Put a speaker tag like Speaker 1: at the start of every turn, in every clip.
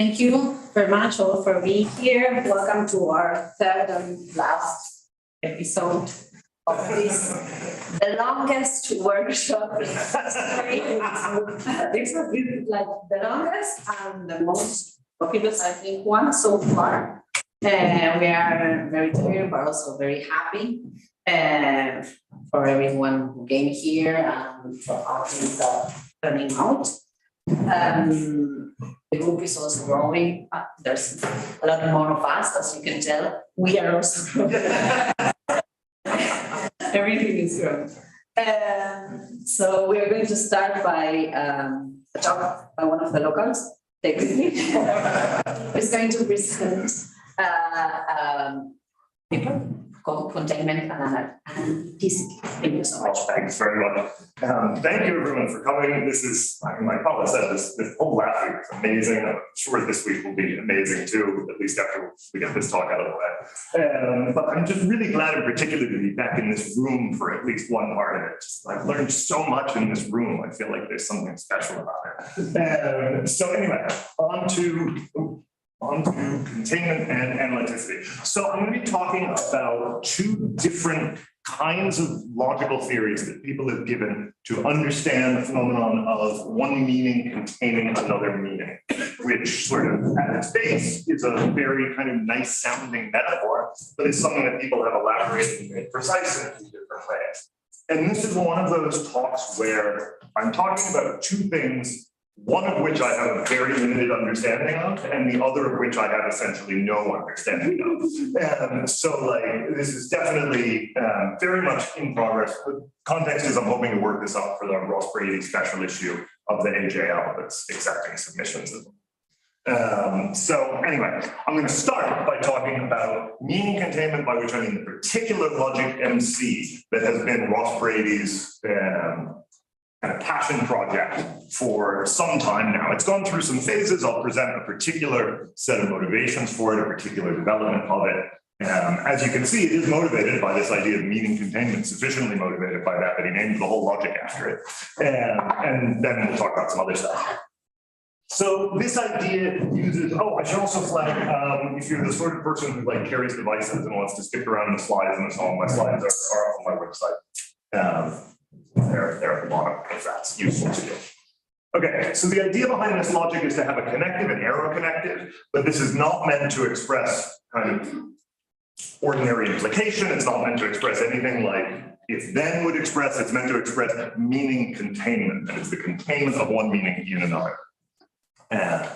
Speaker 1: Thank you very much all for being here. Welcome to our third and last episode of this, the longest workshop in history. This has been like the longest and the most populous, I think, one so far. We are very tired, but also very happy for everyone who came here and for how things are turning out. The group is also growing. There's a lot more of us, as you can tell. We are also growing. Everything is growing. So we are going to start by a talk by one of the locals, technically. Who's going to present paper called Containment and TCP. Thank you so much.
Speaker 2: Thanks very much. Thank you everyone for coming. This is, my colleague said, this whole last week was amazing. I'm sure this week will be amazing too, at least after we get this talk out of the way. But I'm just really glad in particular to be back in this room for at least one part of it. I've learned so much in this room. I feel like there's something special about it. So anyway, on to containment and analyticity. So I'm going to be talking about two different kinds of logical theories that people have given to understand the phenomenon of one meaning containing another meaning, which sort of at its base is a very kind of nice sounding metaphor, but it's something that people have elaborated and made precise in a few different ways. And this is one of those talks where I'm talking about two things, one of which I have a very limited understanding of, and the other of which I have essentially no understanding of. So like, this is definitely very much in progress. The context is I'm hoping to work this up for the Ross Brady special issue of the AJL that's accepting submissions of them. So anyway, I'm going to start by talking about meaning containment, by which I mean the particular logic MC that has been Ross Brady's kind of passion project for some time now. It's gone through some phases. I'll present a particular set of motivations for it, a particular development of it. As you can see, it is motivated by this idea of meaning containment, sufficiently motivated by that he named the whole logic after it. And then we'll talk about some other stuff. So this idea uses, I should also flag, if you're the sort of person who like carries devices and wants to stick around the slides and so on, my slides are on my website. They're at the bottom if that's useful to you. Okay, so the idea behind this logic is to have a connective and arrow connective, but this is not meant to express kind of ordinary implication. It's not meant to express anything like if then would express. It's meant to express meaning containment, and it's the containment of one meaning in another. I'll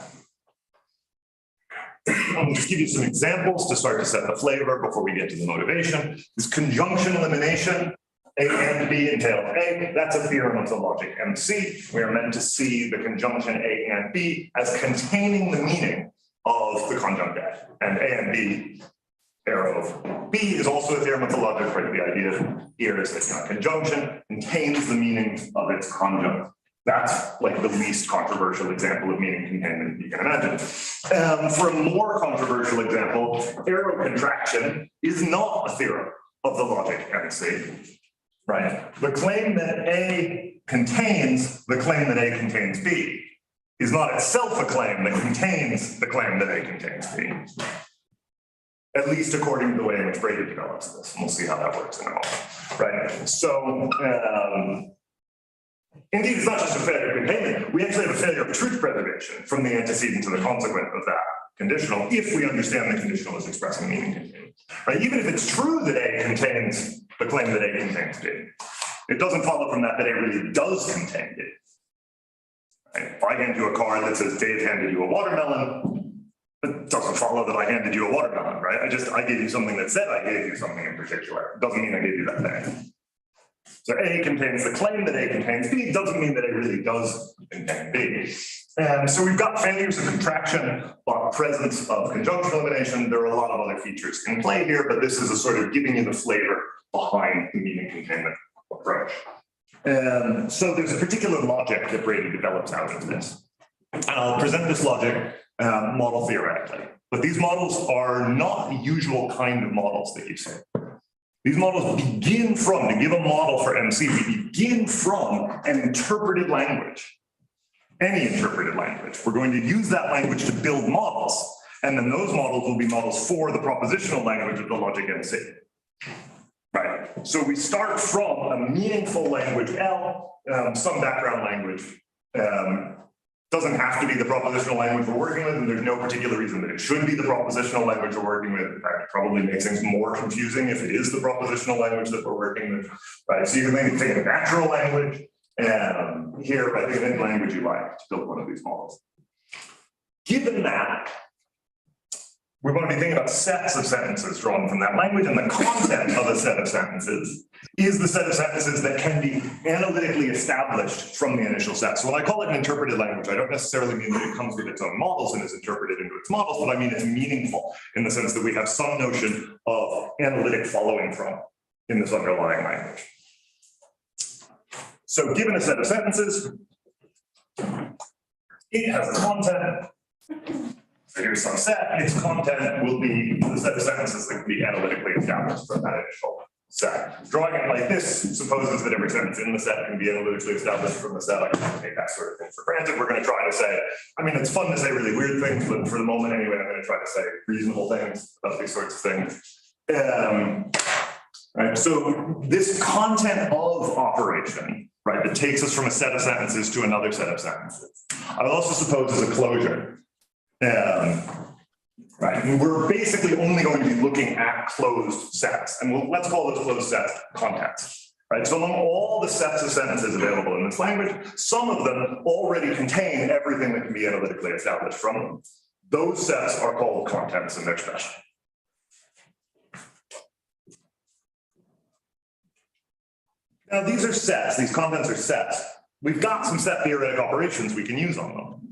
Speaker 2: just give you some examples to start to set the flavor before we get to the motivation. This conjunction elimination, A and B entail A, that's a theorem of the logic MC. We are meant to see the conjunction A and B as containing the meaning of the conjunct A. And A and B, arrow of B, is also a theorem of the logic, right? The idea here is that conjunction contains the meaning of its conjunct. That's like the least controversial example of meaning containment you can imagine. For a more controversial example, arrow contraction is not a theorem of the logic MC. Right. The claim that A contains the claim that A contains B is not itself a claim that contains the claim that A contains B. At least according to the way in which Brady develops this. And we'll see how that works in a moment. Right. So indeed, it's not just a failure of containment. We actually have a failure of truth preservation from the antecedent to the consequent of that conditional, if we understand the conditional as expressing meaning containment. Right. Even if it's true that A contains the claim that A contains B, it doesn't follow from that A really does contain B. Right? If I hand you a card that says Dave handed you a watermelon, it doesn't follow that I handed you a watermelon, right? I gave you something that said I gave you something in particular. It doesn't mean I gave you that thing. So A contains the claim that A contains B, doesn't mean that A really does contain B. So we've got failures of contraction, but presence of conjunction elimination. There are a lot of other features in play here, but this is a sort of giving you the flavor behind the meaning containment approach. So there's a particular logic that Brady develops out of this. And I'll present this logic model theoretically, but these models are not the usual kind of models that you see. These models begin from, to give a model for MC, we begin from an interpreted language. any interpreted language. We're going to use that language to build models. And then those models will be models for the propositional language of the logic MC. Right, so we start from a meaningful language L, some background language. Doesn't have to be the propositional language we're working with, and there's no particular reason that it should be the propositional language we're working with. In fact, it probably makes things more confusing if it is the propositional language that we're working with. Right, so you can maybe take a natural language, and here, I think any language you like to build one of these models. Given that, we want to be thinking about sets of sentences drawn from that language, and the content of a set of sentences is the set of sentences that can be analytically established from the initial set. So when I call it an interpreted language, I don't necessarily mean that it comes with its own models and is interpreted into its models, but I mean it's meaningful in the sense that we have some notion of analytic following from in this underlying language. So given a set of sentences, it has a content. So here's some set, its content will be the set of sentences that can be analytically established from that initial set. Drawing it like this supposes that every sentence in the set can be analytically established from the set. I can take that sort of thing for granted. We're going to try to say, I mean, it's fun to say really weird things, but for the moment anyway, I'm going to try to say reasonable things about these sorts of things. Right, so this content of operation, right, that takes us from a set of sentences to another set of sentences, I would also suppose is a closure. Right, and we're basically only going to be looking at closed sets, and let's call those closed sets contents. Right, so among all the sets of sentences available in this language, some of them already contain everything that can be analytically established from them. Those sets are called contents, and they're special. Now these are sets, these contents are sets. We've got some set theoretic operations we can use on them.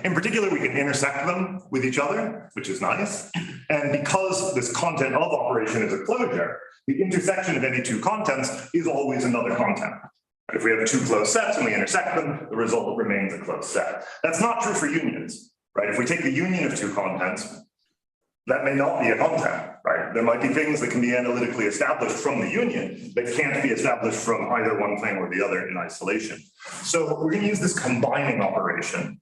Speaker 2: In particular, we can intersect them with each other, which is nice. And because this content of operation is a closure, the intersection of any two contents is always another content. If we have two closed sets and we intersect them, the result remains a closed set. That's not true for unions, right? If we take the union of two contents, that may not be a content, right? There might be things that can be analytically established from the union that can't be established from either one thing or the other in isolation. So we're going to use this combining operation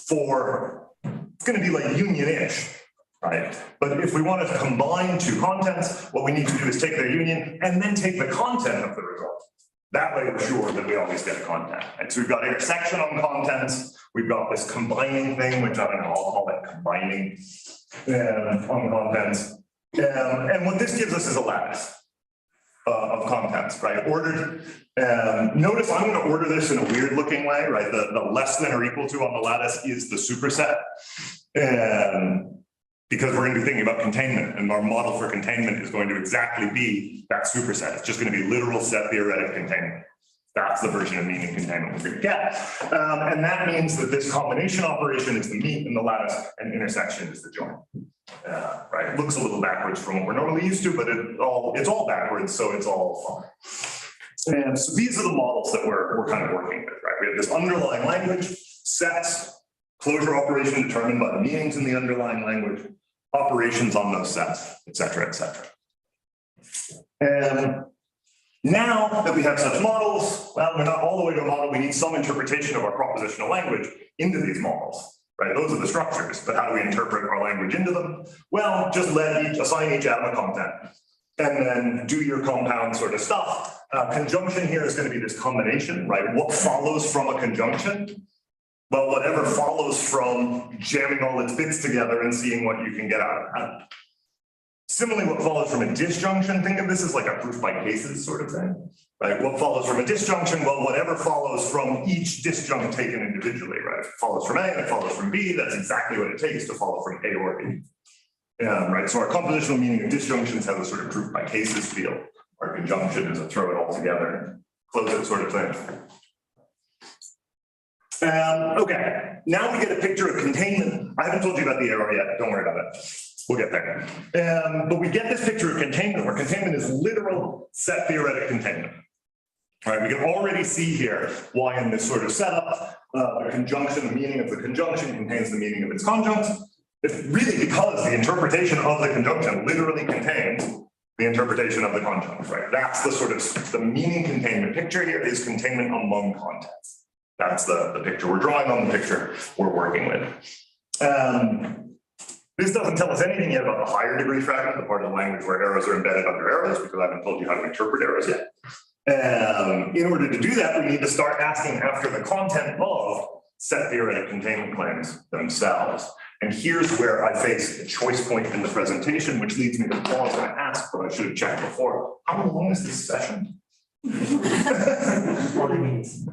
Speaker 2: for, it's going to be like union-ish, right? But if we want to combine two contents, what we need to do is take their union and then take the content of the result. That way we're sure that we always get a content. And so we've got intersection on contents, we've got this combining thing, which I don't know, I'll call it combining on contents. And what this gives us is a lattice of contents, right? Ordered. Notice I'm going to order this in a weird looking way, right? The less than or equal to on the lattice is the superset. Because we're going to be thinking about containment, and our model for containment is going to exactly be that superset. It's just going to be literal set theoretic containment. That's the version of meaning containment we're going to get. And that means that this combination operation is the meet in the lattice and intersection is the join. Right? It looks a little backwards from what we're normally used to, but it's all backwards, so it's all fine. And so these are the models that we're kind of working with, right? We have this underlying language, sets, closure operation determined by the meanings in the underlying language, operations on those sets, et cetera, et cetera. And now that we have such models, well, we're not all the way to a model, we need some interpretation of our propositional language into these models, right? Those are the structures, but how do we interpret our language into them? Well, just assign each atom a content, and then do your compound sort of stuff. Conjunction here is going to be this combination, right? What follows from a conjunction? Well, whatever follows from jamming all its bits together and seeing what you can get out of that. Similarly, what follows from a disjunction, think of this as like a proof by cases sort of thing, right? What follows from a disjunction? Well, whatever follows from each disjunct taken individually, right? If it follows from A and it follows from B, that's exactly what it takes to follow from A or B. Right, so our compositional meaning of disjunctions has a sort of proof by cases feel. Our conjunction is a throw it all together and close it sort of thing. Okay, now we get a picture of containment. I haven't told you about the error yet, don't worry about it. We'll get there. But we get this picture of containment, where containment is literal set theoretic containment. All right, we can already see here why in this sort of setup, the conjunction, the meaning of the conjunction contains the meaning of its conjunct. It's really because the interpretation of the conjunction literally contains the interpretation of the conjunct, right? That's the sort of, the meaning containment picture here is containment among contents. That's the picture we're drawing on, the picture we're working with. This doesn't tell us anything yet about the higher degree fragment, the part of the language where arrows are embedded under arrows, because I haven't told you how to interpret arrows yet. In order to do that, we need to start asking after the content of set theoretic containment claims themselves. And here's where I face a choice point in the presentation, which leads me to pause and ask what I should have checked before. How long is this session?
Speaker 3: 40 minutes.
Speaker 2: 40 minutes.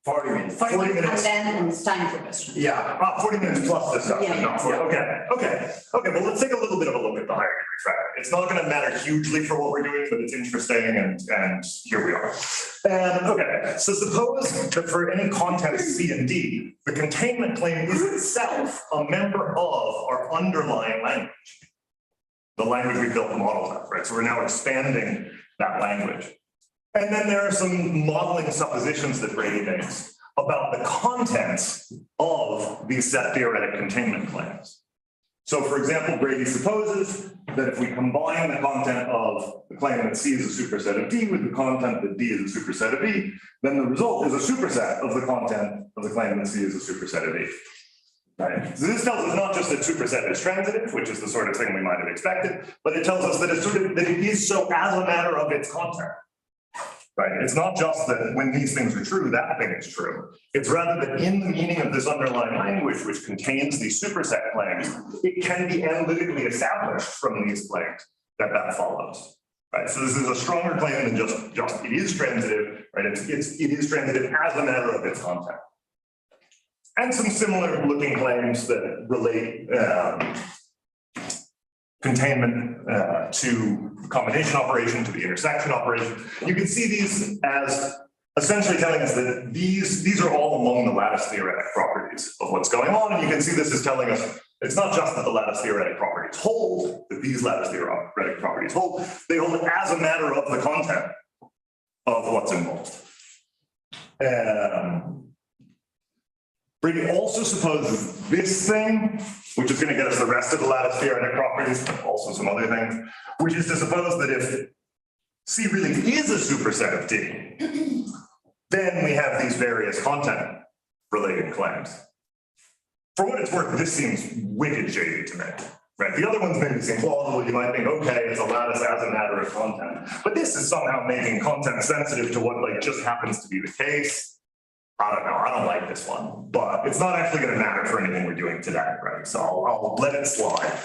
Speaker 3: 40 minutes.
Speaker 2: 40 minutes.
Speaker 1: And then it's time for questions.
Speaker 2: Yeah, 40 minutes plus discussion.
Speaker 1: Yeah,
Speaker 2: not 40. Okay. Well, let's take a little bit of a look at the higher degree fragment. It's not going to matter hugely for what we're doing, but it's interesting, and here we are. Okay, so suppose that for any content C and D, the containment claim is itself a member of our underlying language, the language we built the models of, right? So we're now expanding that language. And then there are some modeling suppositions that Brady makes about the contents of these set theoretic containment claims. So for example, Brady supposes that if we combine the content of the claim that C is a superset of D with the content that D is a superset of E, then the result is a superset of the content of the claim that C is a superset of E. Right. So this tells us not just that superset is transitive, which is the sort of thing we might have expected, but it tells us that that it is so as a matter of its content. Right. It's not just that when these things are true, that thing is true. It's rather that in the meaning of this underlying language, which contains these superset claims, it can be analytically established from these claims that follows. Right. So this is a stronger claim than just it is transitive. Right. It is transitive as a matter of its content. And some similar looking claims that relate containment to the combination operation, to the intersection operation. You can see these as essentially telling us that these are all among the lattice theoretic properties of what's going on. And you can see this is telling us it's not just that the lattice theoretic properties hold, that these lattice theoretic properties hold, they hold as a matter of the content of what's involved. Brady also supposes this thing, which is going to get us the rest of the lattice theoretic properties, but also some other things, which is to suppose that if C really is a superset of D, then we have these various content related claims. For what it's worth, this seems wicked shady to me. Right? The other ones maybe seem plausible. You might think, okay, it's a lattice as a matter of content, but this is somehow making content sensitive to what just happens to be the case. I don't know, I don't like this one, but it's not actually going to matter for anything we're doing today, right? So I'll let it slide.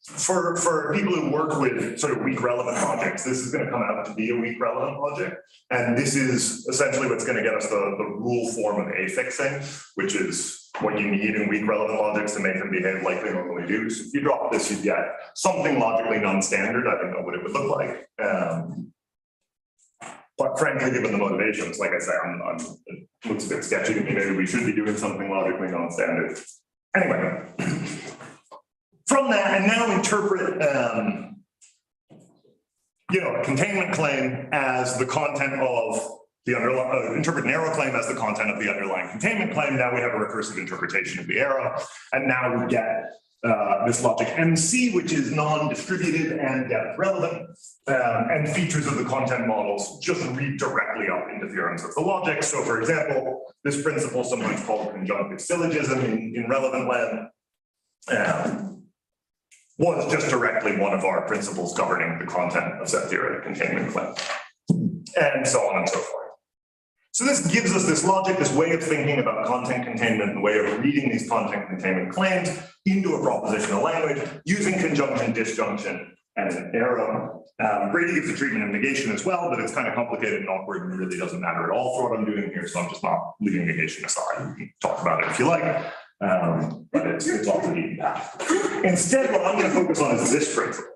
Speaker 2: For people who work with sort of weak relevant objects, this is going to come out to be a weak relevant object. And this is essentially what's going to get us the rule form of affixing, which is what you need in weak relevant objects to make them behave like they normally do. So if you drop this, you get something logically non-standard. I don't know what it would look like. But frankly, given the motivations, like I say, it looks a bit sketchy to me. Maybe we should be doing something logically non-standard. Anyway, from that, and now interpret, a containment claim as the content of the underlying, interpret an arrow claim as the content of the underlying containment claim. Now we have a recursive interpretation of the arrow, and now we get this logic MC, which is non-distributed and depth relevant, and features of the content models just read directly up into theorems of the logic. So for example, this principle, sometimes called conjunctive syllogism in relevant land, was just directly one of our principles governing the content of set theoretic containment claim, and so on and so forth. So this gives us this logic, this way of thinking about content containment, and way of reading these content containment claims into a propositional language using conjunction, disjunction, and an arrow. Brady gives the treatment of negation as well, but it's kind of complicated and awkward and really doesn't matter at all for what I'm doing here, so I'm just not leaving negation aside. You can talk about it if you like, but it's off the beaten path. Instead, what I'm going to focus on is this principle.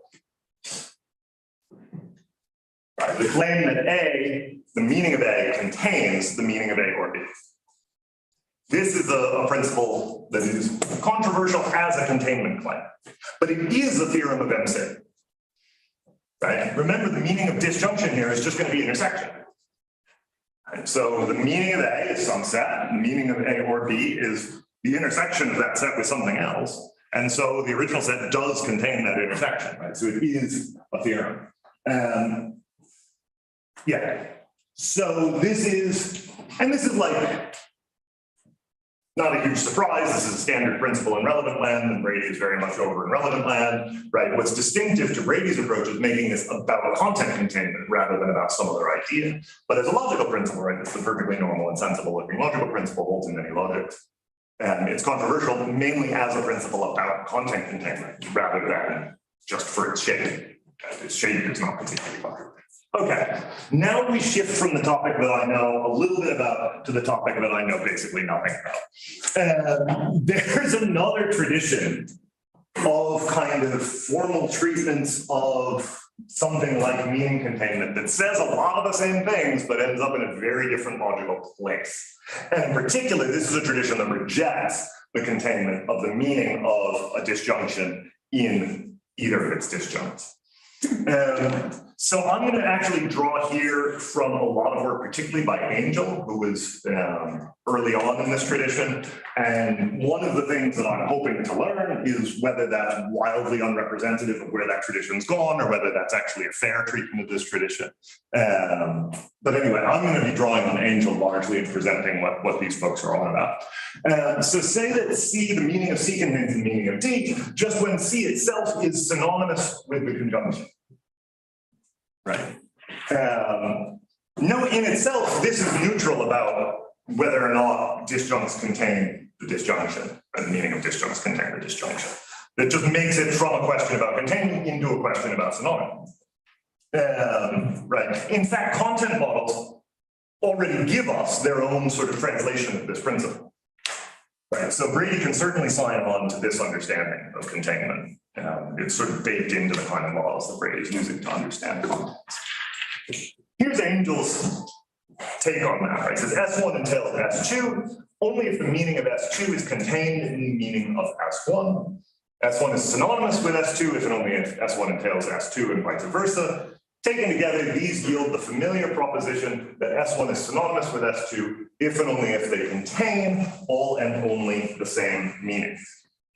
Speaker 2: Right, the claim that A, the meaning of A, contains the meaning of A or B. This is a principle that is controversial as a containment claim, but it is a theorem of MC. Right? Remember, the meaning of disjunction here is just going to be intersection. Right? So the meaning of A is some set, the meaning of A or B is the intersection of that set with something else. And so the original set does contain that intersection, right? So it is a theorem. Yeah. So this is like, not a huge surprise. This is a standard principle in relevant land, and Brady is very much over in relevant land, right? What's distinctive to Brady's approach is making this about content containment rather than about some other idea. But as a logical principle, right, it's the perfectly normal and sensible looking logical principle holds in many logics. And it's controversial mainly as a principle about content containment rather than just for its shape. Its shape is not particularly controversial. Okay, now we shift from the topic that I know a little bit about to the topic that I know basically nothing about. There's another tradition of kind of formal treatments of something like meaning containment that says a lot of the same things, but ends up in a very different logical place. And in particular, this is a tradition that rejects the containment of the meaning of a disjunction in either of its disjuncts. So I'm going to actually draw here from a lot of work, particularly by Angel, who was early on in this tradition. And one of the things that I'm hoping to learn is whether that's wildly unrepresentative of where that tradition's gone, or whether that's actually a fair treatment of this tradition. But anyway, I'm going to be drawing on Angel largely and presenting what these folks are on about. So say that C, the meaning of C contains the meaning of D, just when C itself is synonymous with the conjunction. Right. Note in itself, this is neutral about whether or not disjuncts contain the disjunction, or the meaning of disjuncts contain the disjunction. It just makes it from a question about containing into a question about synonyms. Right. In fact, content models already give us their own sort of translation of this principle. Right. So Brady can certainly sign on to this understanding of containment. It's sort of baked into the kind of models that Brady's using to understand context. Here's Angel's take on that, right? It says S1 entails S2 only if the meaning of S2 is contained in the meaning of S1. S1 is synonymous with S2 if and only if S1 entails S2 and vice versa. Taken together, these yield the familiar proposition that S1 is synonymous with S2 if and only if they contain all and only the same meanings.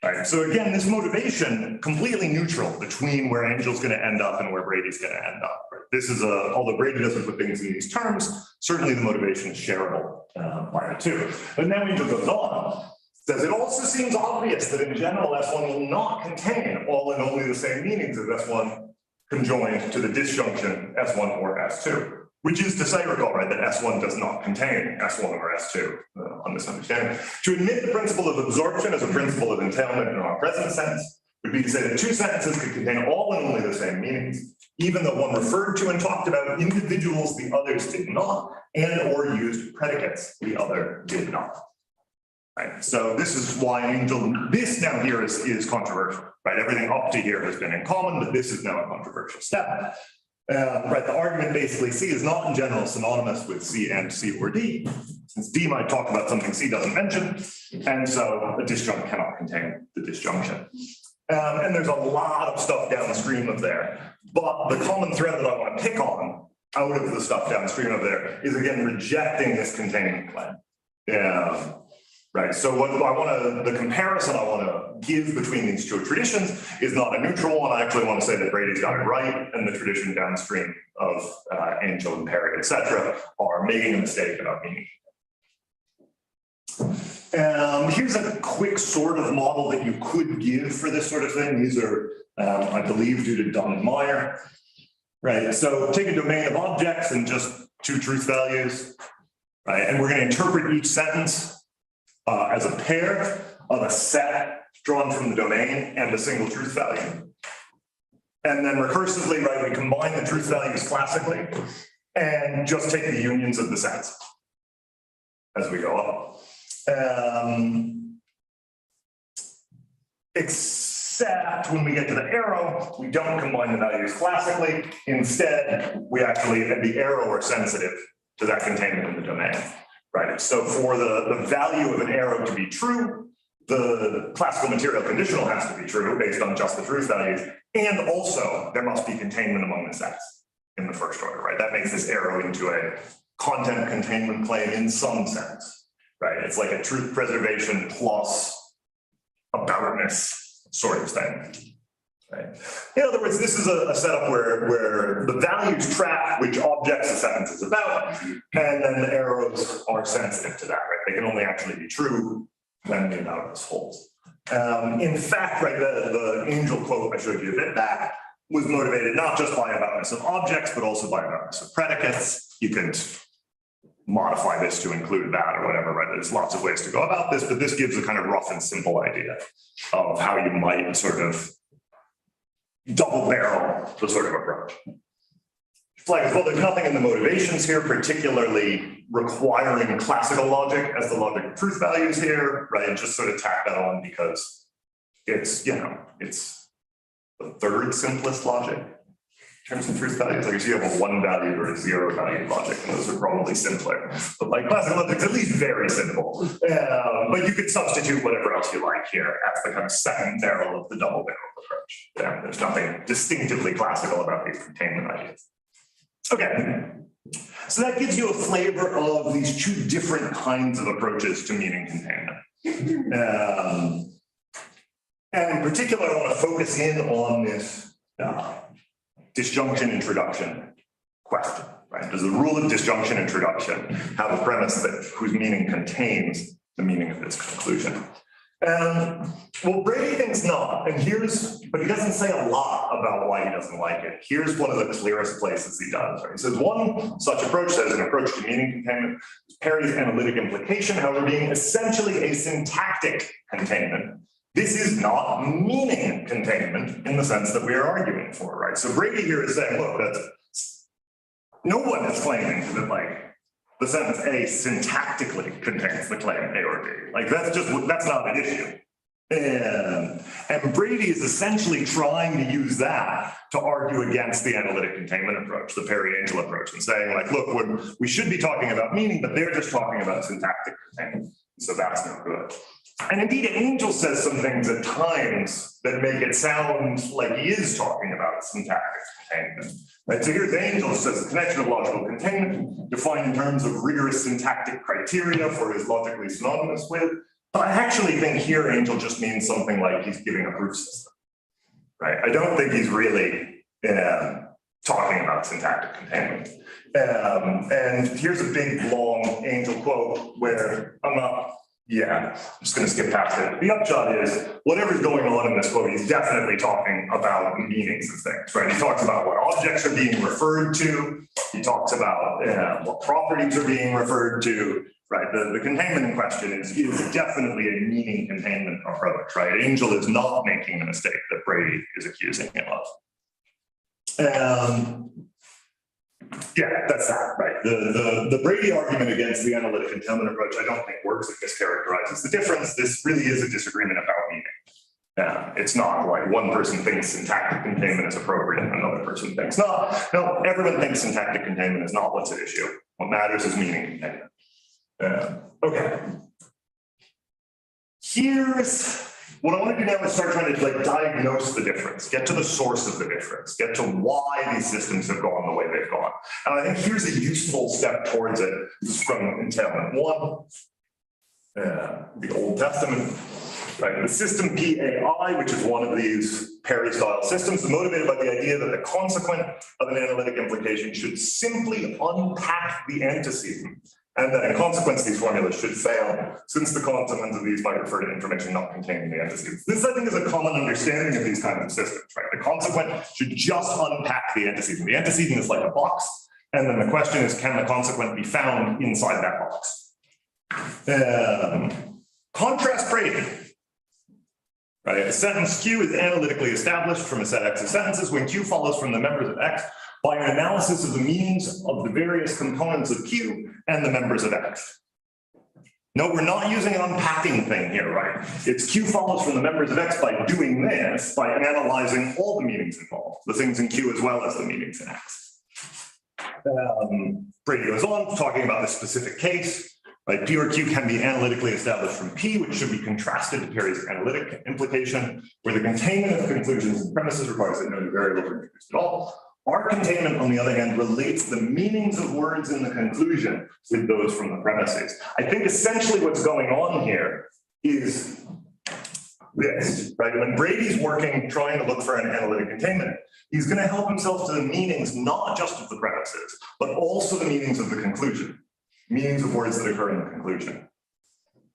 Speaker 2: Right. So again, this motivation completely neutral between where Angel's going to end up and where Brady's going to end up. Right? This is although Brady doesn't put things in these terms, certainly the motivation is shareable by the two. But now Angel goes on, says it also seems obvious that in general S1 will not contain all and only the same meanings as S1 conjoined to the disjunction S1 or S2. Which is to say, recall, right, that S1 does not contain S1 or S2 on this understanding. To admit the principle of absorption as a principle of entailment in our present sense would be to say that two sentences could contain all and only the same meanings, even though one referred to and talked about individuals the others did not, and or used predicates the other did not. Right. So this is why Angel, this now here is controversial, right? Everything up to here has been in common, but this is now a controversial step. Right, the argument basically C is not in general synonymous with C and C or D, since D might talk about something C doesn't mention, and so a disjunct cannot contain the disjunction. And there's a lot of stuff downstream of there, but the common thread that I want to pick on out of the stuff downstream of there is again rejecting this containment claim. Right, so what I want to, the comparison I want to give between these two traditions is not a neutral one. I actually want to say that Brady's got it right, and the tradition downstream of Angel and Perry, etc., are making a mistake about meaning. Here's a quick sort of model that you could give for this sort of thing. These are, I believe, due to Dunn and Meyer. Right, so take a domain of objects and just two truth values, right, and we're going to interpret each sentence as a pair of a set drawn from the domain and a single truth value. And then recursively, right, we combine the truth values classically and just take the unions of the sets as we go up. Except when we get to the arrow, we don't combine the values classically. Instead, we actually, at the arrow, are sensitive to that containment in the domain. Right, so for the value of an arrow to be true, the classical material conditional has to be true based on just the truth values, and also there must be containment among the sets in the first order, right? That makes this arrow into a content containment claim in some sense, right? It's like a truth preservation plus aboutness sort of thing. right? In other words, this is a setup where the values track which objects the sentence is about, and then the arrows are sensitive to that, right? They can only actually be true when the analogous holds. In fact, right, the angel quote I showed you a bit back was motivated not just by aboutness of objects, but also by aboutness of predicates. You can modify this to include that or whatever, right? There's lots of ways to go about this, but this gives a kind of rough and simple idea of how you might sort of double barrel the sort of approach. Flag, well, there's nothing in the motivations here particularly requiring classical logic as the logic of truth values here, right? Just sort of tack that on because it's, you know, it's the third simplest logic in terms of truth values. Like you have a 1 value or a 0 value logic, and those are probably simpler. But like classical logic's at least very simple. But you could substitute whatever else you like here as the kind of second barrel of the double barrel approach. Yeah, there's nothing distinctively classical about these containment ideas. Okay, so that gives you a flavor of these two different kinds of approaches to meaning containment. And in particular, I want to focus in on this disjunction introduction question, right? Does the rule of disjunction introduction have a premise that whose meaning contains the meaning of its conclusion? Well, Brady thinks not, and but he doesn't say a lot about why he doesn't like it. Here's one of the clearest places he does, right? He says one such approach says an approach to meaning containment is Perry's analytic implication, however, being essentially a syntactic containment. This is not meaning containment in the sense that we are arguing for, right? So Brady here is saying, look, no one is claiming that like the sentence A syntactically contains the claim A or B. Like that's not an issue. And Brady is essentially trying to use that to argue against the analytic containment approach, the Perry-Angel approach, and saying like, look, we should be talking about meaning, but they're just talking about syntactic containment. So that's no good. And indeed, Angel says some things at times that make it sound like he is talking about syntactic containment. Right? So here's Angel says the connection of logical containment defined in terms of rigorous syntactic criteria for his logically synonymous with. But I actually think here Angel just means something like he's giving a proof system. Right? I don't think he's really talking about syntactic containment. And here's a big long Angel quote where I'm just going to skip past it. The upshot is whatever's going on in this quote, he's definitely talking about meanings of things, right? He talks about what objects are being referred to. He talks about what properties are being referred to, right? The containment in question is definitely a meaning containment approach, right? Angel is not making the mistake that Brady is accusing him of. Yeah, that's that, right? The Brady argument against the analytic containment approach, I don't think works. It mischaracterizes the difference. This really is a disagreement about meaning. It's not like one person thinks syntactic containment is appropriate and another person thinks not. No, everyone thinks syntactic containment is not what's at issue. What matters is meaning containment. Okay. Here's what I want to do now is start trying to like diagnose the difference, get to the source of the difference, get to why these systems have gone the way they've gone. And I think here's a useful step towards it. This is from Entailment 1, the Old Testament, right? The system PAI, which is one of these Perry-style systems, is motivated by the idea that the consequent of an analytic implication should simply unpack the antecedent, and that in consequence these formulas should fail, since the consequence of these might refer to information not contained in the antecedents. This, I think, is a common understanding of these kinds of systems, right? The consequent should just unpack the antecedent. The antecedent is like a box, and then the question is, can the consequent be found inside that box? Contrast Brady. Right? A sentence Q is analytically established from a set X of sentences when Q follows from the members of X by an analysis of the meanings of the various components of Q and the members of X. No, we're not using an unpacking thing here, right? It's Q follows from the members of X by doing this, by analyzing all the meanings involved, the things in Q as well as the meanings in X. Brady goes on talking about this specific case. Right, P or Q can be analytically established from P, which should be contrasted to Perry's analytic implication, where the containment of conclusions and premises requires that no new variables are introduced at all. Our containment, on the other hand, relates the meanings of words in the conclusion with those from the premises. I think essentially what's going on here is this, right? When Brady's working, trying to look for an analytic containment, he's going to help himself to the meanings, not just of the premises, but also the meanings of the conclusion, meanings of words that occur in the conclusion.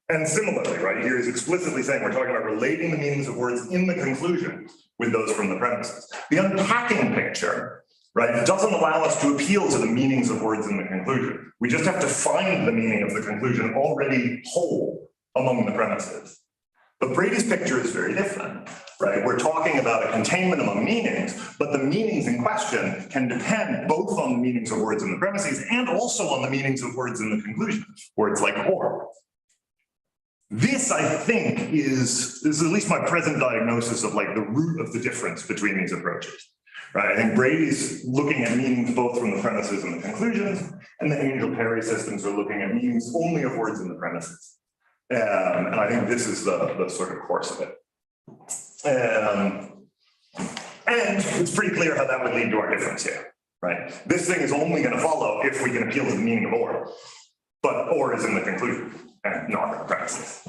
Speaker 2: And similarly, right, here he's explicitly saying we're talking about relating the meanings of words in the conclusion with those from the premises. The unpacking picture, right, doesn't allow us to appeal to the meanings of words in the conclusion. We just have to find the meaning of the conclusion already whole among the premises. But Brady's picture is very different, right? We're talking about a containment among meanings, but the meanings in question can depend both on the meanings of words in the premises and also on the meanings of words in the conclusion, words like or. This, I think, is at least my present diagnosis of like the root of the difference between these approaches, right? I think Brady's looking at meanings both from the premises and the conclusions, and the Angel-Perry systems are looking at meanings only of words in the premises. And I think this is the sort of course of it. And it's pretty clear how that would lead to our difference here, right? This thing is only going to follow if we can appeal to the meaning of or, but or is in the conclusion and not in the premises.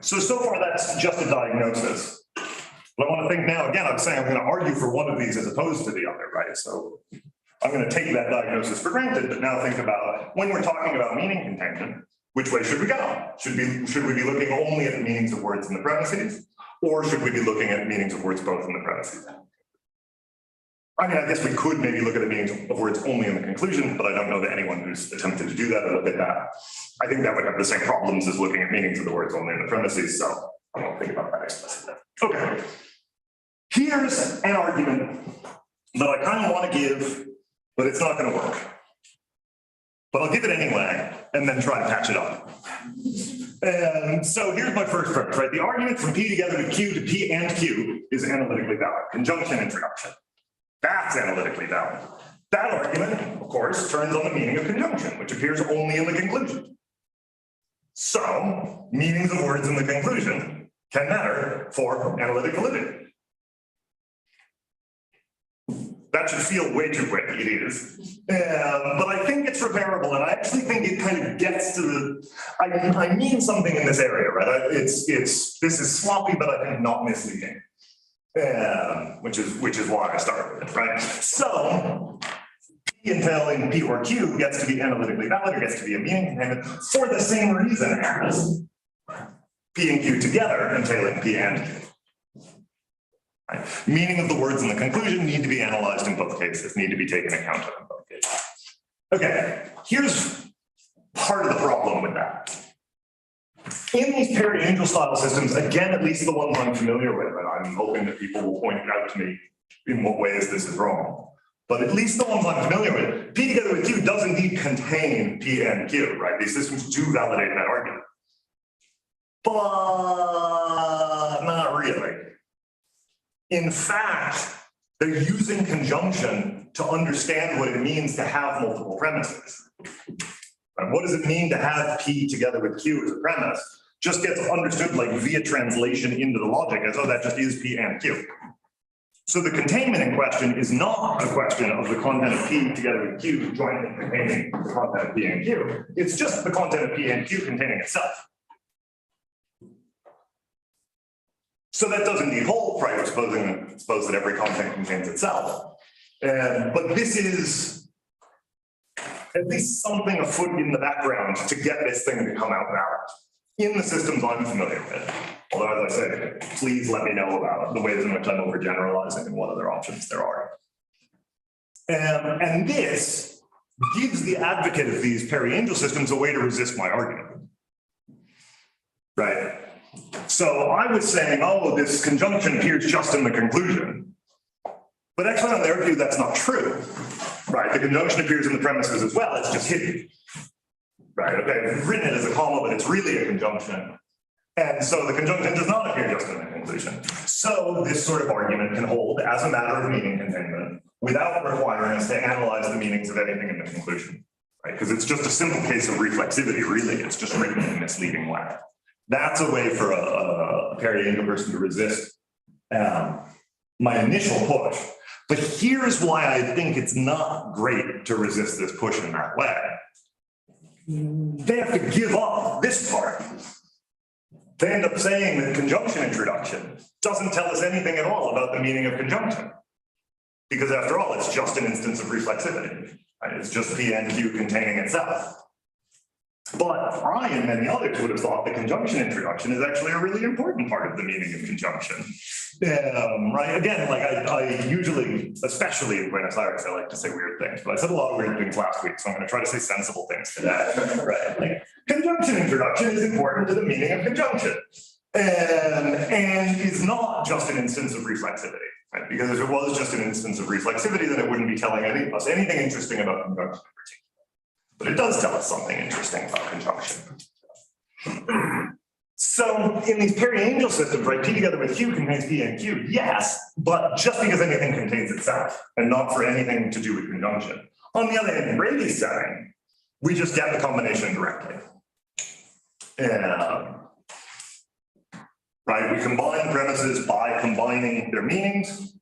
Speaker 2: So far that's just a diagnosis. But I want to think now, again, I'm saying I'm going to argue for one of these as opposed to the other, right? So I'm going to take that diagnosis for granted, but now think about when we're talking about meaning containment, which way should we go? Should we be looking only at the meanings of words in the premises, or should we be looking at meanings of words both in the premises? I mean, I guess we could maybe look at the meanings of words only in the conclusion, but I don't know that anyone who's attempted to do that or look at that. I think that would have the same problems as looking at meanings of the words only in the premises, so I won't think about that explicitly. Okay. Here's an argument that I kind of want to give, but it's not going to work. But I'll give it anyway, and then try to patch it up. So here's my first premise, right? The argument from P together with Q to P and Q is analytically valid. Conjunction introduction. That's analytically valid. That argument, of course, turns on the meaning of conjunction, which appears only in the conclusion. So, meanings of words in the conclusion can matter for analytic validity. That should feel way too quick, it is. But I think it's repairable, and I actually think it kind of gets to the, I mean something in this area, right? This is sloppy, but I think not misleading. Which is why I started with it, right? So, P entailing P or Q gets to be analytically valid, or gets to be a meaning containment for the same reason as P and Q together entailing P and Q. Right. Meaning of the words in the conclusion need to be analyzed in both cases, need to be taken account of in both cases. Okay, here's part of the problem with that. In these Perry-Angel style systems, again, at least the ones I'm familiar with, and I'm hoping that people will point out to me in what ways this is wrong, but at least the ones I'm familiar with, P together with Q does indeed contain P and Q, right? These systems do validate that argument. But not really. In fact, they're using conjunction to understand what it means to have multiple premises. And what does it mean to have P together with Q as a premise? Just gets understood like via translation into the logic as, oh, that just is P and Q. So the containment in question is not a question of the content of P together with Q jointly containing the content of P and Q. It's just the content of P and Q containing itself. So that does indeed hold, right? Suppose that every content contains itself. But this is at least something afoot in the background to get this thing to come out valid in the systems I'm familiar with. Although, as I said, please let me know about the ways in which I'm overgeneralizing and what other options there are. And this gives the advocate of these Perry-Angel systems a way to resist my argument, right? So I was saying, oh, this conjunction appears just in the conclusion. But actually, on their view, that's not true, right? The conjunction appears in the premises as well, it's just hidden, right? Okay, we've written it as a comma, but it's really a conjunction. And so the conjunction does not appear just in the conclusion. So this sort of argument can hold as a matter of meaning containment without requiring us to analyze the meanings of anything in the conclusion, right? Because it's just a simple case of reflexivity, really. It's just written in a misleading way. That's a way for a Perry-Angel person to resist my initial push. But here's why I think it's not great to resist this push in that way. They have to give up this part. they end up saying that conjunction introduction doesn't tell us anything at all about the meaning of conjunction. Because after all, it's just an instance of reflexivity. Right? It's just P and Q containing itself. But I and many others would have thought the conjunction introduction is actually a really important part of the meaning of conjunction. Right, again, like I usually, especially in Buenos Aires, I like to say weird things, but I said a lot of weird things last week, so I'm going to try to say sensible things today. Right, like conjunction introduction is important to the meaning of conjunction, and is not just an instance of reflexivity. Right? Because if it was just an instance of reflexivity, then it wouldn't be telling us anything interesting about conjunction in particular. But it does tell us something interesting about conjunction. So in these peri-angel systems, right, P together with Q contains P and Q, yes, but just because anything contains itself and not for anything to do with conjunction. On the other hand, in Brady's setting, we just get the combination directly. Right, we combine premises by combining their meanings,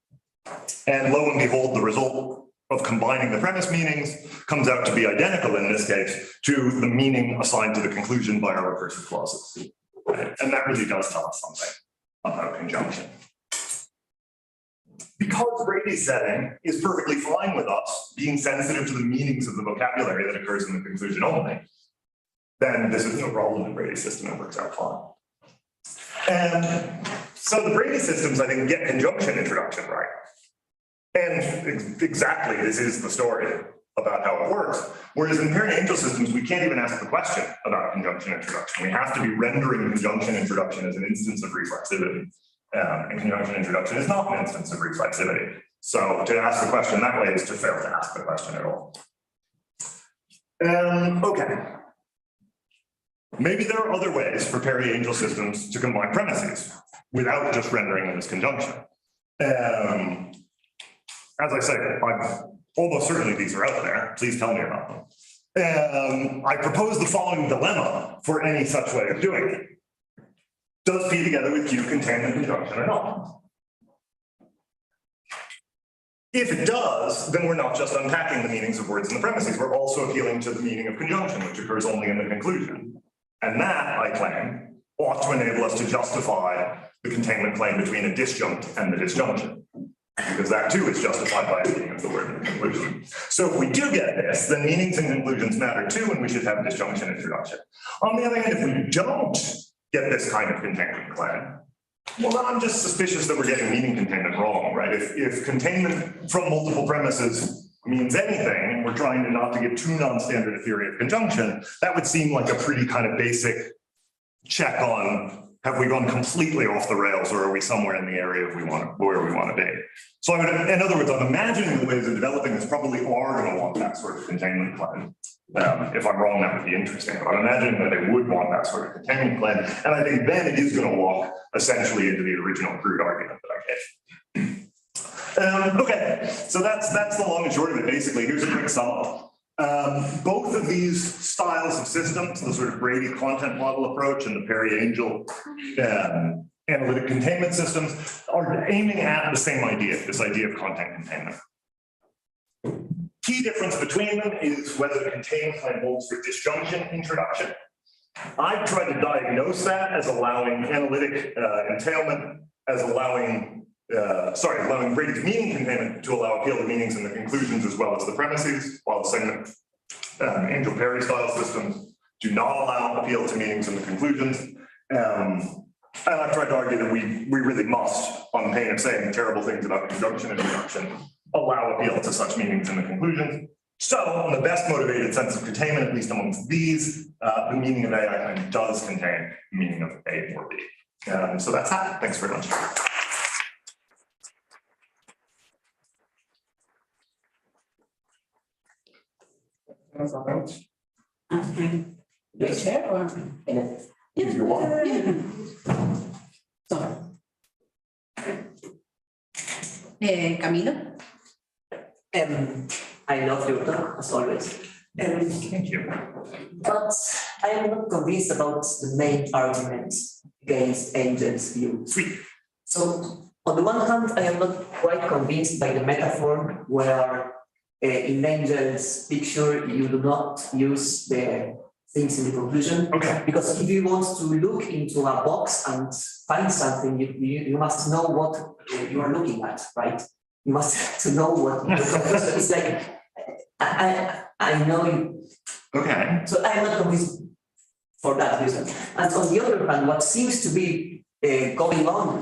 Speaker 2: and lo and behold, the result of combining the premise meanings comes out to be identical in this case to the meaning assigned to the conclusion by our recursive clauses. Right? And that really does tell us something about conjunction. Because Brady's setting is perfectly fine with us being sensitive to the meanings of the vocabulary that occurs in the conclusion only, then this is no problem in Brady's system, it works out fine. And so the Brady systems, I think, get conjunction introduction right. And exactly, this is the story about how it works. Whereas in peri-angel systems, we can't even ask the question about conjunction introduction. We have to be rendering conjunction introduction as an instance of reflexivity. And conjunction introduction is not an instance of reflexivity. So to ask the question that way is to fail to ask the question at all. Okay. Maybe there are other ways for peri-angel systems to combine premises without just rendering them as conjunction. As I say, almost certainly these are out there. Please tell me about them. I propose the following dilemma for any such way of doing it. Does P together with Q contain the conjunction or not? If it does, then we're not just unpacking the meanings of words in the premises, we're also appealing to the meaning of conjunction, which occurs only in the conclusion. And that, I claim, ought to enable us to justify the containment claim between a disjunct and the disjunction. Because that too is justified by a meaning of the word in the conclusion. So if we do get this, then meanings and conclusions matter too, and we should have disjunction introduction. On the other hand, if we don't get this kind of containment claim, well, then I'm just suspicious that we're getting meaning containment wrong, right? If containment from multiple premises means anything, and we're trying to not to give too non-standard a theory of conjunction, that would seem like a pretty kind of basic check on, have we gone completely off the rails, or are we somewhere in the area where we want to be? So I would, in other words, I'm imagining the ways of developing this probably are going to want that sort of containment claim. If I'm wrong, that would be interesting, but I'm imagining that they would want that sort of containment claim. And I think then it is going to walk essentially into the original crude argument that I gave. Okay, so that's the long and short of it. Basically, here's a quick sum up. Both of these styles of systems, the sort of Brady content model approach and the peri-angel analytic containment systems, are aiming at the same idea, this idea of content containment. Key difference between them is whether the containment claim holds for disjunction introduction. I've tried to diagnose that as allowing analytic entailment, as allowing Brady's meaning containment to allow appeal to meanings in the conclusions as well as the premises, while the segment angel Perry style systems do not allow appeal to meanings in the conclusions. And I've tried to argue that we really must, on pain of saying terrible things about conjunction and introduction, allow appeal to such meanings in the conclusions. So, in the best motivated sense of containment, at least amongst these, the meaning of A, I think, does contain the meaning of A or B. So that's that. Thanks very much.
Speaker 1: Yes. Chair or?
Speaker 2: If you want.
Speaker 1: Sorry. Camilo?
Speaker 3: I love your talk, as always.
Speaker 2: Thank you.
Speaker 3: But I am not convinced about the main argument against Angel's view.
Speaker 2: Sweet.
Speaker 3: So, on the one hand, I am not quite convinced by the metaphor where in Angel's picture you do not use the things in the conclusion.
Speaker 2: Okay.
Speaker 3: Because if you want to look into a box and find something, you must know what you are looking at, right? You must have to know what the conclusion is like. I know you.
Speaker 2: Okay.
Speaker 3: So I'm not convinced for that reason. And on the other hand, what seems to be going on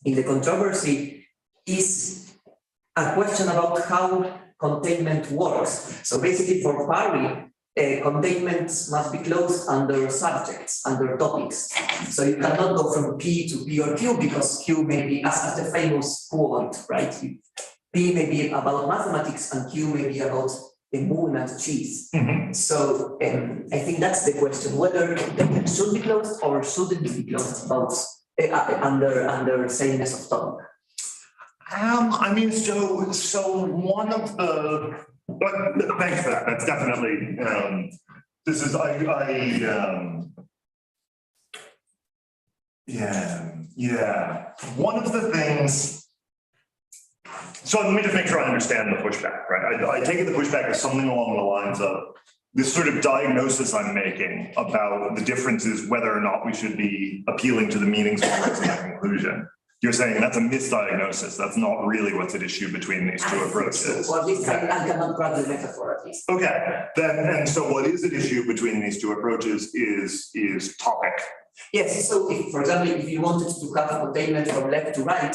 Speaker 3: in the controversy is a question about how containment works. So basically for Parry, containment must be closed under subjects, under topics. So you cannot go from P to P or Q because Q may be, as the famous quote, right? P may be about mathematics and Q may be about the moon and cheese.
Speaker 2: Mm-hmm.
Speaker 3: So I think that's the question, whether containment should be closed or shouldn't be closed about under sameness of topic.
Speaker 2: I mean, so one of the, but thanks for that. That's definitely, this is, yeah. One of the things, so let me just make sure I understand the pushback, right? I take it the pushback is something along the lines of this sort of diagnosis I'm making about the differences, whether or not we should be appealing to the meanings of words in the conclusion. You're saying that's a misdiagnosis. That's not really what's at issue between these two approaches.
Speaker 3: Or at least I cannot grab the metaphor at least.
Speaker 2: Okay, then, and so what is at issue between these two approaches is topic.
Speaker 3: Yes, so if, for example, if you wanted to have a containment from left to right,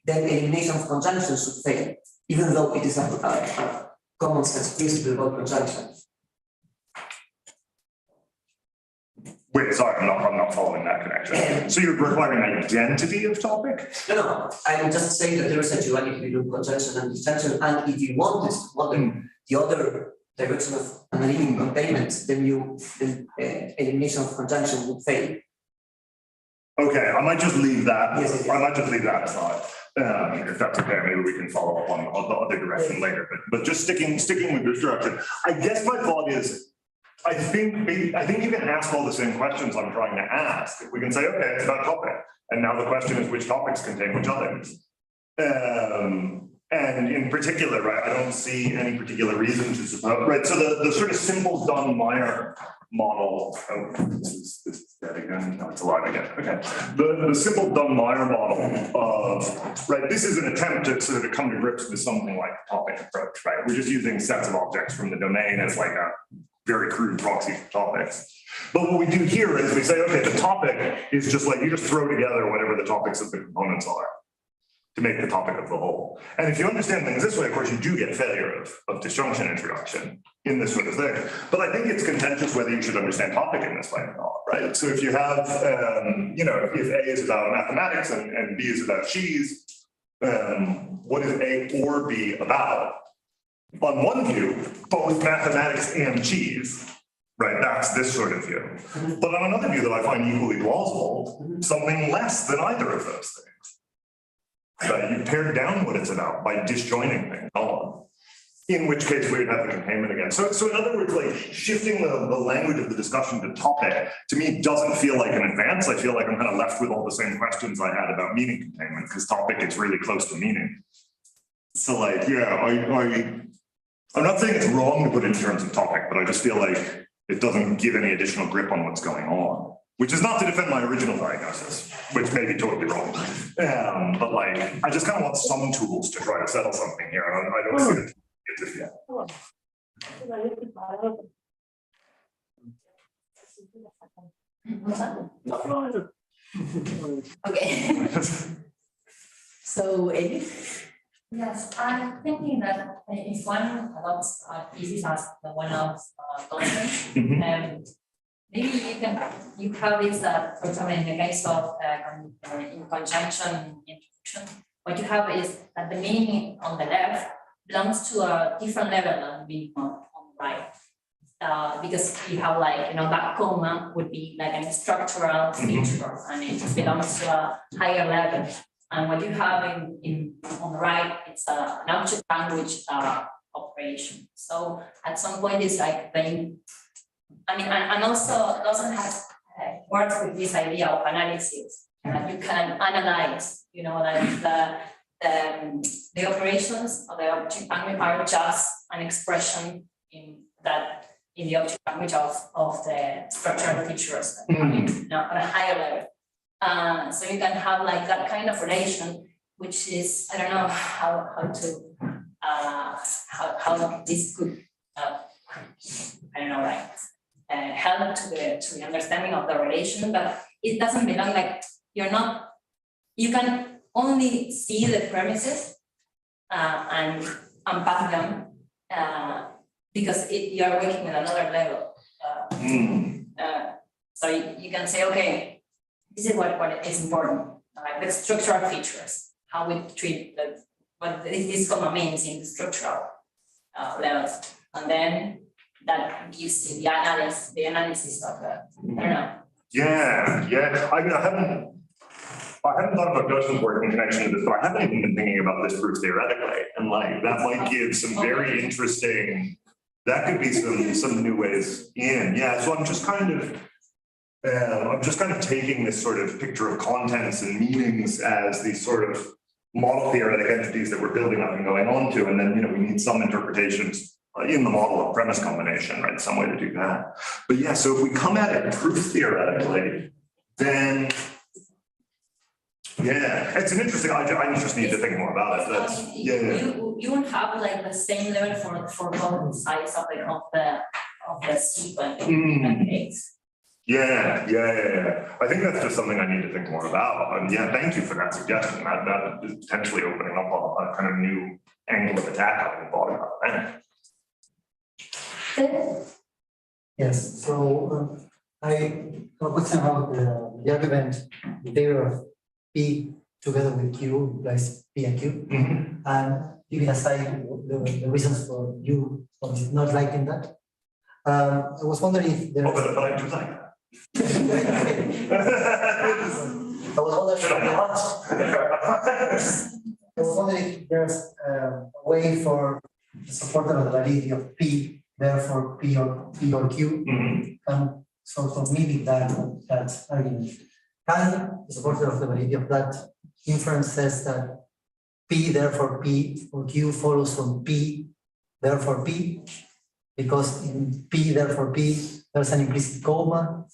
Speaker 3: then elimination of conjunction should fail, even though it is a common sense principle about conjunction.
Speaker 2: Wait, sorry, I'm not following that connection. So you're requiring an identity of topic?
Speaker 3: No, I'm just saying that there is a duality between conjunction and disjunction, and if you wanted to model the other direction of analytic containment, then elimination of conjunction would fail.
Speaker 2: Okay, I might just leave that.
Speaker 3: Yes.
Speaker 2: I might just leave that aside. If that's okay, maybe we can follow up on the other direction later. But just sticking with this direction. I guess my thought is, I think you can ask all the same questions I'm trying to ask. We can say, okay, it's about topic, and now the question is which topics contain which others. And in particular, right, I don't see any particular reason to suppose, right? So the sort of simple Dunn-Meyer model, this is dead again, no, it's alive again, okay. The simple Dunn-Meyer model of, right, this is an attempt to sort of come to grips with something like a topic approach, right? We're just using sets of objects from the domain as like a very crude proxy for topics. But what we do here is we say, okay, the topic is just like, you just throw together whatever the topics of the components are to make the topic of the whole. And if you understand things this way, of course, you do get failure of disjunction introduction in this sort of thing. But I think it's contentious whether you should understand topic in this way or not, right? So if you have, you know, if A is about mathematics and B is about cheese, what is A or B about? On one view, both mathematics and cheese, right? That's this sort of view. But on another view that I find equally plausible, something less than either of those things. Right? You pare down what it's about by disjoining things on. In which case we would have the containment again. So in other words, like shifting the language of the discussion to topic, to me, doesn't feel like an advance. I feel like I'm kind of left with all the same questions I had about meaning containment, because topic is really close to meaning. So like, yeah, I'm not saying it's wrong to put it in terms of topic, but I just feel like it doesn't give any additional grip on what's going on, which is not to defend my original diagnosis, which may be totally wrong. But like, I just kind of want some tools to try to settle something here. I don't see it yet.
Speaker 1: Okay. So, Amy?
Speaker 4: Yes, I'm thinking that if one adopts thesis as the one of Tolkien, maybe you have this, for example, in the case of in conjunction introduction, what you have is that the meaning on the left belongs to a different level than the meaning on the right. Because you have like, that comma would be like a structural feature and it belongs to a higher level. And what you have on the right, it's an object language operation. So at some point it's like and also it also has works with this idea of analysis. That you can analyze, like the operations of the object language are just an expression in that, in the object language of the structural features on a higher level. So you can have like that kind of relation, which is, I don't know how this could, I don't know, like help to the understanding of the relation, but it doesn't belong, like you can only see the premises and unpack them because you are working at another level. So you can say, okay, this is what is important, like the structural features, how we treat what this comma means in the structural levels, and then that gives you the analysis of the, I don't know.
Speaker 2: Yeah. I mean, I haven't thought about Dustin's work in connection to this, but I haven't even been thinking about this proof theoretically, and like that might give some very interesting. That could be some new ways in. Yeah. So I'm just kind of taking this sort of picture of contents and meanings as these sort of model theoretic entities that we're building up and going on to, and then we need some interpretations in the model of premise combination, right? Some way to do that. But yeah, so if we come at it proof theoretically, then yeah, it's an interesting. I just need to think more about it. That's
Speaker 4: You won't have like the same level for both sides of the sequence in that case.
Speaker 2: Yeah. I think that's just something I need to think more about. And yeah, thank you for that suggestion. That is potentially opening up a kind of new angle of attack I hadn't thought about.
Speaker 5: Yes, so I have a question about the argument in favor of P together with Q implies P and Q. And leaving aside the reasons for you not liking that. I was wondering if there
Speaker 2: But I do like that.
Speaker 5: I was wondering if there's a way for the supporter of the validity of P, therefore P or Q, can sort of mimic that argument. Can the supporter of the validity of that inference says that P, therefore P, or Q follows from P, therefore P, because in P, therefore P, there's an implicit comma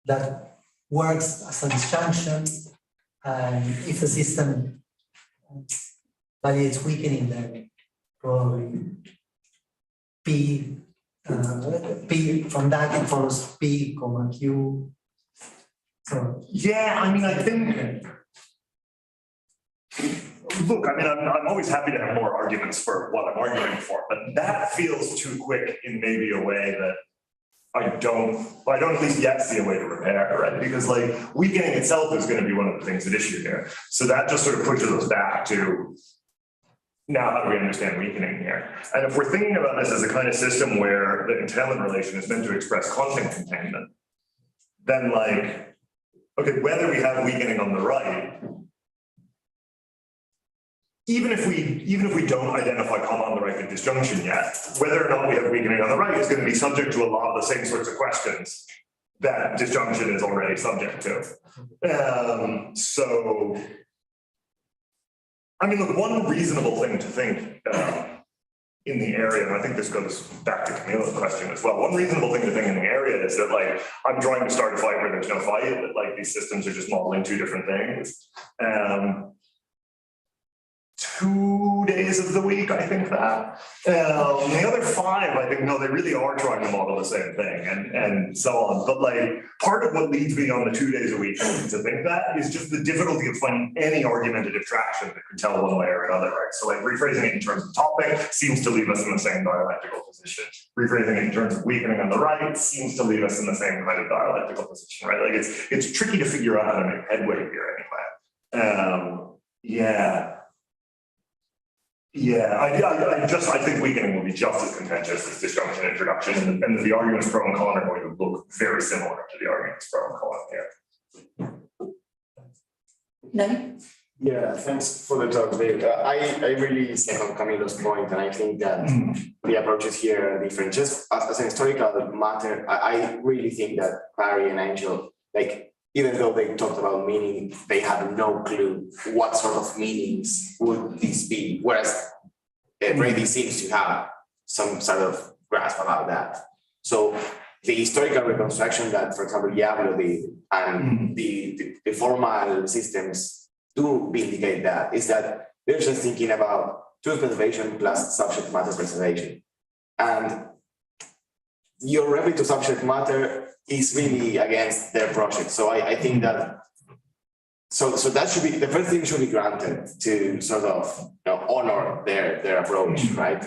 Speaker 5: that works as a disjunction, and if the system validates weakening, then probably P from that it follows P, comma Q. So
Speaker 2: yeah, I mean, I think. Look, I mean, I'm always happy to have more arguments for what I'm arguing for, but that feels too quick in maybe a way that I don't at least yet see a way to repair, right? Because like weakening itself is going to be one of the things at issue here. So that just sort of pushes us back to now how do we understand weakening here? And if we're thinking about this as a kind of system where the entailment relation is meant to express content containment, then like, okay, whether we have weakening on the right, even if we don't identify comma on the right with disjunction yet, whether or not we have weakening on the right is going to be subject to a lot of the same sorts of questions that disjunction is already subject to. So, I mean, look, one reasonable thing to think in the area, and I think this goes back to Camila's question as well. One reasonable thing to think in the area is that like, I'm trying to start a fight where there's no fight, that like these systems are just modeling two different things. 2 days of the week, I think that. The other 5, I think, no, they really are trying to model the same thing and so on. But like part of what leads me on the 2 days a week to think that is just the difficulty of finding any argumentative traction that could tell one way or another, right? So like rephrasing it in terms of topic seems to leave us in the same dialectical position. Rephrasing it in terms of weakening on the right seems to leave us in the same kind of dialectical position, right? Like it's tricky to figure out how to make headway here anyway. Yeah, I think weakening will be just as contentious as disjunction introduction, and the arguments pro and con are going to look very similar to the arguments pro and con here.
Speaker 1: Danny?
Speaker 6: Yeah, thanks for the talk, Dave. I really second Camilo's point, and I think that the approaches here are different. Just as an historical matter, I really think that Clary and Angel, like, even though they talked about meaning, they had no clue what sort of meanings would this be. Whereas Brady seems to have some sort of grasp about that. So the historical reconstruction that, for example, Diablo did and the formal systems do indicate that, is that they're just thinking about truth preservation plus subject matter preservation. And your remedy to subject matter is really against their project. So I think that so that should be the first thing should be granted to sort of honor their approach, right?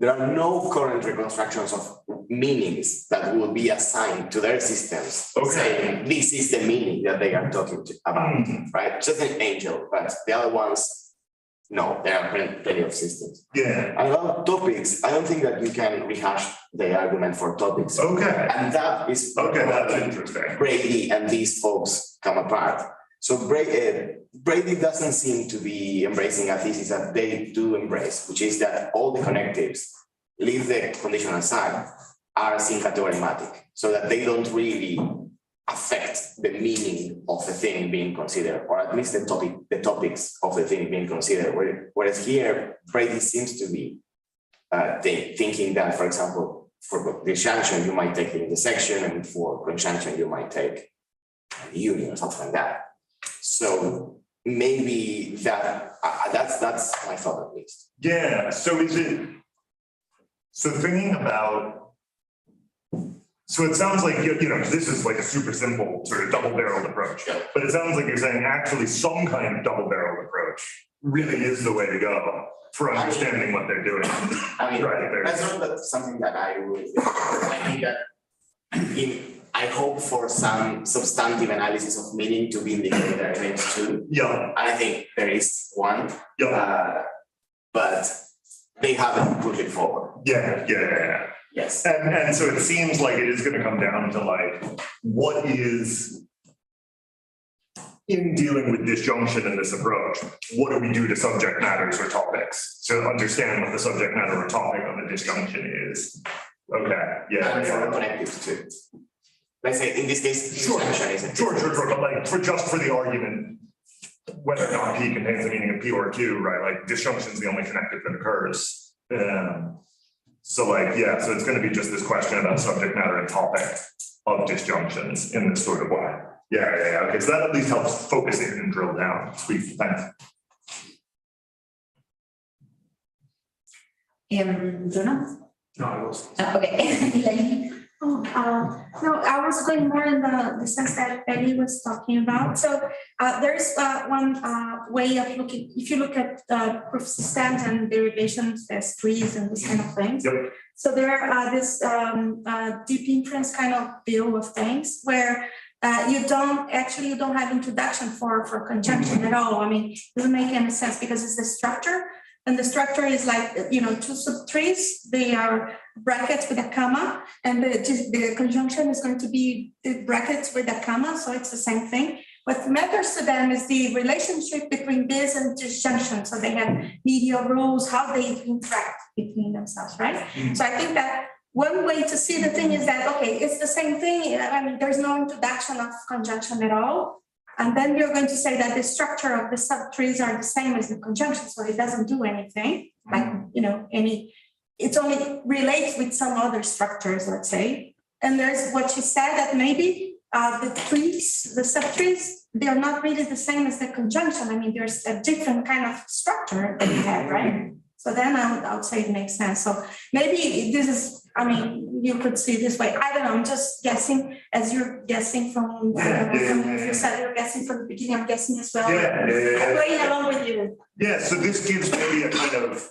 Speaker 6: There are no current reconstructions of meanings that will be assigned to their systems, saying this is the meaning that they are talking about, right? Just an angel, but the other ones, no, there are plenty of systems.
Speaker 2: Yeah.
Speaker 6: And about topics, I don't think that you can rehash the argument for topics.
Speaker 2: Okay.
Speaker 6: And that is
Speaker 2: That's interesting.
Speaker 6: Brady and these folks come apart. So Brady doesn't seem to be embracing a thesis that they do embrace, which is that all the connectives, leave the condition aside, are syncatomatic, so that they don't really affect the meaning of the thing being considered, or at least the topics of the thing being considered. Whereas here, Brady seems to be thinking that, for example, for disjunction, you might take the intersection, and for conjunction, you might take the union or something like that. So maybe that's my thought at least.
Speaker 2: Yeah, so thinking about, so it sounds like, this is like a super simple sort of double-barreled approach, but it sounds like you're saying actually some kind of double-barreled approach really is the way to go for understanding what they're doing.
Speaker 6: I mean,
Speaker 2: Right,
Speaker 6: that's not something that I would, I think that I hope for some substantive analysis of meaning to be indicated their claims too.
Speaker 2: Yeah.
Speaker 6: I think there is one, but they haven't put it forward.
Speaker 2: Yeah.
Speaker 6: Yes.
Speaker 2: And so it seems like it is going to come down to like, what is, in dealing with disjunction in this approach, what do we do to subject matters or topics to understand what the subject matter or topic of the disjunction is? Okay,
Speaker 6: And for the connectives too. Let's say in this case, disjunction is
Speaker 2: Sure, but like just for the argument, whether or not P contains the meaning of P or Q, right? Like disjunction is the only connective that occurs. So it's going to be just this question about subject matter and topic of disjunctions in this sort of way. Yeah. Okay, so that at least helps focus it and drill down. Sweet, thanks.
Speaker 1: Bruno?
Speaker 2: No, I was.
Speaker 1: Okay. Elaine?
Speaker 7: No, I was going more in the sense that Betty was talking about. So there's one way of looking, if you look at proof systems and derivations as trees and these kind of things.
Speaker 2: Yep.
Speaker 7: So there are this deep inference kind of view of things where you don't have introduction for conjunction at all. I mean, it doesn't make any sense because it's the structure. And the structure is like, two subtrees, they are brackets with a comma, and the conjunction is going to be the brackets with a comma, so it's the same thing. What matters to them is the relationship between this and disjunction. So they have medial rules, how they interact between themselves, right? Mm-hmm. So I think that one way to see the thing is that, okay, it's the same thing. I mean, there's no introduction of conjunction at all. And then you're going to say that the structure of the subtrees are the same as the conjunction, so it doesn't do anything, like, it only relates with some other structures, let's say. And there's what you said that maybe the trees, the subtrees, they're not really the same as the conjunction. I mean, there's a different kind of structure that you have, right? So then I would say it makes sense. So maybe this is, you could see it this way. I don't know, I'm just guessing as you're guessing from, you said you're guessing from the beginning, I'm guessing as well.
Speaker 2: Yeah.
Speaker 7: I'm playing along with you.
Speaker 2: Yeah, so this gives maybe a kind of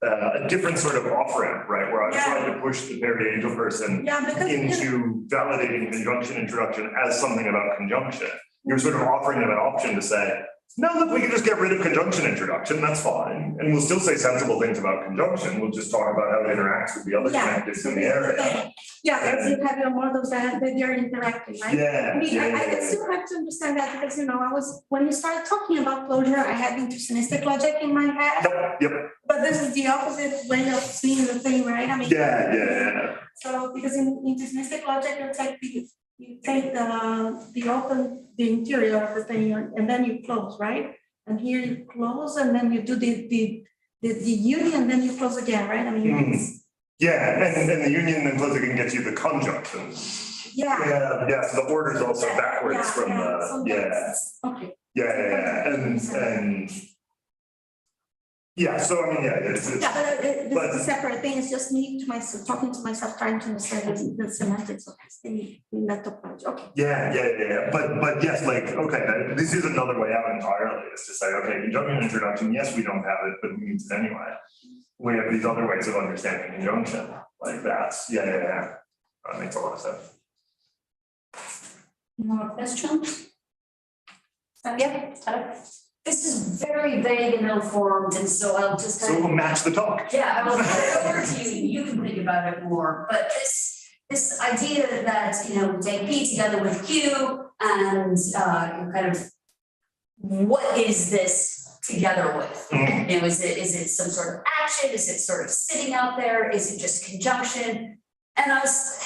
Speaker 2: a different sort of off-ramp, right? Where I tried to push the peri-angel person into validating conjunction introduction as something about conjunction. You're sort of offering them an option to say, no, look, we can just get rid of conjunction introduction, that's fine. And we'll still say sensible things about conjunction. We'll just talk about how it interacts with the other connectives in the area.
Speaker 7: Because you have your models that they're interacting, right? I still have to understand that because, when you started talking about closure, I had intuitionistic logic in my head. Yep. But this is the opposite way of seeing the thing, right? So because in intuitionistic logic, you take the interior of the thing and then you close, right? And here you close and then you do the union, then you close again, right?
Speaker 2: Yeah, and the union implicitly gets you the conjunction. Yeah, so the order's also backwards from the,
Speaker 7: Okay.
Speaker 2: and yeah, so I mean, yeah, it's.
Speaker 7: Yeah, but this
Speaker 2: but-
Speaker 7: is a separate thing, it's just me to myself, talking to myself, trying to understand the semantics of this thing in that topology, okay.
Speaker 2: Yeah, but yes, like, okay, this is another way out entirely, is to say, okay, conjunction introduction, yes, we don't have it, but we use it anyway. We have these other ways of understanding conjunction, like that, yeah, that makes a lot of sense.
Speaker 1: More questions? Yeah, this is very vague and ill-formed, and so I'll just
Speaker 2: So
Speaker 1: kind
Speaker 2: we'll
Speaker 1: of,
Speaker 2: match the talk.
Speaker 1: yeah, I will turn it over to you, you can think about it more, but this idea that, you know, take P together with Q and kind of, what is this together with?
Speaker 2: Mhm.
Speaker 1: You know, is it some sort of action? Is it sort of sitting out there? Is it just conjunction? And I was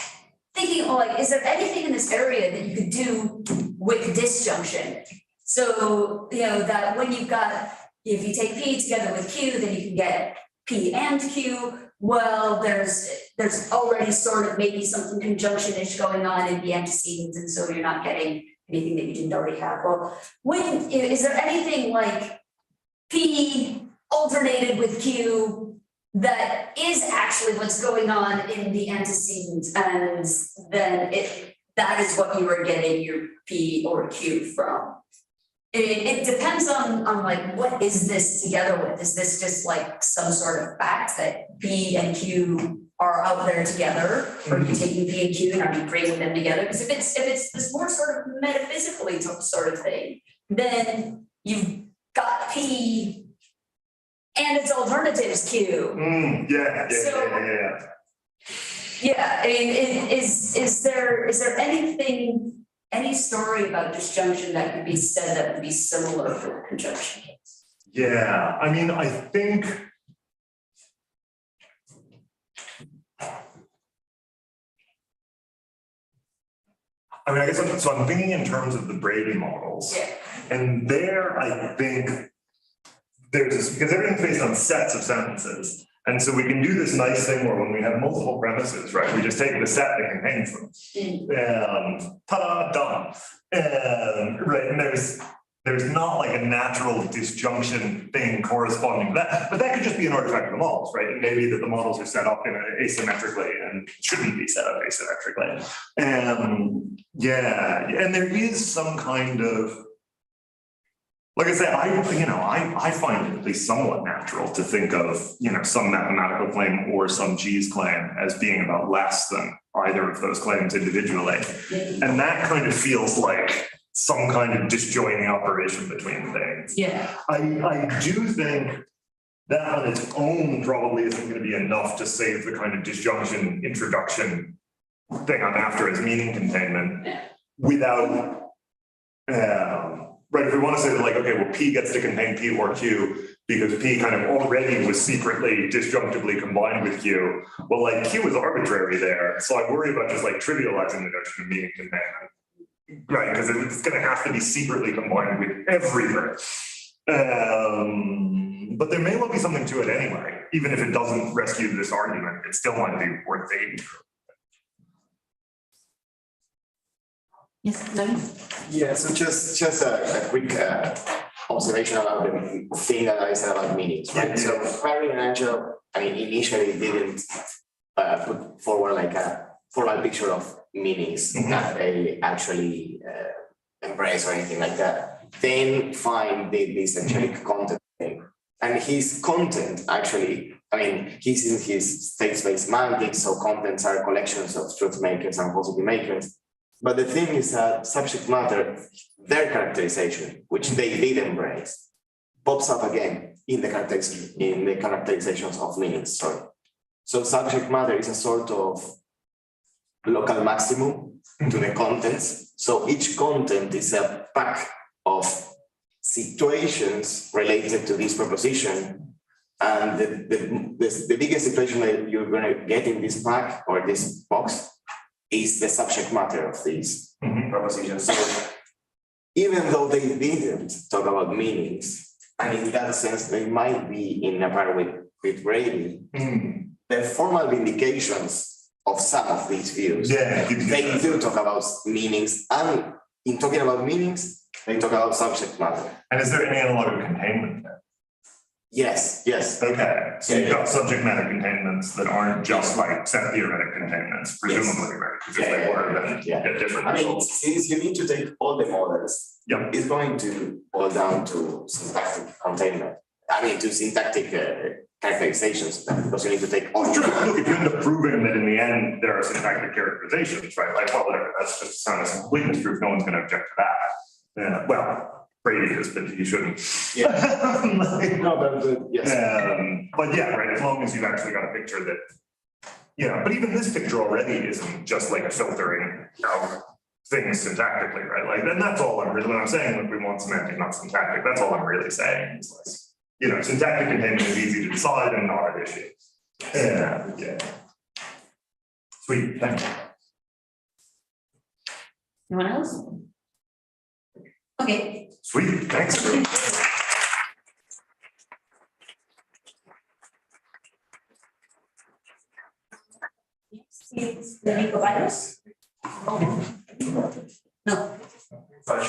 Speaker 1: thinking, oh, like, is there anything in this area that you could do with disjunction? So, you know, that when you've got, if you take P together with Q, then you can get P and Q. Well, there's already sort of maybe something conjunction-ish going on in the antecedents, and so you're not getting anything that you didn't already have. Well, is there anything like P alternated with Q that is actually what's going on in the antecedent, and then that is what you are getting your P or Q from? It depends on like, what is this together with? Is this just like some sort of fact that P and Q are out there together? Or are you taking P and Q and are you bringing them together? Because if it's this more sort of metaphysically sort of thing, then you've got P and its alternative is Q.
Speaker 2: Yeah.
Speaker 1: Yeah, I mean, is there anything, any story about disjunction that could be said that would be similar for conjunction?
Speaker 2: Yeah, I mean, I think. I guess I'm thinking in terms of the Brady models.
Speaker 1: Yeah.
Speaker 2: And there, I think there's this, because everything's based on sets of sentences. And so we can do this nice thing where when we have multiple premises, right, we just take the set that contains them. Ta-da, done. Right, and there's not like a natural disjunction thing corresponding to that, but that could just be an artifact of the models, right? It may be that the models are set up in asymmetrically and shouldn't be set up asymmetrically. Yeah, and there is some kind of, like I said, I find it at least somewhat natural to think of, you know, some mathematical claim or some G's claim as being about less than either of those claims individually. And that kind of feels like some kind of disjoining operation between things.
Speaker 1: Yeah.
Speaker 2: I do think that on its own probably isn't going to be enough to save the kind of disjunction introduction thing I'm after as meaning containment without, right, if we want to say that, like, okay, well, P gets to contain P or Q because P kind of already was secretly disjunctively combined with Q. Well, like, Q is arbitrary there. So I worry about just like trivializing the notion of meaning containment. Right, because it's going to have to be secretly combined with everything. But there may well be something to it anyway. Even if it doesn't rescue this argument, it still might be worth thinking through.
Speaker 1: Yes, Lenny?
Speaker 6: Yeah, so just a quick observation about the thing that I said about meanings, right? So Barry and Angel, I mean, initially didn't put forward like a formal picture of meanings that they actually embrace or anything like that. Then find this angelic content thing. And his content actually, I mean, he's in his state-space semantics, so contents are collections of truth makers and falsity makers. But the thing is that subject matter, their characterization, which they did embrace, pops up again in the characterizations of meanings. Sorry. So subject matter is a sort of local maximum to the contents. So each content is a pack of situations related to this proposition. And the biggest situation that you're going to get in this pack or this box is the subject matter of these propositions. So even though they didn't talk about meanings, and in that sense, they might be in a pair with Brady, the formal vindications of some of these views.
Speaker 2: Yeah.
Speaker 6: They do talk about meanings, and in talking about meanings, they talk about subject matter.
Speaker 2: And is there any analog of containment there?
Speaker 6: Yes, yes.
Speaker 2: Okay, so you've
Speaker 6: Yeah,
Speaker 2: got subject matter containments that aren't just like set theoretic containments, presumably, right? Because if they were, then you
Speaker 6: Yeah.
Speaker 2: get different
Speaker 6: I mean,
Speaker 2: results.
Speaker 6: since you need to take all the models,
Speaker 2: Yep.
Speaker 6: it's going to boil down to syntactic containment. I mean, to syntactic characterizations, because you need to take all.
Speaker 2: Sure, look, if you end up proving that in the end there are syntactic characterizations, right, like, well, whatever, that's just a sign of completeness proof, no one's gonna object to that. Well, Brady is, but he shouldn't. Like,
Speaker 6: No, but yes.
Speaker 2: But yeah, right, as long as you've actually got a picture that, but even this picture already isn't just like a filtering out things syntactically, right? Like, then that's all I'm really, when I'm saying that we want semantic, not syntactic, that's all I'm really saying is like, syntactic containment is easy to decide and not an issue. Yeah. Sweet, thank you.
Speaker 1: Anyone else? Okay.
Speaker 2: Sweet, thanks.
Speaker 1: Federico Valles? No. Sorry,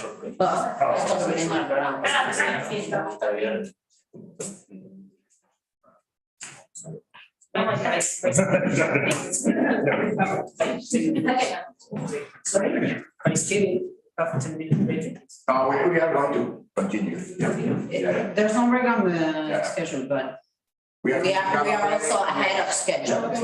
Speaker 1: are still profitability?
Speaker 6: We are going to continue.
Speaker 1: There's no regular schedule, but we are also ahead of schedule.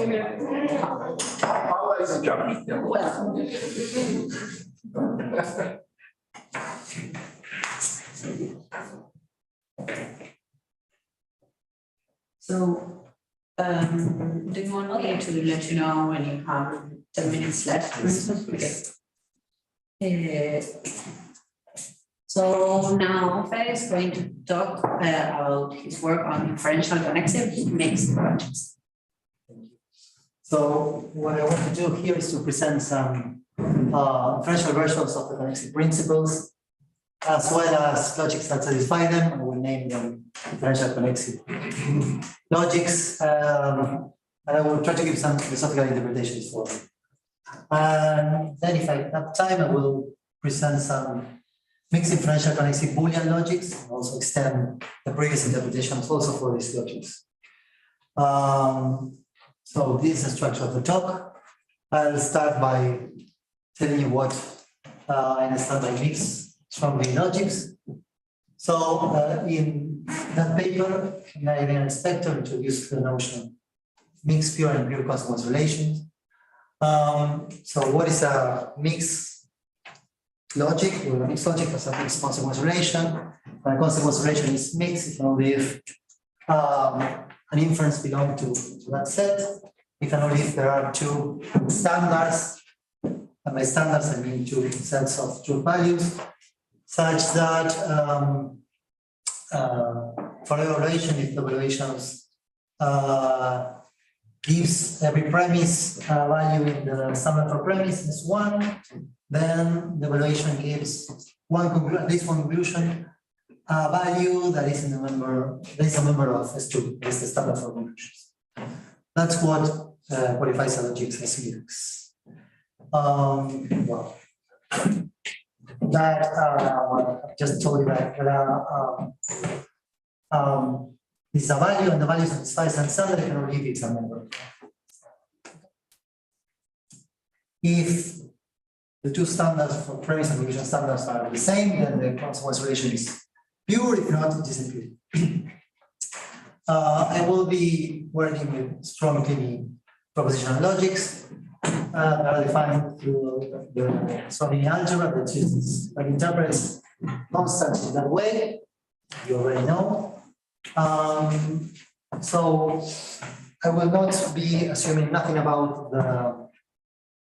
Speaker 1: So, do you want me to let you know when you have 10 minutes left, for instance? Okay. So now Fede is going to talk about his work on differential connexive mixed projects.
Speaker 5: So what I want to do here is to present some differential versions of the connexive principles, as well as logics that satisfy them. I will name them differential connexive logics, and I will try to give some philosophical interpretations for them. And then if I have time, I will present some mixed differential connexive Boolean logics, and also extend the previous interpretations also for these logics. So this is the structure of the talk. I'll start by telling you what I understand by mixed strongly logics. So in that paper, Nair and Spector introduced the notion of mixed pure and pure consequence relations. So what is a mixed logic? Well, a mixed logic has a mixed consequence relation. And a consequence relation is mixed if only if an inference belongs to that set. If and only if there are two standards, and by standards I mean two sets of true values, such that for evaluation, if the evaluations gives every premise value in the standard for premise is 1, then the evaluation gives at least one conclusion value that is in the member, that is a member of S2, that is the standard for conclusions. That's what qualifies a logic as mixed. Well, that I just told you that this is a value, and the value satisfies some standard, and only if it's a member. If the two standards for premise and conclusion standards are the same, then the consequence relation is pure. If not, it isn't pure. I will be working with strong propositional logics that are defined through the strong linear algebra that interprets constants in that way. You already know. So I will not be assuming nothing about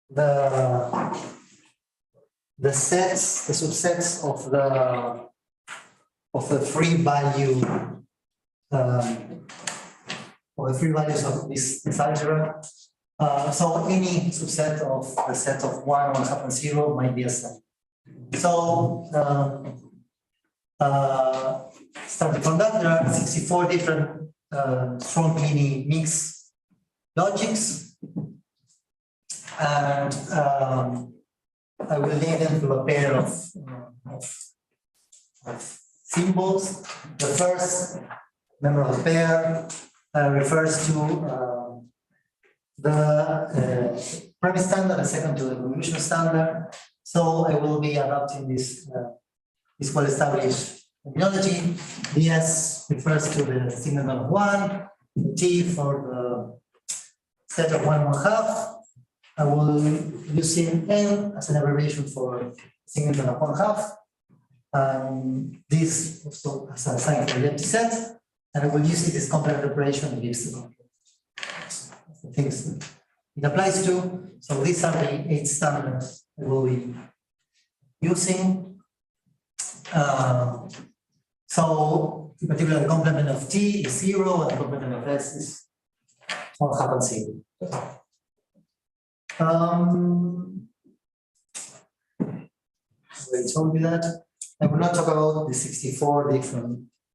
Speaker 5: the sets, the subsets of the free value or the free values of this algebra. So any subset of the set of 1, 1/2, and 0 might be a set. So starting from that, there are 64 different strong linear mixed logics. And I will name them to a pair of symbols. The first member of the pair refers to the premise standard, the second to the conclusion standard. So I will be adopting this well-established terminology. The S refers to the signal of 1, the T for the set of 1/1/2. I will use N as an abbreviation for signal of 1/2. This also as a sign for the empty set, and I will use it as complement operation that gives the things it applies to. So these are the 8 standards I will be using. So in particular, the complement of T is 0, and the complement of S is 1/2 and 0. I told you that. I will not talk about the 64 different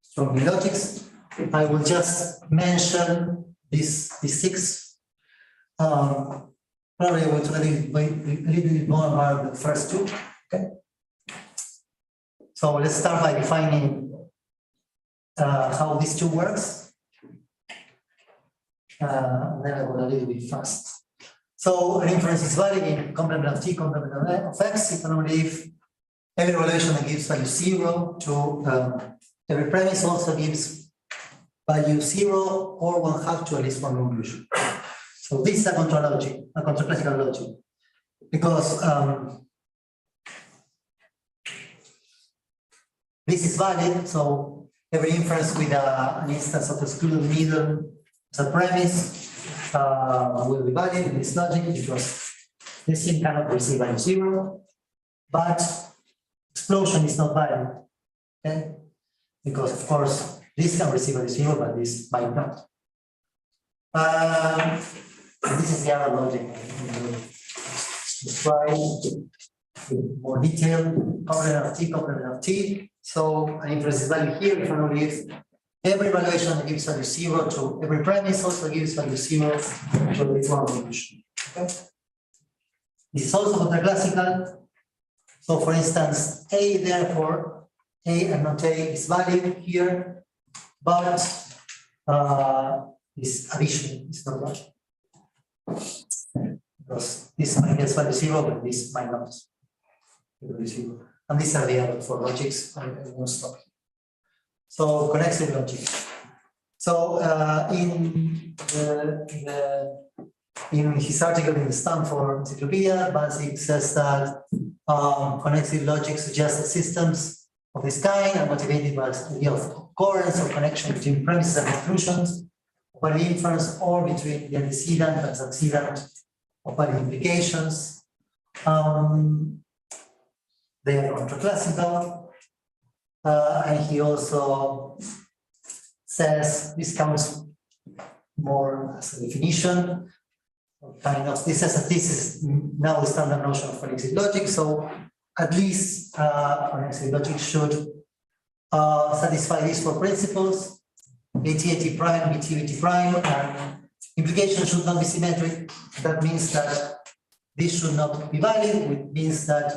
Speaker 5: strong logics. I will just mention these 6. Probably I will talk a little bit more about the first 2. Okay. So let's start by defining how these 2 works. And then I will a little bit fast. So an inference is valid in complement of T, complement of X, if and only if every evaluation that gives value 0 to every premise also gives value 0 or 1/2 to at least one conclusion. So this is a control logic, a contraclassical logic, because this is valid. So every inference with an instance of excluded middle as a premise will be valid in this logic, because this thing cannot receive value 0, but explosion is not valid, okay? Because of course this can receive value 0, but this might not. This is the other logic. Let's try with more detail. Complement of T. So an inference is valid here if and only if every evaluation that gives value 0 to every premise also gives value 0 to at least one conclusion. Okay. This is also contraclassical. So for instance, A, therefore, A and not A is valid here, but this addition is not valid. Because this might get value 0, but this might not. And these are the other 4 logics. I won't stop here. So connective logic. So in his article in the Stanford Encyclopedia, Basic says that connective logic suggests that systems of this kind are motivated by the idea of occurrence or connection between premises and conclusions, by the inference, or between the antecedent and succedent of valid implications. They are contraclassical. And he also says this counts more as a definition. Kind of, this is now the standard notion of connective logic. So at least connective logic should satisfy these 4 principles: AT prime, BT prime, and implication should not be symmetric. That means that this should not be valid. It means that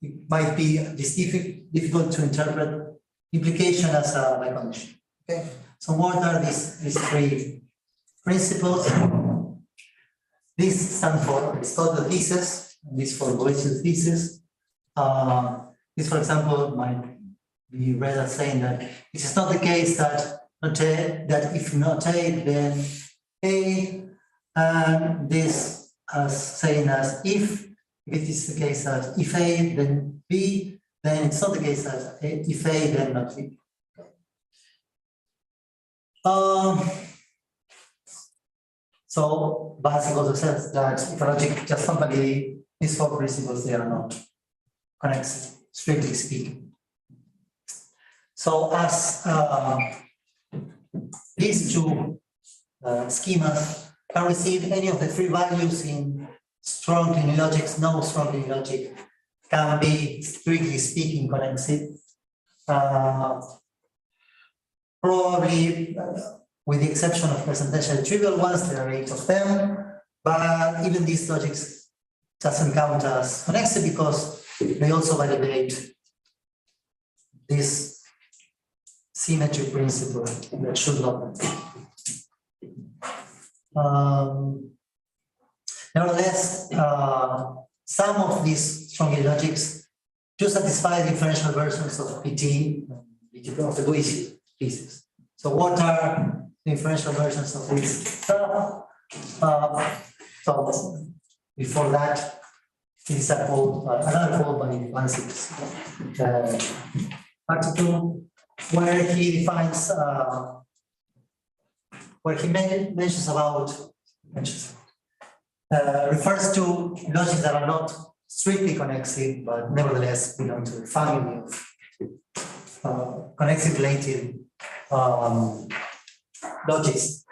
Speaker 5: it might be difficult to interpret implication as a like condition. Okay. So what are these 3 principles? This stands for Aristotle thesis, and this for Boyce's thesis. This, for example, might be read as saying that it is not the case that if not A, then A, and this as saying as if it is the case that if A, then B, then it's not the case that if A, then not B. So Basic also says that if a logic just somebody these 4 principles, they are not connected, strictly speaking. So as these 2 schemas can receive any of the 3 values in strong linear logics, no strong linear logic can be strictly speaking connected. Probably with the exception of percentile trivial ones, there are 8 of them, but even these logics doesn't count as connected because they also validate this symmetry principle that should not be. Nevertheless, some of these strong logics do satisfy differential versions of PT of the Boise pieces. So what are the differential versions of this stuff? So before that, this is a quote, another quote by Bansi's article, where he defines, where he mentions about, refers to logics that are not strictly connective, but nevertheless belong to the family of connective related logics.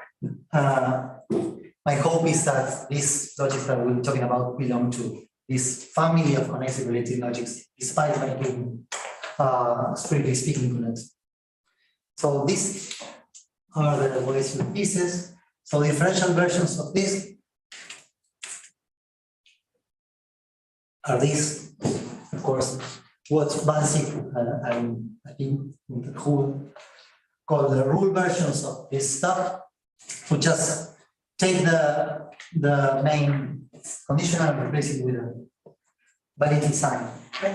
Speaker 5: My hope is that these logics that we're talking about belong to this family of connective related logics, despite my being strictly speaking connected. So these are the Boise pieces. So differential versions of this are these, of course, what Bansi and I think who call the rule versions of this stuff, who just take the main conditional and replace it with a validity sign. Okay?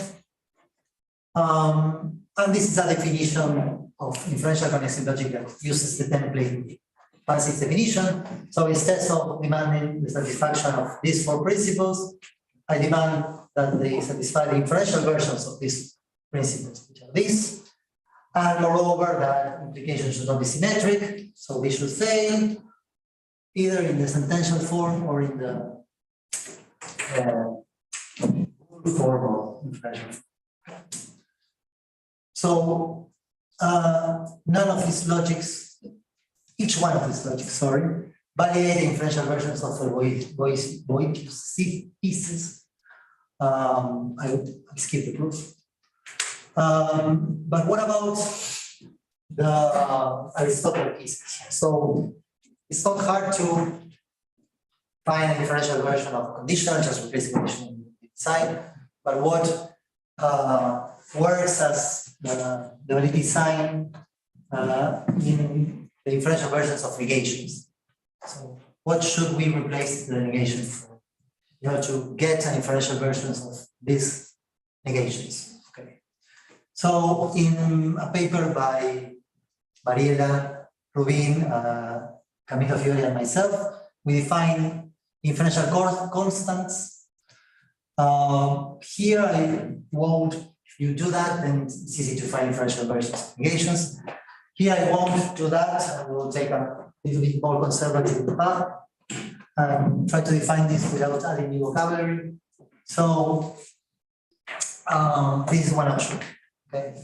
Speaker 5: And this is a definition of inferential connective logic that uses the template Bansi's definition. So instead of demanding the satisfaction of these 4 principles, I demand that they satisfy the inferential versions of these principles, which are these. And moreover, that implications should not be symmetric, so they should fail either in the sentential form or in the form of inferential. So none of these logics, each one of these logics, sorry, validate the inferential versions of the Boise pieces. I would skip the proof. But what about the Aristotle pieces? So it's not hard to find a differential version of conditional, just replace the condition inside. But what works as the validity sign in the differential versions of negations? So what should we replace the negation for? You have to get an inferential versions of these negations. Okay. So in a paper by Mariela, Rubin, Camilo Fiori, and myself, we define inferential constants. Here I won't, if you do that, then it's easy to find inferential versions of negations. Here I won't do that. I will take a little bit more conservative path and try to define this without adding new vocabulary. So this is one option. Okay.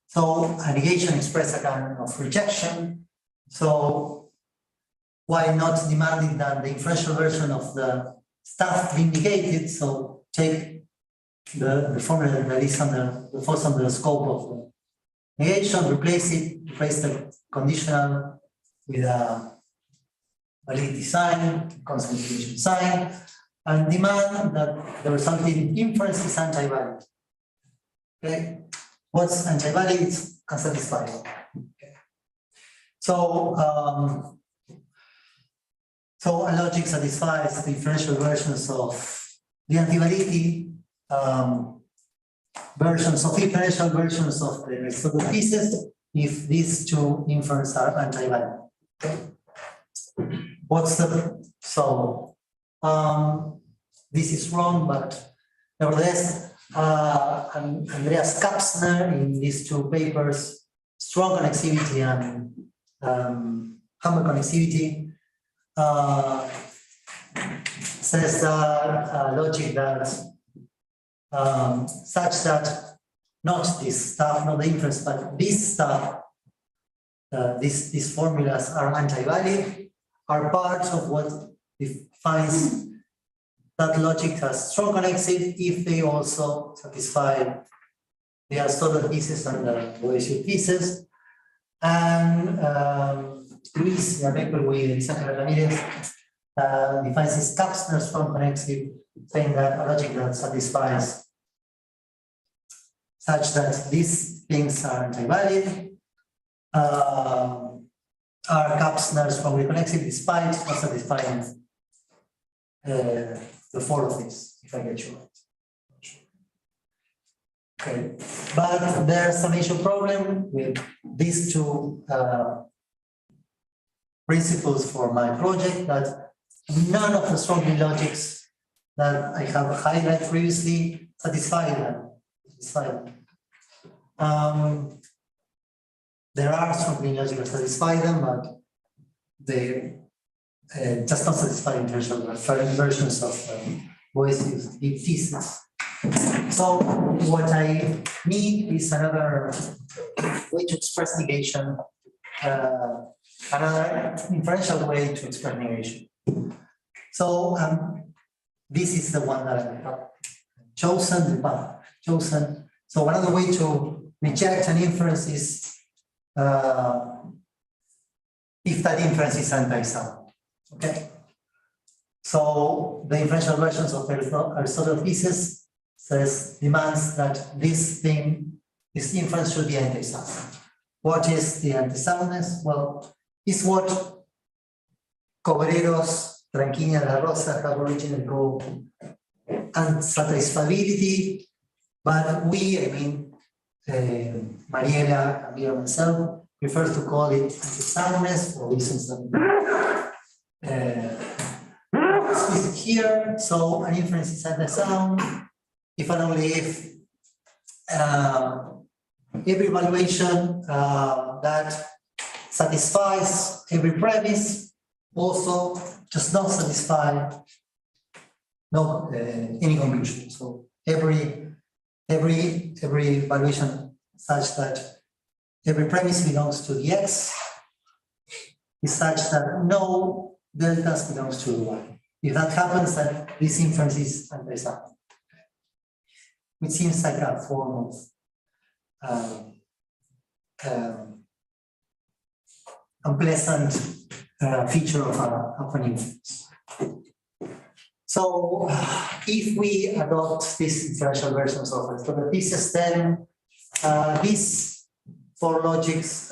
Speaker 5: So a negation expresses a kind of rejection. So why not demanding that the inferential version of the stuff be negated? So take the formula that is under the falls under the scope of the negation, replace the conditional with a validity sign, constant negation sign, and demand that the resulting inference is anti-valid. Okay, what's anti-valid? It's unsatisfiable. Okay. So so a logic satisfies the differential versions of the anti-validity versions of differential versions of the Aristotle pieces if these two inferences are anti-valid. Okay. What's the so this is wrong, but nevertheless, Andreas Kapsner in these 2 papers, strong connectivity and humble connectivity, says that logic that such that not this stuff, not the inference, but this stuff, these formulas are anti-valid, are part of what defines that logic as strong connective if they also satisfy the Aristotle pieces and the Boisier pieces. And Luis, the paper with Ángel Ramirez, defines this Kapsner's form connective, saying that a logic that satisfies such that these things are anti-valid, are Kapsner's form connective despite not satisfying the four of these, if I get you right. Okay, but there's some initial problem with these two principles for my project, that none of the strongly logics that I have highlighted previously satisfy them. There are strongly logics that satisfy them, but they just not satisfy in terms of versions of Boisius thesis. So what I need is another way to express negation, another inferential way to express negation. So this is the one that I have chosen, the path chosen. So another way to reject an inference is if that inference is anti-sound. Okay. So the inferential versions of Aristotle thesis demands that this inference should be anti-sound. What is the anti-soundness? Well, it's what Cobreros, Tranquina, La Rosa have originally called unsatisfiability, but we, I mean, Mariela, Camilo, myself, prefer to call it anti-soundness for reasons that is here. So an inference is anti-sound if and only if every evaluation that satisfies every premise also does not satisfy any conclusion. So every evaluation such that every premise belongs to the X is such that no deltas belongs to the Y. If that happens, then this inference is anti-sound, which seems like a form of unpleasant feature of an inference. So if we adopt these inferential versions of Aristotle thesis, then these four logics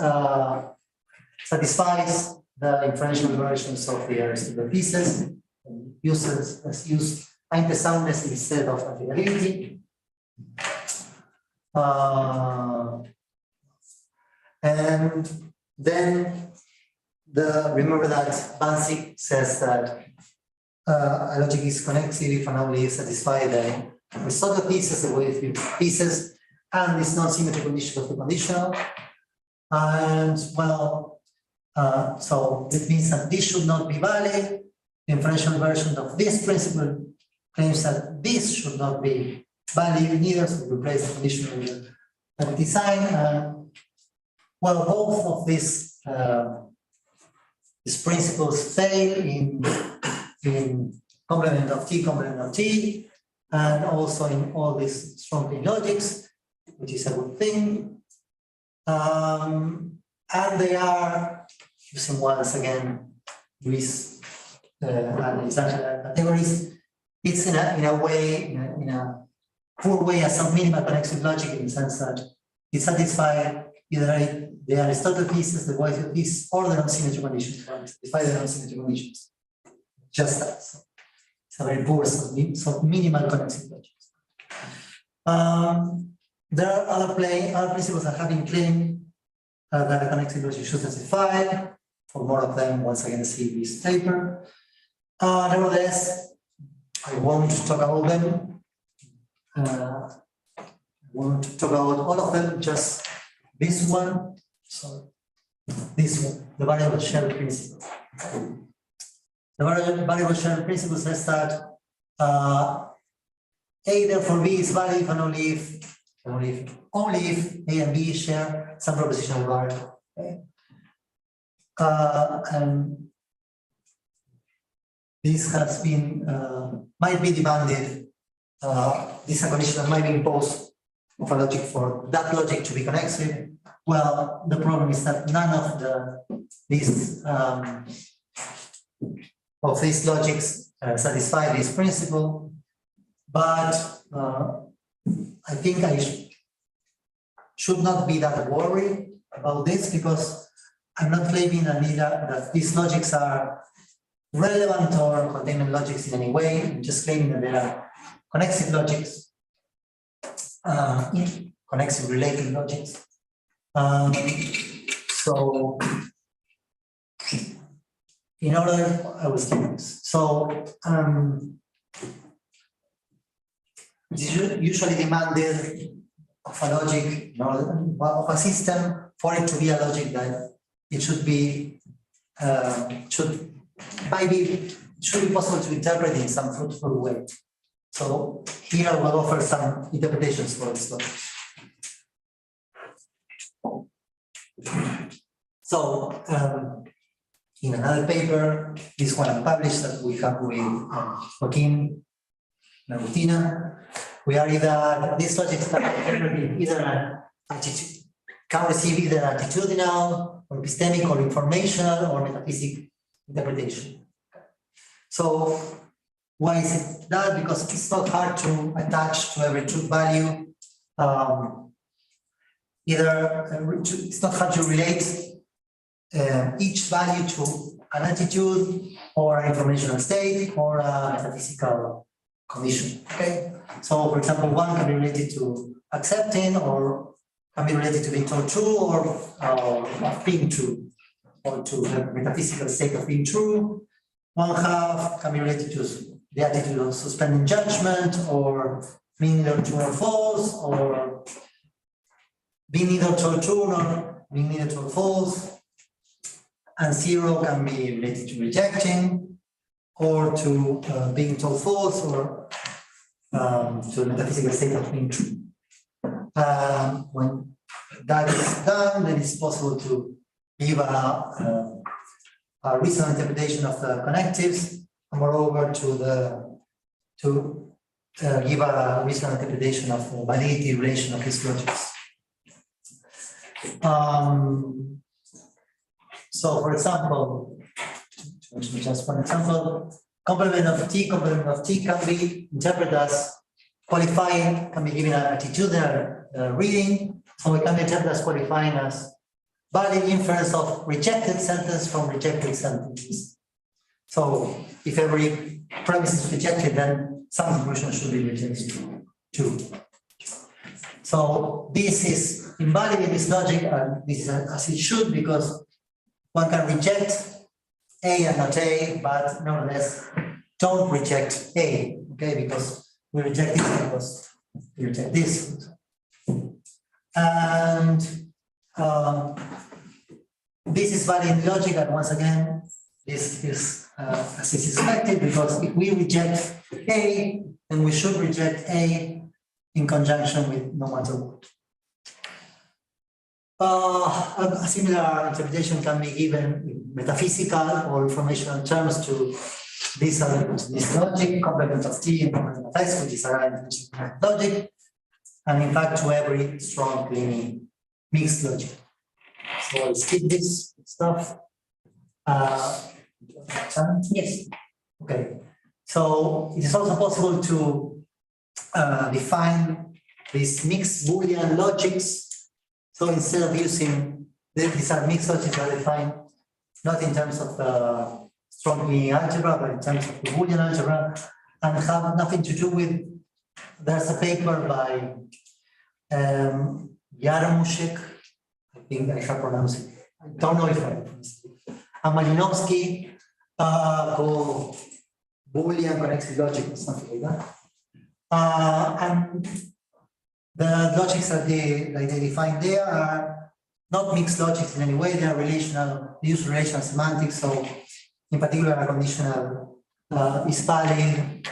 Speaker 5: satisfies the inferential versions of the Aristotle thesis, and use anti-soundness instead of anti-validity. And then remember that Bansic says that a logic is connective if and only if satisfy the Aristotle thesis, the way through thesis, and this non-symmetry condition of the conditional. And well, so it means that this should not be valid. The inferential version of this principle claims that this should not be valid neither, so we replace the conditional with the design. Well, both of these principles fail in complement of T, and also in all these strongly logics, which is a good thing. And they are, using once again Luis and its categories, it's in a way, in a poor way, as some minimal connective logic, in the sense that it satisfies either the Aristotle thesis, the Boisius thesis, or the non-symmetry conditions, or satisfy the non-symmetry conditions. Just that. So it's a very poor, so minimal connective logics. There are other principles that have been claimed that a connective logic should satisfy. For more of them, once again, see this paper. Nevertheless, I won't talk about them. I won't talk about all of them, just this one. Sorry, this one, the variable shell principle. The variable shell principle says that A therefore B is valid and only if A and B share some propositional variable. Okay? And this has been might be demanded. This is a condition that might be imposed of a logic for that logic to be connected. Well, the problem is that none of the these of these logics satisfy this principle, but I think I should not be that worried about this because I'm not claiming that these logics are relevant or containment logics in any way. I'm just claiming that they are connexive logics, connexive related logics. So in order, I was doing this. So it is usually demanded of a logic, of a system, for it to be a logic that it should be, should be possible to interpret in some fruitful way. So here we'll offer some interpretations for this logic. So in another paper, this one published that we have with Joaquin and Agustina, we argue that these logics can receive either attitudinal or epistemic or informational or metaphysical interpretation. So why is it that? Because it's not hard to attach to every truth value. It's not hard to relate each value to an attitude or an informational state or a metaphysical condition. Okay, so for example, one can be related to accepting, or can be related to being told true, or of being true, or to the metaphysical state of being true. One half can be related to the attitude of suspending judgment, or being either true or false, or being either told true or being either told false. And zero can be related to rejecting, or to being told false, or to the metaphysical state of being true. When that is done, then it's possible to give a reasonable interpretation of the connectives, and moreover to give a reasonable interpretation of the validity relation of these logics. So, for example, just one example, complement of T can be interpreted as qualifying, can be given an attitudinal reading, so it can be interpreted as qualifying as valid inference of rejected sentence from rejected sentences. So, if every premise is rejected, then some conclusion should be rejected too. So, this is invalid in this logic, and this is as it should, because one can reject A and not A, but nonetheless don't reject A, okay? Because we reject this because we reject this. And this is valid in logic, and once again, this is as is expected, because if we reject A, then we should reject A in conjunction with no matter what. A similar interpretation can be given in metaphysical or informational terms to this logic, complement of T and complement of S, which is a logic, and in fact to every strong cleaning mixed logic. So I'll skip this stuff. Yes. Okay. So it is also possible to define these mixed Boolean logics. So instead of using, these are mixed logics that are defined not in terms of the strong cleaning algebra, but in terms of the Boolean algebra, and have nothing to do with, there's a paper by Yaromushek, I think I have pronounced it, I don't know if I pronounced it, and Malinowski, called Boolean connective logic or something like that. And the logics that they define there are not mixed logics in any way, they are relational, they use relational semantics. So in particular, a conditional is valid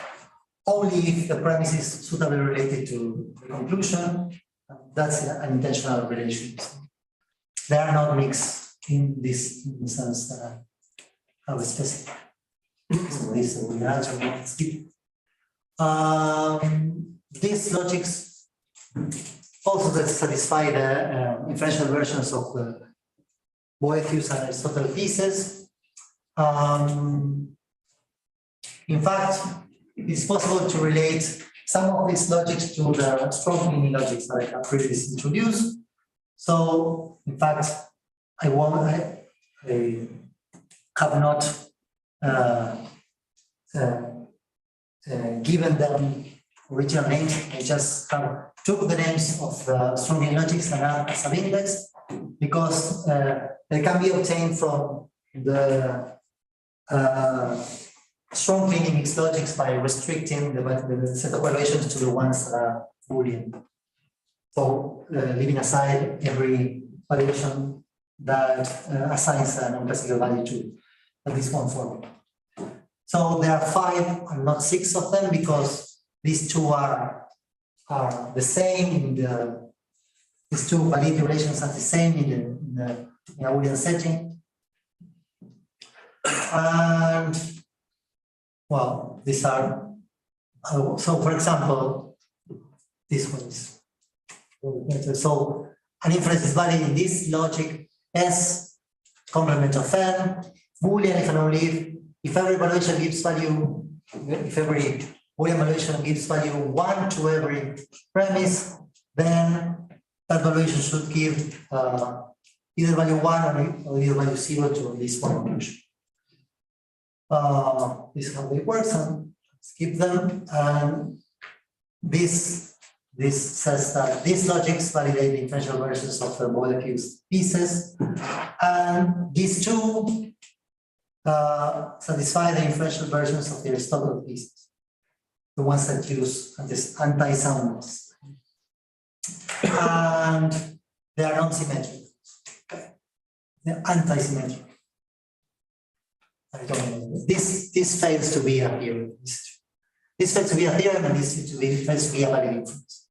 Speaker 5: only if the premise is suitably related to the conclusion. That's an intentional relation. They are not mixed in this sense that I was specified. So this is the answer. These logics also that satisfy the inferential versions of the Boethius and Aristotle pieces. In fact, it's possible to relate some of these logics to the strong meaning logics that I have previously introduced. So, in fact, I have not given them original names. I just took the names of the strong meaning logics and add as an index because they can be obtained from the strong meaning mixed logics by restricting the set of evaluations to the ones that are Boolean. So leaving aside every valuation that assigns a non-classical value to at least one form. So there are 5 and not 6 of them because these two are the same. These two validity relations are the same in a Boolean setting. And well, these are, so for example, this one is, so an inference is valid in this logic S, complement of N, Boolean if and only if every evaluation gives value, if every Boolean evaluation gives value 1 to every premise, then that evaluation should give either value 1 or either value 0 to at least one evaluation. This is how they work, and skip them. And this says that these logics validate the inferential versions of the Boethius pieces, and these two satisfy the inferential versions of the Aristotle pieces, the ones that use this anti-soundness, and they are non-symmetric. They're anti-symmetric. I don't know. This fails to be a theorem. This fails to be a theorem, and this fails to be a valid inference.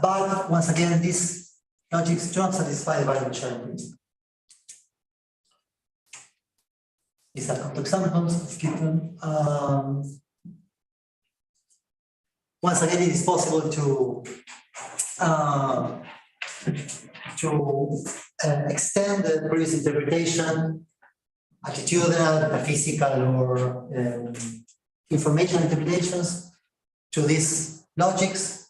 Speaker 5: But once again, these logics do not satisfy the value sharing principle. These are couple examples. Let's keep them. Once again, it is possible to extend the previous interpretation, attitudinal, physical, or information interpretations to these logics.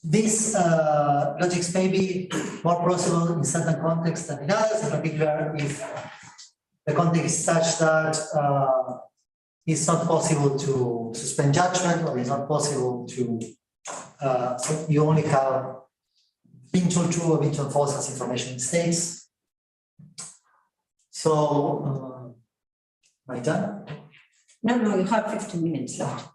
Speaker 5: These logics may be more plausible in certain contexts than in others, in particular if the context is such that it's not possible to suspend judgment, or it's not possible to, so you only have eventual true or eventual false as information states. So, my turn?
Speaker 1: No, you have 15 minutes left.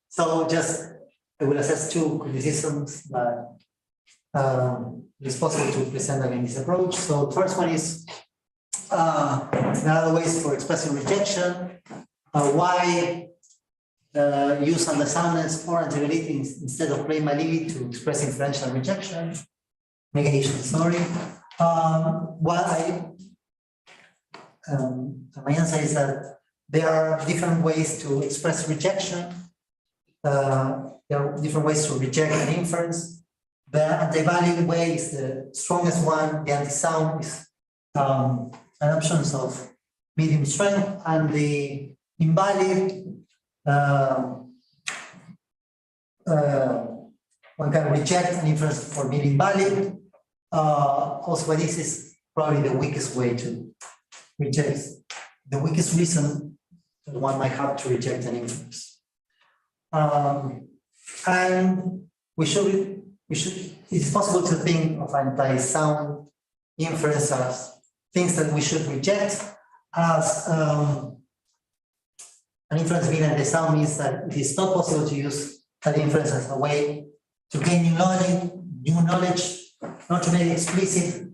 Speaker 5: So just, I will assess 2 criticisms that it's possible to present against this approach. So the first one is there are other ways for expressing rejection. Why use undersoundness or antivalidity instead of plain validity to express inferential rejection? Negation, sorry. Well, my answer is that there are different ways to express rejection. There are different ways to reject an inference. The anti-valid way is the strongest one. The anti-sound is an option of medium strength, and the invalid one can reject an inference for being invalid. Also, this is probably the weakest way to reject, the weakest reason that one might have to reject an inference. And it's possible to think of anti-sound inference as things that we should reject, as an inference being anti-sound means that it is not possible to use that inference as a way to gain new knowledge, not to make explicit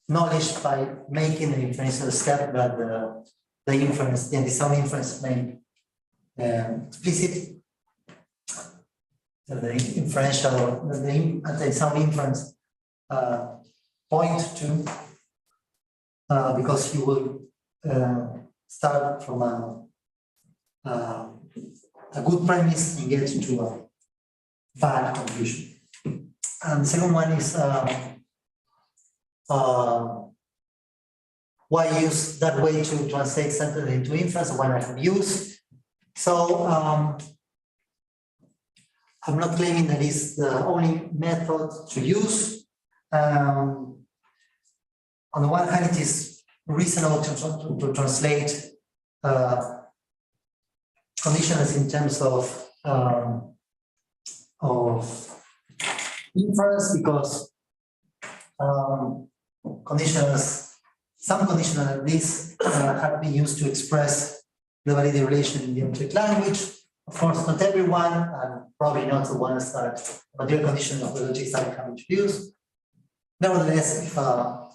Speaker 5: knowledge by making the inferential step that the inference, the anti-sound inference made explicit. The inferential, the anti-sound inference point to, because you will start from a good premise and get to a bad conclusion. And the second one is why use that way to translate sentence into inference, one I have used. So I'm not claiming that it's the only method to use. On the one hand, it is reasonable to translate conditions in terms of inference, because some conditions at least have been used to express the validity relation in the object language. Of course, not everyone, and probably not the ones that material condition of the logic that have introduced. Nevertheless,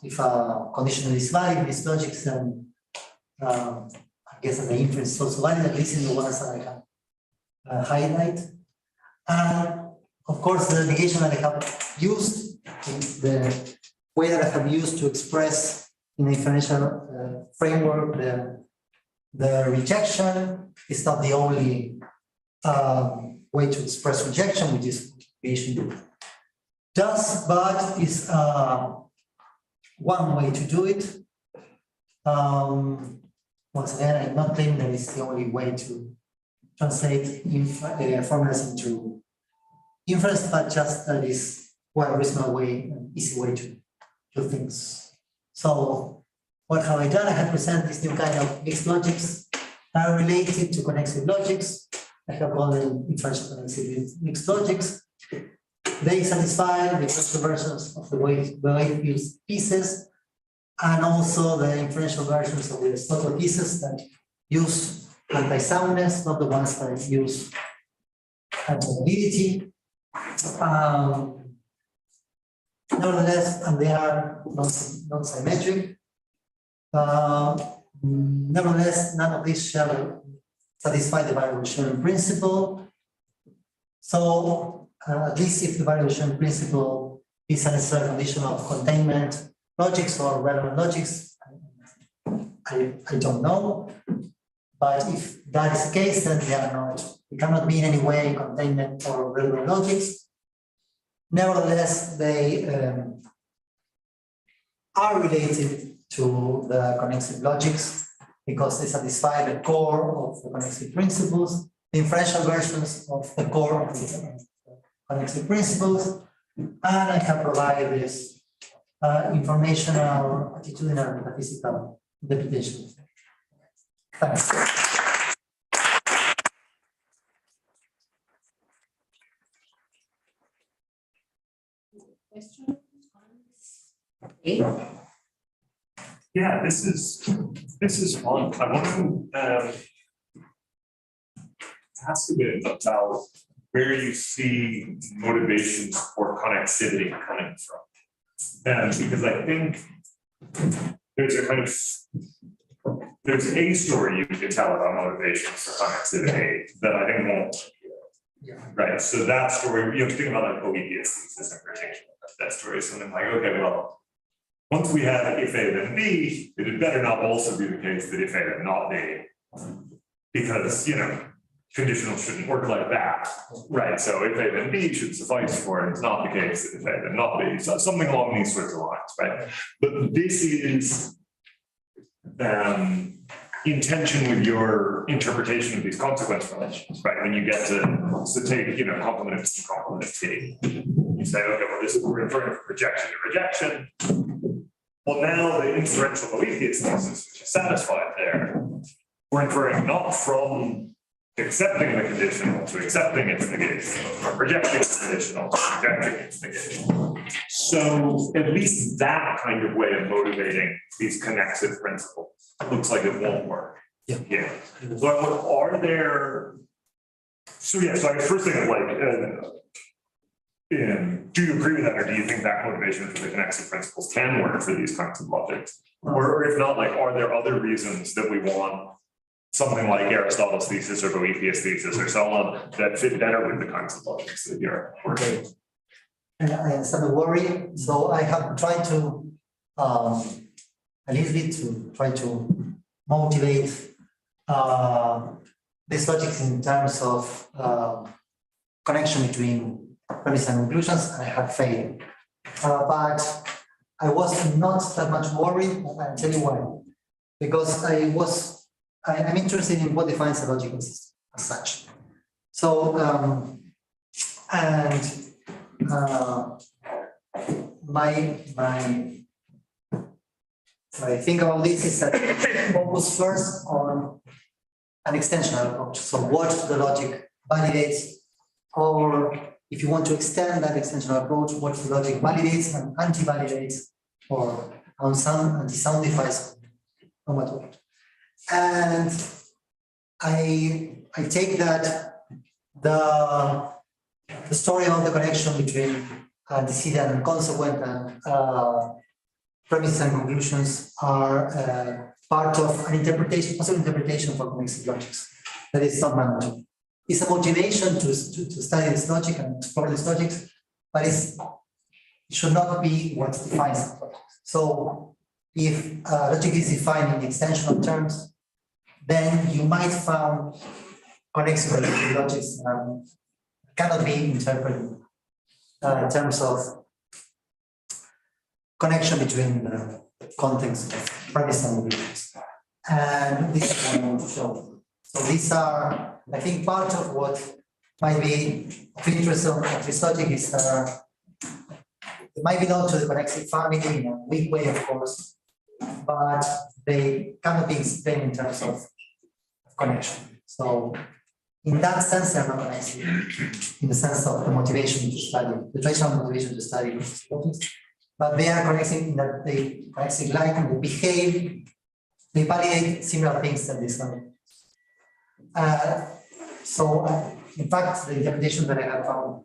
Speaker 5: if a condition is valid in this logic, then I guess that the inference is also valid, at least in the ones that I can highlight. And of course, the negation that I have used, the way that I have used to express in the inferential framework the rejection is not the only way to express rejection, which is multiplication does, but is one way to do it. Once again, I'm not claiming that it's the only way to translate formulas into inference, but just that is one reasonable way, an easy way to do things. So what have I done? I have presented this new kind of mixed logics that are related to connexive logics. I have called them inferential connexive mixed logics. They satisfy the inferential versions of the wave pieces and also the inferential versions of the Aristotle pieces that use anti-soundness, not the ones that use anti-validity. Nevertheless, and they are non-symmetric. Nevertheless, none of these shall satisfy the variable sharing principle. So, at least if the variable sharing principle is a necessary condition of containment logics or relevant logics, I don't know. But if that is the case, then they are not. It cannot be in any way containment or relevant logics. Nevertheless, they are related to the connexive logics because they satisfy the core of the connexive principles, the inferential versions of the core of the connexive principles, and I can provide this informational, attitudinal, metaphysical interpretation. Thanks.
Speaker 1: Question?
Speaker 2: Yeah, this is fun. I want to ask a bit about where you see motivations for connectivity coming from. Because I think there's a story you can tell about motivations for connectivity that I think won't.
Speaker 5: Yeah.
Speaker 2: Right. So that story, you know, think about like OEPS thesis in particular. That story is something like, okay, well, once we have if A then B, it had better not also be the case that if A then not B, because, you know, conditional shouldn't work like that, right? So if A then B should suffice for it. It's not the case that if A then not B. So something along these sorts of lines, right? But this is in tension with your interpretation of these consequence relations, right? When you get to take, you know, complement of T, complement of T, you say, okay, well, this is we're inferring from rejection to rejection. Well, now the inferential Boethius thesis, which is satisfied there, we're inferring not from accepting the conditional to accepting its negation, from rejecting the conditional to rejecting its negation. So at least that kind of way of motivating these connexive principles looks like it won't work. Yeah. So are there? So yeah. So I guess first thing is like, do you agree with that, or do you think that motivation for the connexive principles can work for these kinds of logics? Or if not, like, are there other reasons that we want something like Aristotle's thesis or Boethius' thesis or so on that fit better with the kinds of logics that you're working with?
Speaker 5: And I understand the worry. So I have tried to a little bit to try to motivate this logic in terms of connection between premises and conclusions, I have failed. But I was not that much worried, I'll tell you why. Because I'm interested in what defines a logical system as such. So, what I think about this is that focus first on an extensional approach. So what the logic validates, or if you want to extend that extensional approach, what the logic validates and anti-validates, or anti-soundifies, no matter what. And I take that the story of the connection between antecedent and consequent and premises and conclusions are part of an interpretation, possible interpretation for connective logics. That is not mandatory. It's a motivation to study this logic and explore this logic, but it should not be what defines the logic. So if logic is defined in extensional terms, then you might find connective logics cannot be interpreted in terms of connection between the context of premise and conclusions. And this is what I want to show. So these are, I think, part of what might be of interest of this logic is it might belong to the connective family in a weak way, of course, but they cannot be explained in terms of connection. So in that sense, they're not connected, in the sense of the motivation to study, the traditional motivation to study logics. But they are connecting in that they connect like and they behave, they validate similar things than this one. In fact, the interpretation that I have found,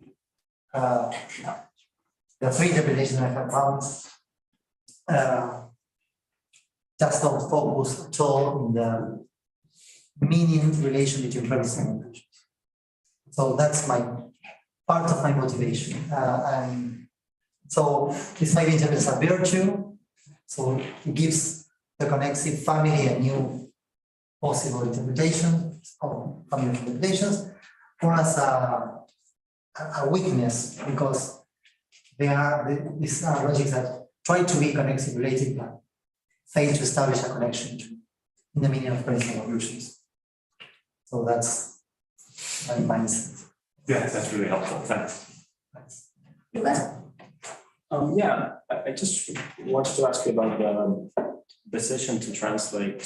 Speaker 5: the three interpretations I have found, just don't focus at all in the meaning relation between premise and conclusion. So that's part of my motivation. And so this might be interpreted as a virtue. So it gives the connective family a new possible interpretation or family of interpretations, or as a weakness, because these are logics that try to be connective related but fail to establish a connection in the meaning of premise and conclusions. So that's my mindset.
Speaker 2: Yeah, that's really helpful. Thanks.
Speaker 8: Yeah, I just wanted to ask you about the decision to translate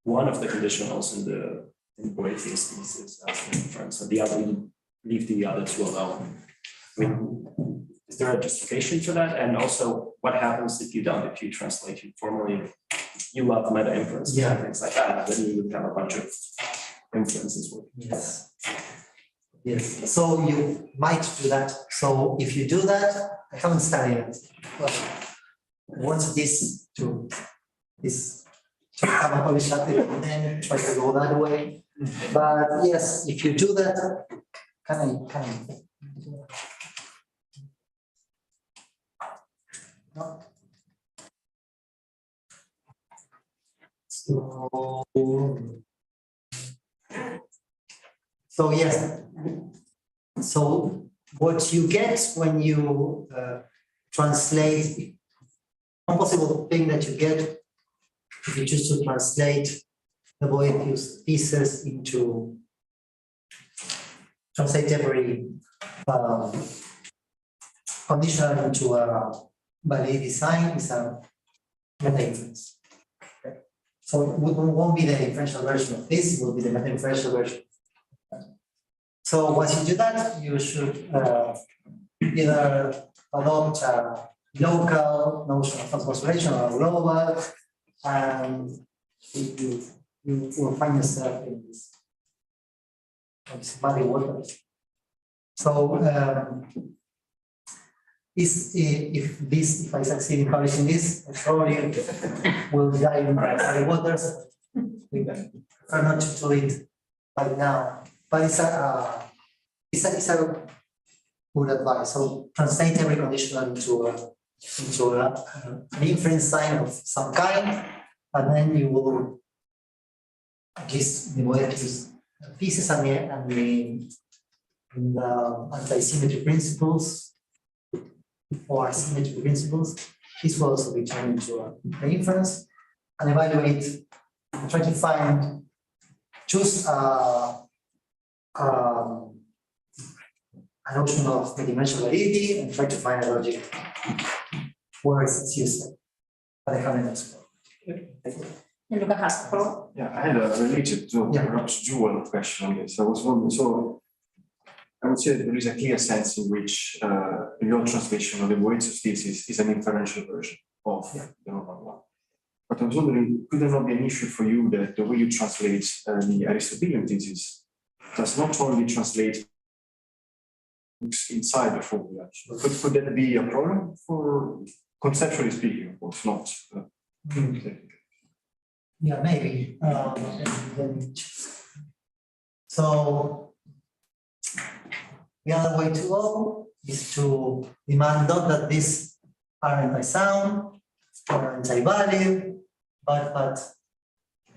Speaker 8: one of the conditionals in Boethius' thesis as an inference, and the other, leave the other two alone. I mean, is there a justification for that? And also, what happens if you translate it formally? You love meta inferences and things like that, then you would have a bunch of inferences working.
Speaker 5: Yes. Yes. So you might do that. So if you do that, I haven't studied it, but I want this to have a polish at it and then try to go that way. But yes, if you do that, can I? No. So yes. So what you get when you translate, one possible thing that you get if you choose to translate the Boethius thesis into translate every conditional into a ballet design is a meta inference. Okay. So it won't be the inferential version of this, it will be the meta inferential version. So once you do that, you should either adopt a local notion of transformation or a global, and you will find yourself in this muddy waters. So if I succeed in publishing this, I probably will die in muddy waters. We prefer not to do it right now. But it's a good advice. So translate every conditional into an inference sign of some kind, and then you will at least the molecules pieces and the anti-symmetry principles or symmetry principles. This will also be turned into the inference and evaluate, try to find, choose a notion of the dimensional validity and try to find a logic where it's used. But I haven't explored.
Speaker 1: And Luca has a follow.
Speaker 9: Yeah, I had a related to
Speaker 5: Yeah.
Speaker 9: perhaps dual question on this. I was wondering, so I would say that there is a clear sense in which your translation of the weights of thesis is an inferential version of the normal one. But I was wondering, could there not be an issue for you that the way you translate the Aristotelian thesis does not only translate inside the formula? Could that be a problem for, conceptually speaking, of course, not technically?
Speaker 5: Yeah, maybe. So the other way to go is to demand not that these are anti-sound or anti-value, but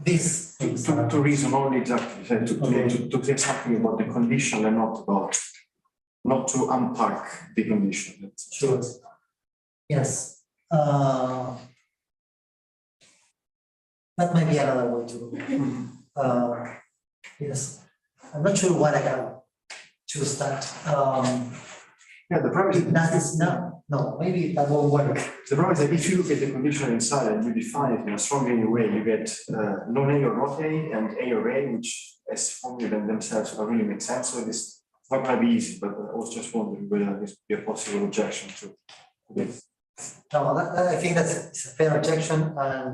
Speaker 5: these things
Speaker 9: To reason only exactly, to say something about the condition and not to unpack the condition.
Speaker 5: Sure. Yes. That might be another way to go. Yes. I'm not sure why I can choose that.
Speaker 9: Yeah, the problem is,
Speaker 5: That is no, maybe that won't work.
Speaker 9: the problem is that if you look at the condition inside and you define it in a strong A way, you get non-A or not A and A or A, which as formulated themselves don't really make sense. So it's not going to be easy, but I was just wondering whether this would be a possible objection to this.
Speaker 5: No, I think it's a fair objection, and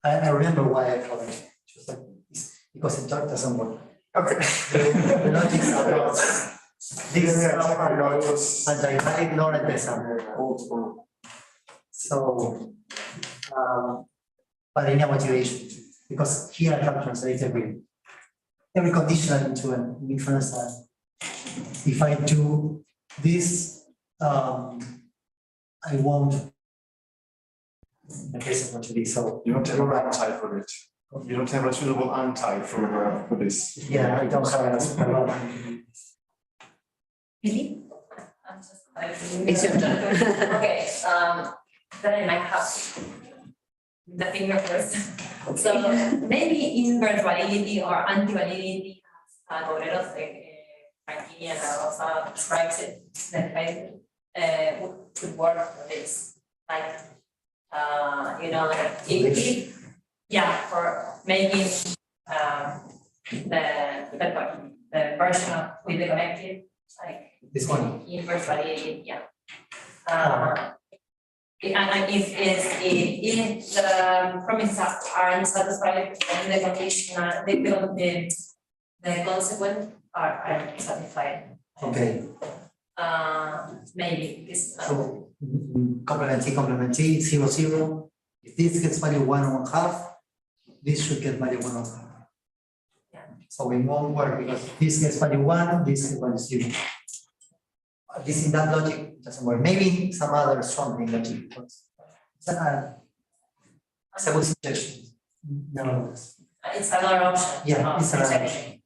Speaker 5: I remember why I thought it. Just like because it doesn't work.
Speaker 9: Okay.
Speaker 5: The logic are not. These are not anti-valid nor anti-sound. So, but linear motivation, because here I have translated every conditional into an inference. And if I do this, I won't. In case of motivation, so
Speaker 9: You don't have an anti for it. You don't have a suitable anti for this.
Speaker 5: yeah, I don't have an
Speaker 1: Really?
Speaker 4: I'm just.
Speaker 1: It's your turn.
Speaker 4: Okay, then I might have the finger first. So maybe inverse validity or anti-validity has a lot of criteria that also describes it that would work for this. Like, if for making the version of with the connected, like
Speaker 5: this one.
Speaker 4: inverse validity, and if the promises aren't satisfied, then the condition, the consequent are satisfied.
Speaker 5: Okay.
Speaker 4: Maybe this.
Speaker 5: So complement T, 0, 0. If this gets value 1 and 1/2, this should get value 1 and 1/2.
Speaker 4: Yeah.
Speaker 5: So it won't work because this gets value 1, this gets value 0. This in that logic doesn't work. Maybe some other strong thing logic. But it's a good suggestion. No.
Speaker 4: It's another option.
Speaker 5: Yeah, it's another
Speaker 4: protection.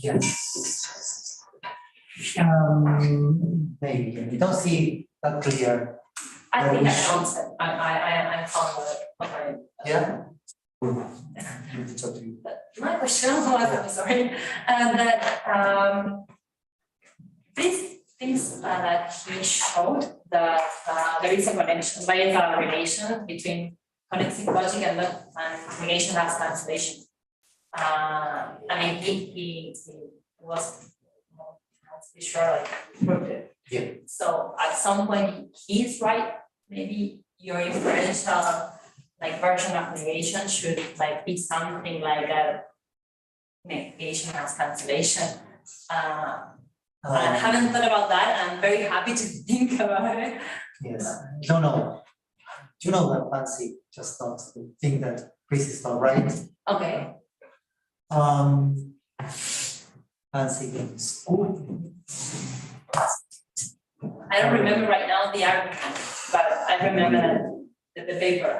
Speaker 5: Yes. Maybe I don't see that clear.
Speaker 4: I think I found it. I found it. Okay.
Speaker 5: Yeah.
Speaker 4: My question was, sorry, that these things that he showed that there is a connection, there is a relation between connecting logic and negation as cancellation. I mean, he was sure like proved it.
Speaker 5: Yeah.
Speaker 4: So at some point he's right. Maybe your inferential like version of negation should like be something like a negation as cancellation. I haven't thought about that. I'm very happy to think about it.
Speaker 5: Yes. No, no. You know that Fancy just not think that Chris is not right.
Speaker 4: Okay.
Speaker 5: Fancy in school.
Speaker 4: I don't remember right now the argument, but I remember the paper.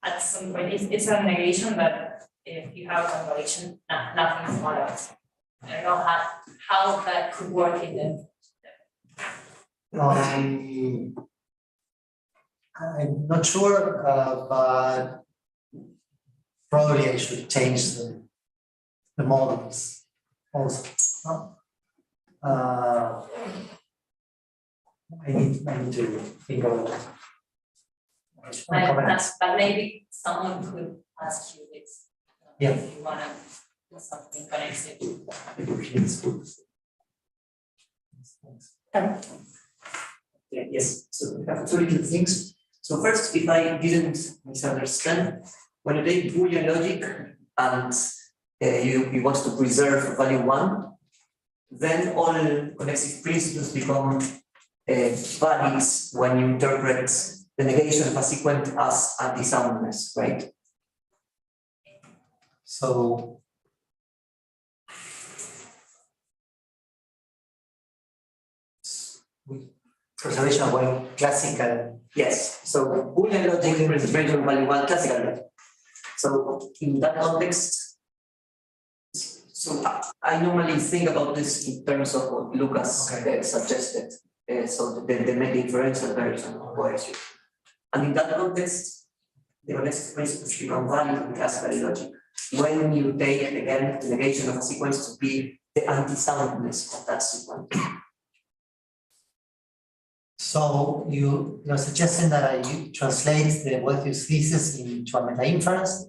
Speaker 4: at some point, it's a negation that if you have a contradiction, nothing follows. I don't know how that could work in the.
Speaker 5: I'm not sure, but probably I should change the models also. No? I need to think of it.
Speaker 4: But maybe someone could ask you this.
Speaker 5: Yeah.
Speaker 4: If you wanna do something connected.
Speaker 3: Yes, so we have two little things. So first, if I didn't misunderstand, when you take Boolean logic and you want to preserve value 1, then all connective principles become valids when you interpret the negation of a sequence as anti-soundness, right?
Speaker 5: So preservation of one classical.
Speaker 3: Yes, so Boolean logic, preservation of value 1, classical logic. So in that context, so I normally think about this in terms of what Lucas suggested. So the meta inferential version of coercion. And in that context, the connective principles become valid in classical logic. When you take again the negation of a sequence to be the anti-soundness of that sequence.
Speaker 5: So you're suggesting that I translate the Boethius thesis into a meta inference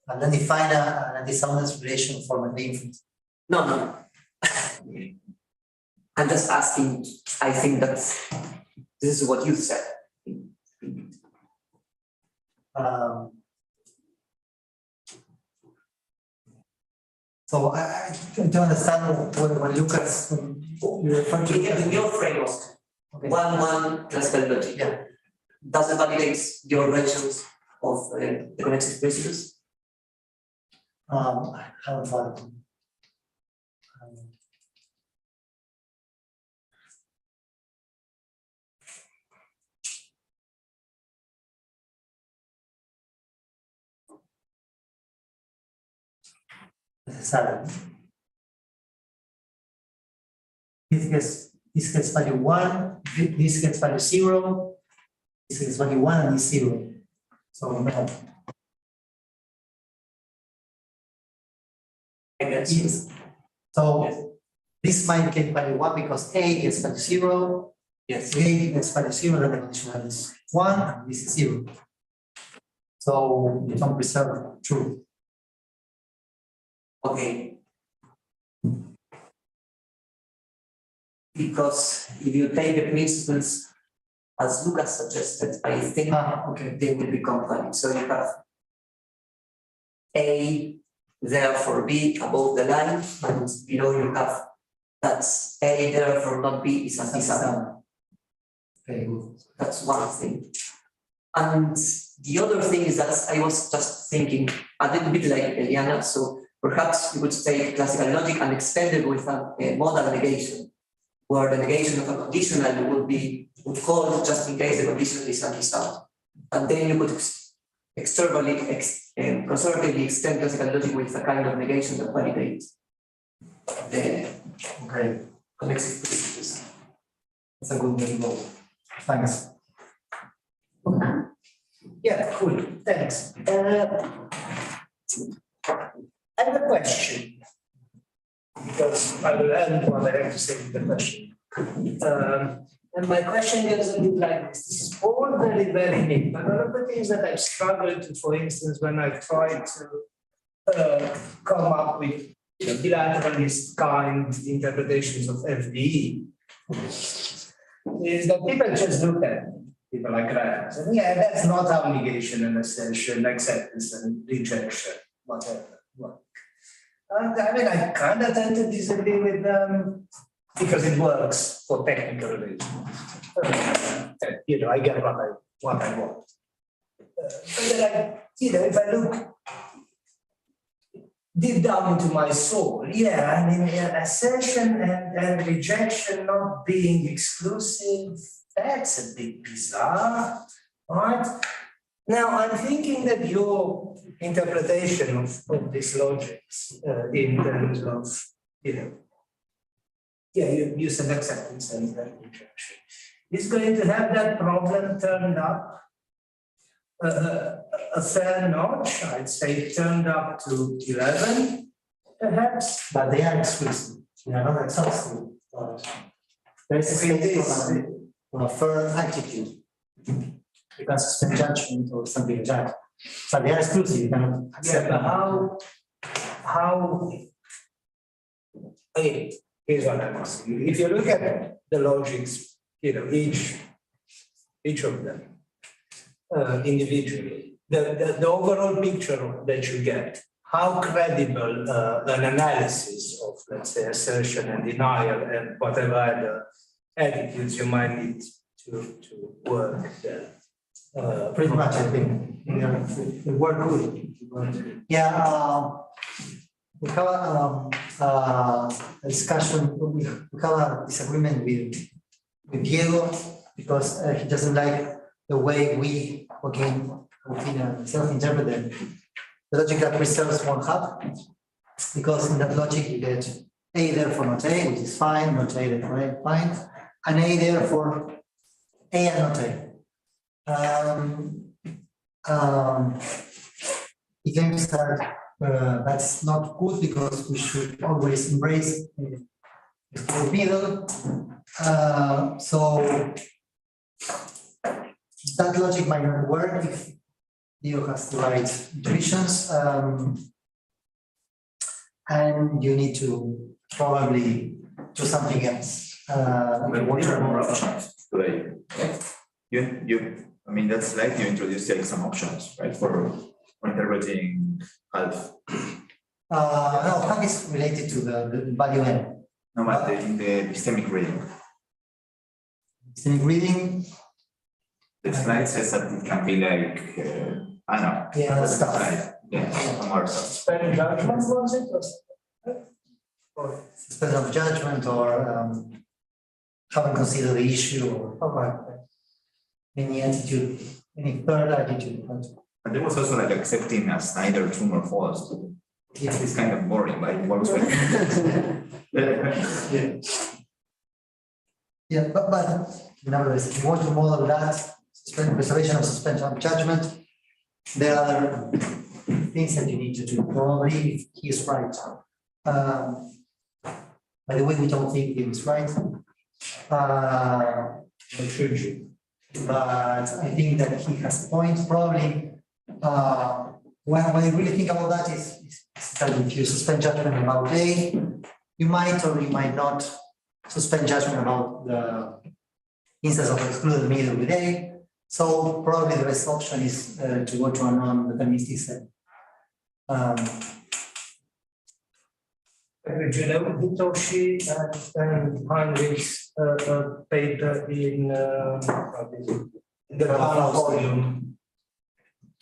Speaker 5: and then define an anti-soundness relation for meta inference.
Speaker 3: No. I'm just asking, I think that this is what you said.
Speaker 5: So I don't understand what Lucas you refer to.
Speaker 3: In your framework,
Speaker 5: Okay.
Speaker 3: one classical logic.
Speaker 5: Yeah.
Speaker 3: Does it validate your versions of the connective principles?
Speaker 5: I haven't found it. Necessarily. This gets value 1, this gets value 0, this gets value 1 and this 0. So no.
Speaker 3: I guess.
Speaker 5: Yes. So this might get value 1 because A gets value 0.
Speaker 3: Yes.
Speaker 5: A gets value 0, the conditional is 1, and this is 0. So you don't preserve truth.
Speaker 3: Okay. Because if you take the principles as Lucas suggested, I think they will become valid. So you have A, therefore B above the line, and below you have that's A, therefore not B is anti-sound.
Speaker 5: Okay, good.
Speaker 3: That's one thing. And the other thing is that I was just thinking a little bit like Eliana, so perhaps you could take classical logic and extend it with a modal negation, where the negation of a conditional would call just in case the conditional is anti-sound. And then you could conservatively extend classical logic with a kind of negation that validates the connective principles.
Speaker 5: That's a good way to go. Thanks. Yeah, cool. Thanks. I have a question. Because I will end what I have to say with the question. And my question goes a bit like this. This is all very, very neat, but one of the things that I've struggled to, for instance, when I've tried to come up with bilateralist kind interpretations of FDE, is that people just look at people like Rams, and yeah, that's not how negation and assertion, acceptance and rejection, whatever. I mean, I kind of tend to disagree with them because it works for technical reasons. I get what I want. But then if I look deep down into my soul, yeah, I mean, assertion and rejection not being exclusive, that's a bit bizarre, right?
Speaker 10: Now, I'm thinking that your interpretation of these logics in terms of, you said acceptance and rejection, is going to have that problem turned up a fair notch, I'd say turned up to 11, perhaps.
Speaker 5: But they are exclusive, they are not exhaustive. There is a space for a firm attitude. You can suspend judgment or something like that. So they are exclusive, you cannot accept.
Speaker 10: Yeah, but how, okay, here's what I'm asking. If you look at the logics, each of them individually, the overall picture that you get, how credible an analysis of, let's say, assertion and denial and whatever other attitudes you might need to work there.
Speaker 5: Pretty much, I think. Yeah, it worked good. Yeah, we have a discussion, we have a disagreement with Diego because he doesn't like the way we, again, self-interpret the logic that reserves one half. Because in that logic you get A therefore not A, which is fine, not A therefore A, fine, and A therefore A and not A. He claims that that's not good because we should always embrace the middle. So that logic might not work if Leo has the right intuitions, and you need to probably do something else.
Speaker 11: What are more options today? I mean, that's like you introduced like some options, right, for interpreting half.
Speaker 5: No, half is related to the value n.
Speaker 11: No, but in the epistemic reading.
Speaker 5: Epistemic reading.
Speaker 11: The slide says that it can be like, I don't know.
Speaker 5: Yeah, that's tough.
Speaker 11: Yeah, more stuff.
Speaker 10: Spend judgment, was it? Or
Speaker 5: Suspension of judgment or haven't considered the issue or any attitude, any third attitude.
Speaker 11: And there was also like accepting as neither true nor false. It's kind of boring, but it works with.
Speaker 5: Yeah, but nevertheless, if you want to model that, preservation of suspension of judgment, there are other things that you need to do. Probably if he is right. By the way, we don't think he is right.
Speaker 10: should you?
Speaker 5: But I think that he has a point. Probably when I really think about that is that if you suspend judgment about A, you might or you might not suspend judgment about the instance of excluded middle with A. So probably the best option is to go to a non-deterministic set.
Speaker 10: You know, Hitoshi and Heinrich's paper in the volume.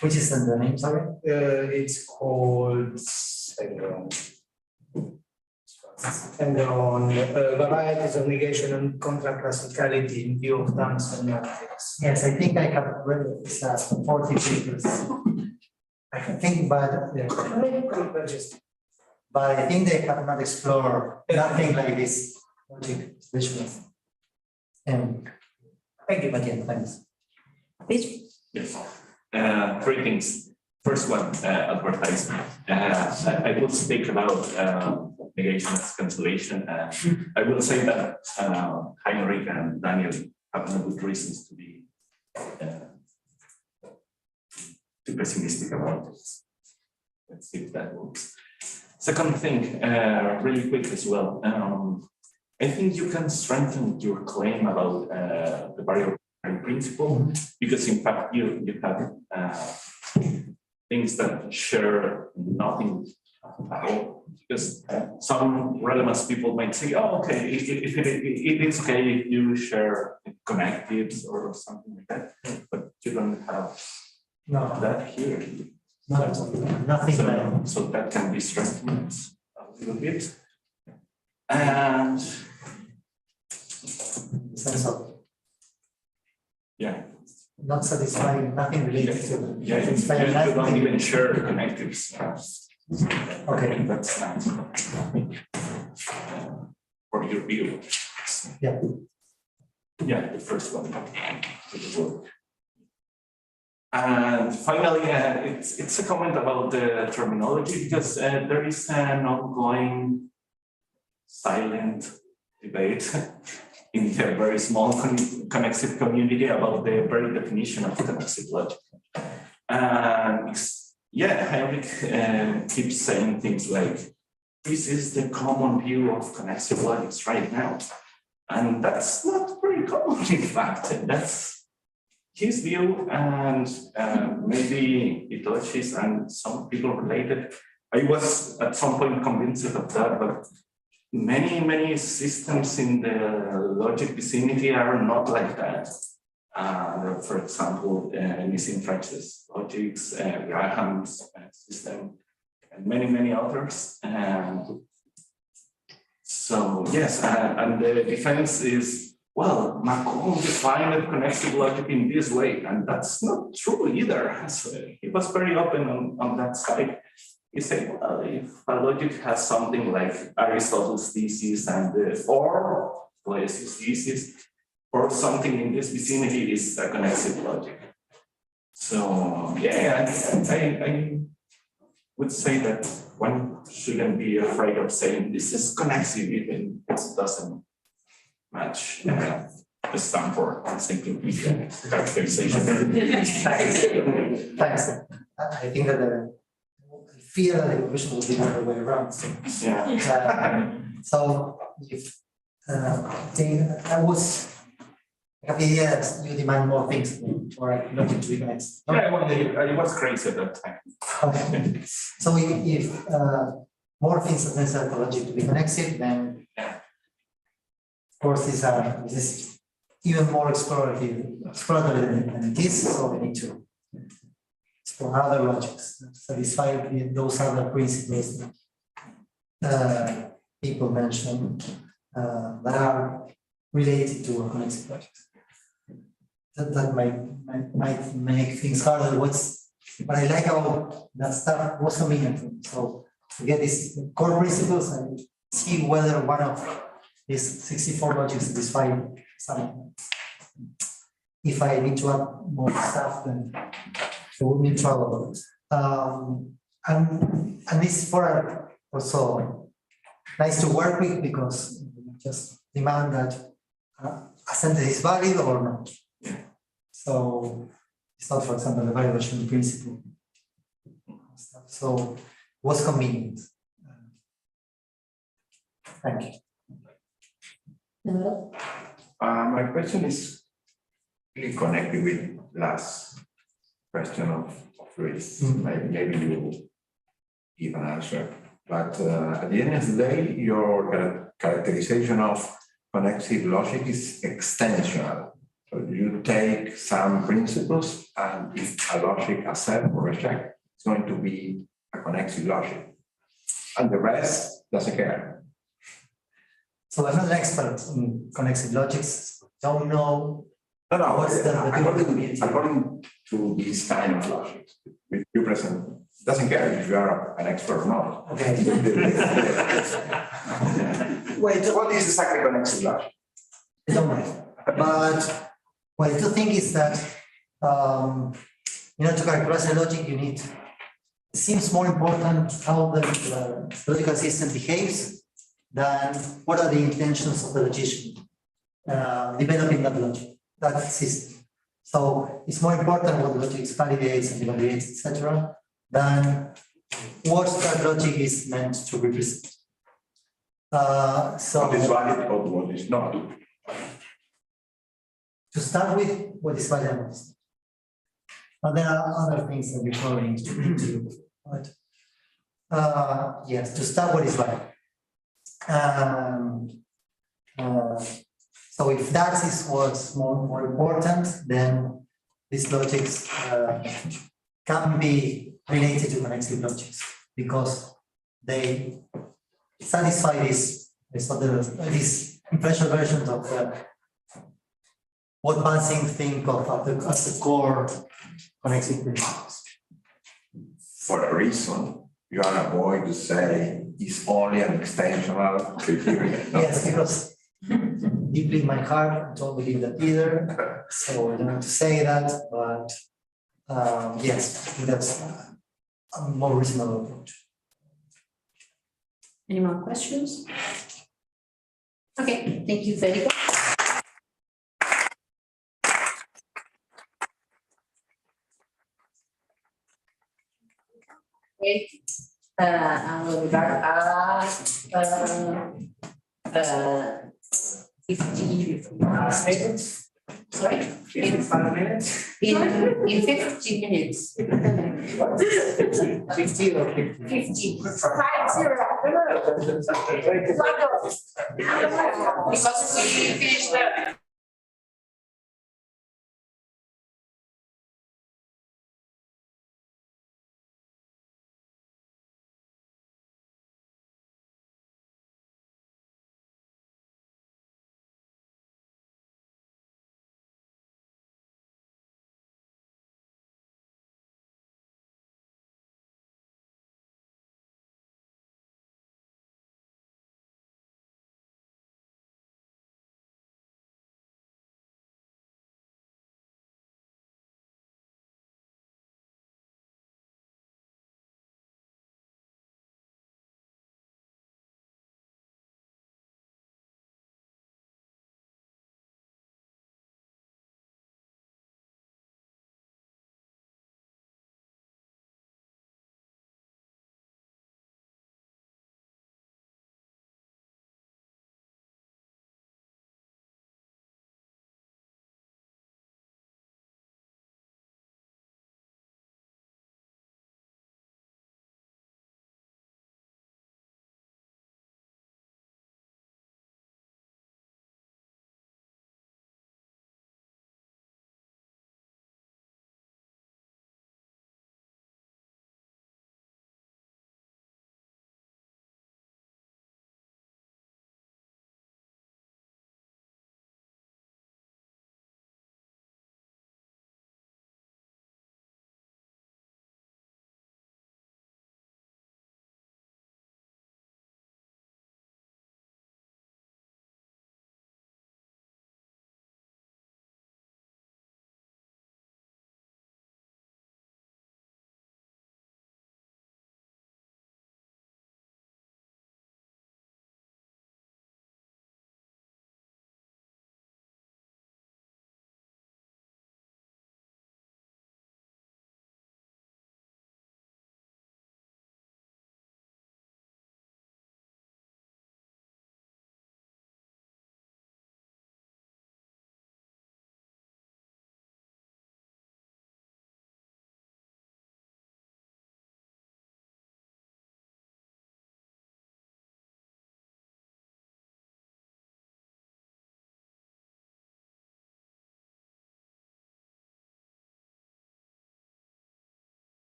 Speaker 5: Which is the name, sorry?
Speaker 10: It's called, hang on, varieties of negation and contra classicality in view of dance semantics.
Speaker 5: Yes, I think I have read it. It's 40 papers. I think, but I think they have not explored nothing like this logic visuals. And thank you, Matthias. Thanks.
Speaker 12: Yes. Three things. First one, advertisement. I will speak about negation as cancellation. I will say that Heinrich and Daniel have no good reasons to be too pessimistic about it. Let's see if that works. Second thing, really quick as well. I think you can strengthen your claim about the barrier principle, because in fact you have things that share nothing at all. Because some relevance people might say, oh, okay, if it is okay if you share connectives or something like that, but you don't have that here.
Speaker 5: Nothing.
Speaker 12: So that can be strengthened a little bit. And yeah,
Speaker 5: not satisfying, nothing related to them.
Speaker 12: Yeah, you don't even share the connectives.
Speaker 5: Okay.
Speaker 12: That's not. For your view.
Speaker 5: Yeah.
Speaker 12: Yeah, the first one. And finally, it's a comment about the terminology, because there is an ongoing silent debate in the very small connected community about the very definition of connected logic. And Henrik keeps saying things like, this is the common view of connected logics right now. And that's not very common, in fact. That's his view, and maybe it touches and some people related. I was at some point convinced of that, but many systems in the logic vicinity are not like that. For example, missing Francis logics, Graham's system, and many others. So yes, and the defense is, well, Macron defined connective logic in this way, and that's not true either. So he was very open on that side. He said, well, if a logic has something like Aristotle's thesis and or Place's thesis, or something in this vicinity is a connective logic. So yeah, I would say that one shouldn't be afraid of saying this is connective even if it doesn't match the Stanford encyclopedia characterization.
Speaker 5: Thanks. I think that I fear that the conclusion will be the other way around. So, so if I was happy, yes, you demand more things for logic to be connected.
Speaker 12: I was crazy at that time.
Speaker 5: Okay. So if more things are necessary for logic to be connected, then of course this is even more exploratory than it is. So we need to explore other logics that satisfy those other principles that people mentioned that are related to a connected logic. That might make things harder. What I like about that stuff was convenient. So to get these core principles and see whether one of these 64 logics satisfy some. If I need to add more stuff, then it will be trouble. And these four are also nice to work with because you just demand that a sentence is valid or not. So it's not, for example, the validation principle. So it was convenient. Thank you.
Speaker 11: My question is really connected with last question of Luis. Maybe you will give an answer. But at the end of the day, your characterization of connective logic is extensional. So you take some principles, and if a logic accept or reject, it's going to be a connective logic. And the rest doesn't care.
Speaker 5: So I'm not an expert in connective logics. Don't know.
Speaker 11: No.
Speaker 5: What's
Speaker 11: according to this kind of logic, with you present, doesn't care if you are an expert or not.
Speaker 5: Okay.
Speaker 11: Wait, what is exactly connective logic?
Speaker 5: I don't know. But what I do think is that to characterize a logic, you need. It seems more important how the logical system behaves than what are the intentions of the logician developing that system. So it's more important what the logic validates and evaluates, etc., than what that logic is meant to represent. So
Speaker 11: what is valid or what is not?
Speaker 5: To start with, what is valid? But there are other things that we probably need to look for. But yes, to start, what is valid? So if that is what's more important, then these logics can be related to connective logics because they satisfy these impression versions of what Passing think of at the core connecting principles.
Speaker 11: For a reason, you are avoid to say it's only an extensional criteria. No?
Speaker 5: Yes, because deeply in my heart, I don't believe that either, so I don't have to say that, but yes, I think that's a more reasonable approach.
Speaker 1: Any more questions? Okay, thank you, Federico. Great. I will start at 55 minutes. Sorry?
Speaker 10: 55 minutes?
Speaker 1: In 50 minutes.
Speaker 10: 50 or 50?
Speaker 1: 50. 50. Because we finished the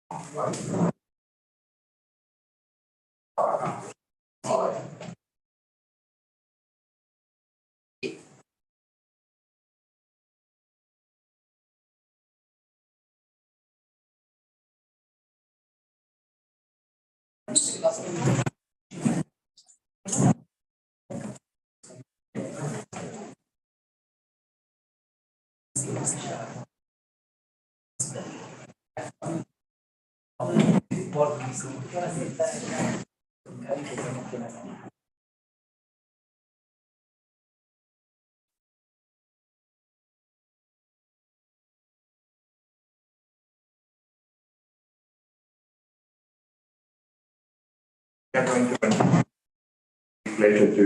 Speaker 11: We are going to pleasure to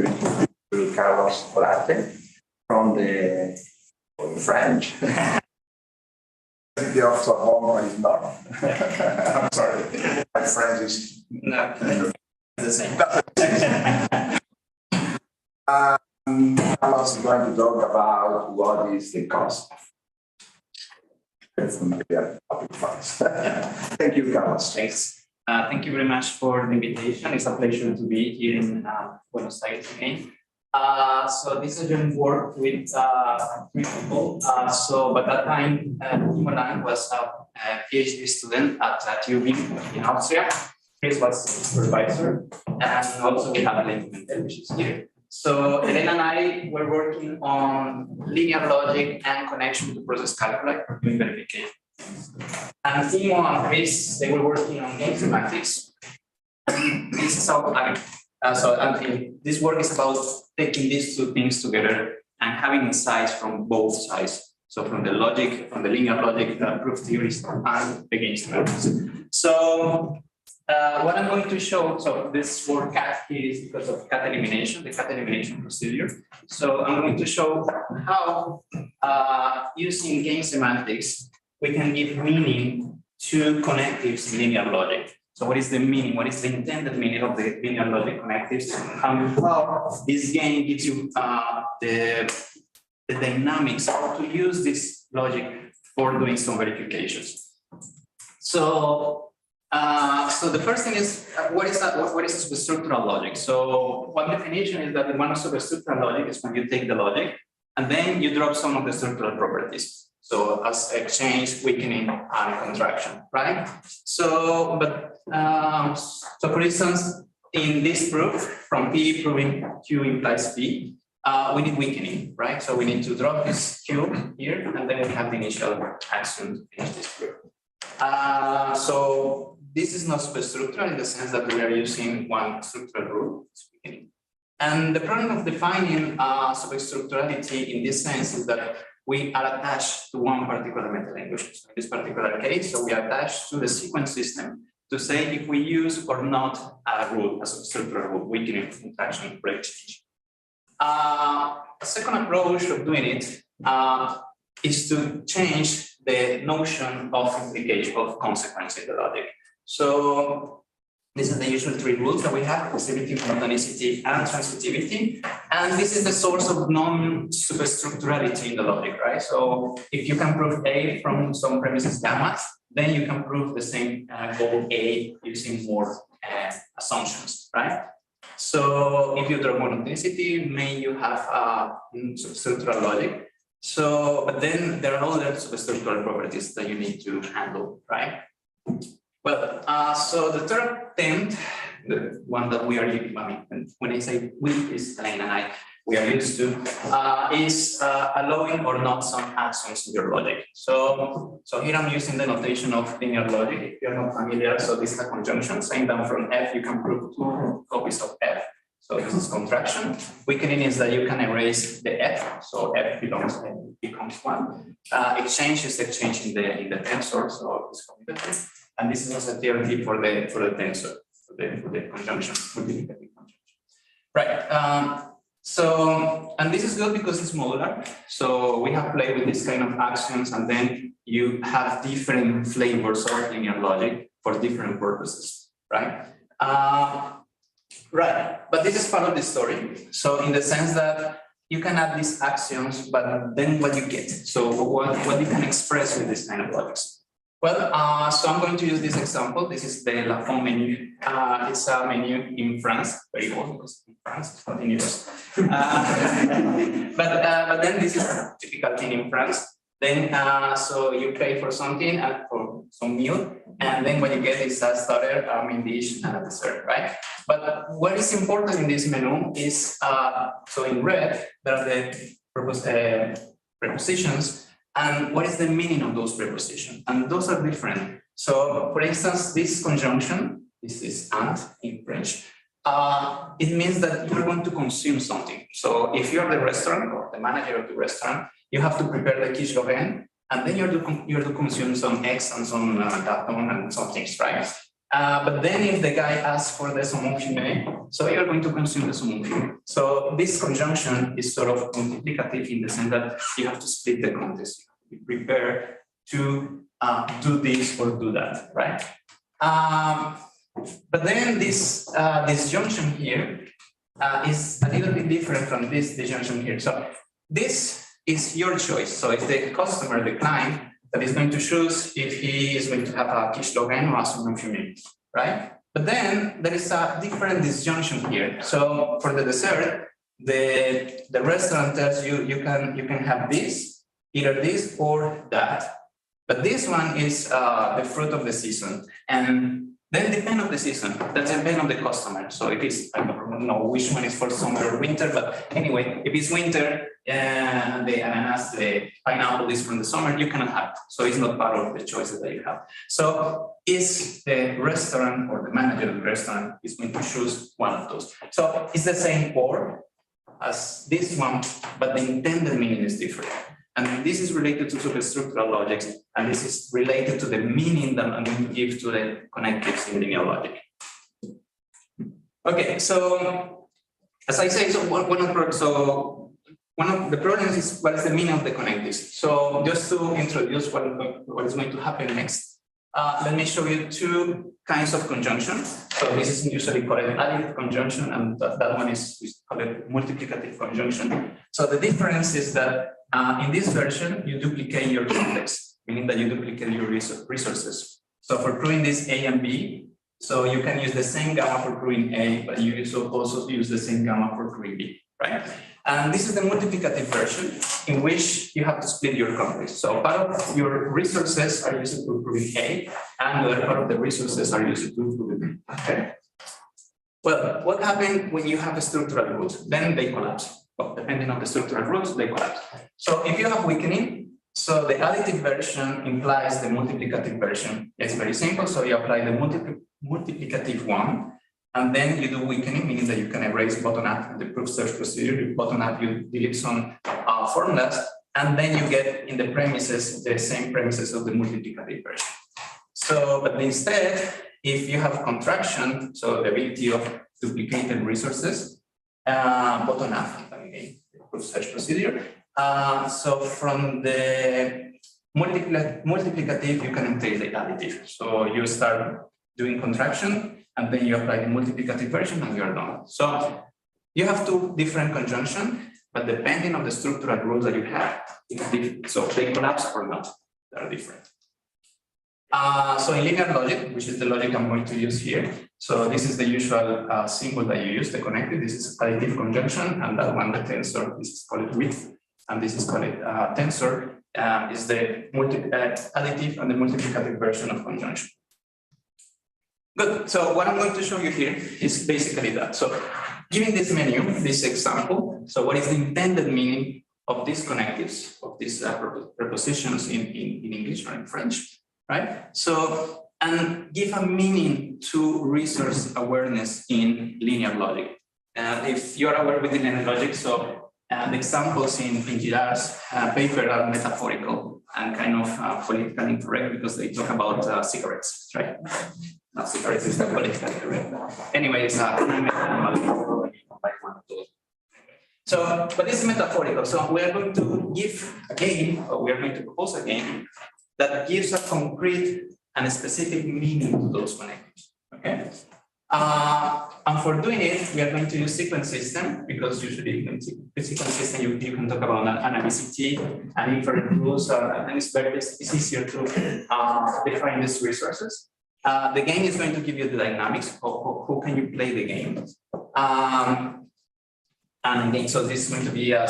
Speaker 11: Carlos Olarte from the French. The of Sorbonne is not. I'm sorry, my French is
Speaker 8: The same.
Speaker 11: Carlos is going to talk about what is the cost of public funds. Thank you, Carlos.
Speaker 8: Thanks. Thank you very much for the invitation. It's a pleasure to be here in Buenos Aires again. So this is joint work with 3 people. But that time, Timonan was a PhD student at Tübingen in Austria. Chris was supervisor, and also we have Elena Pimentel, which is here. So Elena and I were working on linear logic and connection to process calculi for doing verification. And Timo and Chris, they were working on game semantics. And this is how this work is about taking these two things together and having insights from both sides. So from the logic, from the linear logic proof theories and the game semantics. So what I'm going to show, so this word cat here is because of cat elimination, the cat elimination procedure. So I'm going to show how using game semantics, we can give meaning to connectives in linear logic. So what is the meaning? What is the intended meaning of the linear logic connectives? And how this game gives you the dynamics, how to use this logic for doing some verifications. So the first thing is, what is superstructural logic? So one definition is that one of superstructural logic is when you take the logic and then you drop some of the structural properties. So as exchange, weakening, and contraction, right? So for instance, in this proof, from P proving Q implies P, we need weakening, right? So we need to drop this Q here, and then we have the initial axiom to finish this proof. So this is not superstructural in the sense that we are using one structural rule, and the problem of defining superstructurality in this sense is that we are attached to one particular metalanguage. So in this particular case, so we are attached to the sequence system to say if we use or not a rule, a structural rule, weakening, contraction, break change. A second approach of doing it is to change the notion of implication, of consequence in the logic. So these are the usual 3 rules that we have: exclusivity, monotonicity, and transitivity. And this is the source of non-superstructurality in the logic, right? So if you can prove A from some premises gamma, then you can prove the same goal A using more assumptions, right? So if you draw monotonicity, may you have superstructural logic. So, but then there are other superstructural properties that you need to handle, right? Well, so the third attempt, the one that we are using, when I say we, is Elaine and I, we are used to, is allowing or not some axioms in your logic. So here I'm using the notation of linear logic. If you're not familiar, so this is a conjunction saying that from F you can prove 2 copies of F. So this is contraction. Weakening is that you can erase the F, so F becomes 1. Exchange is exchange in the tensor, so it's commutative. And this is also a theory for the tensor, for the conjunction, multiplicative conjunction. Right. And this is good because it's modular. So we have played with this kind of axioms, and then you have different flavors of linear logic for different purposes, right? Right. But this is part of the story. So in the sense that you can add these axioms, but then what you get? So what you can express with this kind of logics?
Speaker 13: Well, so I'm going to use this example. This is the La Fond menu. It's a menu in France, very old because in France, it's not in yours. But then this is a typical thing in France. Then, so you pay for something and for some meal, and then what you get is a starter, main dish, and a dessert, right? But what is important in this menu is, so in red, there are the prepositions, and what is the meaning of those prepositions? And those are different. So, for instance, this conjunction, this is and in French, it means that you're going to consume something. So, if you're the restaurant or the manager of the restaurant, you have to prepare the quiche Lorraine, and then you're to consume some eggs and some daton and some things, right? But then if the guy asks for the saumon fumé, so you're going to consume the saumon fumé. So this conjunction is sort of multiplicative in the sense that you have to split the context. You have to be prepared to do this or do that, right? But then this disjunction here is a little bit different from this disjunction here. So this is your choice. So it's the customer, the client, that is going to choose if he is going to have a quiche Lorraine or a saumon fumé, right? But then there is a different disjunction here. So for the dessert, the restaurant tells you you can have this, either this or that. But this one is the fruit of the season, and then depend on the season. That depends on the customer. So if it's, I don't know which one is for summer or winter, but anyway, if it's winter, the ananas, the pineapple is from the summer, you cannot have it. So it's not part of the choices that you have. So is the restaurant or the manager of the restaurant is going to choose one of those. So it's the same or as this one, but the intended meaning is different. And this is related to superstructural logics, and this is related to the meaning that I'm going to give to the connectives in linear logic. Okay, so as I say, so one of the problems is what is the meaning of the connectives. So just to introduce what is going to happen next, let me show you two kinds of conjunctions. So this is usually called additive conjunction, and that one is called multiplicative conjunction. So the difference is that in this version, you duplicate your context, meaning that you duplicate your resources. So for proving this A and B, so you can use the same gamma for proving A, but you also use the same gamma for proving B, right? And this is the multiplicative version in which you have to split your context. So part of your resources are used to proving A, and the other part of the resources are used to prove B, okay? Well, what happens when you have a structural root? Then they collapse. Well, depending on the structural roots, they collapse. So if you have weakening, so the additive version implies the multiplicative version. It's very simple. So you apply the multiplicative one, and then you do weakening, meaning that you can erase bottom up the proof search procedure. You bottom up, you delete some formulas, and then you get in the premises the same premises of the multiplicative version. So, but instead, if you have contraction, so the ability of duplicated resources, bottom up, again, proof search procedure. So from the multiplicative, you can entail the additive. So you start doing contraction, and then you apply the multiplicative version, and you're done. So you have two different conjunctions, but depending on the structural rules that you have, so they collapse or not, they are different. So in linear logic, which is the logic I'm going to use here, so this is the usual symbol that you use, the connected. This is additive conjunction, and that one, the tensor, this is called width, and this is called tensor, is the additive and the multiplicative version of conjunction. Good, so what I'm going to show you here is basically that. So given this menu, this example, so what is the intended meaning of these connectives, of these prepositions in English or in French? Right? So, and give a meaning to resource awareness in linear logic. If you're aware with linear logic, so the examples in Girard's paper are metaphorical and kind of politically incorrect because they talk about cigarettes, right? Not cigarettes, it's not politically correct. Anyway, it's like one of those. So, but this is metaphorical. So we are going to give a game, or we are going to propose a game that gives a concrete and a specific meaning to those connectives, okay? And for doing it, we are going to use sequence system because usually in sequence system you can talk about an ABCT and inference rules, and it's easier to define these resources. The game is going to give you the dynamics of who can you play the game. And again, so this is going to be a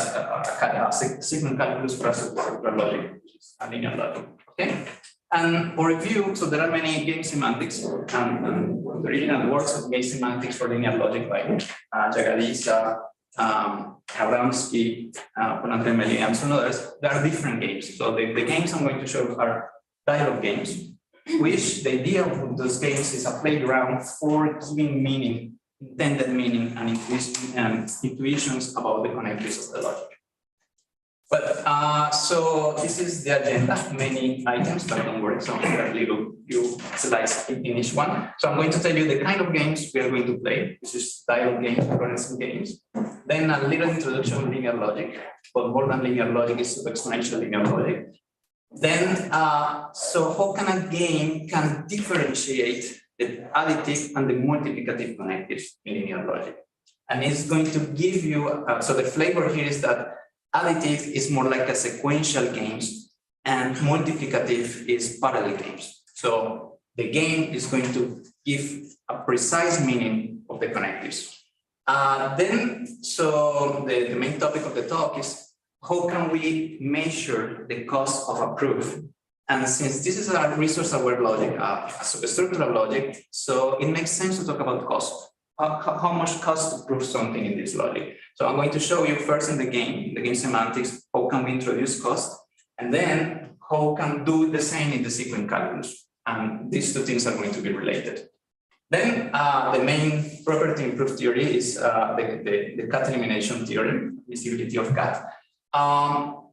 Speaker 13: sequence calculus plus a logic, which is a linear logic. Okay. And for review, so there are many game semantics, and the original works of game semantics for linear logic by Jagadisa, Abramsky, Ponantemeli, and some others. There are different games. So the games I'm going to show are dialogue games, which the idea of those games is a playground for giving meaning, intended meaning, and intuitions about the connectivities of the logic. But so this is the agenda, many items, but don't worry, so you slides in each one. So I'm going to tell you the kind of games we are going to play, which is dialogue games, recurrence games. Then a little introduction to linear logic, but more than linear logic is exponential linear logic. Then, so how can a game can differentiate the additive and the multiplicative connectives in linear logic? And it's going to give you, so the flavor here is that additive is more like a sequential games and multiplicative is parallel games. So the game is going to give a precise meaning of the connectives. So the main topic of the talk is how can we measure the cost of a proof? And since this is a resource-aware logic, a structural logic, so it makes sense to talk about cost. How much cost to prove something in this logic? So I'm going to show you first in the game semantics, how can we introduce cost, and then how can do the same in the sequence calculus. And these two things are going to be related. Then the main property in proof theory is the cat elimination theorem, visibility of cat. So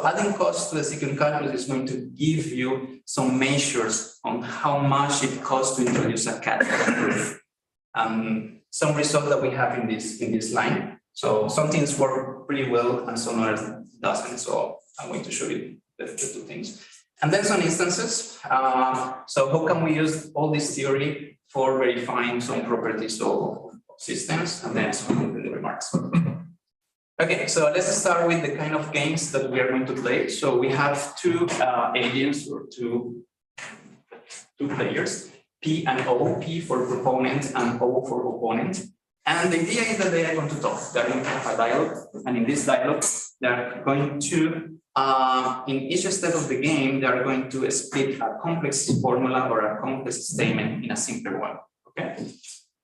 Speaker 13: adding cost to the sequence calculus is going to give you some measures on how much it costs to introduce a cat proof. Some results that we have in this line. So some things work pretty well and some others doesn't. So I'm going to show you the two things. And then some instances. So how can we use all this theory for verifying some properties of systems, and then some concluding remarks. Okay, so let's start with the kind of games that we are going to play. So we have two agents or two players, P and O, P for proponent and O for opponent. And the idea is that they are going to talk. They're going to have a dialogue, and in this dialogue, they're going to, in each step of the game, they are going to split a complex formula or a complex statement in a simpler one. Okay,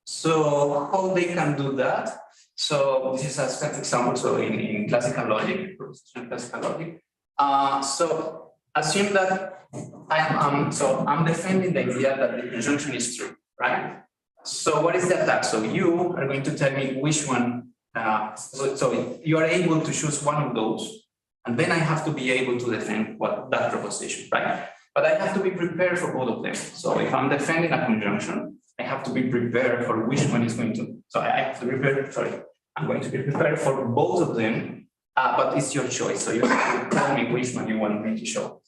Speaker 13: so how they can do that? So this is a example. So in classical logic, so assume that I'm defending the idea that the conjunction is true, right? So what is the attack? So you are going to tell me which one. So you are able to choose one of those, and then I have to be able to defend that proposition, right? But I have to be prepared for both of them. So if I'm defending a conjunction, I have to be prepared for which one is going to. So I have to be prepared. Sorry, I'm going to be prepared for both of them, but it's your choice. So you have to tell me which one you want me to show.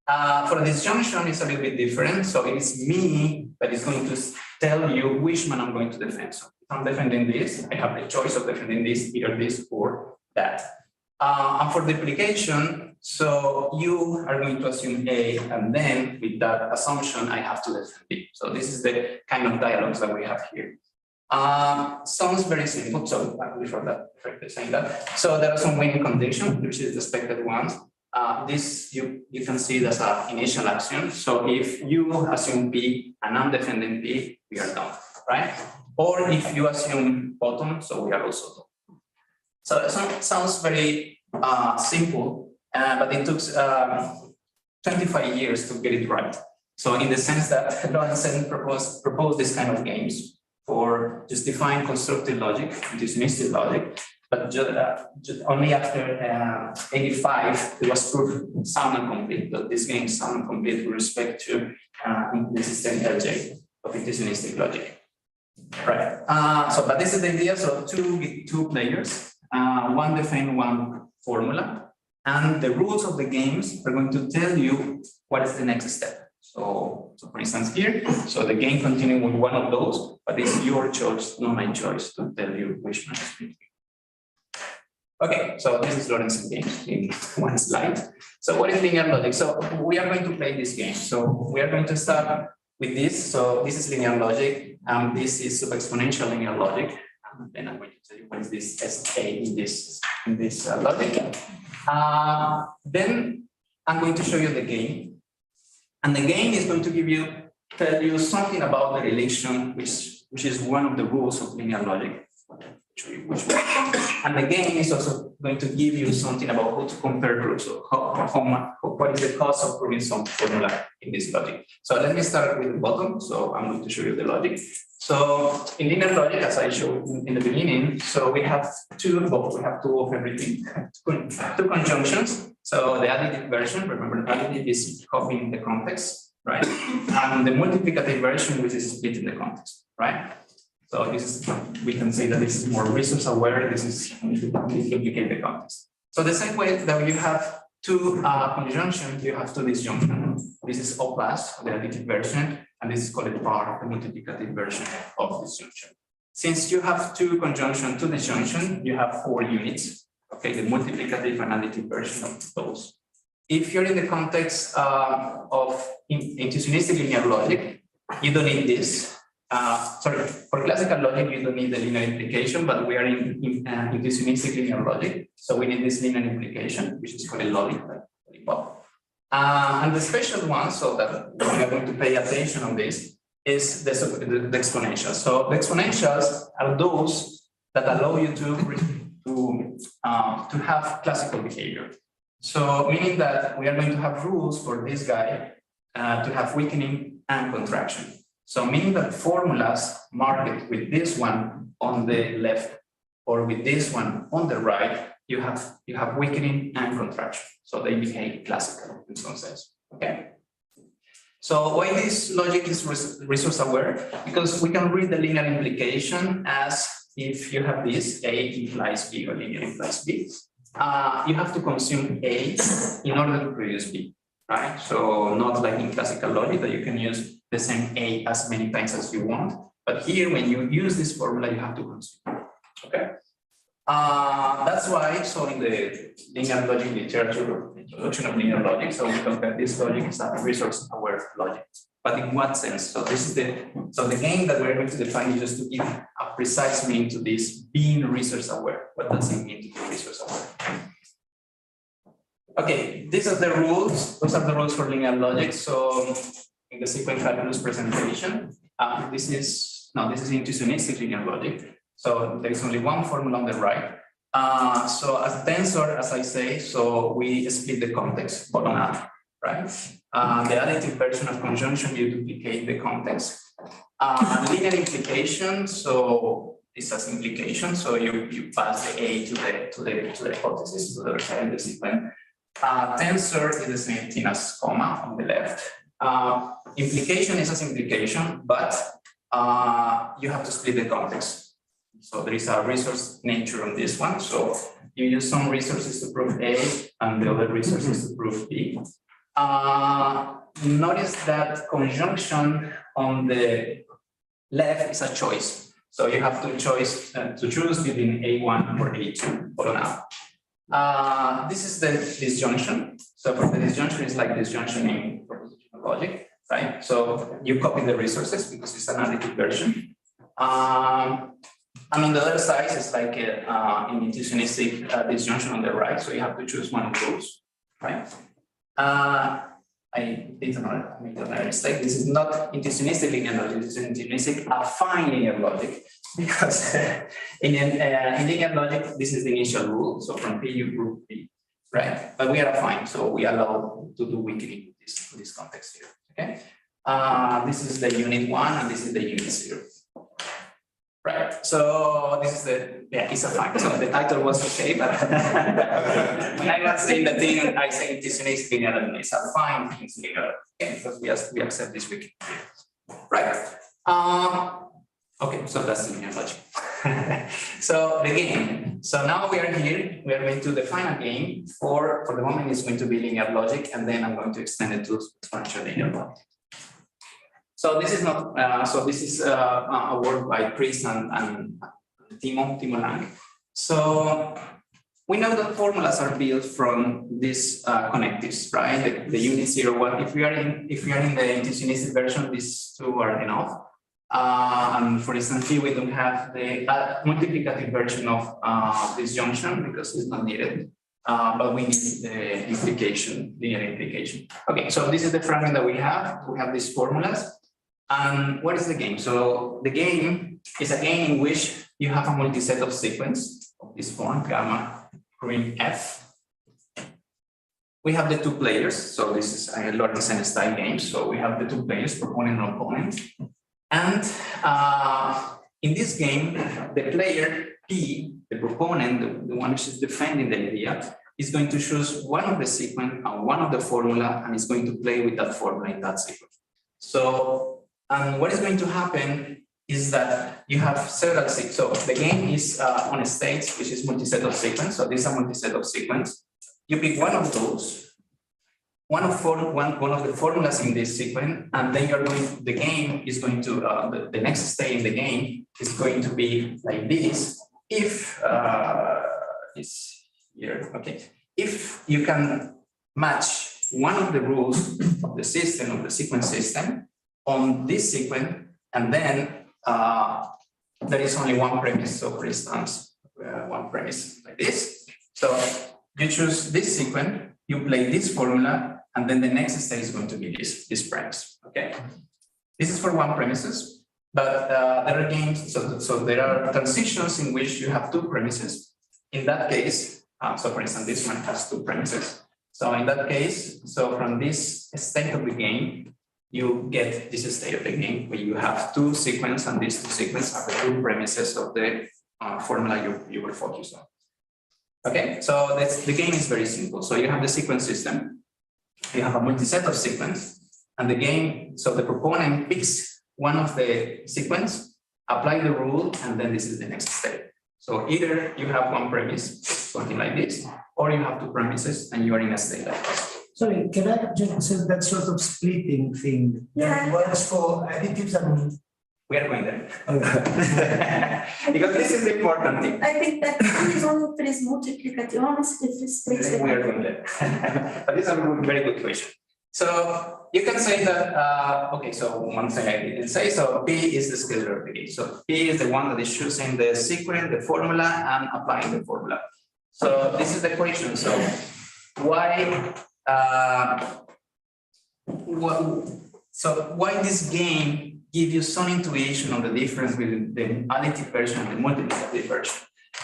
Speaker 13: For the disjunction, it's a little bit different. So it's me that is going to tell you which one I'm going to defend. So if I'm defending this, I have the choice of defending this, either this or that. And for duplication, so you are going to assume A, and then with that assumption, I have to defend B. So this is the kind of dialogues that we have here. Sounds very simple. So before saying that, so there are some winning conditions, which is the expected ones. This you can see that's an initial axiom. So if you assume B and I'm defending B, we are done, right? Or if you assume bottom, so we are also done. So it sounds very simple, but it took 25 years to get it right. So in the sense that Lorenzen proposed this kind of games for justifying constructive logic, deterministic logic, but only after 85 it was proved sound and complete. That this game is sound and complete with respect to the system LJ of deterministic logic. Right. But this is the idea. So two players, one defend one formula, and the rules of the games are going to tell you what is the next step. So for instance here, so the game continues with one of those, but it's your choice, not my choice, to tell you which one is between. Okay, so this is Lorentz game in one slide. So what is linear logic? So we are going to play this game. So we are going to start with this. So this is linear logic, and this is sub-exponential linear logic. And then I'm going to tell you what is this SA in this logic. Then I'm going to show you the game, and the game is going to tell you something about the relation, which is one of the rules of linear logic. And the game is also going to give you something about how to compare groups, so what is the cost of proving some formula in this logic. So let me start with the bottom. So I'm going to show you the logic. So in linear logic, as I showed in the beginning, so we have two of everything, two conjunctions. So the additive version, remember the additive is copying the context, right? And the multiplicative version, which is splitting the context, right? So this is, we can say that this is more resource aware, this is duplicate the context. So the same way that you have two conjunctions, you have two disjunctions. This is O plus, the additive version, and this is called the part, the multiplicative version of disjunction. Since you have two conjunction, two disjunction, you have 4 units, okay, the multiplicative and additive version of those. If you're in the context of intuitionistic linear logic, you don't need this. Sorry, for classical logic, you don't need the linear implication, but we are in intuitionistic linear logic. So we need this linear implication, which is called a lollipop. And the special one, so that we are going to pay attention on this, is the exponentials. So the exponentials are those that allow you to have classical behavior. So meaning that we are going to have rules for this guy to have weakening and contraction. So meaning that formulas marked with this one on the left or with this one on the right, you have weakening and contraction. So they behave classical in some sense. Okay. So why this logic is resource aware? Because we can read the linear implication as if you have this A implies B or linear implies B. You have to consume A in order to produce B, right? So not like in classical logic that you can use the same A as many times as you want. But here, when you use this formula, you have to consume. Okay. That's why, so in the linear logic literature, introduction of linear logic, so we compare this logic as a resource-aware logic. But in what sense? So this is the game that we're going to define is just to give a precise meaning to this being resource-aware. What does it mean to be resource-aware? Okay, these are the rules. Those are the rules for linear logic. So in the sequence calculus presentation, this is intuitionistic linear logic. So there is only one formula on the right. So as tensor, as I say, so we split the context bottom up, right? The additive version of conjunction, you duplicate the context. Linear implication, so this has implication, so you pass the A to the hypothesis, to the other side of the sequence. Tensor is the same thing as comma on the left. Implication is as implication, but you have to split the context. So there is a resource nature on this one. So you use some resources to prove A and the other resources to prove B. Notice that conjunction on the left is a choice. So you have to choose between A1 or A2 for now. This is the disjunction. So for the disjunction, it's like disjunction in propositional logic, right? So you copy the resources because it's an additive version. And on the other side, it's like an intuitionistic disjunction on the right. So you have to choose one of those, right? I made another mistake. This is not intuitionistic linear logic. This is intuitionistic affine linear logic. Because in linear logic, this is the initial rule. So from P, you prove P, right? But we are affine, so we allow to do weakening in this context here, okay? This is the unit 1, and this is the unit 0. Right, so this is it's affine. So the title was okay, but when I was saying the thing, I say intuitionistic linear logic is affine things linear, okay? Because we accept this weakening here, right? Okay, so that's the linear logic. So the game. So now we are here. We are going to define a game for the moment it's going to be linear logic, and then I'm going to extend it to exponential linear logic. So this is not, this is a work by Chris and Timo Lang. So we know that formulas are built from these connectives, right? The unit 0, 1. If we are in the intuitionistic version, these two are enough. And for instance, here we don't have the multiplicative version of this junction because it's not needed. But we need the implication, linear implication. Okay, so this is the fragment that we have. We have these formulas. And what is the game? So the game is a game in which you have a multiset of sequence of this form, gamma, prime F. We have the two players. So this is a Lorentz style game. So we have the two players, proponent and opponent. And in this game, the player P, the proponent, the one which is defending the idea, is going to choose one of the sequence and one of the formula, and is going to play with that formula in that sequence. So, and what is going to happen is that you have several sequences. So the game is on a state, which is multiset of sequence. So this is a multiset of sequence. You pick one of those, one of the formulas in this sequence, and then you're going. The game is going to the next state in the game is going to be like this. If it's here, okay. If you can match one of the rules of the system, of the sequence system, on this sequence, and then there is only one premise. So for instance, one premise like this. So you choose this sequence, you play this formula, and then the next state is going to be this premise. Okay, this is for one premises, but there are games. So there are transitions in which you have two premises. In that case, so for instance, this one has two premises. So in that case, so from this state of the game, you get this state of the game where you have two sequences, and these two sequences are the two premises of the formula you will focus on. Okay, so the game is very simple. So you have the sequence system, you have a multiset of sequence, and the game, so the proponent picks one of the sequence, apply the rule, and then this is the next step. So either you have one premise, something like this, or you have two premises and you are in a state like this.
Speaker 10: Sorry, can I just say that sort of splitting thing that works for additives and
Speaker 13: we are going there. Because this is the important thing.
Speaker 7: I think that is only tres multiplicaciones,
Speaker 13: We are going there. But this is a very good question. So you can say that, okay, so one thing I didn't say, so P is the scalar of the game. So P is the one that is choosing the sequence, the formula, and applying the formula. So this is the question. So why this game give you some intuition on the difference between the additive version and the multiplicative version?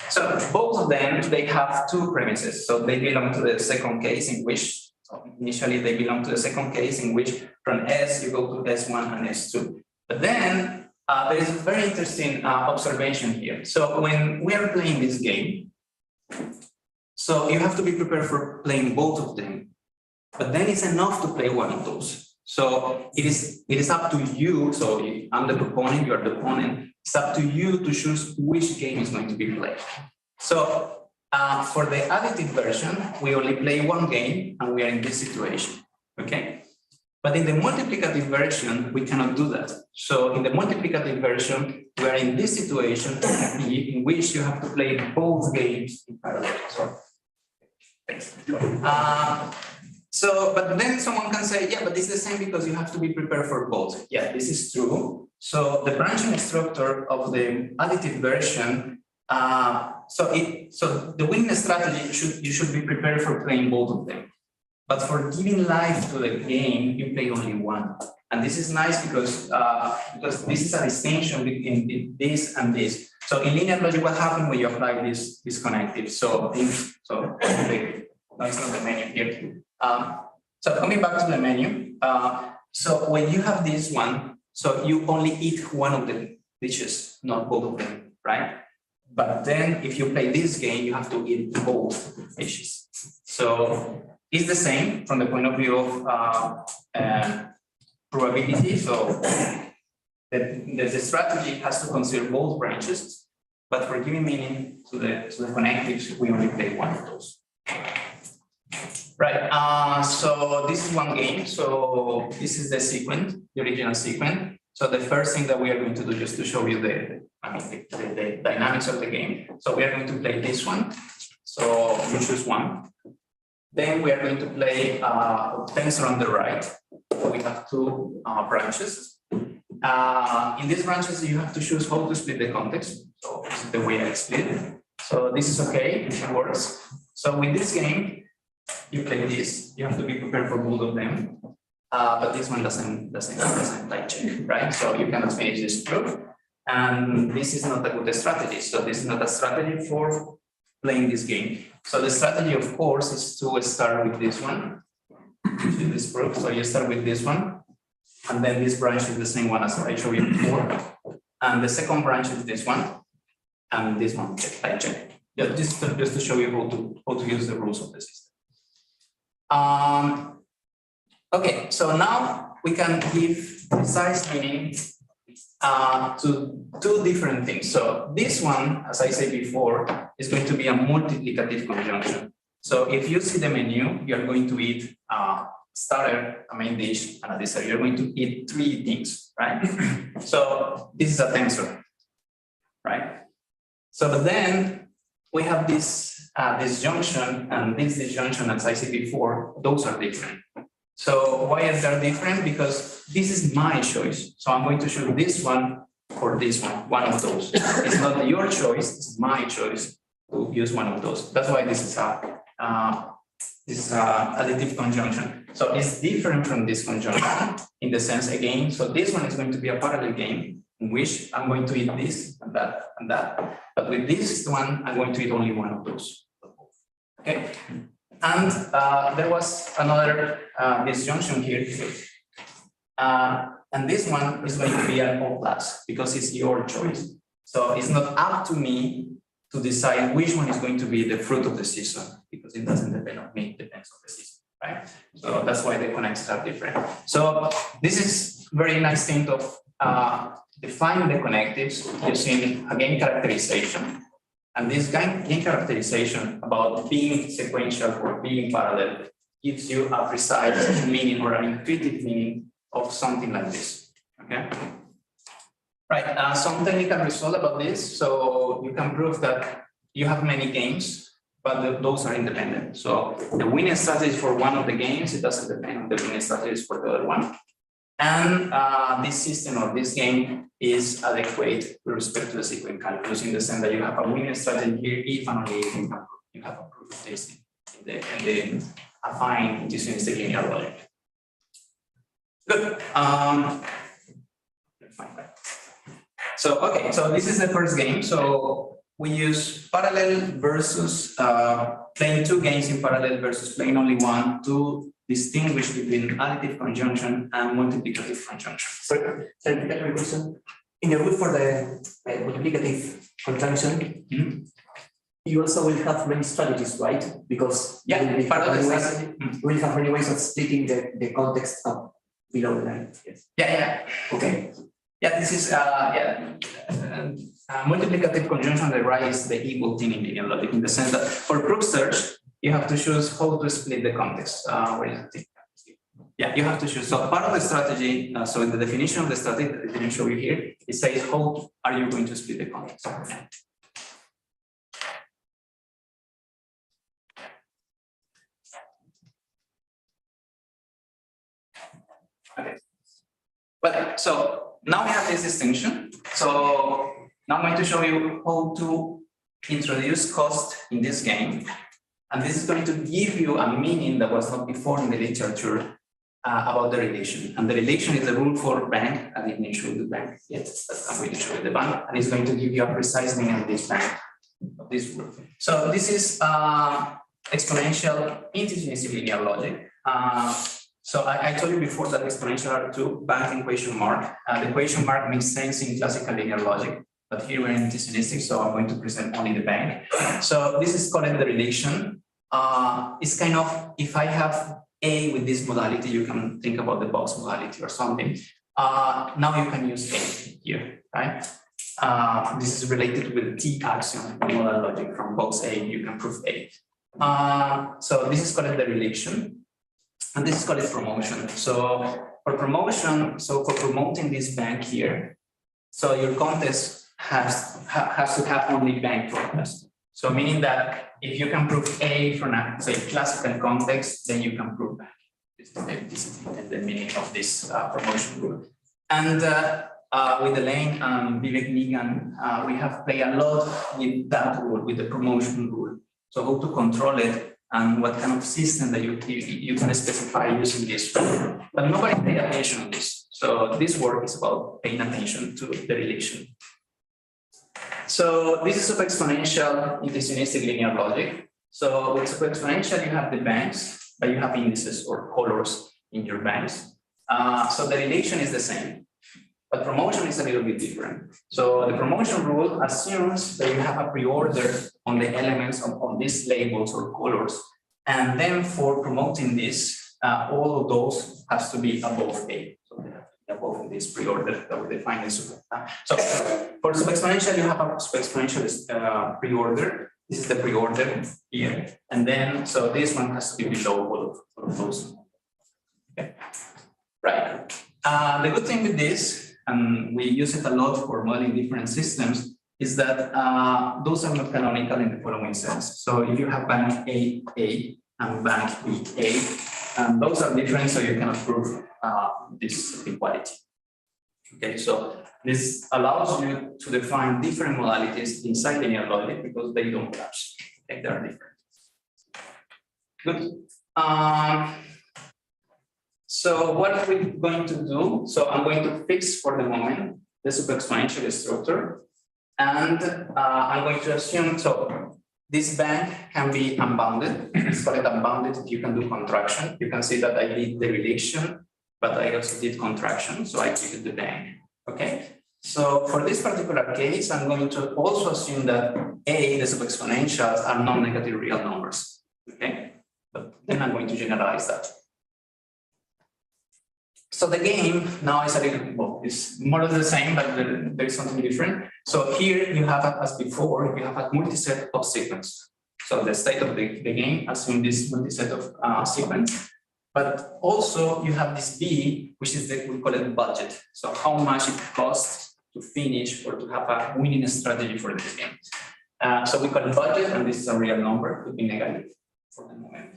Speaker 13: So both of them, they have two premises. So they belong to the second case in which, so initially they belong to the second case in which from S you go to S1 and S2. But then there is a very interesting observation here. So when we are playing this game, so you have to be prepared for playing both of them. But then it's enough to play one of those. So it is up to you. So I'm the proponent, you are the opponent. It's up to you to choose which game is going to be played. So for the additive version, we only play one game and we are in this situation, okay? But in the multiplicative version, we cannot do that. So in the multiplicative version, we are in this situation in which you have to play both games in parallel. But then someone can say, yeah, but this is the same because you have to be prepared for both. Yeah, this is true. So the branching structure of the additive version, so the winning strategy, you should be prepared for playing both of them. But for giving life to the game, you play only one. And this is nice because this is a distinction between this and this. So in linear logic, what happens when you apply this connective? So okay, that's not the menu here. So coming back to the menu, so when you have this one, so you only eat one of the dishes, not both of them, right? But then if you play this game, you have to eat both dishes. So it's the same from the point of view of probability. So the strategy has to consider both branches, but for giving meaning to the connectives, we only play one of those. Right. So this is one game. So this is the sequence, the original sequence. So the first thing that we are going to do just to show you the dynamics of the game. So we are going to play this one. So you choose one. Then we are going to play tensor on the right. We have two branches. In these branches, you have to choose how to split the context. So this is the way I split it. So this is okay, it works. So with this game, you play this. You have to be prepared for both of them. But this one doesn't like check, right? So you cannot finish this proof. And this is not a good strategy. So this is not a strategy for playing this game. So the strategy, of course, is to start with this one, this proof. So you start with this one, and then this branch is the same one as I showed you before. And the second branch is this one, and this one, I check. Yeah, just to show you how to use the rules of the system. Okay, so now we can give precise meaning to two different things. So this one, as I said before, is going to be a multiplicative conjunction. So if you see the menu, you're going to eat a starter, a main dish, and a dessert. You're going to eat three things, right? So this is a tensor, right? So but then we have this disjunction and this disjunction, as I said before, those are different. So why is that different? Because this is my choice. So I'm going to choose this one or this one of those. It's not your choice, it's my choice to use one of those. That's why this is a additive conjunction. So it's different from this conjunction in the sense again. So this one is going to be a parallel game in which I'm going to eat this and that and that. But with this one, I'm going to eat only one of those. Okay. And there was another disjunction here. And this one is going to be an O plus because it's your choice. So it's not up to me to decide which one is going to be the fruit of the season because it doesn't depend on me, it depends on the season, right? So that's why the connectors are different. So this is very nice thing of defining the connectives using again characterization. And this game characterization about being sequential or being parallel gives you a precise meaning or an intuitive meaning of something like this, okay? Right, some technical result about this. So you can prove that you have many games, but those are independent. So the winning strategy for one of the games, it doesn't depend on the winning strategies for the other one. And this system or this game is adequate with respect to the sequence calculus in the sense that you have a winning strategy here if and only if you have a proof of this in the affine deterministic linear logic. Good. So okay, so this is the first game. So we use parallel versus playing two games in parallel versus playing only one to distinguish between additive conjunction and multiplicative conjunction.
Speaker 3: So, in the rule for the multiplicative conjunction, you also will have many strategies, right? Because
Speaker 13: yeah,
Speaker 3: you will have many ways of splitting the context up below the line. Yes.
Speaker 13: Yeah.
Speaker 3: Okay.
Speaker 13: Yeah, this is multiplicative conjunction on the right is the equal thing in linear logic in the sense that for proof search, you have to choose how to split the context. Where is it? Yeah, you have to choose. So part of the strategy, so in the definition of the strategy that I didn't show you here, it says how are you going to split the context. Okay. Well, so now we have this distinction. So now I'm going to show you how to introduce cost in this game. And this is going to give you a meaning that was not before in the literature about the relation. And the relation is the rule for bank. I didn't show you the bank yet, but I'm going to show you the bank. And it's going to give you a precise meaning of this bank, of this rule. So this is exponential integers linear logic. So I told you before that exponential are two, bank and question mark. The question mark makes sense in classical linear logic, but here we're in deterministic, so I'm going to present only the bank. So this is called the relation. It's kind of, if I have A with this modality, you can think about the box modality or something. Now you can use A here, right? This is related with the T axiom in modal logic from box A, you can prove A. So this is called the relation. And this is called promotion. So for promotion, so for promoting this bank here, so your contest has to have only bank formulas. So meaning that if you can prove A from a, say, classical context, then you can prove bank. This is the meaning of this promotion rule. And with Elaine and Vivek Nigan, we have played a lot with that rule, with the promotion rule. So how to control it and what kind of system that you can specify using this rule. But nobody paid attention to this. So this work is about paying attention to the relation. So this is super-exponential intuitionistic linear logic. So with super-exponential, you have the banks, but you have indices or colors in your banks. So the relation is the same, but promotion is a little bit different. So the promotion rule assumes that you have a preorder on the elements of these labels or colors. And then for promoting this, all of those has to be above A. So they have to be above this preorder that we define in super. So for super-exponential, you have a super-exponential preorder. This is the preorder here. And then, so this one has to be below all of those. Okay. Right. The good thing with this, and we use it a lot for modeling different systems, is that those are not canonical in the following sense. So if you have bank A and bank BA, and those are different, so you cannot prove this equality. Okay, so this allows you to define different modalities inside linear logic because they don't clash. Okay, they are different. Good. So what are we going to do? So I'm going to fix for the moment the super-exponential structure, and I'm going to assume, so this bank can be unbounded. It's called unbounded if you can do contraction. You can see that I did the relation, but I also did contraction, so I created the bank. Okay, so for this particular case, I'm going to also assume that A, the super-exponentials, are non-negative real numbers. Okay, but then I'm going to generalize that. So the game now is a little, well, it's more or less the same, but there is something different. So here you have, as before, you have a multi-set of sequence. So the state of the game assume this multi-set of sequence, but also you have this B, which is we call it budget. So how much it costs to finish or to have a winning strategy for this game. So we call it budget, and this is a real number, to be negative for the moment.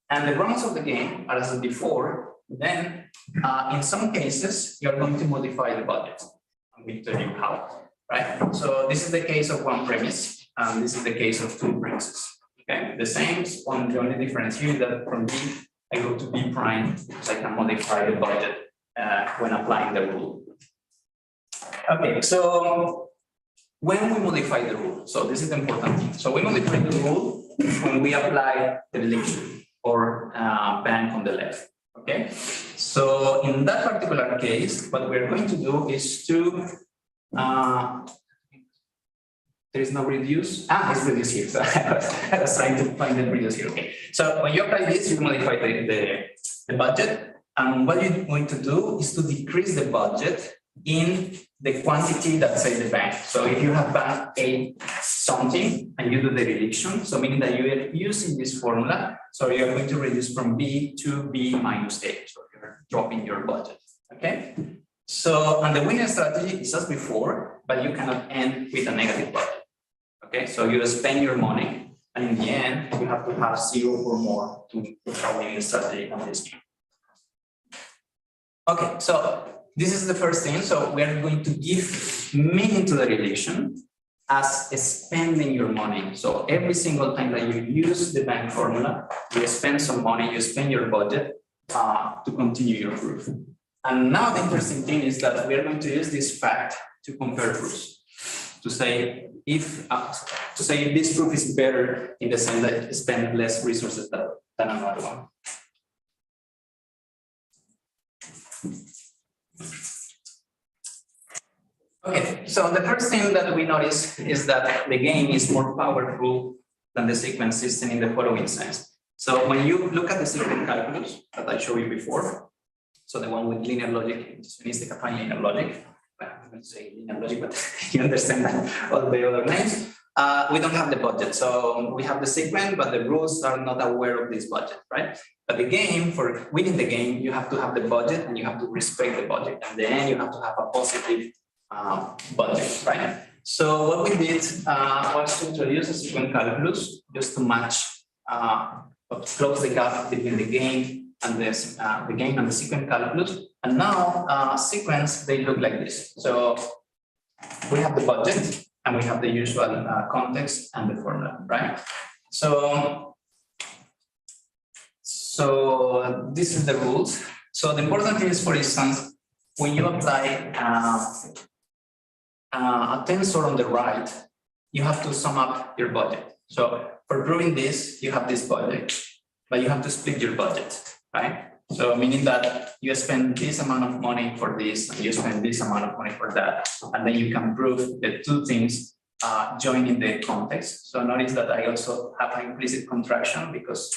Speaker 13: And the runs of the game are as before. Then, in some cases, you're going to modify the budget. I'm going to tell you how, right? So this is the case of one premise, and this is the case of two premises. Okay, the same. The only difference here is that from B, I go to B prime, so I can modify the budget when applying the rule. Okay, so when we modify the rule, so this is the important thing. So we modify the rule when we apply the relation or bank on the left. Okay, so in that particular case, what we're going to do is to, there is no reduce. It's reduce here. So I was trying to find the reduce here. Okay, so when you apply this, you modify the budget. And what you're going to do is to decrease the budget in the quantity that say the bank. So if you have bank A something and you do the reduction, so meaning that you are using this formula, so you're going to reduce from B to B minus A. So you're dropping your budget. Okay. So, and the winning strategy is as before, but you cannot end with a negative budget. Okay, so you spend your money, and in the end, you have to have 0 or more to have a winning strategy on this game. Okay, so this is the first thing. So we are going to give meaning to the relation as spending your money. So every single time that you use the bank formula, you spend some money, you spend your budget to continue your proof. And now the interesting thing is that we are going to use this fact to compare proofs. To say if this proof is better in the sense that it spends less resources than another one. Okay, so the first thing that we notice is that the game is more powerful than the sequence system in the following sense. So when you look at the sequence calculus that I showed you before, so the one with linear logic, intuitionistic affine linear logic, well, I'm going to say linear logic, but you understand that all the other names. we don't have the budget. So we have the sequence, but the rules are not aware of this budget, right? But the game, for winning the game, you have to have the budget and you have to respect the budget. And then you have to have a positive budget, right? So what we did was to introduce a sequence calculus just to match, close the gap between the game and the game and the sequence calculus. And now sequence, they look like this. So we have the budget and we have the usual context and the formula, right? So this is the rules. So the important thing is, for instance, when you apply a tensor on the right, you have to sum up your budget. So for proving this, you have this budget, but you have to split your budget, right? So meaning that you spend this amount of money for this, and you spend this amount of money for that, and then you can prove the two things join in the context. So notice that I also have an implicit contraction because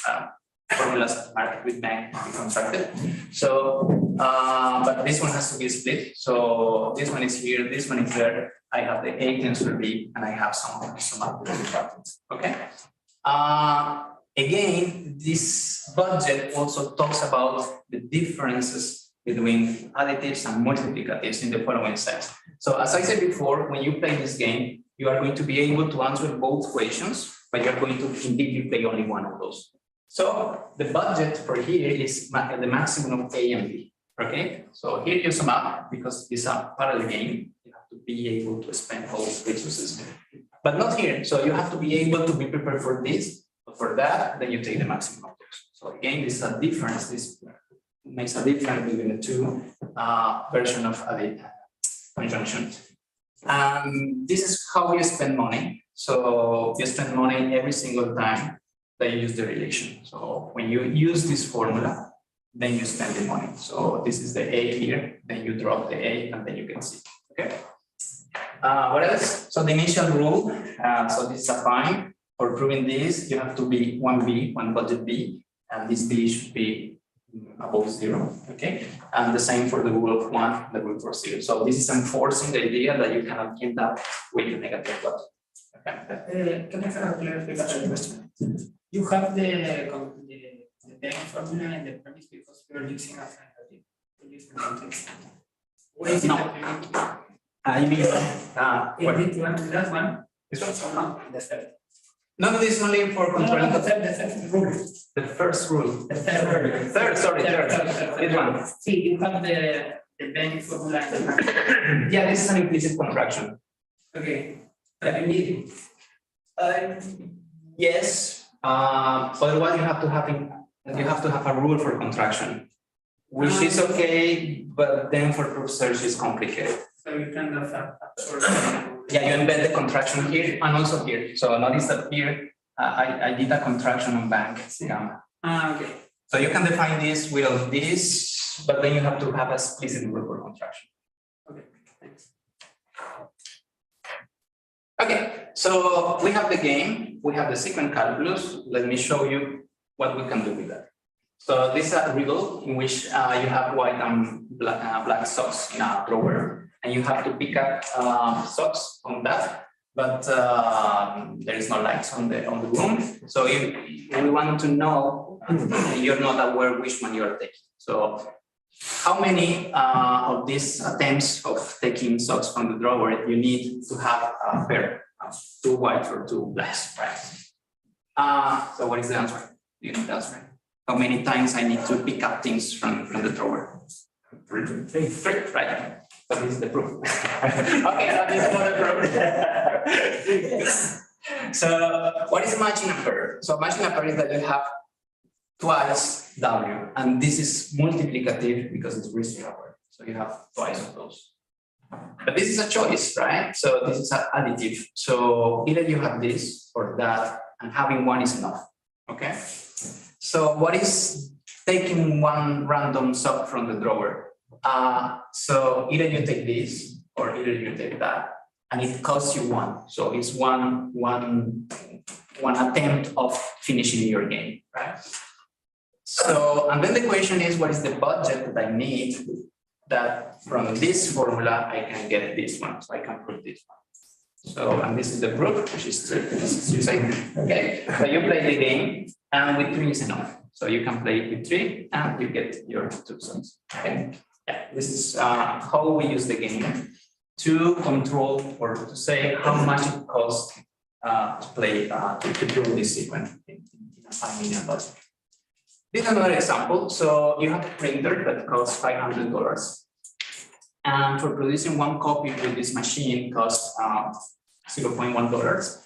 Speaker 13: formulas marked with bank be contracted. So, but this one has to be split. So this one is here, this one is there. I have the A tensor B, and I have some subtractions. Okay. Again, this budget also talks about the differences between additives and multiplicatives in the following sense. So as I said before, when you play this game, you are going to be able to answer both equations, but you're going to indeed play only one of those. So the budget for here is the maximum of A and B. Okay, so here you sum up because it's a parallel game. You have to be able to spend both resources, but not here. So you have to be able to be prepared for this. For that, then you take the maximum of those. So again, this is a difference. This makes a difference between the two versions of a conjunction. This is how you spend money. So you spend money every single time that you use the relation. So when you use this formula, then you spend the money. So this is the A here, then you drop the A, and then you can see. Okay. What else? So the initial rule. So this is a fine. For proving this, you have to be one budget B, and this B should be above 0, okay? And the same for the rule of 1, the rule for 0. So this is enforcing the idea that you cannot end up with a negative budget. Okay.
Speaker 14: Can I have a clarification? You have the bank formula in the premise because we are using a context. What is it?
Speaker 13: No. I mean,
Speaker 14: that one?
Speaker 13: This one?
Speaker 14: No, the third.
Speaker 13: No, this is only for controlling
Speaker 14: the third rule.
Speaker 13: The first rule.
Speaker 14: The third.
Speaker 13: Third, sorry, third. This one.
Speaker 14: See, you have the bank formula.
Speaker 13: Yeah, this is an implicit contraction.
Speaker 14: Okay, but you need it.
Speaker 13: Yes. Otherwise, you have to have a rule for contraction, which is okay, but then for proof search is complicated.
Speaker 14: So you kind of absorb.
Speaker 13: Yeah, you embed the contraction here and also here. So notice that here I did a contraction on bank gamma.
Speaker 14: Okay.
Speaker 13: So you can define this without this, but then you have to have a explicit rule for contraction.
Speaker 14: Okay, thanks.
Speaker 13: Okay, so we have the game, we have the sequence calculus. Let me show you what we can do with that. So this is a riddle in which you have white and black socks in a drawer, and you have to pick up socks on that, but there is no lights on the room. So if we want to know, you're not aware which one you are taking. So how many of these attempts of taking socks from the drawer you need to have a pair of 2 white or 2 blacks, right? So what is the answer? Do you know the answer? How many times I need to pick up things from the drawer? 3, right? So this is the proof. Okay, that is not the proof. So what is matching a pair? So matching a pair is that you have twice W, and this is multiplicative because it's reasonable. So you have twice of those. But this is a choice, right? So this is additive. So either you have this or that, and having one is enough. Okay. So what is taking one random sock from the drawer? So either you take this or either you take that, and it costs you 1. So it's one attempt of finishing your game, right? So, and then the question is, what is the budget that I need that from this formula I can get this one, so I can prove this one. So, and this is the proof, which is 3. This is using, okay, so you play the game, and with 3 is enough. So you can play with 3, and you get your 2 zones. Okay, yeah, this is how we use the game to control or to say how much it costs to play to prove this sequence in a 5 million logic. This is another example. So you have a printer that costs $500. And for producing 1 copy with this machine costs $0.1,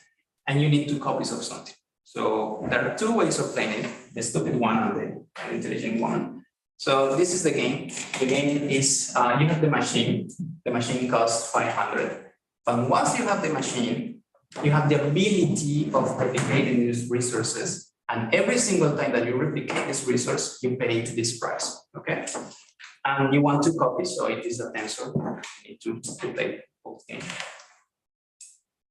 Speaker 13: and you need 2 copies of something. So there are 2 ways of playing it: the stupid one and the intelligent one. So this is the game. The game is you have the machine. The machine costs 500. But once you have the machine, you have the ability of replicating these resources. And every single time that you replicate this resource, you pay this price. Okay. And you want 2 copies, so it is a tensor. You need to play both games.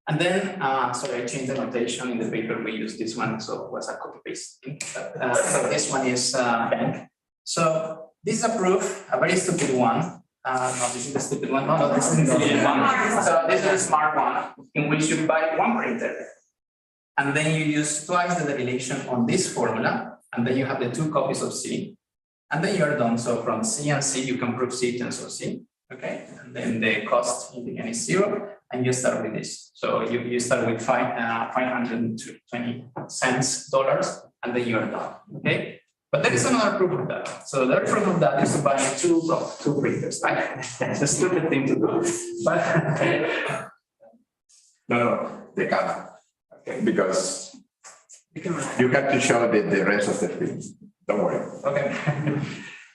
Speaker 13: And then, sorry, I changed the notation in the paper. We use this one, so it was a copy paste thing. But, so this one is bank. So this is a proof, a very stupid one. No, this is the stupid one. No, this is the intelligent one. So this is a smart one in which you buy 1 printer, and then you use twice the derivation on this formula, and then you have the 2 copies of C. And then you're done. So from C and C, you can prove C tensor C. Okay. And then the cost in the end is 0. And you start with this. So you start with 520 cents dollars, and then you're done. Okay. But there is another proof of that. So the proof of that is to buy two printers. Right? It's a stupid thing to do. But
Speaker 11: no, they can't. Okay. Because you have to show the rest of the film. Don't worry.
Speaker 13: Okay.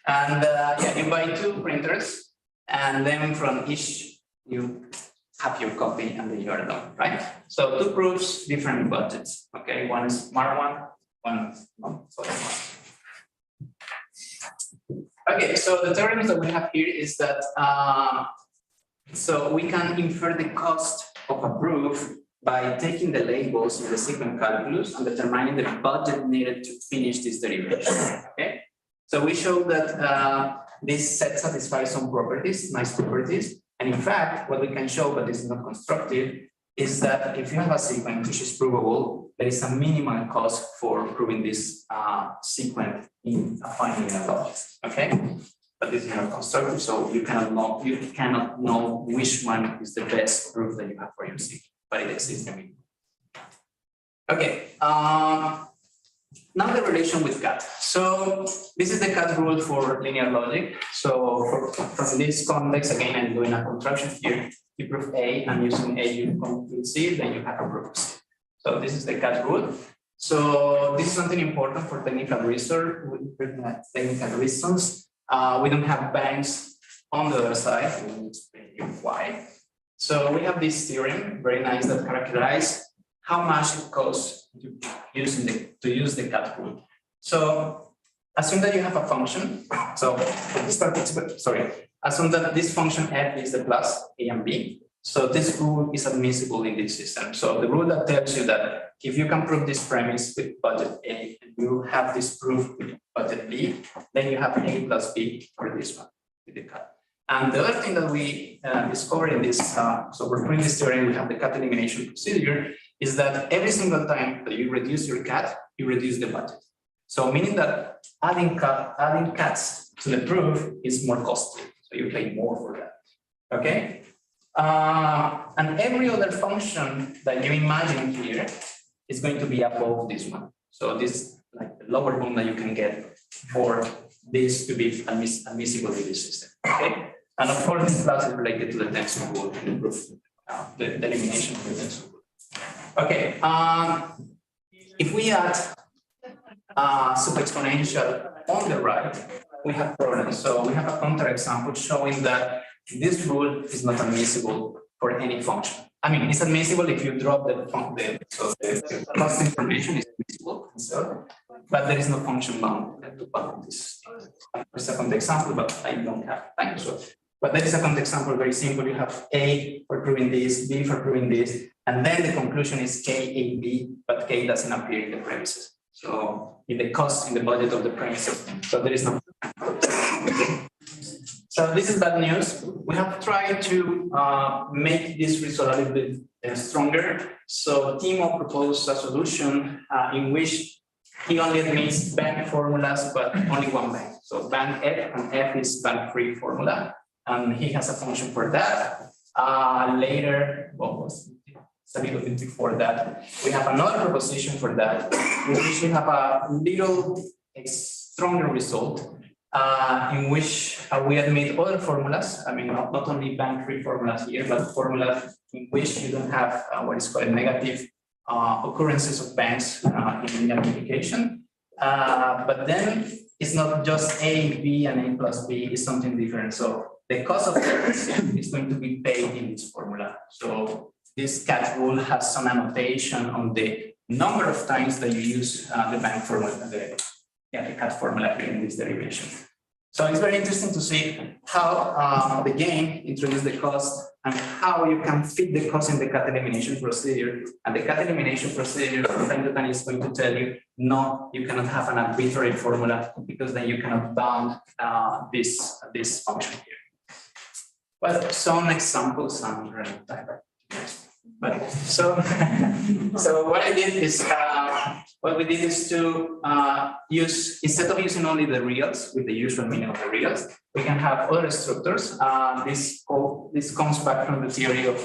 Speaker 13: And yeah, you buy 2 printers, and then from each you have your copy, and then you are done, right? So 2 proofs, different budgets. Okay, one is smart one is not so smart. Okay, so the theorems that we have here is that so we can infer the cost of a proof by taking the labels in the sequence calculus and determining the budget needed to finish this derivation. Okay, so we show that this set satisfies some properties, nice properties, and in fact, what we can show, but this is not constructive, is that if you have a sequence which is provable, there is a minimal cost for proving this sequence in a finite logic. Okay, but this is not constructive, so you cannot know which one is the best proof that you have for your sequence. But it exists. Okay, now the relation with CAT. So this is the CAT rule for linear logic. So from this context, again, I'm doing a contraction here. You prove A, and using A, you conclude C, then you have a proof of C. So this is the CAT rule. So this is something important for technical research. Technical reasons. We don't have banks on the other side. We will explain you why. So we have this theorem, very nice, that characterizes how much it costs to use the CAT rule. So assume that you have a function. So assume that this function f is the plus a and b. So this rule is admissible in this system. So the rule that tells you that if you can prove this premise with budget A and you have this proof with budget B, then you have A plus B for this one with the CAT. And the other thing that we discovered in this, so we're doing this theorem, we have the CAT elimination procedure, is that every single time that you reduce your CAT, you reduce the budget. So meaning that adding CATs to the proof is more costly. So you pay more for that. Okay? And every other function that you imagine here is going to be above this one. So this is like the lower bound that you can get for this to be admissible in this system. Okay? And of course, this class is related to the tensor rule in the proof, the elimination of the tensor rule. Okay, if we add super-exponential on the right, we have problems. So we have a counterexample showing that this rule is not admissible for any function. I mean, it's admissible if you drop the cost information is admissible, but there is no function bound to bound this. There's a counterexample, but I don't have time. So, but there is a counterexample, very simple. You have A for proving this, B for proving this, and then the conclusion is KAB, but K doesn't appear in the premises. So in the cost, in the budget of the premises, so there is no. So this is bad news. We have tried to make this result a little bit stronger. So Timo proposed a solution in which he only admits bank formulas, but only one bank. So bank F, and F is bank-free formula, and he has a function for that. Later, it's a little bit before that, we have another proposition for that, in which we have a little stronger result, in which we admit other formulas. I mean, not only bank-free formulas here, but formulas in which you don't have what is called negative occurrences of banks in linear multiplication. But then it's not just A, B, and A plus B, it's something different. So the cost of this is going to be paid in this formula. So this cat rule has some annotation on the number of times that you use the bank formula, the cat formula here in this derivation. So it's very interesting to see how the game introduces the cost and how you can fit the cost in the cat elimination procedure. And the cat elimination procedure from time to time is going to tell you, no, you cannot have an arbitrary formula because then you cannot bound this function here. But some examples, but so what I did is what we did is to use, instead of using only the reals with the usual meaning of the reals, we can have other structures. This comes back from the theory of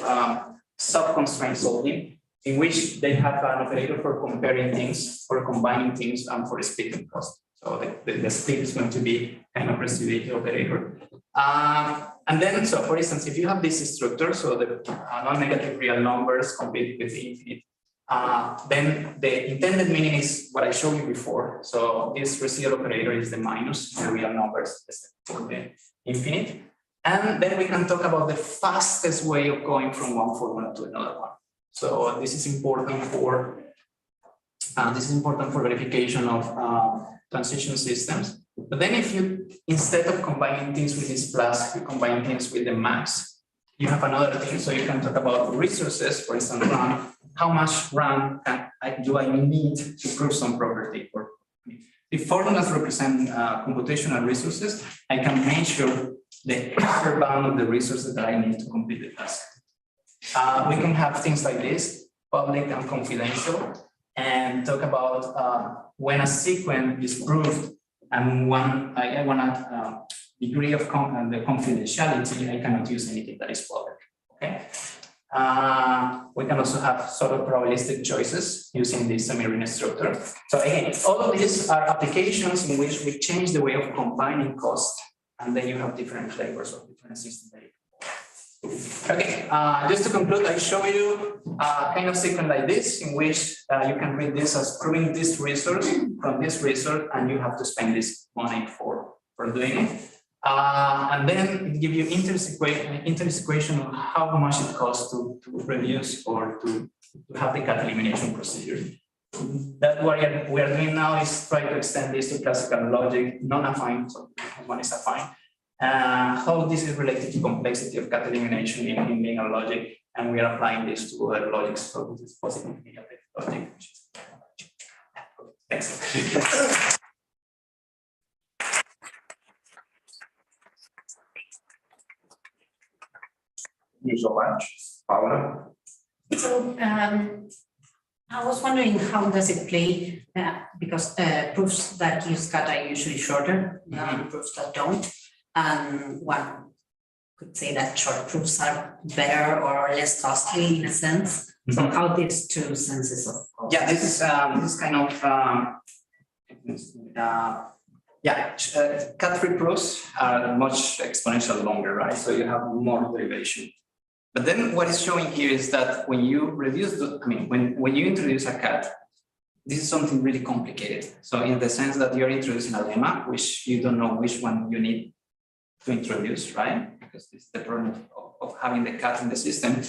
Speaker 13: sub-constraint solving, in which they have an operator for comparing things, for combining things, and for splitting cost. So the split is going to be kind of reciprocal operator. And then, so for instance, if you have this structure, so the non-negative real numbers compete with the infinite, then the intended meaning is what I showed you before. So this residual operator is the minus the real numbers for the infinite. And then we can talk about the fastest way of going from one formula to another one. So this is important for verification of transition systems. But then if you, instead of combining things with this plus, you combine things with the max, you have another thing. So you can talk about resources, for instance, RAM. How much RAM do I need to prove some property? Or if formulas represent computational resources, I can measure the upper bound of the resources that I need to complete the task. We can have things like this, public and confidential, and talk about when a sequence is proved and I want a degree of the confidentiality, I cannot use anything that is public. Okay. We can also have sort of probabilistic choices using this semi-ring structure. So again, all of these are applications in which we change the way of combining cost, and then you have different flavors of different systems. Okay, just to conclude, I show you a kind of sequence like this, in which you can read this as proving this resource from this resource, and you have to spend this money for doing it. And then it gives you interest equation of how much it costs to reduce or to have the cat elimination procedure. That what we are doing now is try to extend this to classical logic, non-affine, so one is affine. How this is related to complexity of cat elimination in linear logic, and we are applying this to other logics, so this is possible in linear logic. Thanks.
Speaker 11: Thank you so much, Paula.
Speaker 15: So I was wondering how does it play, because proofs that use cat are usually shorter than proofs that don't. And one could say that short proofs are better or less costly in a sense. So how these two senses of cost?
Speaker 13: Yeah, this is kind of cat-free proofs are much exponential longer, right? So you have more derivation. But then what is showing here is that when you reduce when you introduce a cat, this is something really complicated. So in the sense that you're introducing a lemma, which you don't know which one you need to introduce, right? Because this is the problem of having the cat in the system.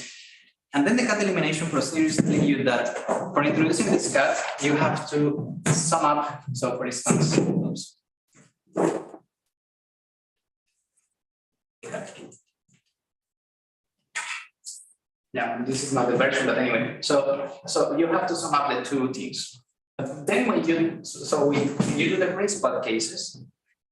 Speaker 13: And then the cat elimination procedure is telling you that for introducing this cat, you have to sum up. So for instance, oops. Yeah, this is not the version, but anyway. So you have to sum up the two things. But then when you do the principal cases,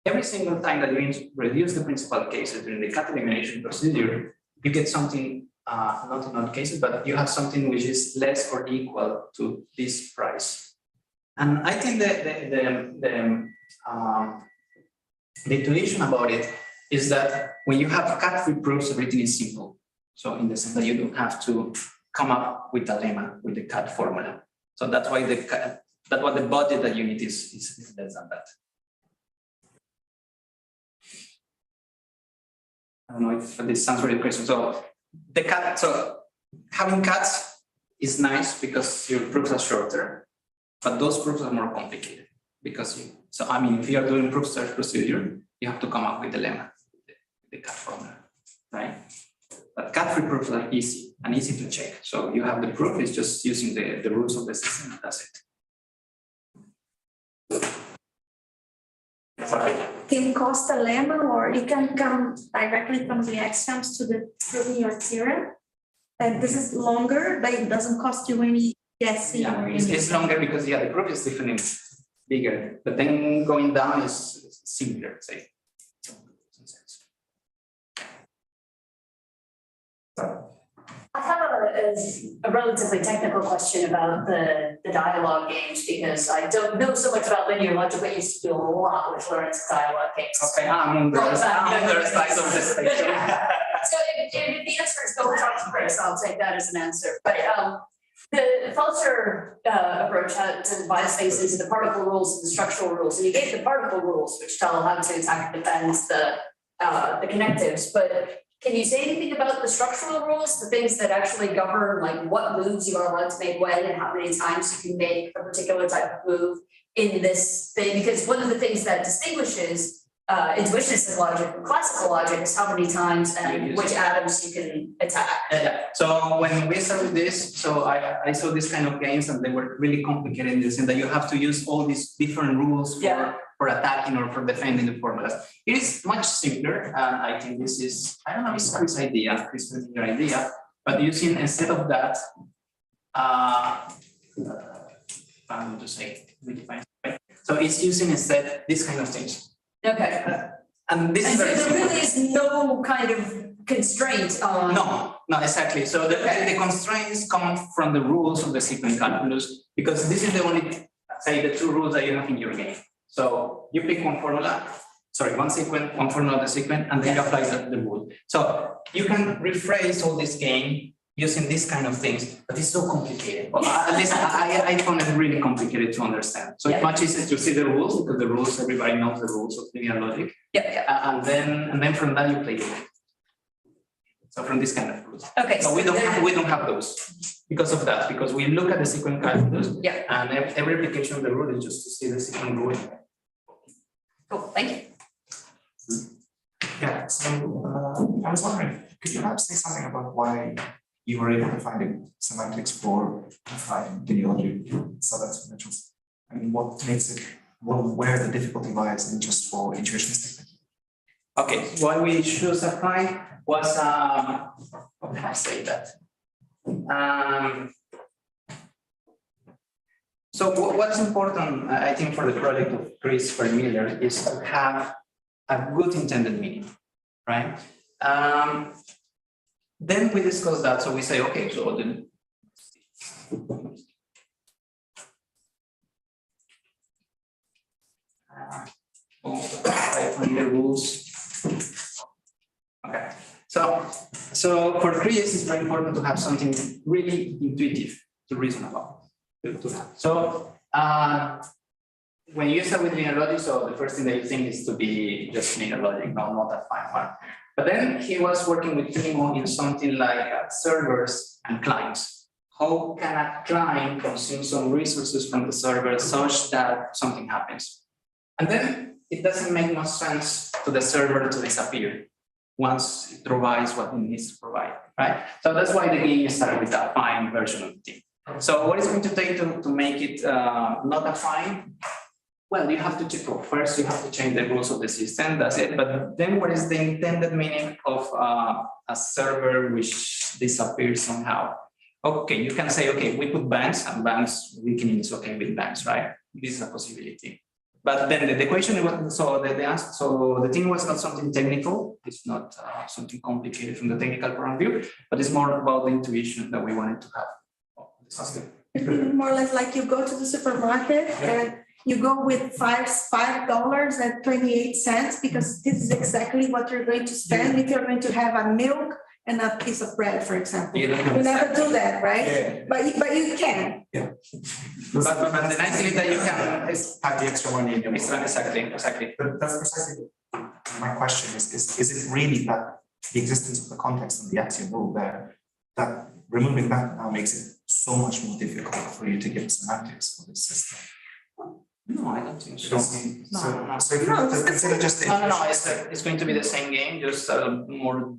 Speaker 13: every single time that you reduce the principal cases during the cat elimination procedure, you get something not in all cases, but you have something which is less or equal to this price. And I think that the intuition about it is that when you have cut-free proofs, everything is simple. So in the sense that you don't have to come up with a lemma with the cut formula. So that's why the budget that you need is less than that. I don't know if this answers your question. So having cuts is nice because your proofs are shorter, but those proofs are more complicated because if you are doing proof search procedure, you have to come up with the lemma, the cut formula, right? But cut-free proofs are easy and easy to check. So you have the proof, it's just using the rules of the system, that's it.
Speaker 7: Can cost a lemma, or it can come directly from the exams to the proving your theorem? And this is longer, but it doesn't cost you any guessing or anything.
Speaker 13: It's longer because the proof is definitely bigger, but then going down is simpler, say.
Speaker 1: I have a relatively technical question about the dialogue games, because I don't know so much about linear logic, but I used to do a lot with Lorentz dialogue games.
Speaker 13: Okay, I'm on the other side of the spectrum.
Speaker 1: So if the answer is go talk to Chris, I'll take that as an answer. But the Fulcher approach to divide things into the particle rules and the structural rules, and you gave the particle rules, which tell how to attack and defend the connectives, but can you say anything about the structural rules, the things that actually govern like what moves you are allowed to make when and how many times you can make a particular type of move in this thing? Because one of the things that distinguishes intuitionist logic from classical logic is how many times and which atoms you can attack.
Speaker 13: Yeah. So when we started this, so I saw this kind of games and they were really complicated in the sense that you have to use all these different rules for attacking or for defending the formulas. It is much simpler, and I think this is, I don't know, it's Chris' idea, Chris' your idea, but using instead of that, I'm to say, so it's using instead this kind of things.
Speaker 1: Okay.
Speaker 13: And this
Speaker 1: and
Speaker 13: is very
Speaker 1: so there
Speaker 13: simple.
Speaker 1: really is no kind of constraint on.
Speaker 13: No, exactly. So the constraints come from the rules of the sequence calculus, because this is the only, say, the two rules that you have in your game. So you pick one formula, one sequence, one formula of the sequence, and then you apply the rule. So you can rephrase all this game using this kind of things, but it's so complicated. Well, at least I found it really complicated to understand. So it's much easier to see the rules, because the rules, everybody knows the rules of linear logic. And then from that you play the game. So from this kind of rules.
Speaker 1: Okay.
Speaker 13: So we don't have those because of that, because we look at the sequence calculus. And every application of the rule is just to see the sequence rule.
Speaker 1: Cool, thank you.
Speaker 11: Yeah, so I was wondering, could you perhaps say something about why you were able to find the semantics for defining linear logic sub-exponentials? I mean, what makes it, where the difficulty lies in just for intuitionist?
Speaker 13: Okay, why we choose apply was, how can I say that? So what's important, I think, for the project of Chris Miller is to have a good intended meaning, right? Then we discuss that, so we say, okay, so then the rules. Okay, so for Chris, it's very important to have something really intuitive to reason about. So when you start with linear logic, so the first thing that you think is to be just linear logic, not that fine one. But then he was working with Primo in something like servers and clients. How can a client consume some resources from the server such that something happens? And then it doesn't make much sense to the server to disappear once it provides what it needs to provide, right? So that's why the game started with a fine version of the thing. So what is going to take to make it not a fine? Well, you have to check. First, you have to change the rules of the system. That's it. But then, what is the intended meaning of a server which disappears somehow? Okay, you can say, okay, we put banks, and banks weakening is okay with banks, right? This is a possibility. But then the question was, so the answer, so the thing was not something technical, it's not something complicated from the technical point of view, but it's more about the intuition that we wanted to have of the system.
Speaker 7: It's more or less like you go to the supermarket and you go with $5 and 28 cents because this is exactly what you're going to spend if you're going to have a milk and a piece of bread, for example. You never do that, right?
Speaker 13: Yeah.
Speaker 7: But you can.
Speaker 13: Yeah. But the nice thing is that you can have the extra money in your exactly.
Speaker 16: But that's precisely my question is it really that the existence of the context and the axiom rule there, that removing that now makes it so much more difficult for you to give semantics for this system?
Speaker 13: No, I don't think so.
Speaker 16: So if you consider just the
Speaker 13: No, it's going to be the same game, just more.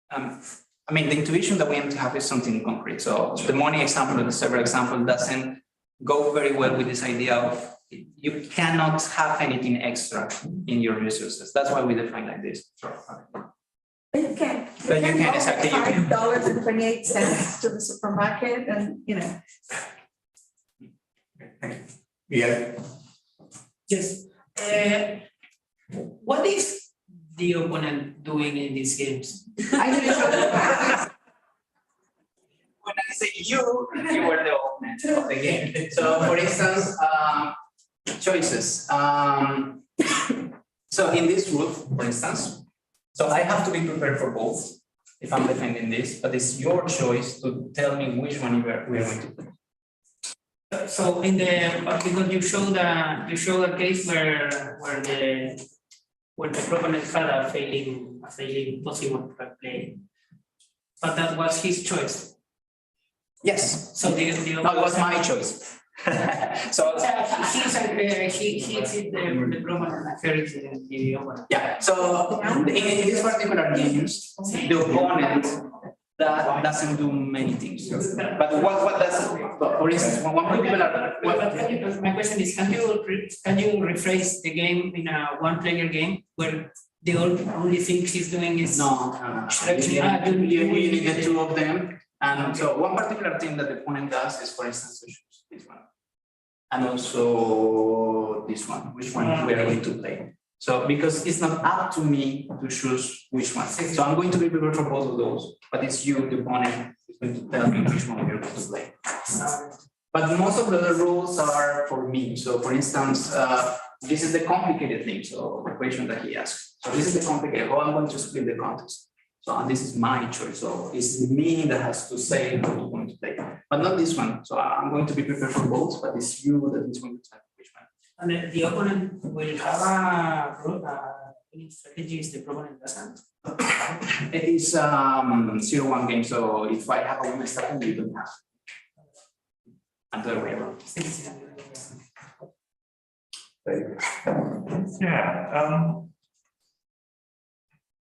Speaker 13: I mean, the intuition that we aim to have is something concrete. So the money example or the server example doesn't go very well with this idea of you cannot have anything extra in your resources. That's why we define like this.
Speaker 7: But you can.
Speaker 13: But you can exactly.
Speaker 7: $5 and 28 cents to the supermarket and, you know.
Speaker 16: Yeah.
Speaker 14: Yes. What is the opponent doing in these games?
Speaker 13: When I say you were the opponent of the game. So for instance, choices. So in this rule, for instance, so I have to be prepared for both if I'm defending this, but it's your choice to tell me which one we are going to do.
Speaker 14: So in the, because you showed a case where the proponent had a failing possible play, but that was his choice.
Speaker 13: Yes.
Speaker 14: So the
Speaker 13: No, it was my choice. So
Speaker 14: he did the proponent carries the opponent.
Speaker 13: yeah. So in this particular games, the opponent that doesn't do many things. But what does, for instance, one particular.
Speaker 14: My question is, can you rephrase the game in a one-player game where the only thing he's doing is
Speaker 13: No. You need the two of them, and so one particular thing that the opponent does is, for instance, to choose this one, and also this one, which one we are going to play. So because it's not up to me to choose which one. So I'm going to be prepared for both of those, but it's you, the opponent, who's going to tell me which one we're going to play. But most of the other rules are for me. So for instance, this is the complicated thing. So the question that he asked. So this is the complicated, how I'm going to split the contest. So and this is my choice. So it's me that has to say what I'm going to play, but not this one. So I'm going to be prepared for both, but it's you that is going to tell which one.
Speaker 14: And the opponent will have a winning strategy the proponent doesn't.
Speaker 13: It is 0-1 game. So if I have a winning strategy, you don't have. And the other way around.
Speaker 2: Yeah.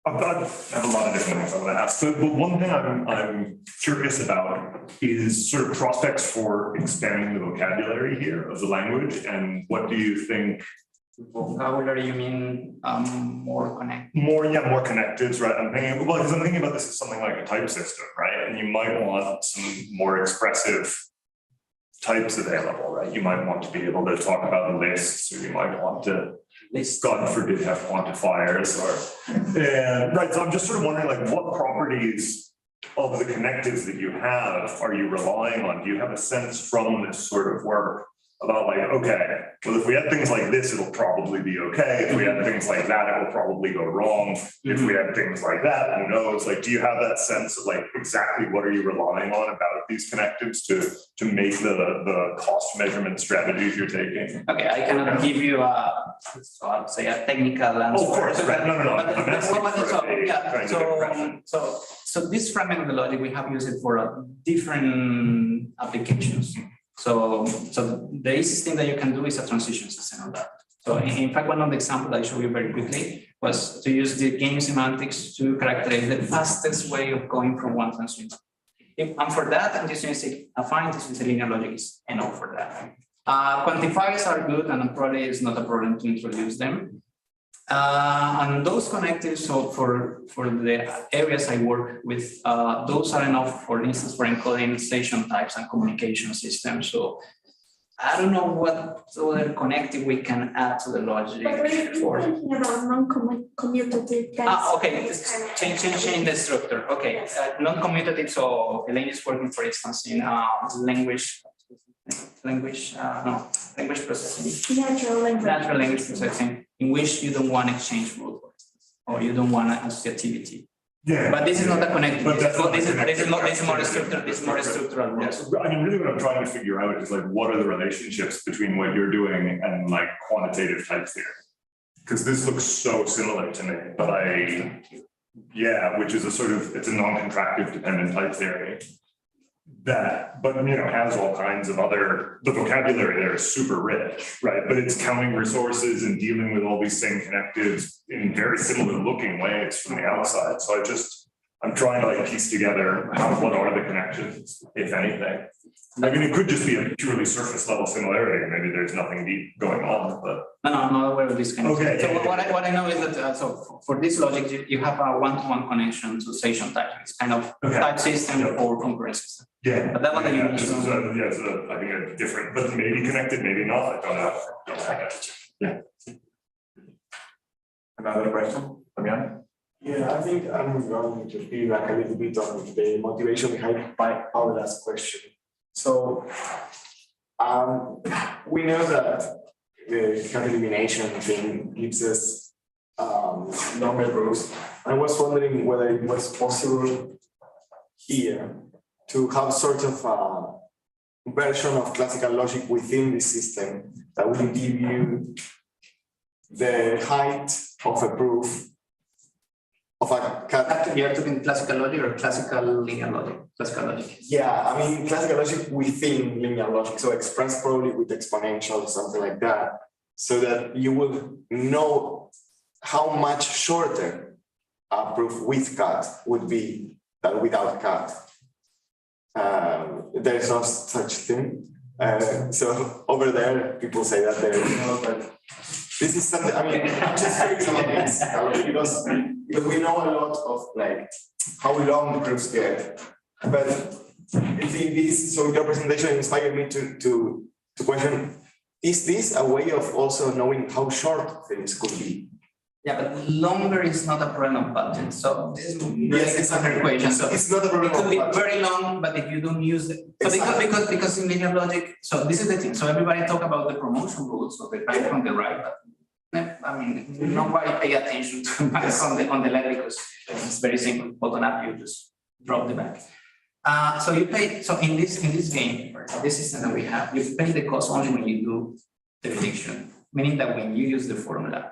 Speaker 2: I have a lot of different things I want to ask, but one thing I'm curious about is sort of prospects for expanding the vocabulary here of the language, and what do you think?
Speaker 13: Vocabulary, you mean more connected?
Speaker 2: More connectives, right? I'm thinking about this as something like a type system, right? And you might want some more expressive types available, right? You might want to be able to talk about lists, or you might want to, God forbid, have quantifiers, or right. So I'm just sort of wondering, like, what properties of the connectives that you have are you relying on? Do you have a sense from this sort of work about, like, okay, well, if we had things like this, it'll probably be okay. If we had things like that, it will probably go wrong. If we had things like that, who knows? Like, do you have that sense of, like, exactly what are you relying on about these connectives to make the cost measurement strategies you're taking?
Speaker 13: Okay, I cannot give you so I'll say a technical answer.
Speaker 2: Oh, of course, right. No.
Speaker 13: So this fragment of the logic, we have used it for different applications. So the easiest thing that you can do is a transition system on that. So in fact, one of the examples I showed you very quickly was to use the game semantics to characterize the fastest way of going from one transition. And for that, I'm just going to say a fine transition linear logic is enough for that. Quantifiers are good, and probably it's not a problem to introduce them. And those connectives, so for the areas I work with, those are enough, for instance, for encoding station types and communication systems. So I don't know what other connective we can add to the logic.
Speaker 7: But we're
Speaker 13: for.
Speaker 7: thinking about non-commutative.
Speaker 13: Okay, change the structure. Okay, non-commutative. So Elaine is working, for instance, in language processing. Natural language processing, in which you don't want exchange rule, for instance, or you don't want associativity.
Speaker 2: Yeah.
Speaker 13: But this is not a connective.
Speaker 2: But that's not
Speaker 13: This is
Speaker 2: connective.
Speaker 13: more structural. This is more structural.
Speaker 2: Yeah, so, I mean, really what I'm trying to figure out is like, what are the relationships between what you're doing and like quantitative type theory? Because this looks so similar to me, but which is a sort of, it's a non-contractive dependent type theory. But has all kinds of the vocabulary there is super rich, right? But it's counting resources and dealing with all these same connectives in very similar looking ways from the outside. So I'm trying to like piece together what are the connections, if anything. I mean, it could just be a purely surface level similarity. Maybe there's nothing deep going on, but.
Speaker 13: No, I'm not aware of this kind of thing.
Speaker 2: Okay.
Speaker 13: So what I know is that, so for this logic, you have a one-to-one connection to session type. It's kind of type system or concurrent system.
Speaker 2: Yeah.
Speaker 13: But that one that you
Speaker 2: This is I think a different, but maybe connected, maybe not. I don't know. Yeah.
Speaker 12: Another question, Fabian?
Speaker 6: Yeah, I think I'm going to feedback a little bit on the motivation behind our last question. So we know that the cut elimination thing gives us longer proofs. I was wondering whether it was possible here to have sort of a version of classical logic within the system that will give you the height of a proof of a cut.
Speaker 13: You're talking classical logic or classical linear logic? Classical logic.
Speaker 6: Yeah, I mean classical logic within linear logic, so expressed probably with exponential or something like that, so that you will know how much shorter a proof with cut would be than without cut. There is no such thing. So over there, people say that there is no, but this is something, I mean, I'm just saying some of this because we know a lot of like how long proofs get, but I think this, so your presentation inspired me to question, is this a way of also knowing how short things could be?
Speaker 13: Yeah, but longer is not a problem of budget. So this is
Speaker 6: yes, it's
Speaker 13: another equation. So
Speaker 6: it's not a problem.
Speaker 13: It could be very long, but if you don't use it, so
Speaker 6: exactly.
Speaker 13: because in linear logic, so this is the thing. So everybody talk about the promotion rules of the right on the right, but I mean, nobody pay attention to maths on the left because it's very simple. Button up, you just drop the back. So you pay. So in this game, this system that we have, you pay the cost only when you do the prediction, meaning that when you use the formula.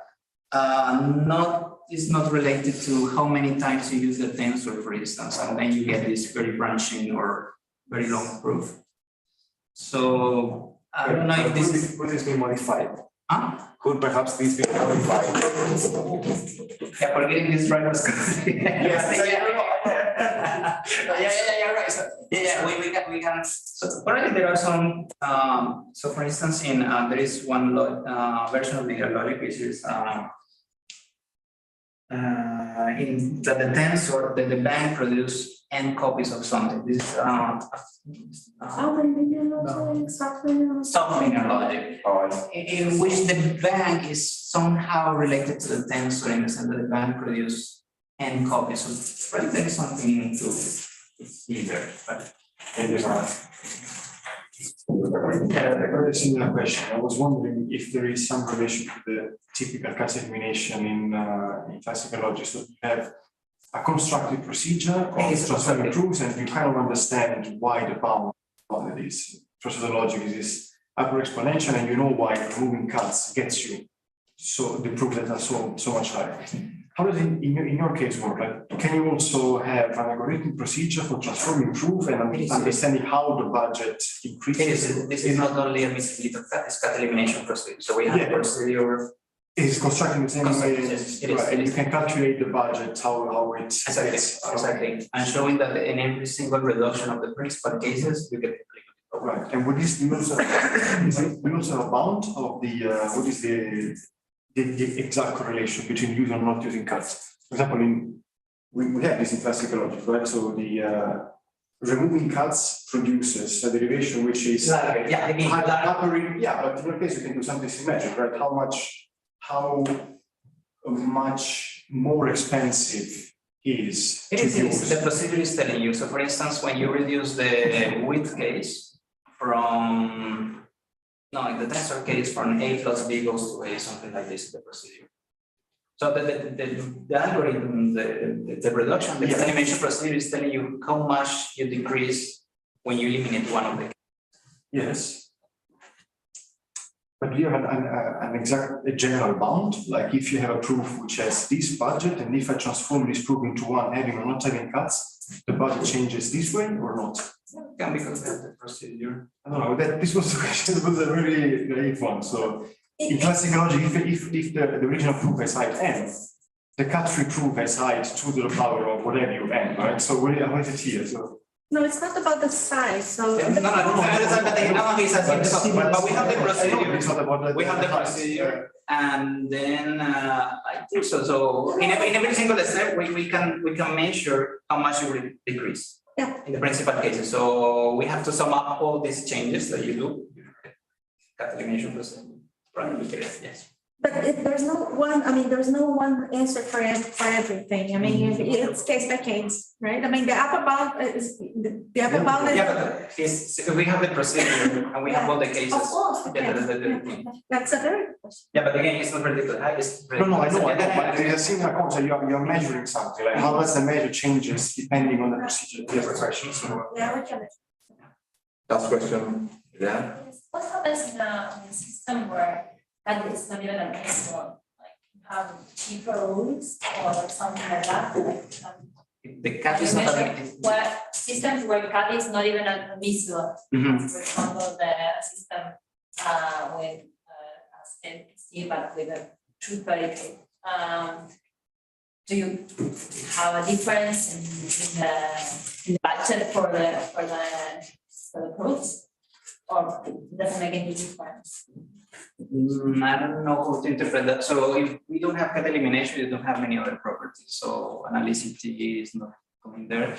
Speaker 13: It's not related to how many times you use the tensor, for instance, and then you get this very branching or very long proof. So I don't know if this is.
Speaker 6: Could this be modified?
Speaker 13: Huh?
Speaker 6: Could perhaps this be modified?
Speaker 13: Yeah, for getting this right was good. Yeah, right. So, we can. So currently there are some. So for instance, in there is one version of linear logic which is. In that the tensor that the bank produce n copies of something. This is soft linear logic, in which the bank is somehow related to the tensor in the sense that the bank produce n copies. So probably there is something to see there. But
Speaker 9: a very similar question. I was wondering if there is some relation to the typical cut elimination in classical logic. So you have a constructed procedure of transforming proofs, and you kind of understand why the bound of this process of logic is this upper exponential, and you know why removing cuts gets you so the proof that are so much higher. How does it in your case work? Like, can you also have an algorithmic procedure for transforming proof and understanding how the budget increases?
Speaker 13: This is not only a admissibility of cut, it's cut elimination procedure. So we have procedure.
Speaker 9: It is constructing the same way.
Speaker 13: Yes,
Speaker 9: You can calculate the budget, how it
Speaker 13: exactly. And showing that in every single reduction of the principal cases, you get
Speaker 9: right. And would this use a bound of the what is the exact correlation between using and not using cuts? For example, we have this in classical logic, right? So removing cuts produces a derivation which is.
Speaker 3: Yeah, again,
Speaker 9: Yeah, but in your case, you can do something symmetric, right? How much more expensive is
Speaker 13: It
Speaker 9: to
Speaker 13: is,
Speaker 9: use.
Speaker 13: the procedure is telling you. So for instance, when you reduce the width case from, no, in the tensor case from A plus B goes to A, something like this, the procedure. So the algorithm, the reduction, the elimination procedure is telling you how much you decrease when you eliminate one of the.
Speaker 9: Yes. But do you have an exact a general bound? Like if you have a proof which has this budget, and if I transform this proof into one having or not having cuts, the budget changes this way or not?
Speaker 13: Yeah, because that's the procedure.
Speaker 9: I don't know, this was the question, it was a really naive one, so. In classical logic, if the original proof has height n, the cut-free proof has height 2 to the power of whatever you n, right? So how is it here? So.
Speaker 7: No, it's not about the size, so.
Speaker 13: No, but we have the procedure.
Speaker 9: It's not about
Speaker 13: We have the procedure, and then I think so. So in every single step, we can measure how much you will decrease.
Speaker 7: Yeah.
Speaker 13: In the principal cases, so we have to sum up all these changes that you do. Cut elimination procedure. Probably yes.
Speaker 7: But there's no one, I mean, there's no one answer for everything. I mean, it's case by case, right? I mean, the upper bound is, the upper bound is.
Speaker 13: Yeah, but we have the procedure and we have all the cases.
Speaker 7: Of course,
Speaker 13: Yeah,
Speaker 7: that's a very good question.
Speaker 13: yeah, but again, it's not predicted.
Speaker 9: No, I know, but there's a similar concept, you're measuring something, like how does the measure changes depending on the procedure, the other question, so.
Speaker 7: Yeah, we can.
Speaker 11: Last question, yeah?
Speaker 4: What happens in a system where that is not even an export, like you have cheaper rules or something like that?
Speaker 13: The cat is
Speaker 4: You
Speaker 13: not
Speaker 4: mentioned what systems where cat is not even admissible. For example, the system with SNC but with a truth variable. Do you have a difference in the budget for the proofs? Or doesn't make any difference?
Speaker 13: I don't know how to interpret that. So if we don't have cat elimination, we don't have many other properties. So analyticity is not coming there.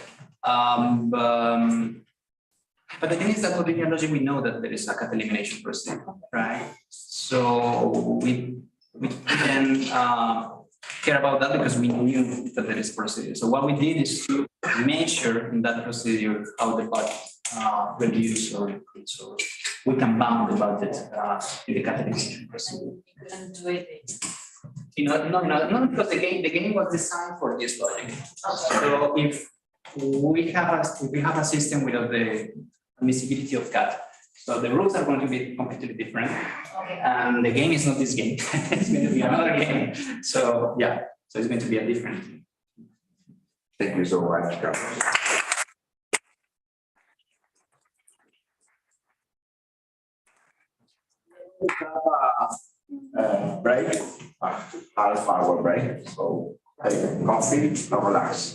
Speaker 13: But the thing is that within logic, we know that there is a cat elimination procedure, right? So we didn't care about that because we knew that there is procedure. So what we did is to measure in that procedure how the budget reduce or increase, or we can bound the budget in the cat elimination procedure.
Speaker 4: You couldn't do it.
Speaker 13: No, because the game was designed for this logic.
Speaker 4: Okay.
Speaker 13: So if we have a system without the admissibility of cat, so the rules are going to be completely different,
Speaker 4: Okay.
Speaker 13: and the game is not this game. It's going to be another game. So yeah, so it's going to be a different thing.
Speaker 11: Thank you so much, Carlos. Break, half hour break, so take coffee and relax.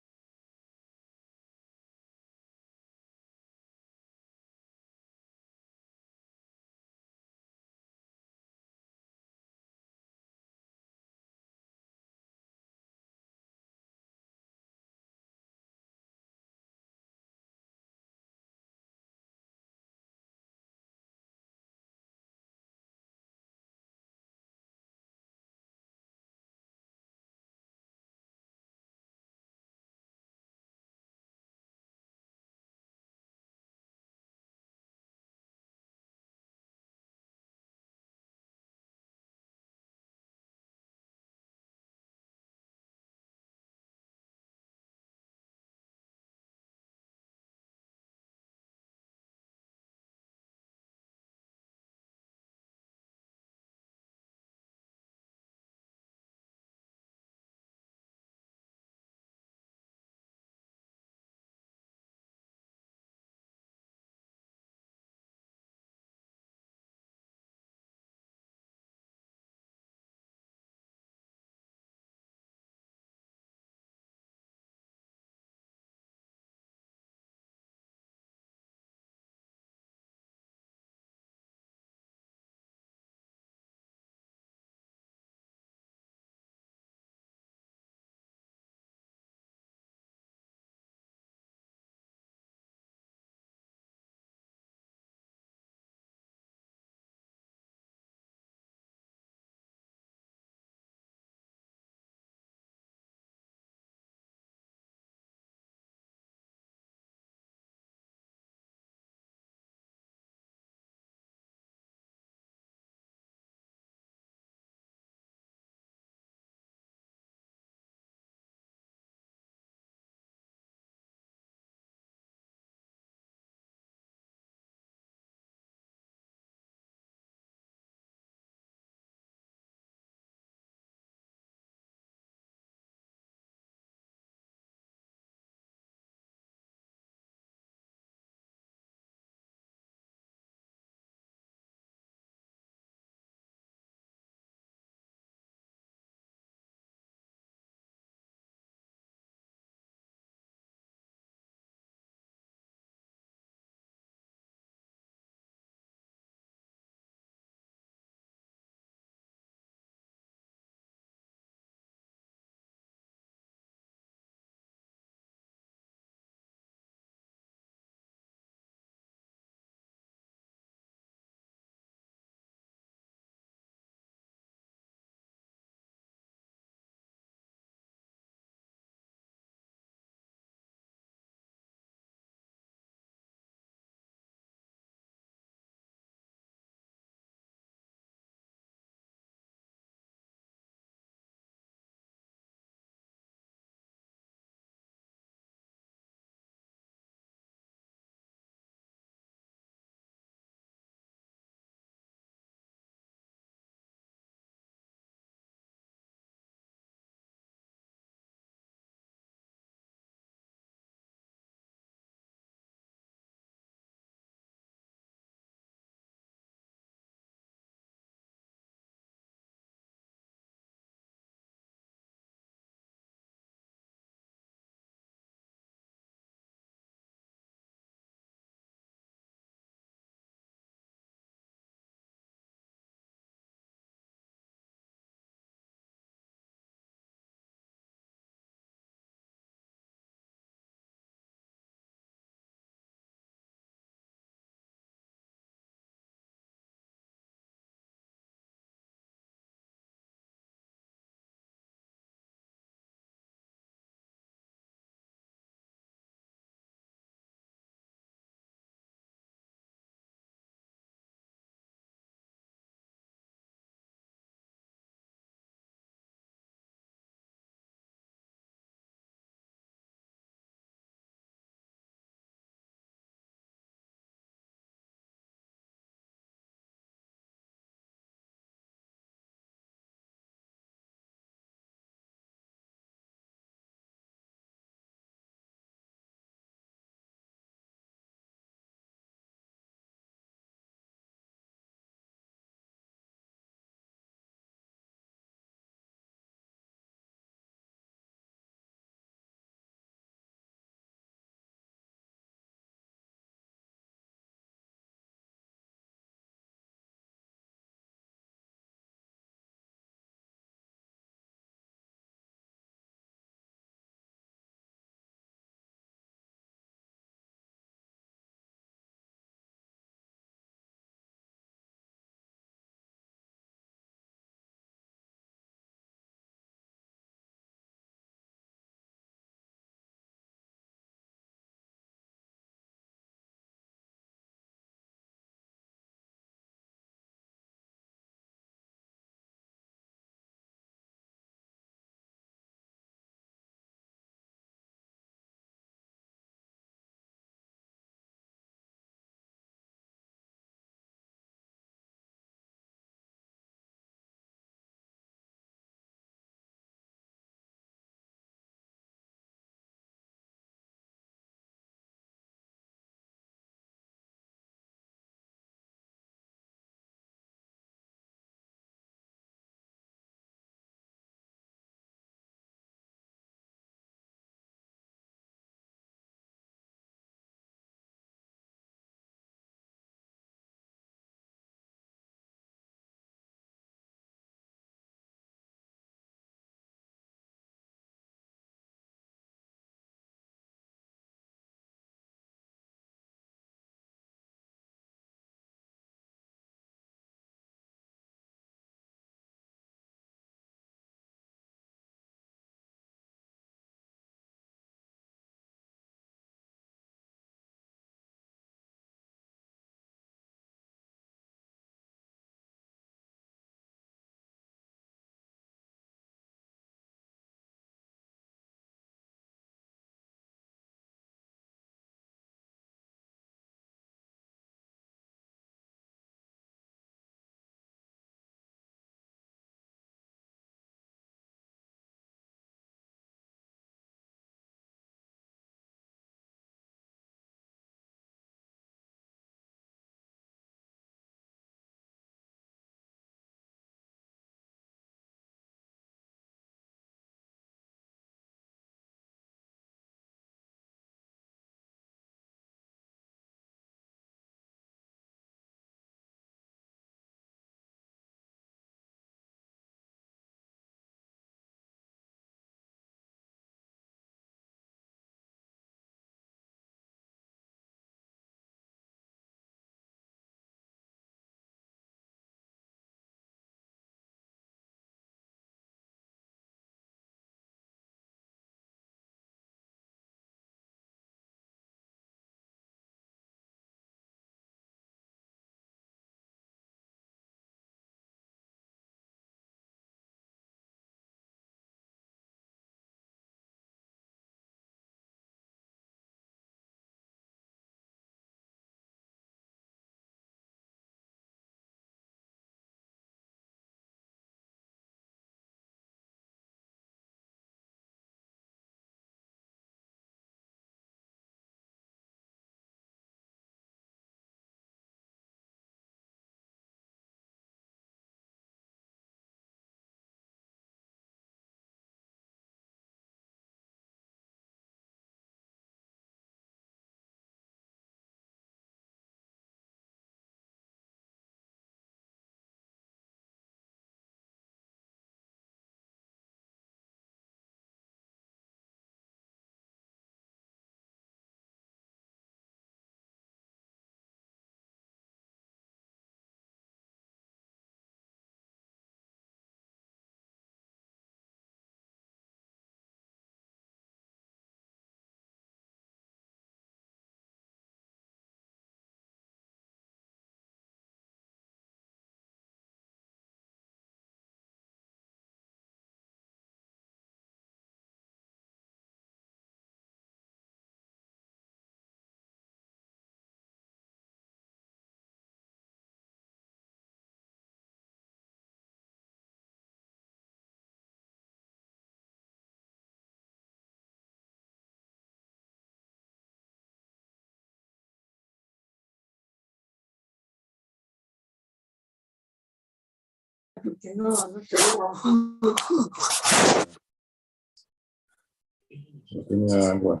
Speaker 11: Tenía agua.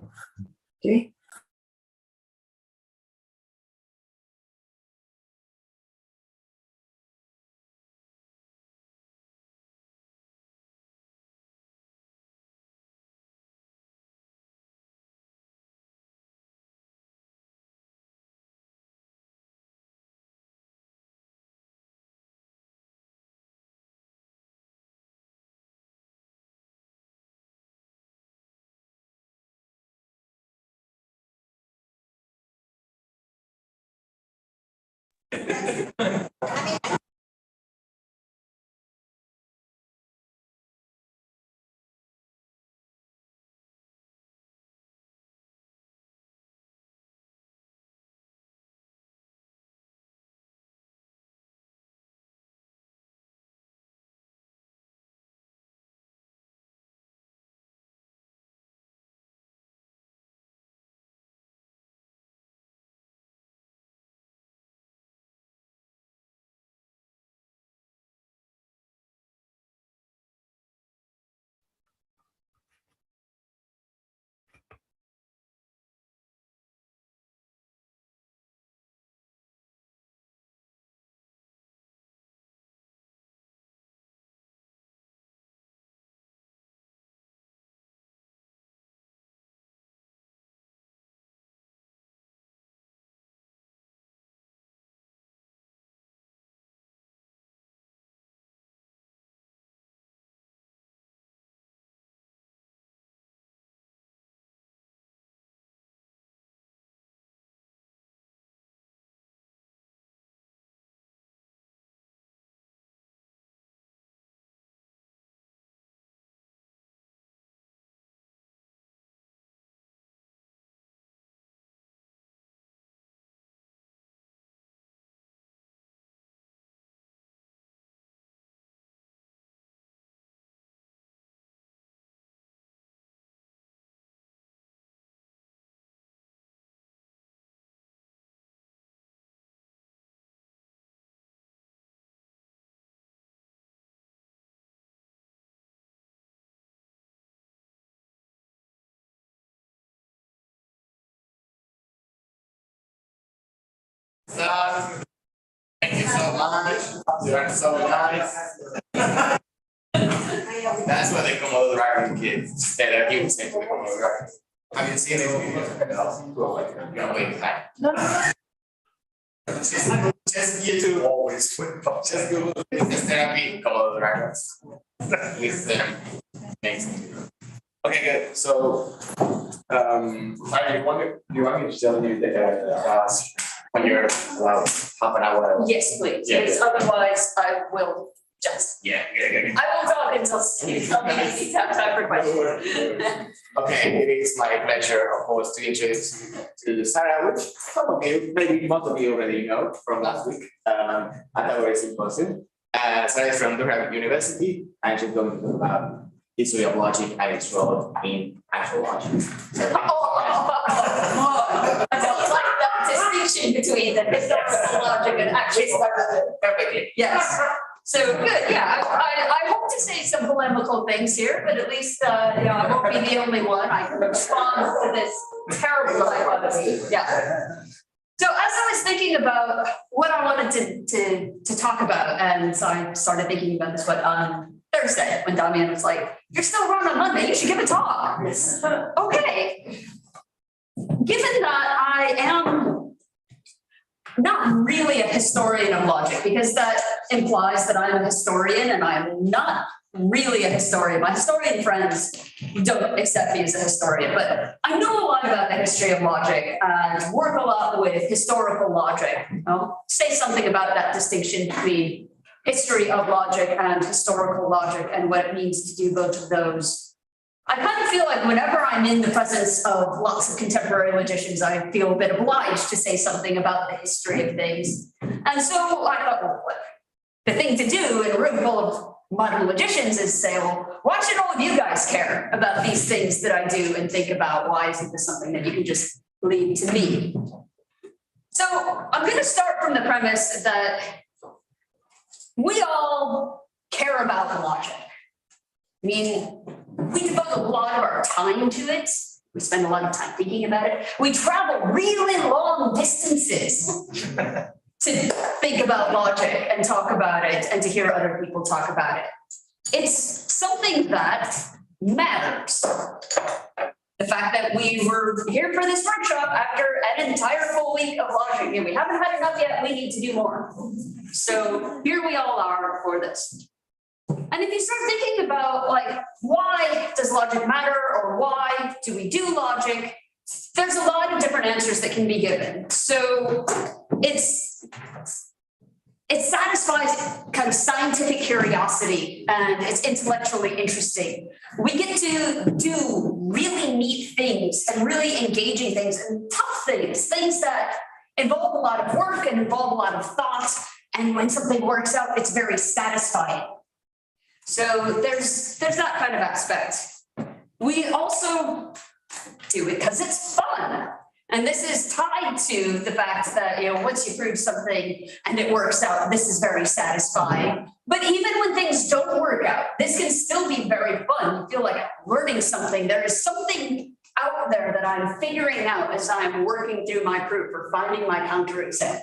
Speaker 1: ¿Qué?
Speaker 6: Thank you so much. You are so nice. That's what they Komodo dragon kids. That are people say to the Komodo dragon. Have you seen it? No, wait, hi. Just YouTube always just Google business therapy Komodo dragons. With them. Amazing. Okay, good. So, Maya, you want me to tell you the when you're allowed half an hour?
Speaker 1: Yes, please,
Speaker 6: Yeah.
Speaker 1: because otherwise I will just,
Speaker 6: Yeah.
Speaker 1: I will talk until you have time for questions.
Speaker 6: Okay, it is my pleasure, of course, to introduce you to Sarah, which probably maybe most of you already know from last week at our symposium. Sarah is from Durham University, and she's going to talk about history of logic and its role in actual logic.
Speaker 1: I don't like that distinction between the historical logic and actual logic.
Speaker 6: Perfectly.
Speaker 1: Yes, so good, yeah, I hope to say some polemical things here, but at least, I won't be the only one, I can respond to this terrible dichotomy, yeah. So as I was thinking about what I wanted to talk about, and so I started thinking about this, on Thursday, when Damian was like, you're still around on Monday, you should give a talk. Okay. Given that I am not really a historian of logic, because that implies that I'm a historian and I'm not really a historian. My historian friends don't accept me as a historian, but I know a lot about the history of logic and work a lot with historical logic. I'll say something about that distinction between history of logic and historical logic and what it means to do both of those. I kind of feel like whenever I'm in the presence of lots of contemporary logicians, I feel a bit obliged to say something about the history of things. And so I thought, well, the thing to do in a room full of modern logicians is say, well, why should all of you guys care about these things that I do and think about? Why isn't this something that you can just leave to me? So I'm going to start from the premise that we all
Speaker 17: care about logic. I mean, we devote a lot of our time to it. We spend a lot of time thinking about it. We travel really long distances to think about logic and talk about it and to hear other people talk about it. It's something that matters. The fact that we were here for this workshop after an entire full week of logic, and we haven't had enough yet, we need to do more. So here we all are for this. And if you start thinking about like, why does logic matter or why do we do logic? There's a lot of different answers that can be given. So it satisfies kind of scientific curiosity and it's intellectually interesting. We get to do really neat things and really engaging things and tough things, things that involve a lot of work and involve a lot of thought. And when something works out, it's very satisfying. So there's that kind of aspect. We also do it because it's fun. And this is tied to the fact that, you know, once you prove something and it works out, this is very satisfying. But even when things don't work out, this can still be very fun. You feel like I'm learning something. There is something out there that I'm figuring out as I'm working through my proof or finding my counterexample.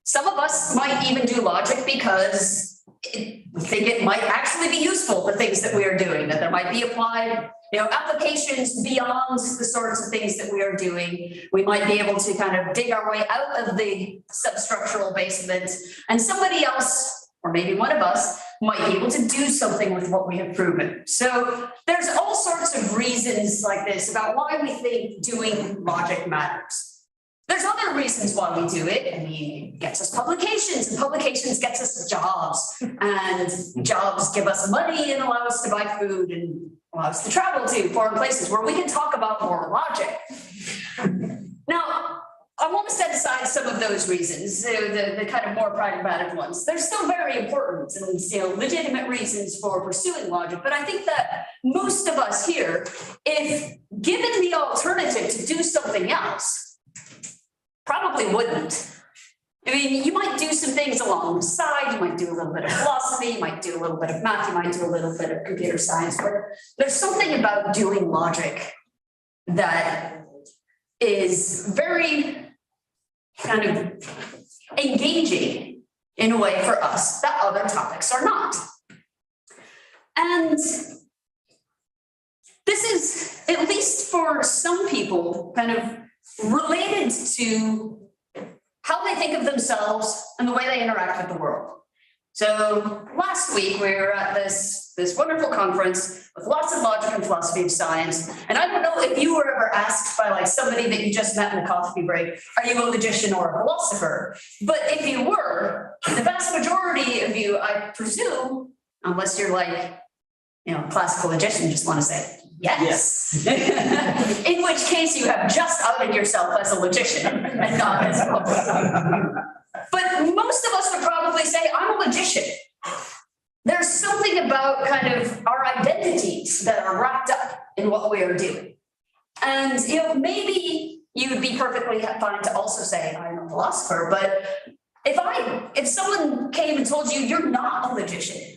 Speaker 17: Some of us might even do logic because we think it might actually be useful, the things that we are doing, that there might be applied, you know, applications beyond the sorts of things that we are doing. We might be able to kind of dig our way out of the substructural basement, and somebody else, or maybe one of us, might be able to do something with what we have proven. So there's all sorts of reasons like this about why we think doing logic matters. There's other reasons why we do it. I mean, it gets us publications, and publications gets us jobs, and jobs give us money and allow us to buy food and allow us to travel to foreign places where we can talk about more logic. Now, I want to set aside some of those reasons, the kind of more pragmatic ones. They're still very important and, you know, legitimate reasons for pursuing logic. But I think that most of us here, if given the alternative to do something else, probably wouldn't. I mean, you might do some things along the side, you might do a little bit of philosophy, you might do a little bit of math, you might do a little bit of computer science, but there's something about doing logic that is very kind of engaging in a way for us that other topics are not. And this is, at least for some people, kind of related to how they think of themselves and the way they interact with the world. So last week we were at this wonderful conference with lots of logic and philosophy of science. And I don't know if you were ever asked by like somebody that you just met in a coffee break, are you a logician or a philosopher? But if you were, the vast majority of you, I presume, unless you're like, you know, classical logician, just want to say, yes. In which case you have just outed yourself as a logician and not as a philosopher. But most of us would probably say, I'm a logician. There's something about kind of our identities that are wrapped up in what we are doing. And, you know, maybe you would be perfectly fine to also say, I'm a philosopher, but if someone came and told you you're not a logician,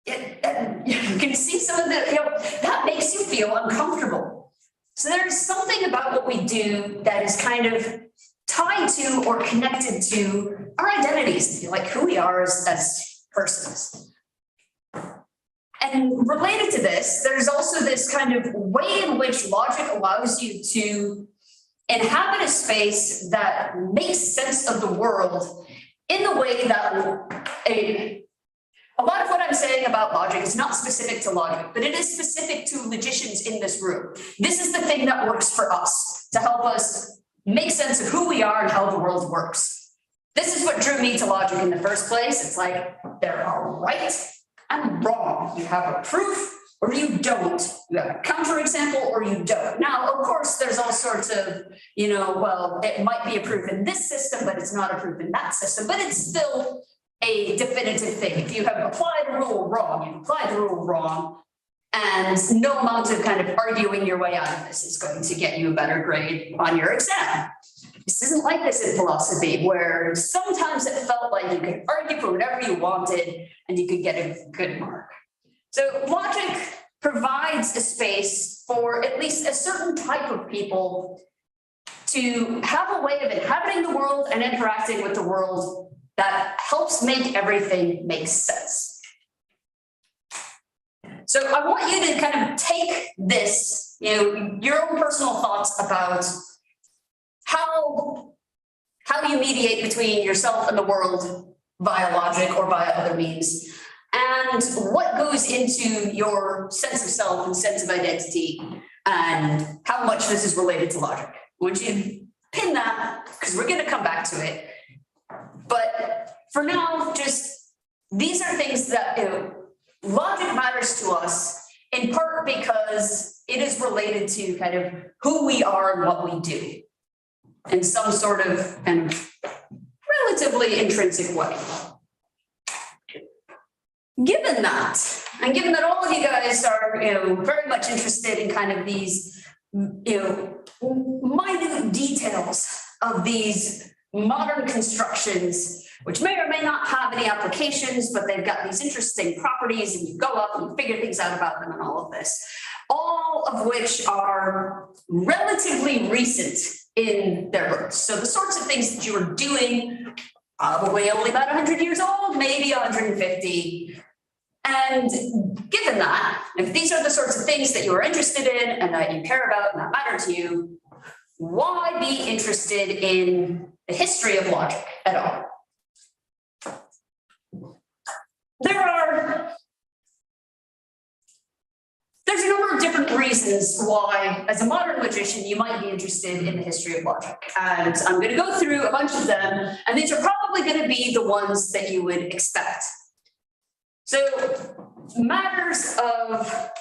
Speaker 17: you can see some of the, you know, that makes you feel uncomfortable. So there's something about what we do that is kind of tied to or connected to our identities, like who we are as persons. And related to this, there's also this kind of way in which logic allows you to inhabit a space that makes sense of the world in the way that a lot of what I'm saying about logic is not specific to logic, but it is specific to logicians in this room. This is the thing that works for us to help us make sense of who we are and how the world works. This is what drew me to logic in the first place. It's like there are right and wrong. You have a proof or you don't. You have a counterexample or you don't. Now, of course, there's all sorts of, you know, well, it might be a proof in this system, but it's not a proof in that system, but it's still a definitive thing. If you have applied a rule wrong, you've applied the rule wrong, and no amount of kind of arguing your way out of this is going to get you a better grade on your exam. This isn't like this in philosophy, where sometimes it felt like you could argue for whatever you wanted and you could get a good mark. So logic provides a space for at least a certain type of people to have a way of inhabiting the world and interacting with the world that helps make everything make sense. So I want you to kind of take this, your own personal thoughts about how you mediate between yourself and the world via logic or via other means, and what goes into your sense of self and sense of identity, and how much this is related to logic. I want you to pin that, because we're going to come back to it. But for now, just these are things that logic matters to us, in part because it is related to kind of who we are and what we do in some sort of relatively intrinsic way. Given that, and given that all of you guys are very much interested in kind of these minute details of these modern constructions, which may or may not have any applications, but they've got these interesting properties, and you go up and you figure things out about them and all of this, all of which are relatively recent in their birth. So the sorts of things that you were doing, probably only about 100 years old, maybe 150. And given that, if these are the sorts of things that you are interested in and that you care about and that matter to you, why be interested in the history of logic at all? There's a number of different reasons why, as a modern logician, you might be interested in the history of logic. And I'm going to go through a bunch of them, and these are probably going to be the ones that you would expect. So, matters of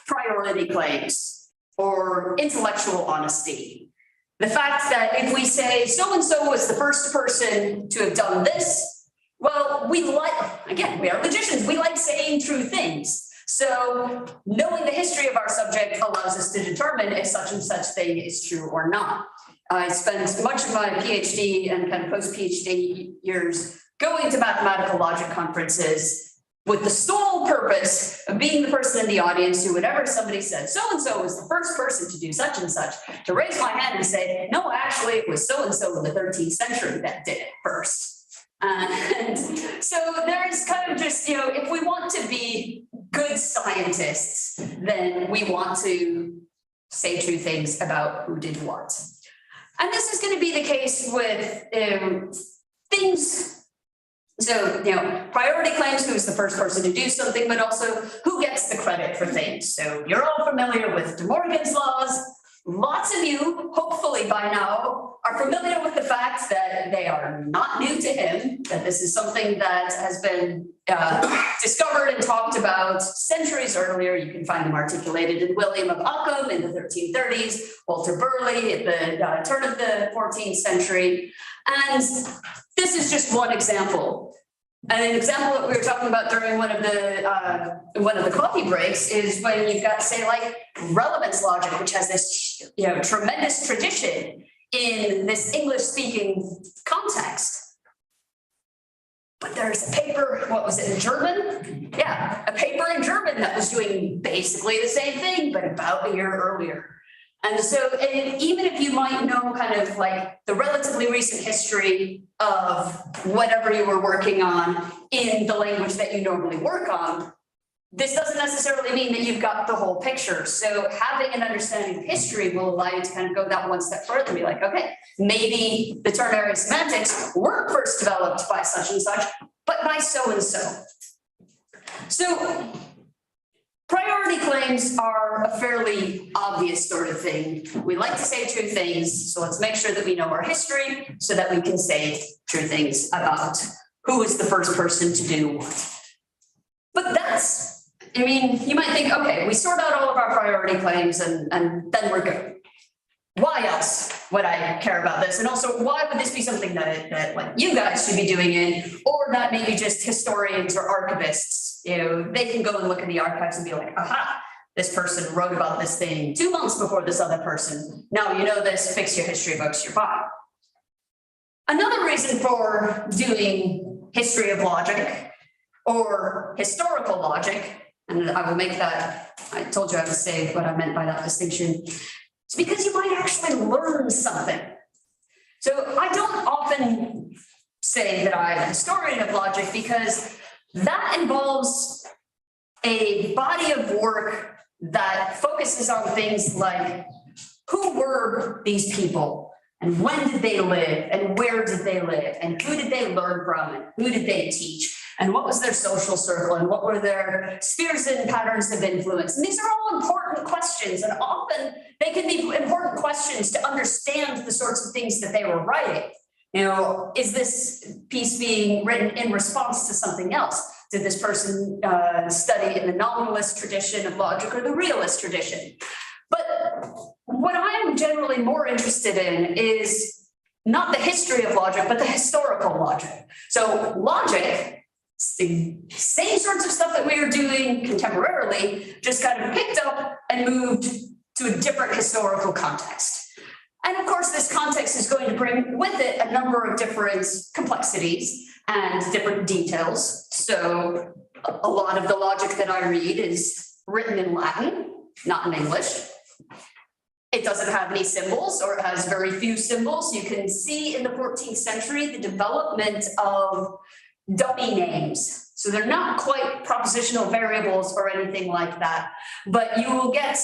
Speaker 17: priority claims or intellectual honesty. The fact that if we say so-and-so was the first person to have done this, well, we are logicians, we like saying true things. So knowing the history of our subject allows us to determine if such and such thing is true or not. I spent much of my PhD and kind of post-PhD years going to mathematical logic conferences with the sole purpose of being the person in the audience who, whenever somebody said so-and-so was the first person to do such and such, to raise my hand and say, no, actually it was so-and-so in the 13th century that did it first. And so there's kind of just, if we want to be good scientists, then we want to say true things about who did what. And this is going to be the case with things. So, priority claims, who's the first person to do something, but also who gets the credit for things. So you're all familiar with De Morgan's laws. Lots of you, hopefully by now, are familiar with the fact that they are not new to him, that this is something that has been discovered and talked about centuries earlier. You can find them articulated in William of Ockham in the 1330s, Walter Burley at the turn of the 14th century. And this is just one example. And an example that we were talking about during one of the coffee breaks is when you've got, say, like relevance logic, which has this tremendous tradition in this English-speaking context. But there's a paper, what was it, in German? Yeah, a paper in German that was doing basically the same thing, but about a year earlier. And so, and even if you might know kind of like the relatively recent history of whatever you were working on in the language that you normally work on, this doesn't necessarily mean that you've got the whole picture. So having an understanding of history will allow you to kind of go that one step further and be like, okay, maybe the ternary semantics weren't first developed by such and such, but by so-and-so. So priority claims are a fairly obvious sort of thing. We like to say true things, so let's make sure that we know our history so that we can say true things about who is the first person to do what. But that's, you might think, okay, we sort out all of our priority claims and then we're good. Why else would I care about this? And also, why would this be something that like you guys should be doing it, or that maybe just historians or archivists, they can go and look in the archives and be like, aha, this person wrote about this thing 2 months before this other person. Now you know this, fix your history books, you're fine. Another reason for doing history of logic or historical logic, and I will make that, I told you I would say what I meant by that distinction, it's because you might actually learn something. So I don't often say that I'm a historian of logic because that involves a body of work that focuses on things like who were these people and when did they live and where did they live and who did they learn from and who did they teach and what was their social circle and what were their spheres and patterns of influence. And these are all important questions, and often they can be important questions to understand the sorts of things that they were writing. You know, is this piece being written in response to something else? Did this person study in the nominalist tradition of logic or the realist tradition? But what I'm generally more interested in is not the history of logic, but the historical logic. So logic, it's the same sorts of stuff that we are doing contemporarily, just kind of picked up and moved to a different historical context. And of course, this context is going to bring with it a number of different complexities and different details. So a lot of the logic that I read is written in Latin, not in English. It doesn't have any symbols, or it has very few symbols. You can see in the 14th century the development of dummy names. So they're not quite propositional variables or anything like that, but you will get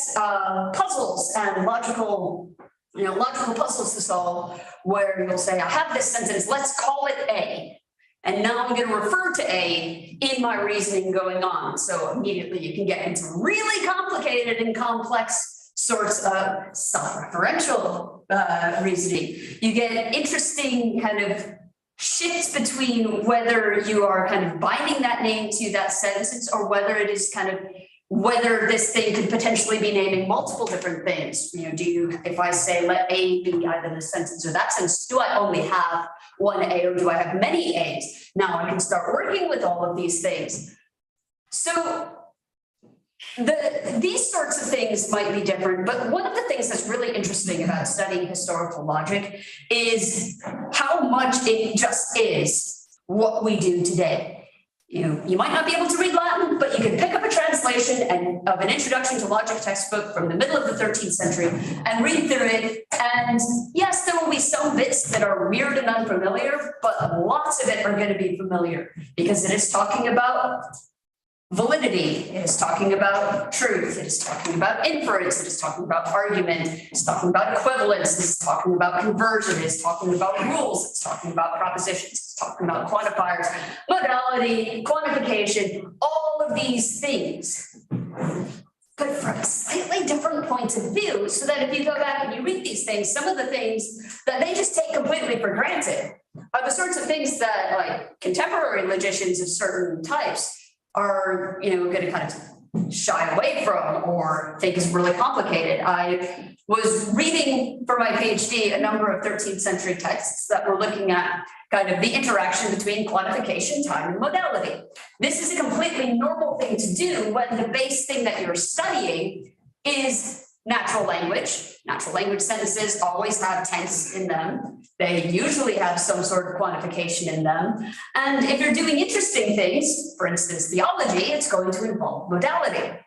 Speaker 17: puzzles and logical puzzles to solve where you'll say, I have this sentence, let's call it A. And now I'm going to refer to A in my reasoning going on. So immediately you can get into really complicated and complex sorts of self-referential reasoning. You get interesting kind of shifts between whether you are kind of binding that name to that sentence or whether it is kind of whether this thing could potentially be naming multiple different things. You know, if I say let A be either this sentence or that sentence, do I only have one A or do I have many A's? Now I can start working with all of these things. So these sorts of things might be different, but one of the things that's really interesting about studying historical logic is how much it just is what we do today. You might not be able to read Latin, but you can pick up a translation of an introduction to logic textbook from the middle of the 13th century and read through it. And yes, there will be some bits that are weird and unfamiliar, but lots of it are going to be familiar because it is talking about validity, it is talking about truth, it is talking about inference, it is talking about argument, it's talking about equivalence, it's talking about conversion, it's talking about rules, it's talking about propositions, it's talking about quantifiers, modality, quantification, all of these things, but from a slightly different point of view, so that if you go back and you read these things, some of the things that they just take completely for granted are the sorts of things that like contemporary logicians of certain types are, going to kind of shy away from or think is really complicated. I was reading for my PhD a number of 13th century texts that were looking at kind of the interaction between quantification, time, and modality. This is a completely normal thing to do when the base thing that you're studying is natural language. Natural language sentences always have tense in them. They usually have some sort of quantification in them. And if you're doing interesting things, for instance, theology, it's going to involve modality.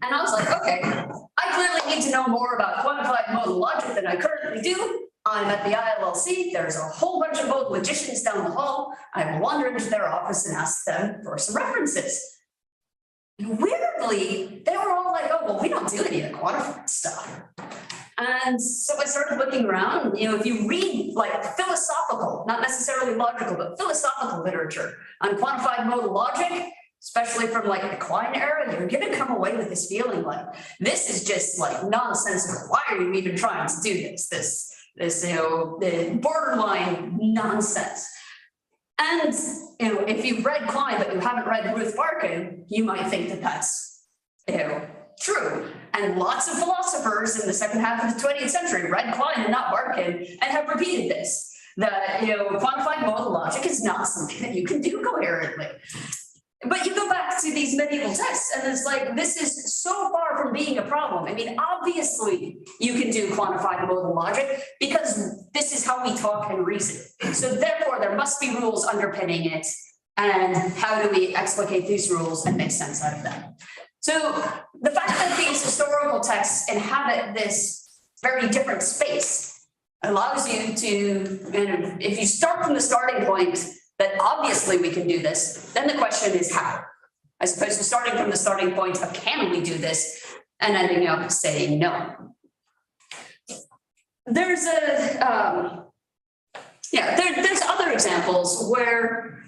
Speaker 17: And I was like, okay, I clearly need to know more about quantified modal logic than I currently do. I'm at the ILLC. There's a whole bunch of old logicians down the hall. I wander into their office and ask them for some references. And weirdly, they were all like, oh, well, we don't do any of the quantified stuff. And so I started looking around, if you read like philosophical, not necessarily logical, but philosophical literature on quantified modal logic, especially from like the Quine era, you're going to come away with this feeling like, this is just like nonsensical. Why are you even trying to do this? This the borderline nonsense. And, if you've read Quine, but you haven't read Ruth Barkin, you might think that that's, true. And lots of philosophers in the second half of the 20th century read Quine and not Barkin and have repeated this, that, quantified modal logic is not something that you can do coherently. But you go back to these medieval texts and it's like, this is so far from being a problem. I mean, obviously you can do quantified modal logic because this is how we talk and reason. So therefore there must be rules underpinning it. And how do we explicate these rules and make sense out of them? So the fact that these historical texts inhabit this very different space allows you to, and if you start from the starting point that obviously we can do this, then the question is how, as opposed to starting from the starting point of can we do this and ending up saying no. There's there's other examples where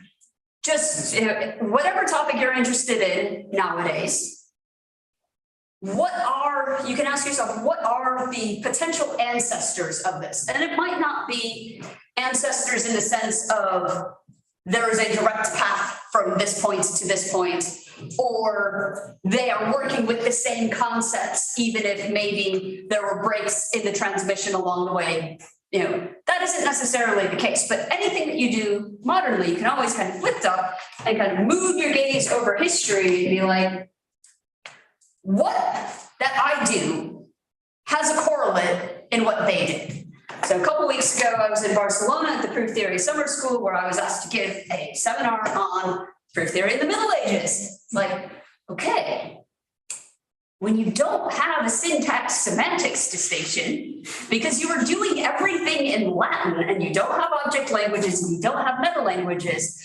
Speaker 17: just whatever topic you're interested in nowadays, you can ask yourself, what are the potential ancestors of this? And it might not be ancestors in the sense of there is a direct path from this point to this point, or they are working with the same concepts, even if maybe there were breaks in the transmission along the way. That isn't necessarily the case, but anything that you do modernly, you can always kind of lift up and kind of move your gaze over history and be like, what that I do has a correlate in what they did. So a couple weeks ago, I was in Barcelona at the Proof Theory Summer School where I was asked to give a seminar on proof theory in the Middle Ages. It's like, okay, when you don't have a syntax semantics distinction, because you are doing everything in Latin and you don't have object languages and you don't have meta languages,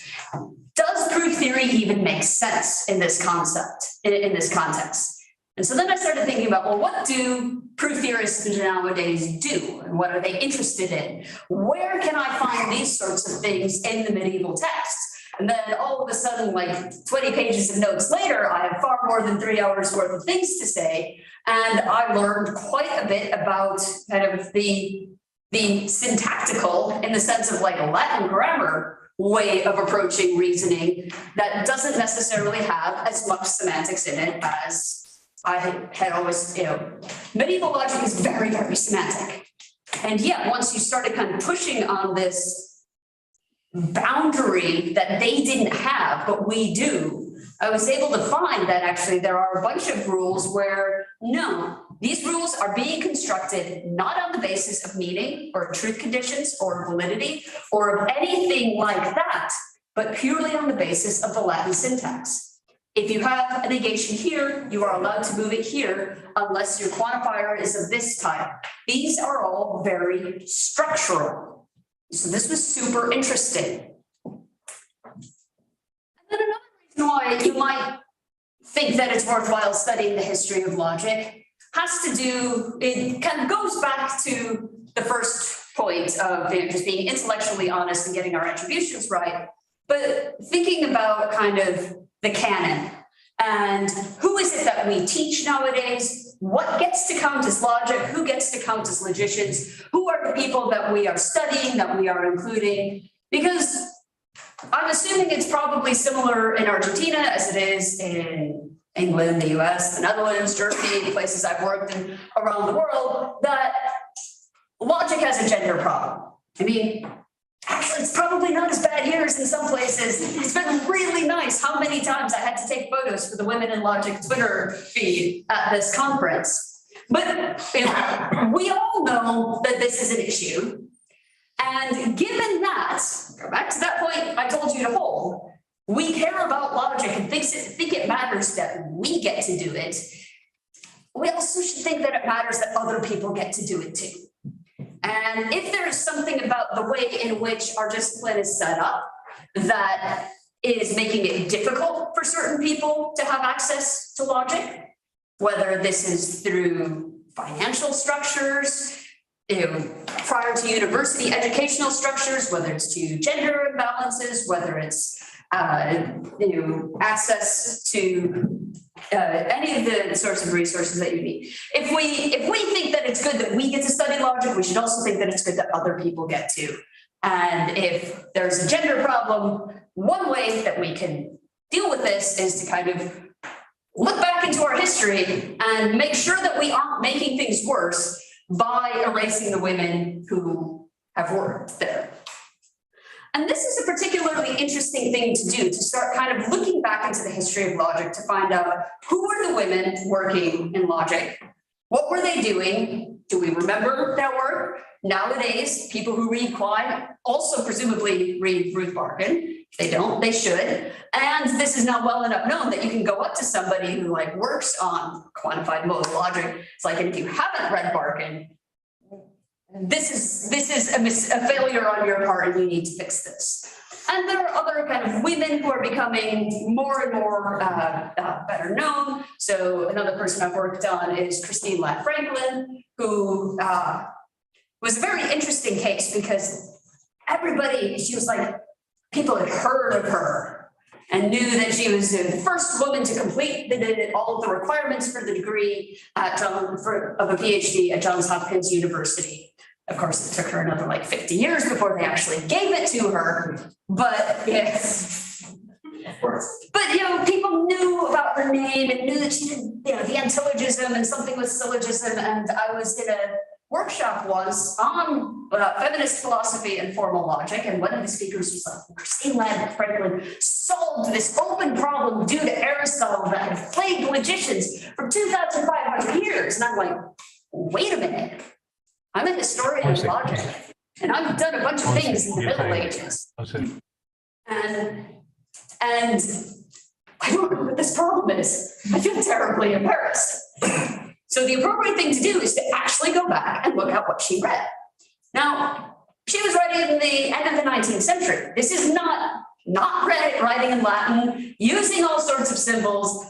Speaker 17: does proof theory even make sense in this concept, in this context? And so then I started thinking about, well, what do proof theorists nowadays do? And what are they interested in? Where can I find these sorts of things in the medieval texts? And then all of a sudden, like 20 pages of notes later, I have far more than 3 hours worth of things to say. And I learned quite a bit about kind of the syntactical, in the sense of like a Latin grammar way of approaching reasoning that doesn't necessarily have as much semantics in it as I had always, medieval logic is very, very semantic. And yet, once you started kind of pushing on this boundary that they didn't have, but we do, I was able to find that actually there are a bunch of rules where, no, these rules are being constructed not on the basis of meaning or truth conditions or validity or anything like that, but purely on the basis of the Latin syntax. If you have a negation here, you are allowed to move it here unless your quantifier is of this type. These are all very structural. So this was super interesting. And then another reason why you might think that it's worthwhile studying the history of logic has to do, it kind of goes back to the first point of just being intellectually honest and getting our attributions right, but thinking about kind of the canon and who is it that we teach nowadays, what gets to count as logic, who gets to count as logicians, who are the people that we are studying, that we are including, because I'm assuming it's probably similar in Argentina as it is in England, the US, the Netherlands, Germany, places I've worked in around the world, that logic has a gender problem. I mean, actually, it's probably not as bad here as in some places. It's been really nice how many times I had to take photos for the Women in Logic Twitter feed at this conference. But we all know that this is an issue. And given that, go back to that point I told you to hold, we care about logic and think it matters that we get to do it. We also should think that it matters that other people get to do it too. And if there is something about the way in which our discipline is set up that is making it difficult for certain people to have access to logic, whether this is through financial structures, prior to university educational structures, whether it's to gender imbalances, whether it's access to any of the sorts of resources that you need. If we think that it's good that we get to study logic, we should also think that it's good that other people get to. And if there's a gender problem, one way that we can deal with this is to kind of look back into our history and make sure that we aren't making things worse by erasing the women who have worked there. And this is a particularly interesting thing to do, to start kind of looking back into the history of logic to find out who were the women working in logic? What were they doing? Do we remember their work? Nowadays, people who read Quine also presumably read Ruth Barkin. If they don't, they should. And this is now well enough known that you can go up to somebody who like works on quantified modal logic. It's like, and if you haven't read Barkin, this is a failure on your part and you need to fix this. And there are other kind of women who are becoming more and more better known. So another person I've worked on is Christine Ladd Franklin, who was a very interesting case because she was like, people had heard of her and knew that she was the first woman to complete all of the requirements for the degree of a PhD at Johns Hopkins University. Of course, it took her another like 50 years before they actually gave it to her. But yes, but people knew about her name and knew that she did the antilogism and something with syllogism. And I was in a workshop once on feminist philosophy and formal logic, and one of the speakers was like, Christine Ladd Franklin solved this open problem due to Aristotle that had plagued logicians for 2,500 years. And I'm like, wait a minute. I'm a historian of logic, and I've done a bunch of things in the Middle Ages. And I don't know what this problem is. I feel terribly embarrassed. So the appropriate thing to do is to actually go back and look at what she read. Now, she was writing in the end of the 19th century. This is not writing in Latin, using all sorts of symbols.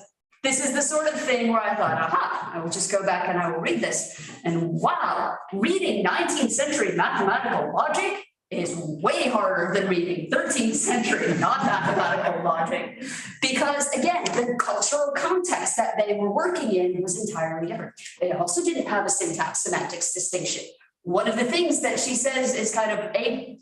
Speaker 17: This is the sort of thing where I thought, aha, I will just go back and I will read this. And wow, reading 19th century mathematical logic is way harder than reading 13th century non-mathematical logic. Because again, the cultural context that they were working in was entirely different. They also didn't have a syntax semantics distinction. One of the things that she says is kind of a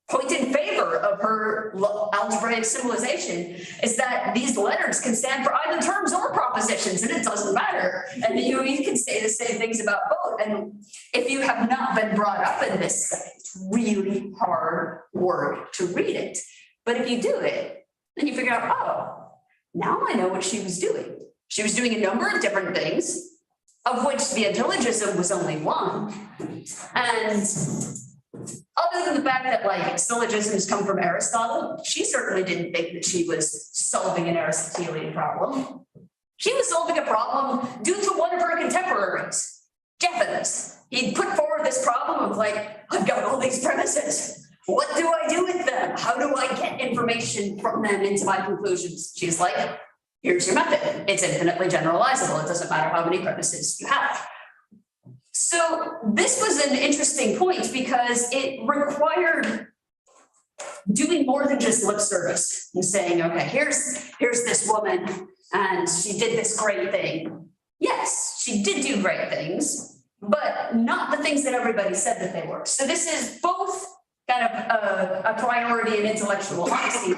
Speaker 17: point in favor of her algebraic symbolization is that these letters can stand for either terms or propositions, and it doesn't matter. And you can say the same things about both. And if you have not been brought up in this, it's really hard work to read it. But if you do it, then you figure out, oh, now I know what she was doing. She was doing a number of different things, of which the intellogism was only one. And other than the fact that like syllogisms come from Aristotle, she certainly didn't think that she was solving an Aristotelian problem. She was solving a problem due to one of her contemporaries, Jeffens. He put forward this problem of like, I've got all these premises. What do I do with them? How do I get information from them into my conclusions? She's like, here's your method. It's infinitely generalizable. It doesn't matter how many premises you have. So this was an interesting point because it required doing more than just lip service and saying, okay, here's this woman and she did this great thing. Yes, she did do great things, but not the things that everybody said that they were. So this is both kind of a priority and intellectual honesty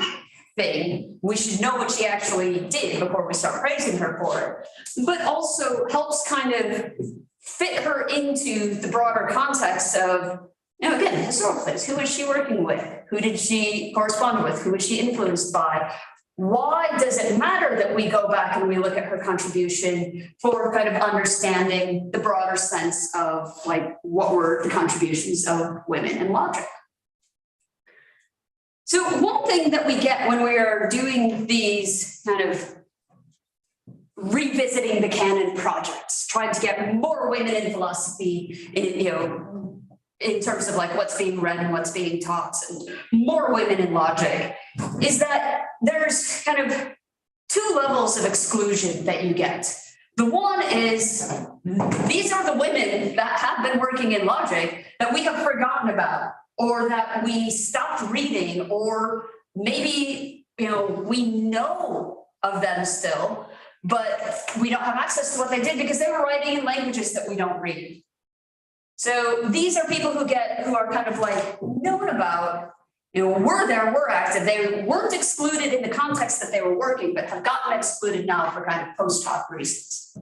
Speaker 17: thing. We should know what she actually did before we start praising her for it, but also helps kind of fit her into the broader context of, again, historical things. Who is she working with? Who did she correspond with? Who was she influenced by? Why does it matter that we go back and we look at her contribution for kind of understanding the broader sense of like, what were the contributions of women in logic? So one thing that we get when we are doing these kind of revisiting the canon projects, trying to get more women in philosophy, in terms of like what's being read and what's being taught, and more women in logic, is that there's kind of two levels of exclusion that you get. The one is, these are the women that have been working in logic that we have forgotten about, or that we stopped reading, or maybe, we know of them still, but we don't have access to what they did because they were writing in languages that we don't read. So these are people who are kind of like known about, were there, were active. They weren't excluded in the context that they were working, but have gotten excluded now for kind of post hoc reasons.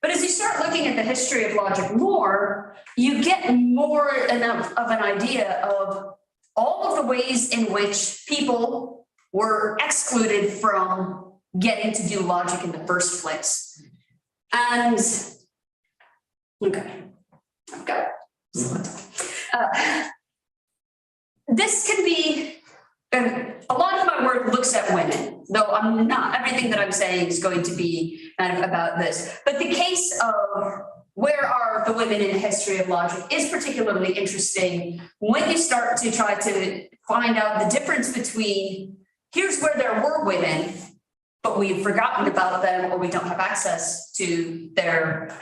Speaker 17: But as you start looking at the history of logic more, you get more enough of an idea of all of the ways in which people were excluded from getting to do logic in the first place. And, okay, I've got this can be, a lot of my work looks at women, though I'm not, everything that I'm saying is going to be kind of about this. But the case of where are the women in the history of logic is particularly interesting when you start to try to find out the difference between here's where there were women, but we've forgotten about them or we don't have access to their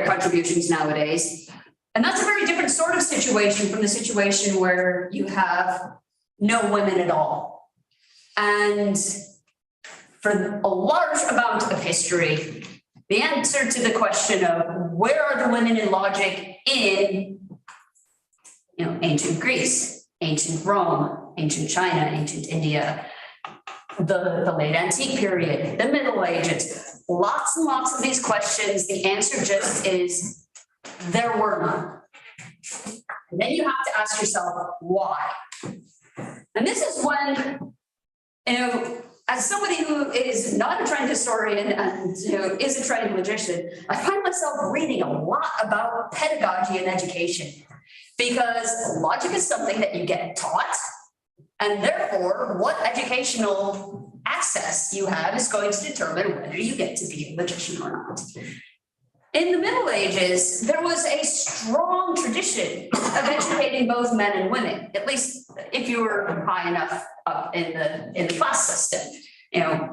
Speaker 17: contributions nowadays. And that's a very different sort of situation from the situation where you have no women at all. And for a large amount of history, the answer to the question of where are the women in logic in, ancient Greece, ancient Rome, ancient China, ancient India, the late antique period, the Middle Ages, lots and lots of these questions, the answer just is there were none. And then you have to ask yourself, why? And this is when, as somebody who is not a trained historian and is a trained logician, I find myself reading a lot about pedagogy and education, because logic is something that you get taught, and therefore what educational access you have is going to determine whether you get to be a logician or not. In the Middle Ages, there was a strong tradition of educating both men and women, at least if you were high enough up in the class system.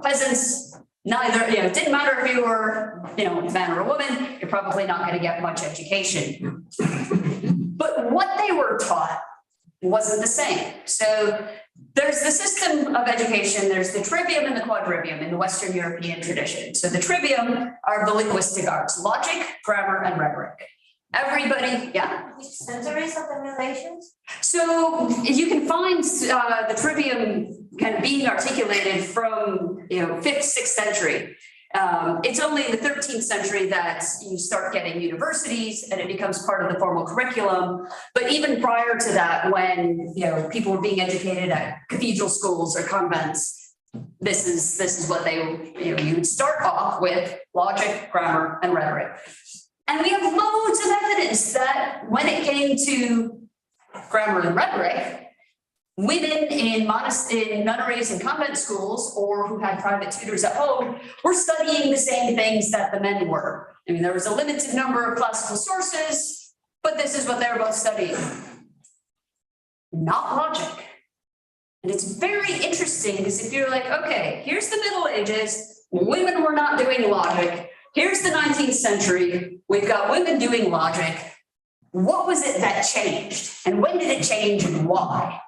Speaker 17: Peasants, neither, it didn't matter if you were, a man or a woman, you're probably not going to get much education. But what they were taught wasn't the same. So there's the system of education, there's the trivium and the quadrivium in the Western European tradition. So the trivium are the linguistic arts, logic, grammar, and rhetoric. Everybody, yeah?
Speaker 18: Which centuries of the Middle Ages?
Speaker 17: So you can find the trivium kind of being articulated from 5th, 6th century. It's only in the 13th century that you start getting universities and it becomes part of the formal curriculum. But even prior to that, when people were being educated at cathedral schools or convents, this is what they you would start off with: logic, grammar, and rhetoric. And we have loads of evidence that when it came to grammar and rhetoric, women in nunneries and convent schools, or who had private tutors at home, were studying the same things that the men were. I mean, there was a limited number of classical sources, but this is what they were both studying. Not logic. And it's very interesting because if you're like, okay, here's the Middle Ages, women were not doing logic. Here's the 19th century, we've got women doing logic. What was it that changed? And when did it change and why?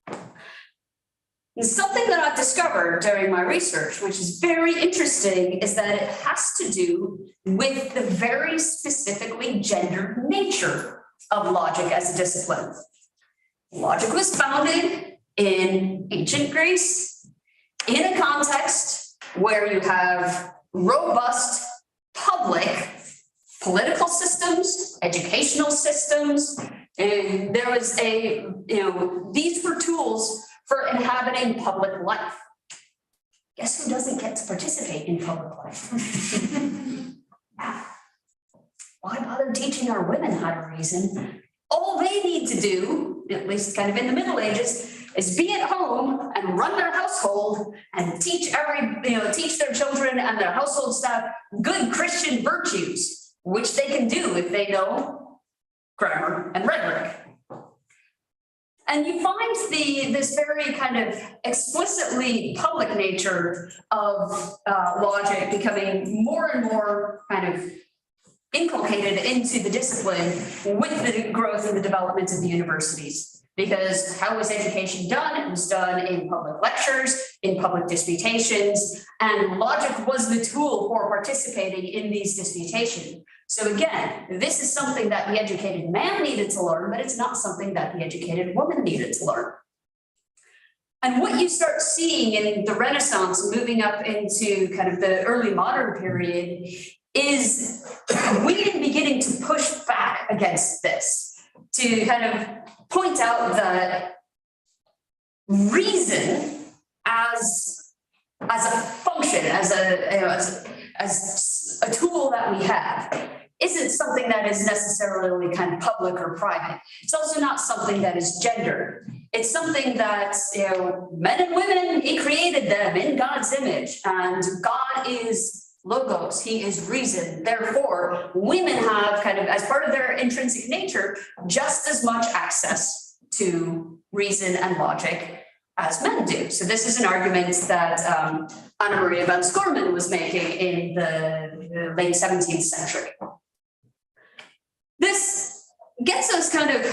Speaker 17: And something that I've discovered during my research, which is very interesting, is that it has to do with the very specifically gendered nature of logic as a discipline. Logic was founded in ancient Greece in a context where you have robust public political systems, educational systems, and there was these were tools for inhabiting public life. Guess who doesn't get to participate in public life? Why bother teaching our women how to reason? All they need to do, at least kind of in the Middle Ages, is be at home and run their household and teach their children and their household staff good Christian virtues, which they can do if they know grammar and rhetoric. And you find this very kind of explicitly public nature of logic becoming more and more kind of inculcated into the discipline with the growth and the development of the universities. Because how was education done? It was done in public lectures, in public disputations, and logic was the tool for participating in these disputations. So again, this is something that the educated man needed to learn, but it's not something that the educated woman needed to learn. And what you start seeing in the Renaissance moving up into kind of the early modern period is women beginning to push back against this, to kind of point out that reason as a function, as a tool that we have isn't something that is necessarily kind of public or private. It's also not something that is gendered. It's something that, men and women, he created them in God's image, and God is logos, he is reason. Therefore, women have kind of, as part of their intrinsic nature, just as much access to reason and logic as men do. So this is an argument that Anna Maria van Schoorman was making in the late 17th century. This gets us kind of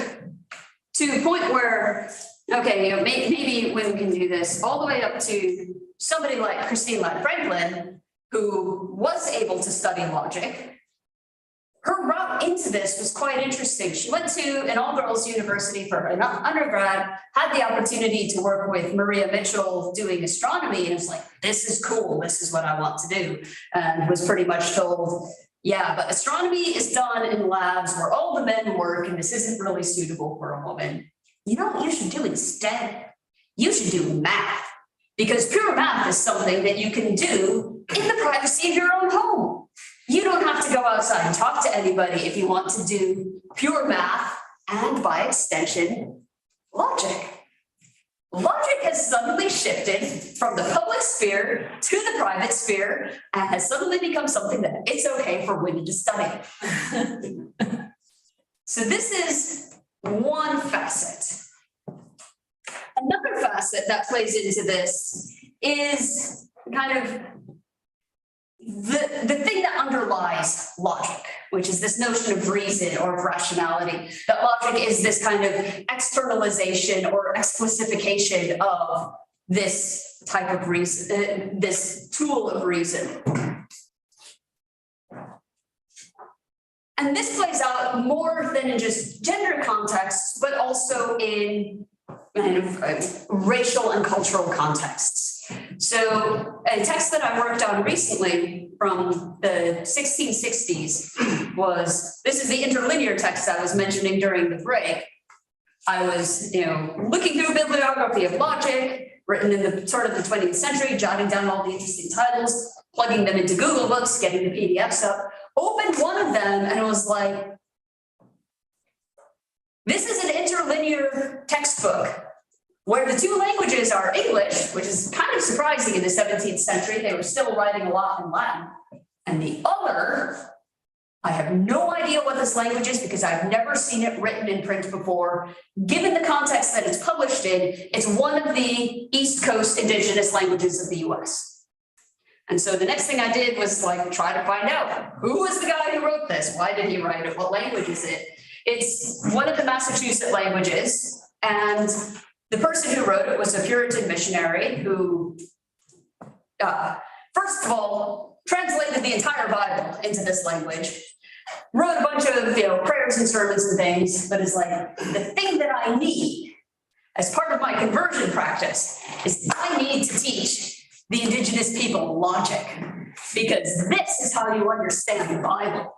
Speaker 17: to the point where, okay, maybe women can do this, all the way up to somebody like Christine Ladd Franklin, who was able to study logic. Her route into this was quite interesting. She went to an all-girls university for an undergrad, had the opportunity to work with Maria Mitchell doing astronomy, and was like, this is cool, this is what I want to do. And was pretty much told, yeah, but astronomy is done in labs where all the men work, and this isn't really suitable for a woman. You know what you should do instead? You should do math, because pure math is something that you can do in the privacy of your own home. You don't have to go outside and talk to anybody if you want to do pure math and, by extension, logic. Logic has suddenly shifted from the public sphere to the private sphere and has suddenly become something that it's okay for women to study. So this is one facet. Another facet that plays into this is kind of the thing that underlies logic, which is this notion of reason or of rationality, that logic is this kind of externalization or explicification of this type of reason, this tool of reason. And this plays out more than in just gender contexts, but also in kind of racial and cultural contexts. So a text that I worked on recently from the 1660s was, this is the interlinear text I was mentioning during the break. I was, looking through a bibliography of logic written in the sort of the 20th century, jotting down all the interesting titles, plugging them into Google Books, getting the PDFs up, opened one of them and it was like, this is an interlinear textbook where the two languages are English, which is kind of surprising in the 17th century. They were still writing a lot in Latin. And the other, I have no idea what this language is because I've never seen it written in print before. Given the context that it's published in, it's one of the East Coast indigenous languages of the US. And so the next thing I did was try to find out, who was the guy who wrote this? Why did he write it? What language is it? It's one of the Massachusetts languages. And the person who wrote it was a Puritan missionary who, first of all, translated the entire Bible into this language, wrote a bunch of prayers and sermons and things, but is like, the thing that I need as part of my conversion practice is I need to teach the indigenous people logic, because this is how you understand the Bible.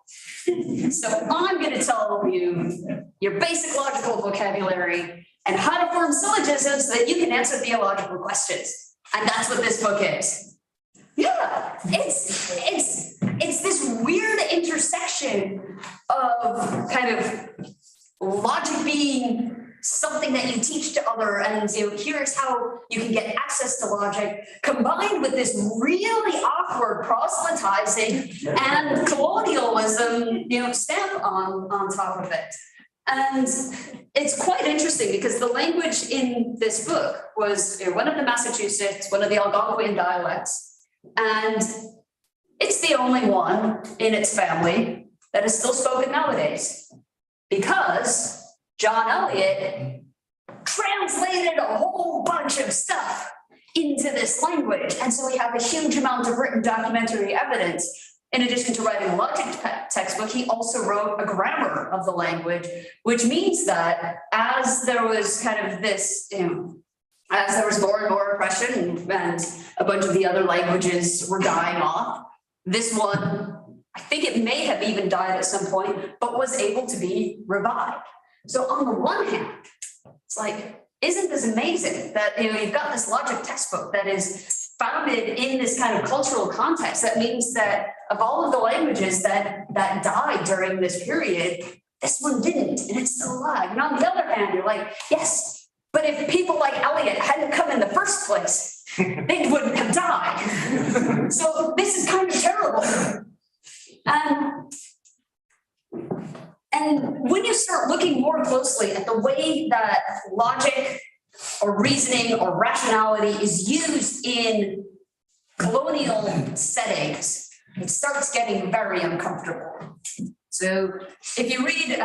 Speaker 17: So I'm going to tell you your basic logical vocabulary and how to form syllogisms so that you can answer theological questions. And that's what this book is. Yeah, it's this weird intersection of kind of logic being something that you teach to other, and here's how you can get access to logic, combined with this really awkward proselytizing and colonialism, stamp on top of it. And it's quite interesting because the language in this book was one of the Massachusetts, one of the Algonquian dialects, and it's the only one in its family that is still spoken nowadays, because John Eliot translated a whole bunch of stuff into this language. And so we have a huge amount of written documentary evidence. In addition to writing a logic textbook, he also wrote a grammar of the language, which means that as there was kind of this, as there was more and more oppression and a bunch of the other languages were dying off, this one, I think it may have even died at some point, but was able to be revived. So on the one hand, it's like, isn't this amazing that, you've got this logic textbook that is founded in this kind of cultural context. That means that of all of the languages that died during this period, this one didn't, and it's still alive. And on the other hand, you're like, yes, but if people like Eliot hadn't come in the first place, they wouldn't have died. So this is kind of terrible. And when you start looking more closely at the way that logic or reasoning or rationality is used in colonial settings, it starts getting very uncomfortable. So if you read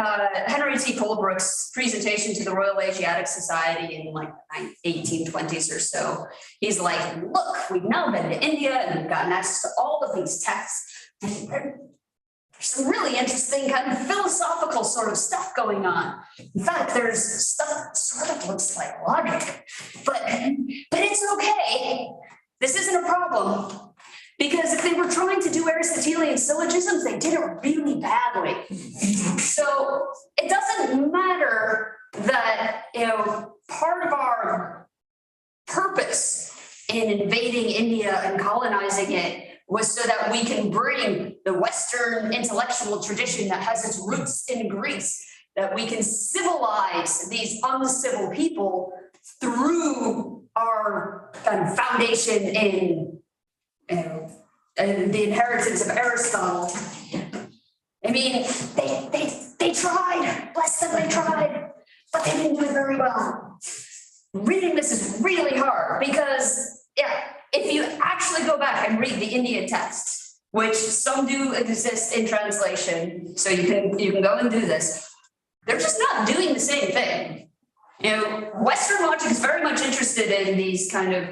Speaker 17: Henry T. Colebrook's presentation to the Royal Asiatic Society in like the 1820s or so, he's like, look, we've now been to India and we've gotten access to all of these texts. And there's some really interesting kind of philosophical sort of stuff going on. In fact, there's stuff that sort of looks like logic, but it's okay. This isn't a problem. Because if they were trying to do Aristotelian syllogisms, they did it really badly. So it doesn't matter that, part of our purpose in invading India and colonizing it was so that we can bring the Western intellectual tradition that has its roots in Greece, that we can civilize these uncivil people through our kind of foundation in and the inheritance of Aristotle. I mean, they tried, bless them, they tried, but they didn't do it very well. Reading this is really hard because, if you actually go back and read the Indian texts, which some do exist in translation, so you can go and do this, they're just not doing the same thing. Western logic is very much interested in these kind of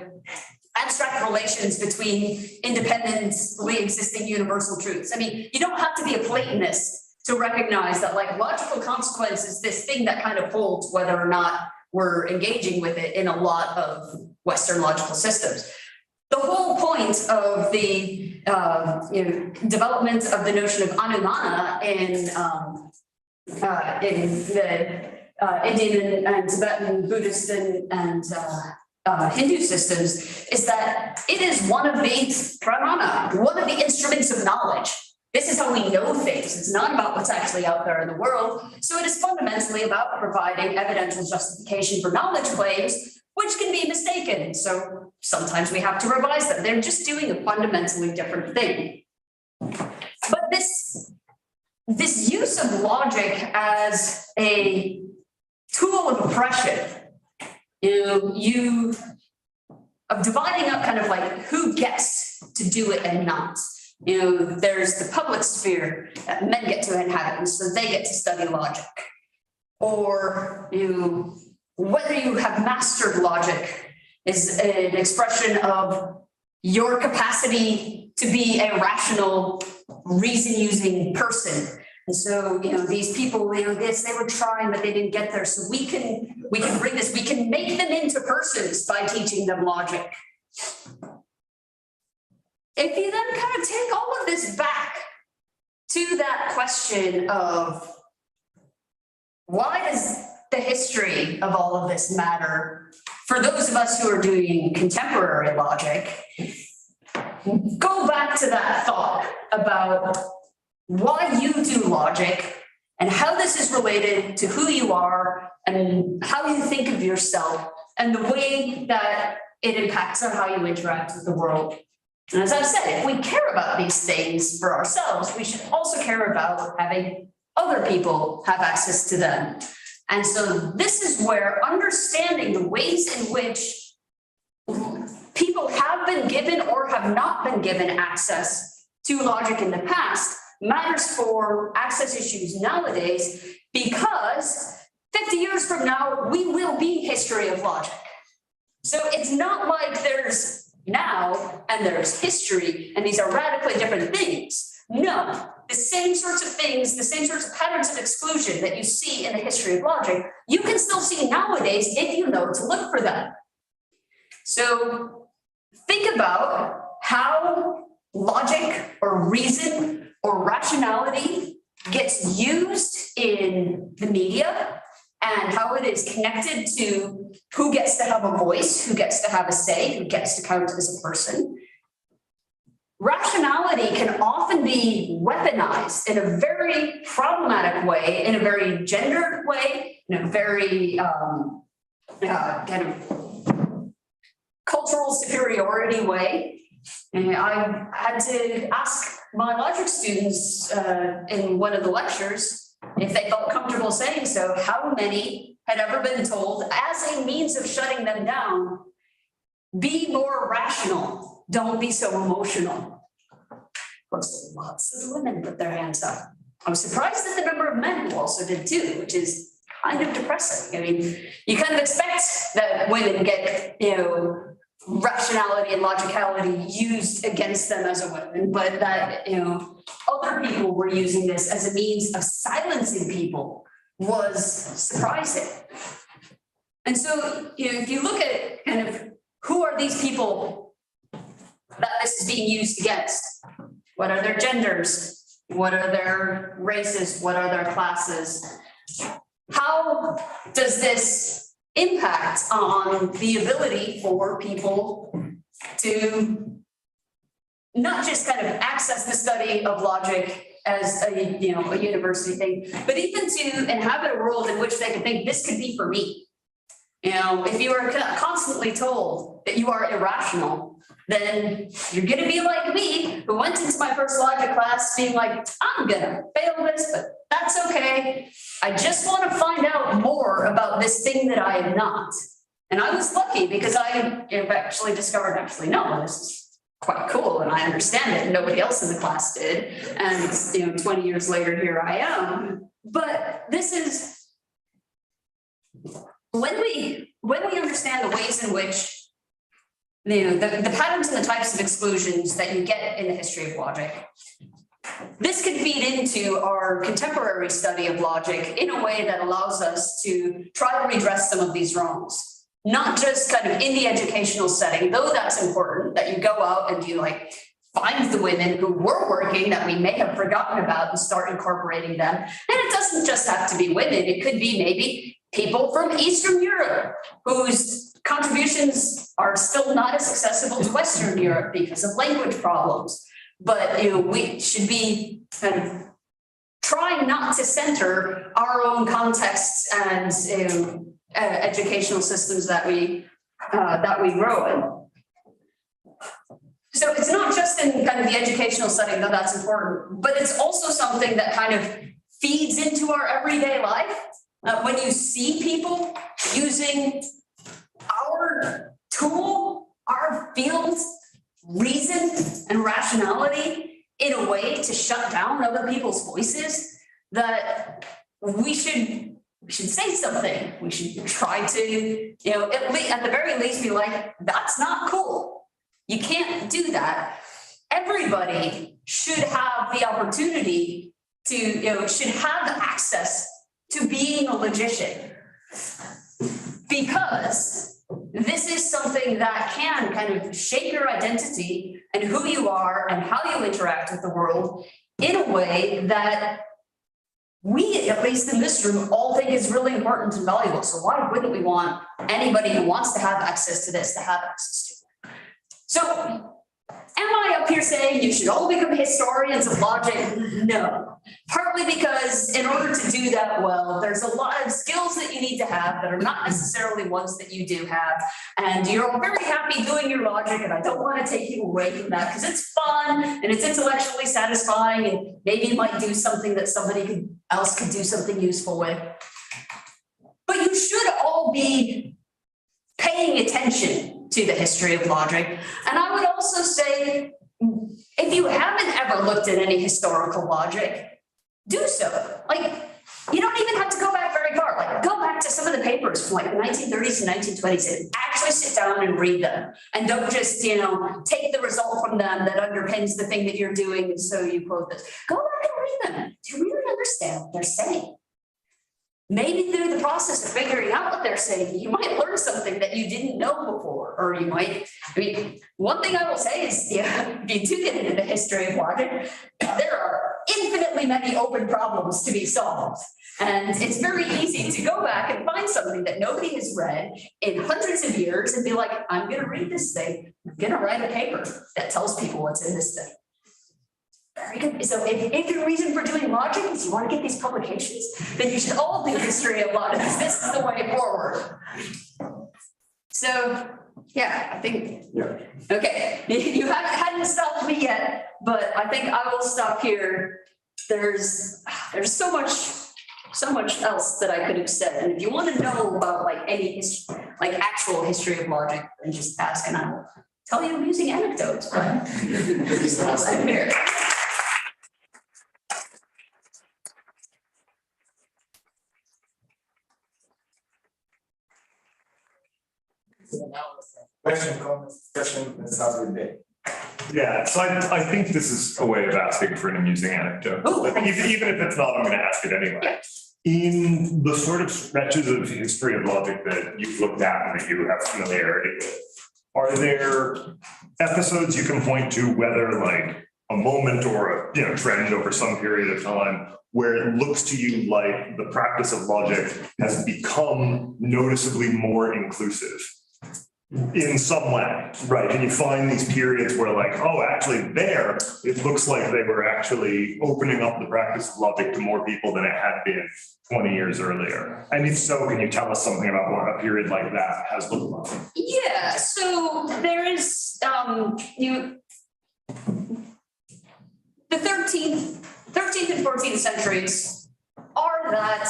Speaker 17: abstract relations between independently existing universal truths. I mean, you don't have to be a Platonist to recognize that like logical consequence is this thing that kind of holds whether or not we're engaging with it in a lot of Western logical systems. The whole point of the development of the notion of anumana in the Indian and Tibetan Buddhist and Hindu systems is that it is one of the pramana, one of the instruments of knowledge. This is how we know things. It's not about what's actually out there in the world. So it is fundamentally about providing evidential justification for knowledge claims, which can be mistaken. So sometimes we have to revise them. They're just doing a fundamentally different thing. But this use of logic as a tool of oppression, of dividing up kind of like who gets to do it and not. There's the public sphere that men get to inhabit, and so they get to study logic. Or whether you have mastered logic is an expression of your capacity to be a rational, reason-using person. And so, these people, this they were trying, but they didn't get there. So we can bring this, we can make them into persons by teaching them logic. If you then kind of take all of this back to that question of why does the history of all of this matter for those of us who are doing contemporary logic, go back to that thought about why you do logic and how this is related to who you are and how you think of yourself and the way that it impacts on how you interact with the world. And as I've said, if we care about these things for ourselves, we should also care about having other people have access to them. And so this is where understanding the ways in which people have been given or have not been given access to logic in the past matters for access issues nowadays, because 50 years from now, we will be history of logic. So it's not like there's now and there's history and these are radically different things. No, the same sorts of things, the same sorts of patterns of exclusion that you see in the history of logic, you can still see nowadays if you know to look for them. So think about how logic or reason or rationality gets used in the media and how it is connected to who gets to have a voice, who gets to have a say, who gets to count as a person. Rationality can often be weaponized in a very problematic way, in a very gendered way, in a very kind of cultural superiority way. And I had to ask my logic students in one of the lectures if they felt comfortable saying so, how many had ever been told as a means of shutting them down, be more rational, don't be so emotional. Of course, lots of women put their hands up. I was surprised at the number of men who also did too, which is kind of depressing. I mean, you kind of expect that women get, rationality and logicality used against them as a woman, but that, other people were using this as a means of silencing people was surprising. And so, if you look at kind of who are these people that this is being used against? What are their genders? What are their races? What are their classes? How does this impact on the ability for people to not just kind of access the study of logic as a university thing, but even to inhabit a world in which they can think this could be for me? If you are constantly told that you are irrational, then you're going to be like me, who went into my first logic class being like, I'm going to fail this, but that's okay. I just want to find out more about this thing that I am not. And I was lucky because I actually discovered, no, this is quite cool and I understand it. And nobody else in the class did. And 20 years later, here I am. But this is when we understand the ways in which the patterns and the types of exclusions that you get in the history of logic. This can feed into our contemporary study of logic in a way that allows us to try to redress some of these wrongs. Not just kind of in the educational setting, though that's important, that you go out and you find the women who were working that we may have forgotten about and start incorporating them. And it doesn't just have to be women, it could be maybe people from Eastern Europe whose contributions are still not as accessible to Western Europe because of language problems. But we should be kind of trying not to center our own contexts and educational systems that we grow in. So it's not just in kind of the educational setting that that's important, but it's also something that kind of feeds into our everyday life. When you see people using our tool, our field, reason and rationality in a way to shut down other people's voices, that we should say something. We should try to, at the very least be like, that's not cool. You can't do that. Everybody should have the opportunity to, should have access to being a logician, because this is something that can kind of shape your identity and who you are and how you interact with the world in a way that we, at least in this room, all think is really important and valuable. So why wouldn't we want anybody who wants to have access to this to have access to it? So am I up here saying you should all become historians of logic? No. Partly because in order to do that well, there's a lot of skills that you need to have that are not necessarily ones that you do have. And you're all very happy doing your logic, and I don't want to take you away from that because it's fun and it's intellectually satisfying, and maybe you might do something that somebody else could do something useful with. But you should all be paying attention to the history of logic. And I would also say, if you haven't ever looked at any historical logic, do so. You don't even have to go back very far. Go back to some of the papers from the 1930s and 1920s and actually sit down and read them. And don't just, take the result from them that underpins the thing that you're doing, and so you quote this. Go back and read them. Do you really understand what they're saying? Maybe through the process of figuring out what they're saying, you might learn something that you didn't know before, or you might, one thing I will say is, if you do get into the history of logic, there are infinitely many open problems to be solved. And it's very easy to go back and find something that nobody has read in hundreds of years and be like, I'm gonna read this thing, I'm gonna write a paper that tells people what's in this thing. Very good. So if your reason for doing logic is you want to get these publications, then you should all do history of logic, because this is the way forward. So, yeah, I think. Yeah. Okay, you hadn't stopped me yet, but I think I will stop here. There's so much else that I could have said, and if you want to know about like any history, like actual history of logic, then just ask, and I will tell you amusing anecdotes. But I'm here.
Speaker 11: Question, comments, discussion, let's start with Dave.
Speaker 2: Yeah, so I think this is a way of asking for an amusing anecdote. But even if it's not, I'm gonna ask it anyway. In the sort of stretches of history of logic that you've looked at and that you have familiarity with, are there episodes you can point to, whether like a moment or a trend over some period of time, where it looks to you like the practice of logic has become noticeably more inclusive in some way, right? And you find these periods where like, oh, actually there, it looks like they were actually opening up the practice of logic to more people than it had been 20 years earlier. And if so, can you tell us something about what a period like that has looked like?
Speaker 17: Yeah, so there is, the 13th and 14th centuries are that,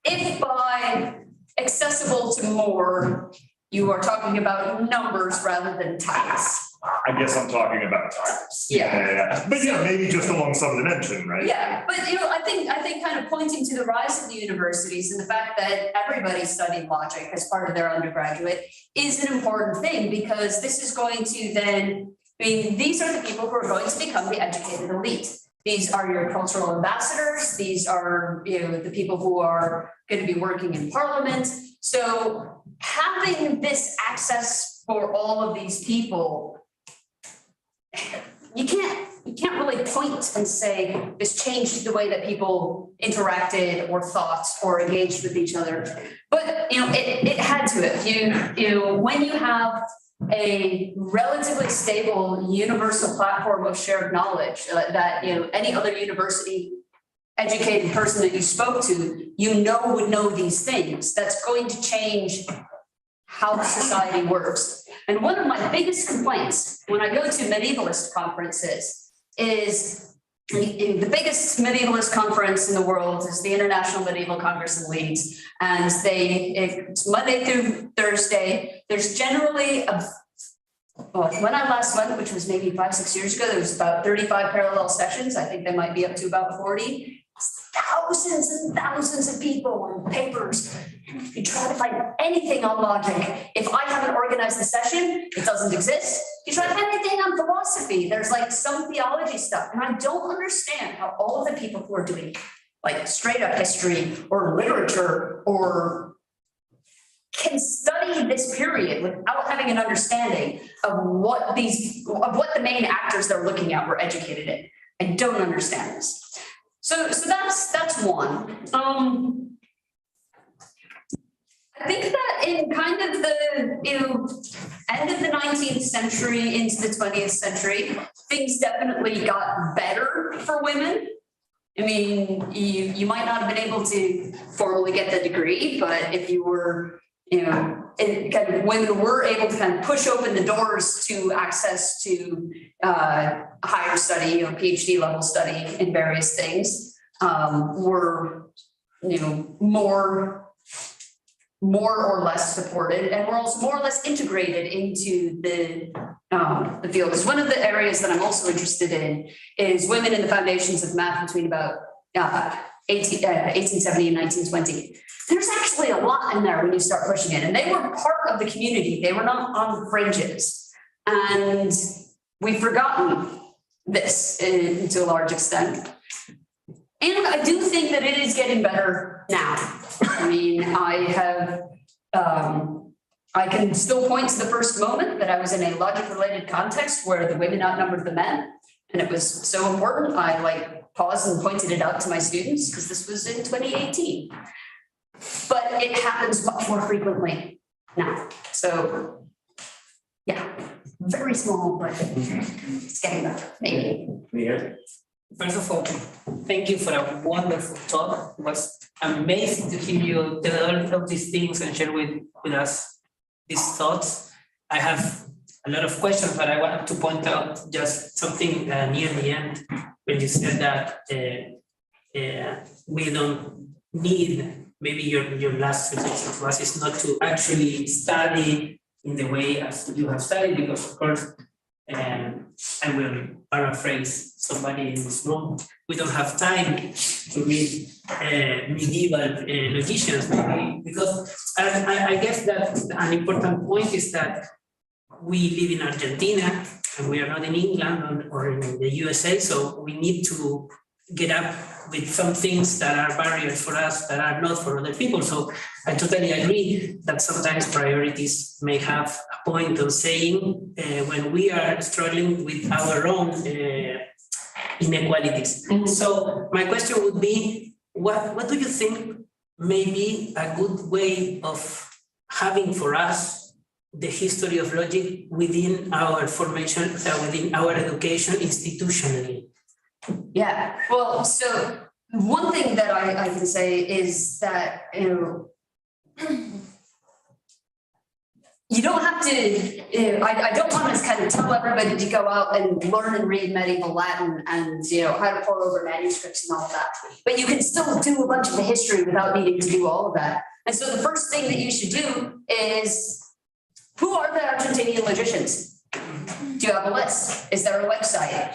Speaker 17: if by accessible to more, you are talking about numbers rather than types.
Speaker 2: I guess I'm talking about types.
Speaker 17: Yeah.
Speaker 2: But maybe just along some dimension, right?
Speaker 17: Yeah, but I think kind of pointing to the rise of the universities and the fact that everybody studied logic as part of their undergraduate is an important thing, because this is going to then, these are the people who are going to become the educated elite. These are your cultural ambassadors. These are, the people who are going to be working in parliament. So having this access for all of these people, you can't really point and say this changed the way that people interacted or thought or engaged with each other. But it had to. When you have a relatively stable universal platform of shared knowledge that any other university educated person that you spoke to, would know these things, that's going to change how society works. And one of my biggest complaints when I go to medievalist conferences is the biggest medievalist conference in the world is the International Medieval Congress in Leeds. And it's Monday through Thursday. There's generally when I last went, which was maybe 5-6 years ago, there was about 35 parallel sessions. I think they might be up to about 40. Thousands and thousands of people and papers. You try to find anything on logic. If I haven't organized the session, it doesn't exist. You try to find anything on philosophy, there's like some theology stuff. And I don't understand how all of the people who are doing like straight up history or literature or can study this period without having an understanding of what the main actors they're looking at were educated in. I don't understand this. So that's one. I think that in kind of the end of the 19th century into the 20th century, things definitely got better for women. I mean, you might not have been able to formally get the degree, but if you were, women were able to kind of push open the doors to access to higher study, PhD level study in various things, were, more or less supported, and we're also more or less integrated into the field. Because one of the areas that I'm also interested in is women in the foundations of math between about 1870 and 1920. There's actually a lot in there when you start pushing it, and they were part of the community. They were not on the fringes, and we've forgotten this to a large extent. And I do think that it is getting better now. I mean, I can still point to the first moment that I was in a logic-related context where the women outnumbered the men, and it was so important. I paused and pointed it out to my students, because this was in 2018. But it happens much more frequently now. So, yeah, very small, but it's getting better, maybe.
Speaker 14: First of all, thank you for a wonderful talk. It was amazing to hear you tell all of these things and share with us these thoughts. I have a lot of questions, but I wanted to point out just something near the end when you said that we don't need, maybe your last suggestion to us is not to actually study in the way as you have studied, because of course, I will paraphrase somebody in this room, we don't have time to read medieval logicians, maybe, because I guess that an important point is that we live in Argentina and we are not in England or in the USA, so we need to get up with some things that are barriers for us that are not for other people. So I totally agree that sometimes priorities may have a point of saying when we are struggling with our own inequalities. So my question would be, what do you think may be a good way of having for us the history of logic within our formation, within our education institutionally?
Speaker 17: Yeah, well, so one thing that I can say is that, you don't have to, I don't want to kind of tell everybody to go out and learn and read medieval Latin and, how to pour over manuscripts and all of that. But you can still do a bunch of the history without needing to do all of that. And so the first thing that you should do is, who are the Argentinian logicians? Do you have a list? Is there a website?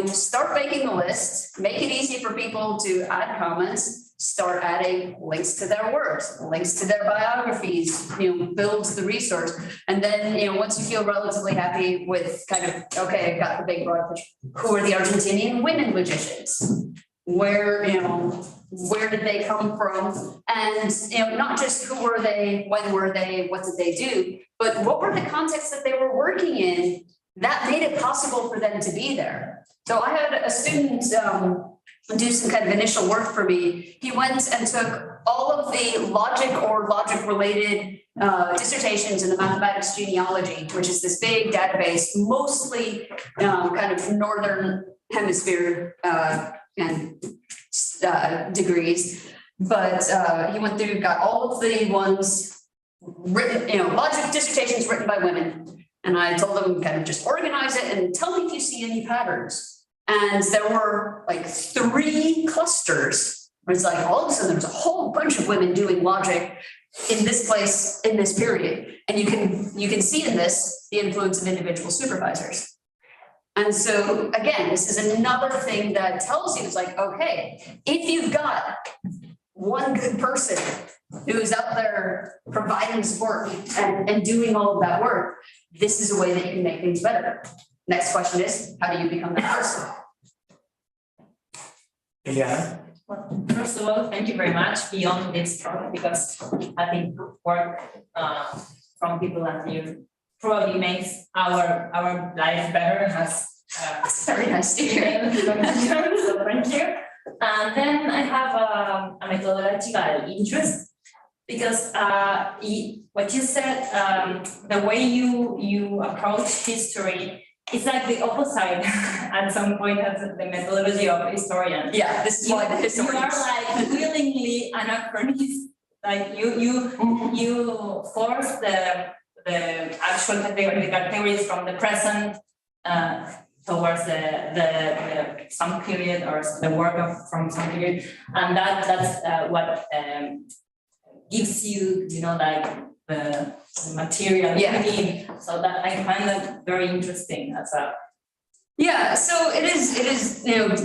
Speaker 17: Start making the list, make it easy for people to add comments, start adding links to their works, links to their biographies, build the resource. And then, once you feel relatively happy with kind of, okay, I got the big broad picture, who are the Argentinian women logicians? Where did they come from? And, not just who were they, when were they, what did they do, but what were the contexts that they were working in that made it possible for them to be there. So I had a student do some kind of initial work for me. He went and took all of the logic or logic-related dissertations in the mathematics genealogy, which is this big database, mostly kind of northern hemisphere and degrees. But he went through, got all of the ones written, logic dissertations written by women. And I told them kind of just organize it and tell me if you see any patterns. And there were like 3 clusters where it's like all of a sudden there's a whole bunch of women doing logic in this place in this period. And you can see in this the influence of individual supervisors. And so again, this is another thing that tells you, it's like, okay, if you've got one good person who's out there providing support and doing all of that work, this is a way that you can make things better. Next question is, how do you become that person?
Speaker 8: Yeah.
Speaker 4: Well, first of all, thank you very much beyond this talk, because I think work from people like you probably makes our life better. It's very nice to hear. So thank you. And then I have a methodological interest, because what you said, the way you approach history is like the opposite at some point of the methodology of historians.
Speaker 17: Yeah, this is why the historians.
Speaker 4: You are like willingly anachronist. Like you force the actual categories from the present towards the some period or the work from some period, and that's what gives you, like the material you need. So that I find that very interesting as a.
Speaker 17: Yeah, so it is,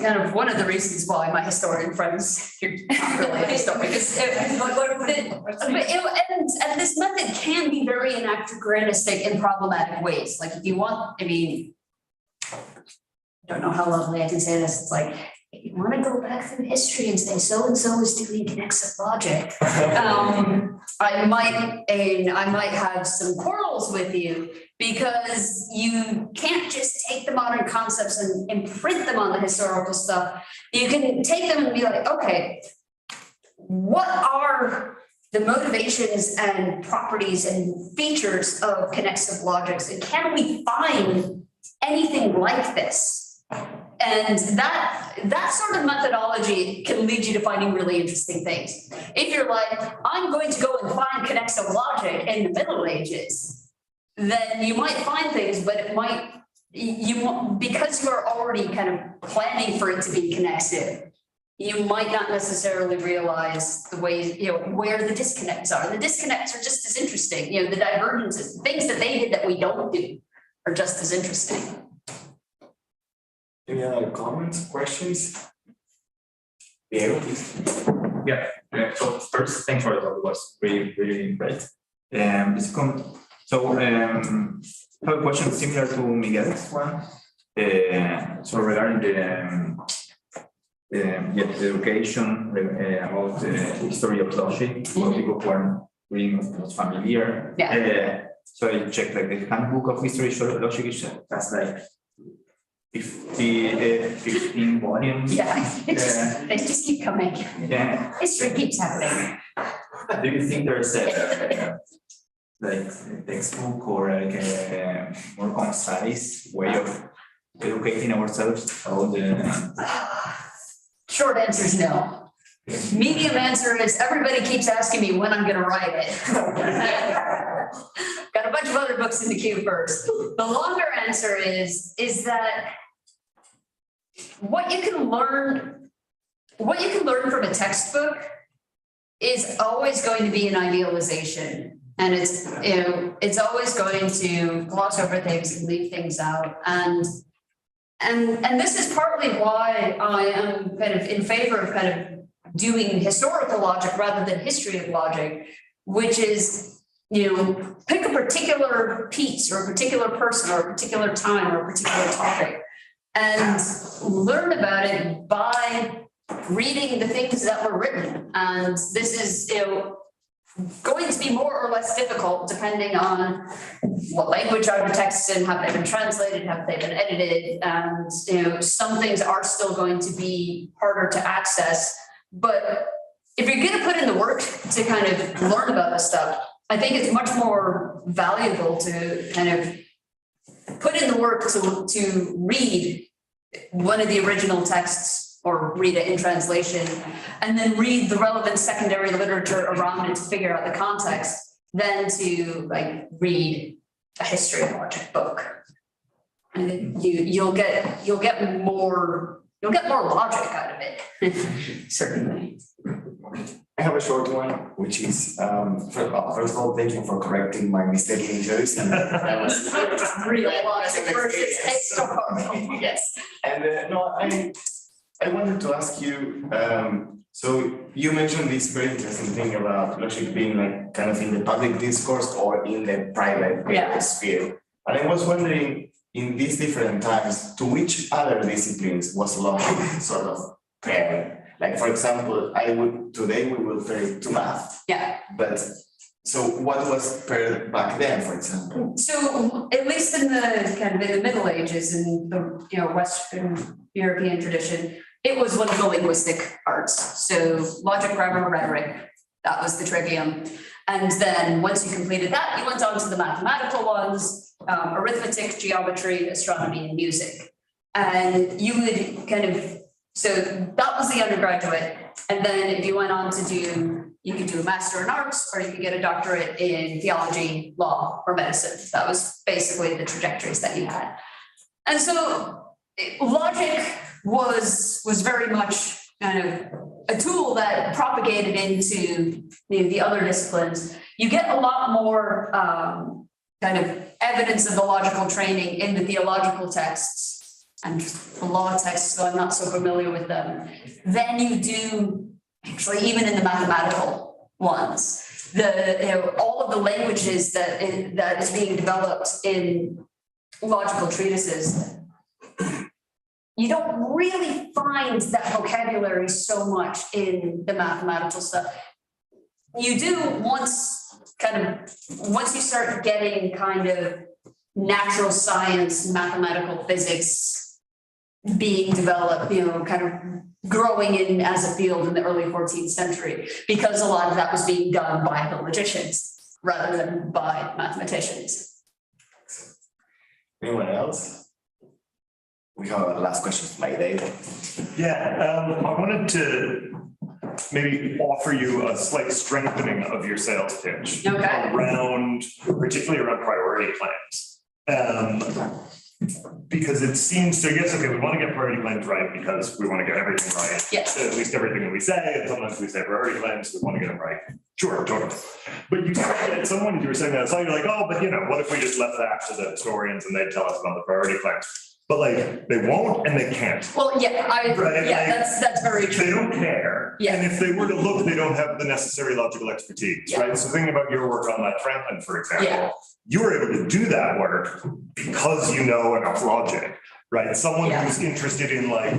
Speaker 17: kind of one of the reasons why my historian friends, you're not really a historian, because and this method can be very anachronistic in problematic ways. Like if you want, I don't know how lovely I can say this. It's like, want to go back through history and say so-and-so is doing connective logic, I might have some quarrels with you because you can't just take the modern concepts and imprint them on the historical stuff. You can take them and be like, okay, what are the motivations and properties and features of connective logics, and can we find anything like this? And that sort of methodology can lead you to finding really interesting things. If you're like, I'm going to go and find connective logic in the Middle Ages, then you might find things, but it might, because you're already kind of planning for it to be connective, you might not necessarily realize the ways, where the disconnects are. The disconnects are just as interesting, the divergences, things that they did that we don't do are just as interesting.
Speaker 6: Any other comments, questions? Yeah,
Speaker 19: so first, thanks for the talk. It was really, really great. The second, so I have a question similar to Miguel's one. So regarding the education about the history of logic for people who are really not familiar. So I checked like the handbook of history of logic has like 15 volumes.
Speaker 17: They just keep coming. History keeps happening.
Speaker 19: Do you think there's a like textbook or like a more concise way of educating ourselves about the?
Speaker 17: Short answer is no. Medium answer is everybody keeps asking me when I'm going to write it. Got a bunch of other books in the queue first. The longer answer is that what you can learn from a textbook is always going to be an idealization, and it's always going to gloss over things and leave things out. And this is partly why I am kind of in favor of kind of doing historical logic rather than history of logic, which is, pick a particular piece or a particular person or a particular time or a particular topic and learn about it by reading the things that were written. And this is, going to be more or less difficult depending on what language are the texts in, have they been translated, have they been edited, and some things are still going to be harder to access. But if you're going to put in the work to kind of learn about this stuff, I think it's much more valuable to kind of put in the work to read one of the original texts or read it in translation, and then read the relevant secondary literature around it to figure out the context, than to like read a history of logic book. And you'll get more logic out of it. Certainly.
Speaker 6: I have a short one, which is first of all, thank you for correcting my mistake in choice. And that was
Speaker 17: real logic versus historical. Yes.
Speaker 6: And no, I wanted to ask you, so you mentioned this very interesting thing about logic being like kind of in the public discourse or in the private sphere. And I was wondering, in these different times, to which other disciplines was logic sort of paired? Like, for example, today we will pair it to math. But so what was paired back then, for example?
Speaker 17: So at least in the Middle Ages, in the Western European tradition, it was one of the linguistic arts. So logic, grammar, rhetoric, that was the trivium. And then once you completed that, you went on to the mathematical ones, arithmetic, geometry, astronomy, and music. And you would so that was the undergraduate. And then if you went on to you could do a master in arts, or you could get a doctorate in theology, law, or medicine. That was basically the trajectories that you had. And so logic was very much kind of a tool that propagated into the other disciplines. You get a lot more kind of evidence of the logical training in the theological texts and the law texts, so I'm not so familiar with them, than you do actually even in the mathematical ones. All of the languages that is being developed in logical treatises, you don't really find that vocabulary so much in the mathematical stuff. You do once you start getting kind of natural science, mathematical physics being developed, kind of growing in as a field in the early 14th century, because a lot of that was being done by the logicians rather than by mathematicians.
Speaker 6: Anyone else? We have a last question from Mike David.
Speaker 2: Yeah, I wanted to maybe offer you a slight strengthening of your sales pitch around, particularly around priority claims. Because it seems, so yes, okay, we want to get priority claims right because we want to get everything right.
Speaker 17: Yes.
Speaker 2: At least everything that we say, and sometimes we say priority claims, we want to get them right. Sure, totally. But you at some point you were saying that, so you're like, oh, but what if we just left that to the historians and they'd tell us about the priority claims? But like, they won't and they can't.
Speaker 17: Well, yeah,
Speaker 2: Right,
Speaker 17: that's very true.
Speaker 2: They don't care.
Speaker 17: Yeah.
Speaker 2: And if they were to look, they don't have the necessary logical expertise, right? So thinking about your work on that Franklin, for example, you were able to do that work because you know enough logic, right? Someone who's interested in like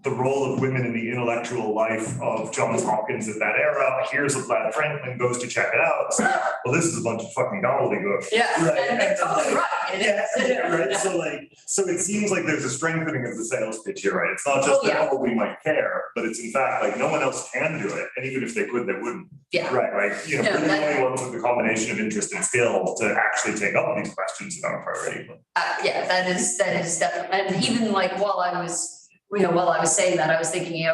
Speaker 2: the role of women in the intellectual life of Johns Hopkins at that era, here's a Vlad Franklin, goes to check it out. So, well, this is a bunch of fucking gobbledygook.
Speaker 17: Yeah,
Speaker 2: right.
Speaker 17: and totally right.
Speaker 2: Right. So it seems like there's a strengthening of the sales pitch here, right? It's not just that, we might care, but it's in fact like no one else can do it. And even if they could, they wouldn't.
Speaker 17: Yeah.
Speaker 2: Right. We're the only ones with the combination of interest and skill to actually take up these questions about priority.
Speaker 17: That is definitely, and even like while I was saying that, I was thinking,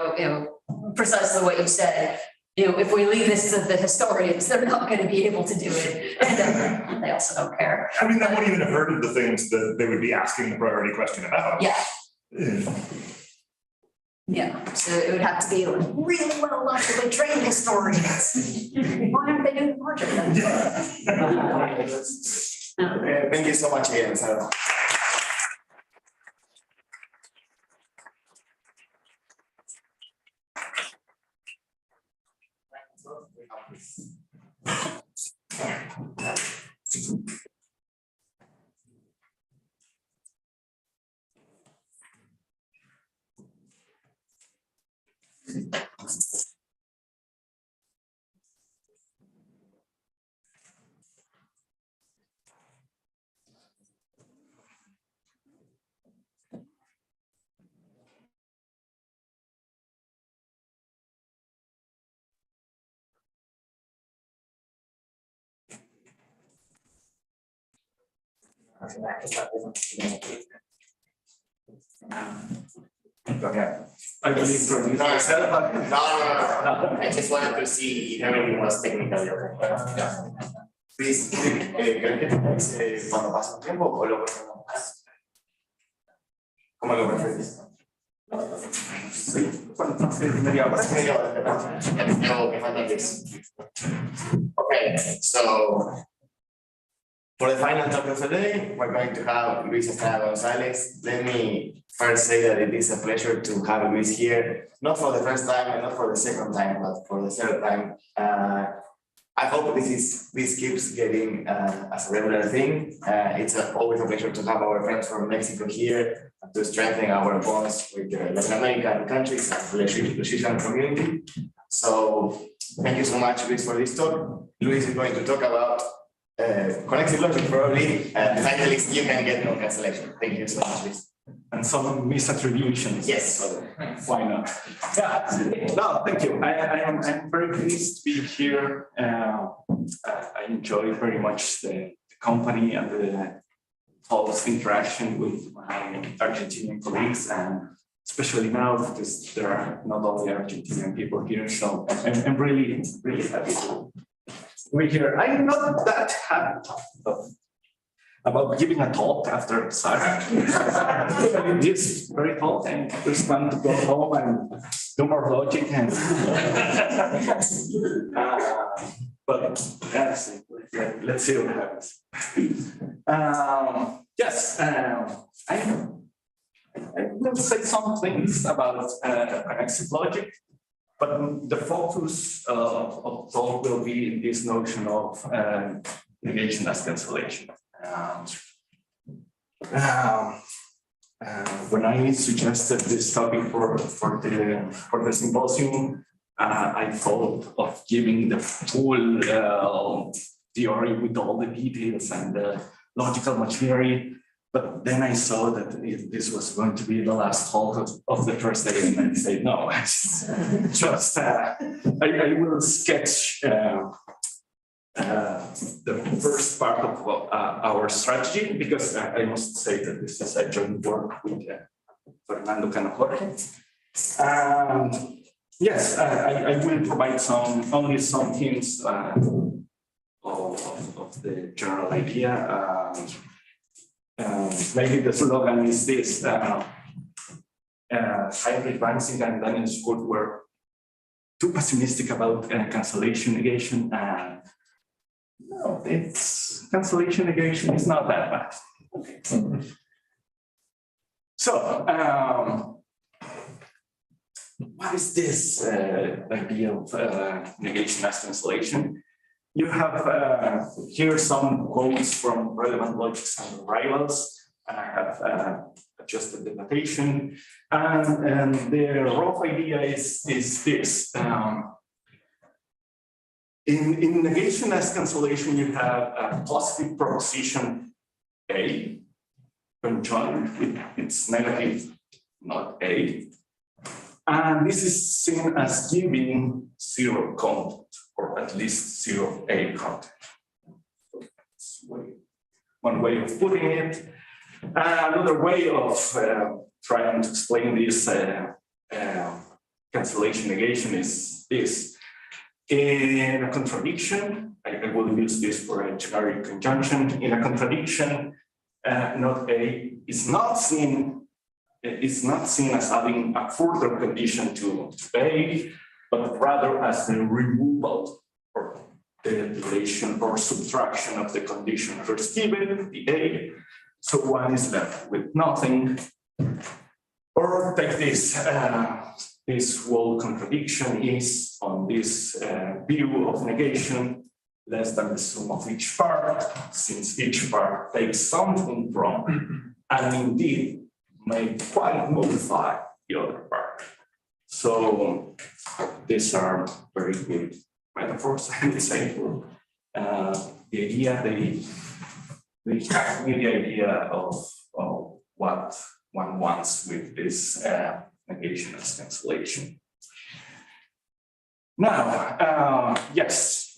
Speaker 17: precisely what you said. If we leave this to the historians, they're not going to be able to do it, and they also don't care.
Speaker 2: I mean, they won't even have heard of the things that they would be asking the priority question about.
Speaker 17: Yeah. Yeah, so it would have to be like really well logically trained historians. Why aren't they doing logic then?
Speaker 6: Thank you so much again, Sarah.
Speaker 19: Okay. I believe
Speaker 6: No. I just wanted to see if everything was technically okay. Please, cuando pasa un tiempo o lo preferimos. ¿Cómo lo preferís?
Speaker 19: Sí, media hora.
Speaker 6: No, me faltan 10. Okay, so for the final talk of the day, we're going to have Luis Estrada Gonzalez. Let me first say that it is a pleasure to have Luis here, not for the first time and not for the second time, but for the third time. I hope this keeps getting as a regular thing. It's always a pleasure to have our friends from Mexico here to strengthen our bonds with the Latin American countries and the Lusitian community. So thank you so much, Luis, for this talk. Luis is going to talk about connective logic, probably, and finally you can get no cancellation. Thank you so much, Luis.
Speaker 12: And some misattributions.
Speaker 6: Yes.
Speaker 12: Why not? Yeah. No, thank you. I'm very pleased to be here. I enjoy very much the company and the close interaction with my Argentinian colleagues, and especially now because there are not only Argentinian people here. So I'm really happy to be here. I'm not that happy about giving a talk after Sarah. This very talk, and just want to go home and do more logic and but yes, let's see what happens. Yes, I will say some things about connective logic, but the focus of talk will be in this notion of negation as cancellation. When I suggested this topic for the symposium, I thought of giving the full theory with all the details and the logical machinery. But then I saw that this was going to be the last talk of the first day, and I said, no, just I will sketch the first part of our strategy, because I must say that this is a joint work with Fernando Canajorge. Yes, I will provide only some hints of the general idea. Maybe the slogan is this: hybrid balancing and Daniel Scott were too pessimistic about cancellation negation. No, cancellation negation is not that bad. Okay. So, what is this idea of negation as cancellation? You have here some quotes from relevant logics and rivals, and I have adjusted the notation. And the rough idea is this. In negation as cancellation, you have a positive proposition A conjoined with its negative, not A. And this is seen as giving zero content, or at least zero A content. That's one way of putting it. Another way of trying to explain this cancellation negation is this. In a contradiction, I will use this for a generic conjunction. In a contradiction, not A is not seen as adding a further condition to A, but rather as the removal or the deletion or subtraction of the condition first given, the A. So one is left with nothing. Or take this. This whole contradiction is, on this view of negation, less than the sum of each part, since each part takes something from, and indeed may quite modify the other part. So these are very good metaphors, I would say. The idea, they have the idea of what one wants with this negation as cancellation. Now, yes.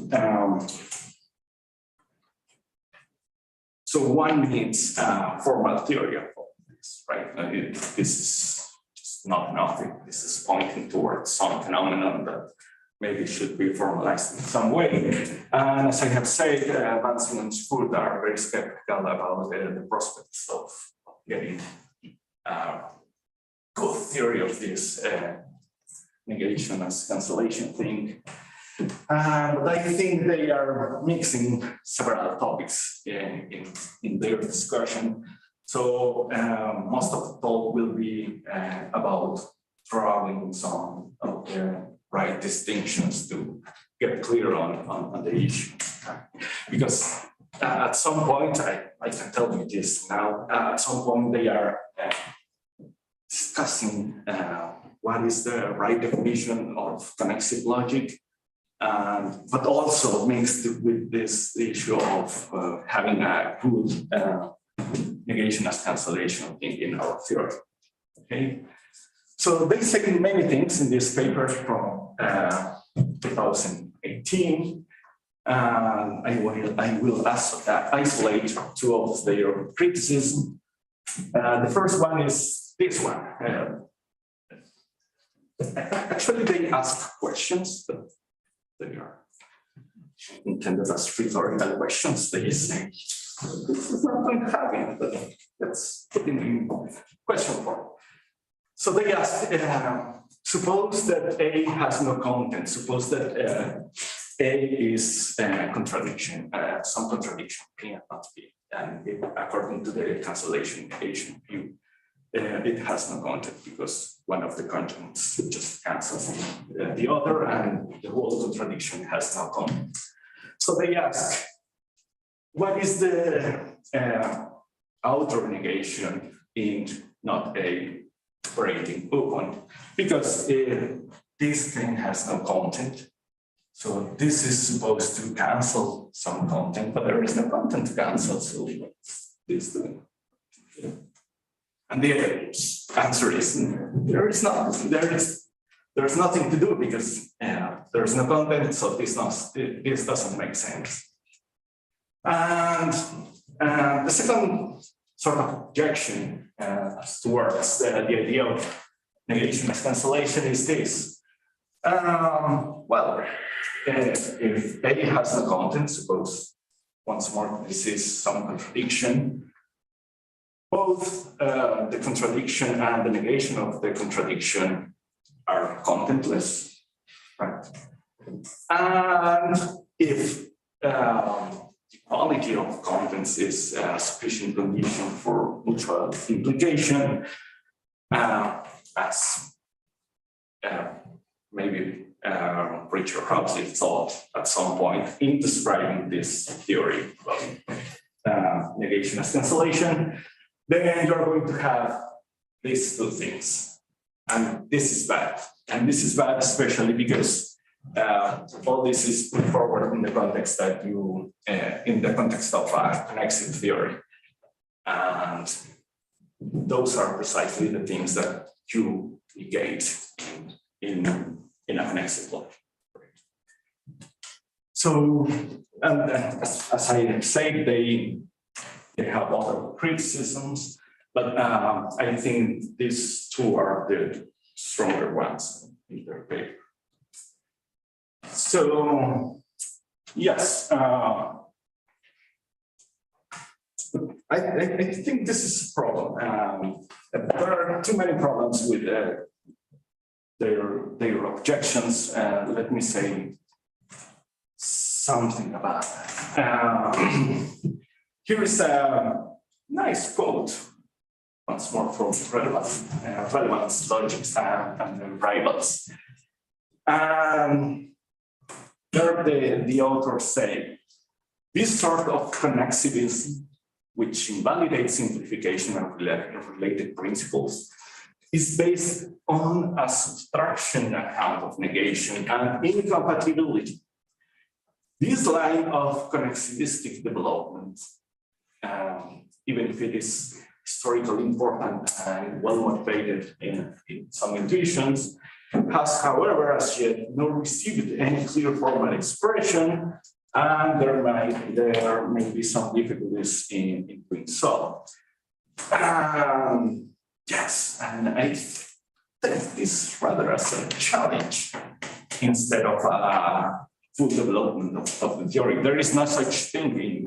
Speaker 12: So one needs formal theory of all this, right? This is just not nothing. This is pointing towards some phenomenon that maybe should be formalized in some way. And as I have said, Bansi and Spurt are very skeptical about the prospects of getting good theory of this negation as cancellation thing. But I think they are mixing several topics in their discussion. So most of the talk will be about drawing some of the right distinctions to get clear on the issue. Because at some point, I can tell you this now, at some point they are discussing what is the right definition of connexive logic, but also mixed with this issue of having a good negation as cancellation in our theory. Okay, so they say many things in this paper from 2018. I will isolate two of their criticisms. The first one is this one. Actually, they ask questions, but they are intended as rhetorical questions. They say, this is not going to happen, but let's put it in question form. So they ask, suppose that A has no content, suppose that A is a contradiction, some contradiction, P and not P, and according to the cancellation negation view, it has no content because one of the contents just cancels the other and the whole contradiction has no content. So they ask, what is the outer negation in not a operating point, because this thing has no content. So this is supposed to cancel some content, but there is no content to cancel, so what's this doing? And the answer is there's nothing to do because there's no content, so this doesn't make sense. And the second sort of objection towards the idea of negation as cancellation is this. Well, if A has no content, suppose once more this is some contradiction, both the contradiction and the negation of the contradiction are contentless, right? And if equality of contents is a sufficient condition for mutual implication, as maybe Richard Huxley thought at some point in describing this theory of negation as cancellation, then you're going to have these two things. And this is bad. And this is bad especially because all this is put forward in the context that you, in the context of an exit theory. And those are precisely the things that you negate in an exit law. So, and as I say, they have other criticisms, but I think these two are the stronger ones in their paper. So, yes, I think this is a problem. There are too many problems with their objections. Let me say something about that. Here is a nice quote, once more from relevance logics and rivals. There the authors say, this sort of connexivism, which invalidates simplification and related principles, is based on a subtraction account of negation and incompatibility. This line of connexivistic development, even if it is historically important and well motivated in some intuitions, has, however, as yet not received any clear formal expression, and there may be some difficulties in doing so. Yes, and I take this rather as a challenge instead of a full development of the theory. There is no such thing in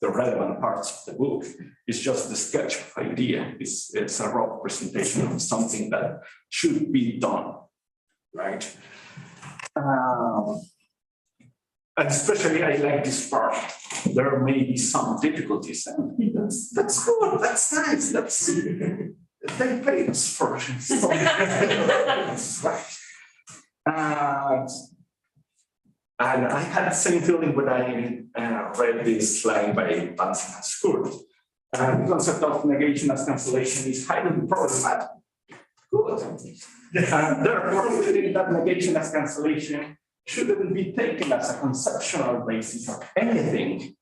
Speaker 12: the relevant parts of the book. It's just the sketch of idea. It's a raw presentation of something that should be done, right? And especially I like this part. There may be some difficulties, and that's good, that's nice, they paid us for it. Right. And I had the same feeling when I read this line by Bansen and Skurt. The concept of negation as cancellation is highly problematic. Good. And therefore, within that negation as cancellation shouldn't be taken as a conceptual basis of anything.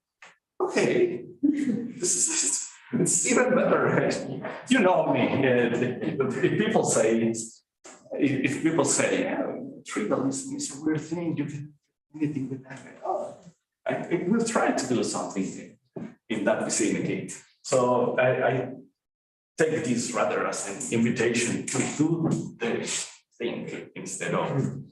Speaker 12: Okay, it's even better. You know me. If people say tribalism is a weird thing, you can do anything with that. Oh, I will try to do something in that vicinity. So I take this rather as an invitation to do the thing instead of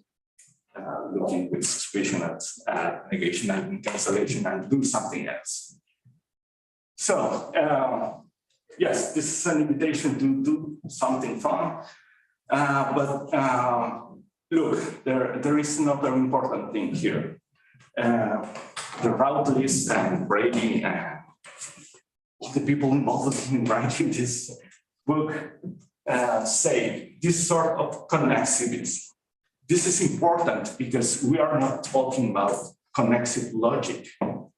Speaker 12: looking with suspicion at negation and cancellation and do something else. So, yes, this is an invitation to do something fun, but look, there is another important thing here. The route list and Brady and all the people involved in writing this book say this sort of connexivism. This is important because we are not talking about connexive logic,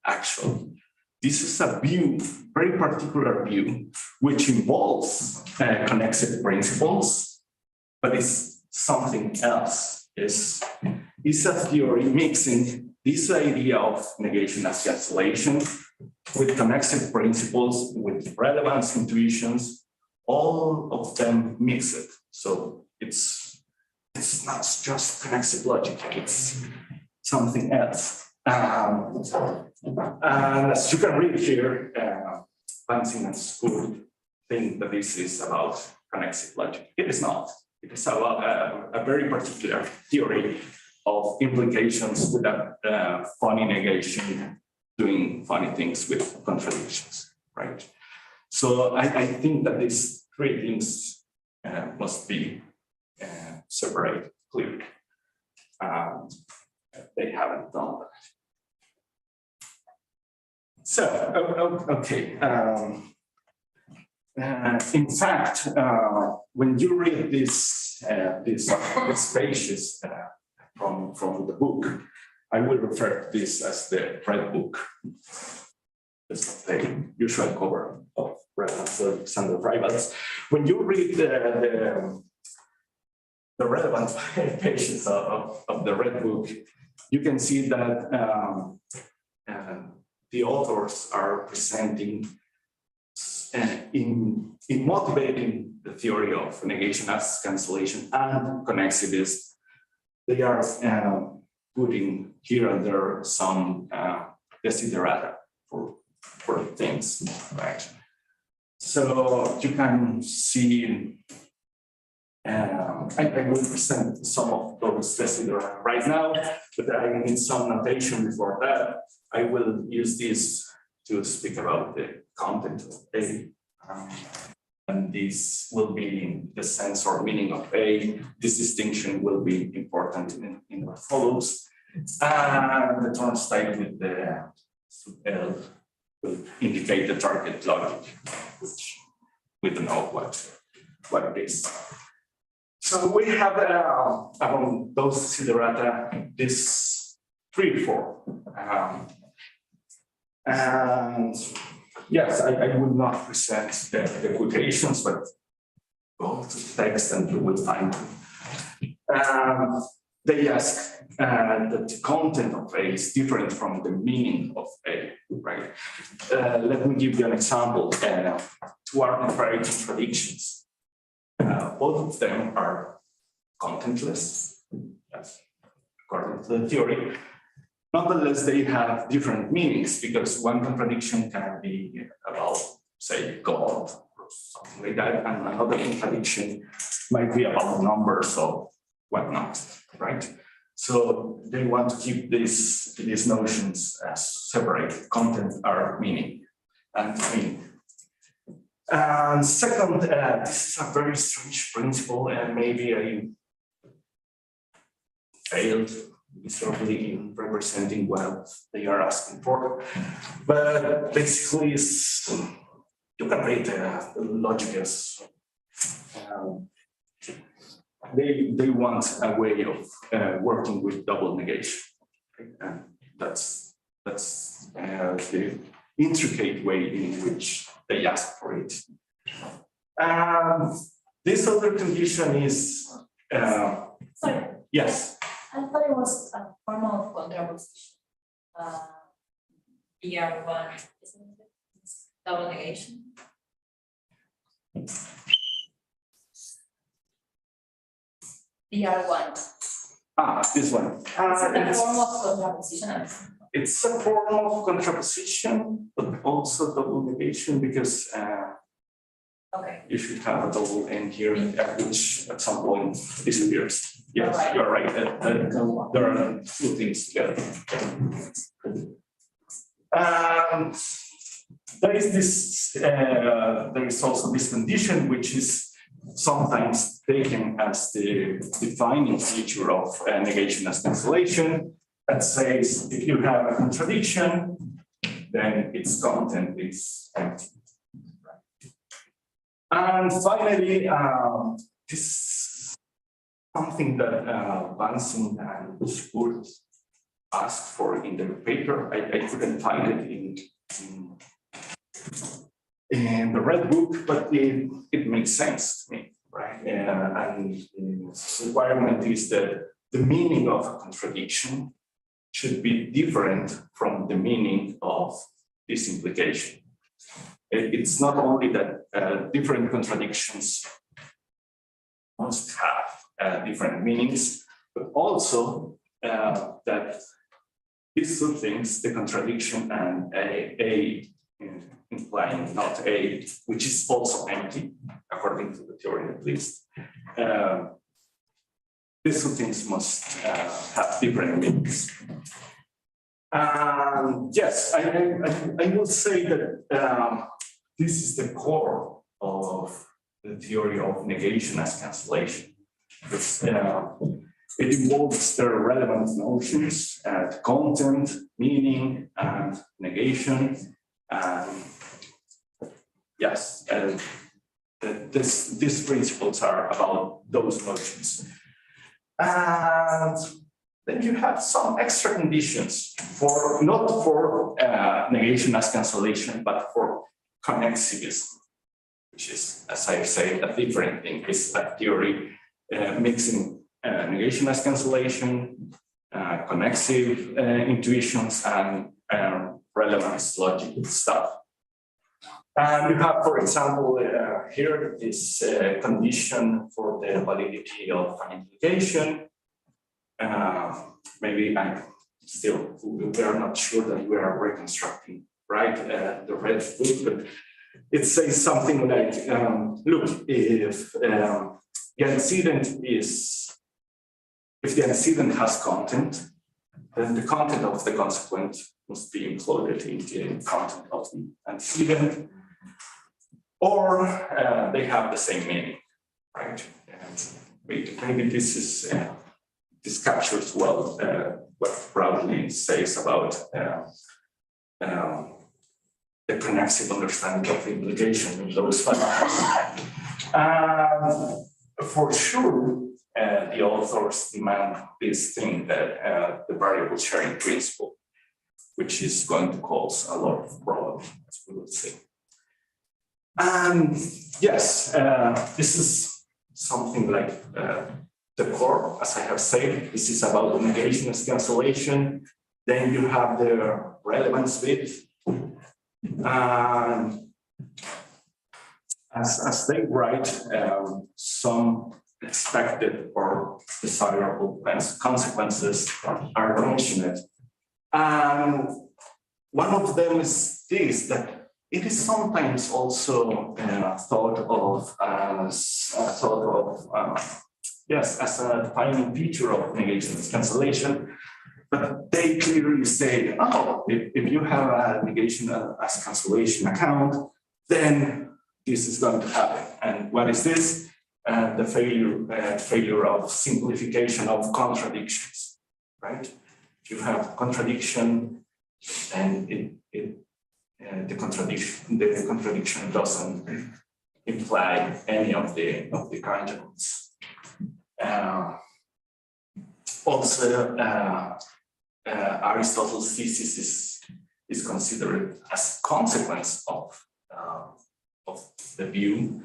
Speaker 12: actually. this is a view, very particular view, which involves connected principles, but it's something else. It's a theory mixing this idea of negation as cancellation with connected principles, with relevance intuitions, all of them mixed. So it's not just connected logic, it's something else. And as you can read here, Lansing and School think that this is about connected logic. It is not. It is about a very particular theory of implications with a funny negation, doing funny things with contradictions, right? So I think that these three things must be separated clearly. They haven't done that. So, okay. In fact, when you read these pages from the book, I will refer to this as the red book. It's the usual cover of Alexander Rivals. When you read the relevant pages of the red book, you can see that the authors are presenting in motivating the theory of negation as cancellation and connexivist. They are putting here and there some desiderata for things, right? So you can see, I will present some of those desiderata right now, but I need some notation before that. I will use this to speak about the content of A. And this will be the sense or meaning of A. This distinction will be important in what follows. And the term style with the L will indicate the target logic, which we don't know what it is. So we have among those desiderata this 3 or 4. And yes, I will not present the quotations, but go to the text and you will find them. They ask that the content of A is different from the meaning of A, right? Let me give you an example. 2 arbitrary contradictions. Both of them are contentless, yes, according to the theory. Nonetheless, they have different meanings because one contradiction can be about, say, God or something like that, and another contradiction might be about numbers or whatnot, right? So they want to keep these notions as separate. Content are meaning and meaning. And second, this is a very strange principle, and maybe I failed miserably in representing what they are asking for. But basically, you can read the logic as they want a way of working with double negation. And that's the intricate way in which they ask for it. This other condition is
Speaker 4: Sorry.
Speaker 12: yes.
Speaker 4: I thought it was a form of contraposition. BR1, isn't it? It's double negation. BR1.
Speaker 12: This one.
Speaker 4: It's a form of contraposition.
Speaker 12: It's a form of contraposition, but also double negation because
Speaker 4: okay.
Speaker 12: You should have a double N here, which at some point disappears. Yes,
Speaker 4: right.
Speaker 12: You're right. There are 2 things together. There is this. There is also this condition, which is sometimes taken as the defining feature of negation as cancellation. That says if you have a contradiction, then its content is empty. And finally, this is something that Lansing and Spurt asked for in their paper. I couldn't find it in in the Red Book, but it makes sense to me, right? And its requirement is that the meaning of a contradiction should be different from the meaning of this implication. It's not only that different contradictions must have different meanings, but also that these two things, the contradiction and a implying not a, which is also empty, according to the theory at least. These two things must have different meanings. Yes, I will say that this is the core of the theory of negation as cancellation. It involves the relevant notions, content, meaning, and negation. Yes, these principles are about those notions. And then you have some extra conditions for, not for negation as cancellation, but for connectivism, which is, as I say, a different thing. It's a theory mixing negation as cancellation, connexive intuitions, and relevance logic stuff. And you have, for example, here this condition for the validity of an implication. Maybe we are not sure that we are reconstructing, right, the Red Book, but it says something like, look, if the antecedent has content, then the content of the consequent must be included in the content of the antecedent, or they have the same meaning, right? And maybe this is this captures well what Brownlee says about the connexive understanding of the implication in those factors. For sure, the authors demand this thing that the variable sharing principle, which is going to cause a lot of problems, as we will see. And yes, this is something like the core, as I have said. This is about negation as cancellation. Then you have the relevance bit. As they write, some expected or desirable consequences are mentioned. And one of them is this, that it is sometimes also thought of as as a defining feature of negation as cancellation. But they clearly say, oh, if you have a negation as cancellation account, then this is going to happen. And what is this? The failure of simplification of contradictions, right? If you have contradiction, and the contradiction doesn't imply any of the conjuncts. Also, Aristotle's thesis is considered as a consequence of the view.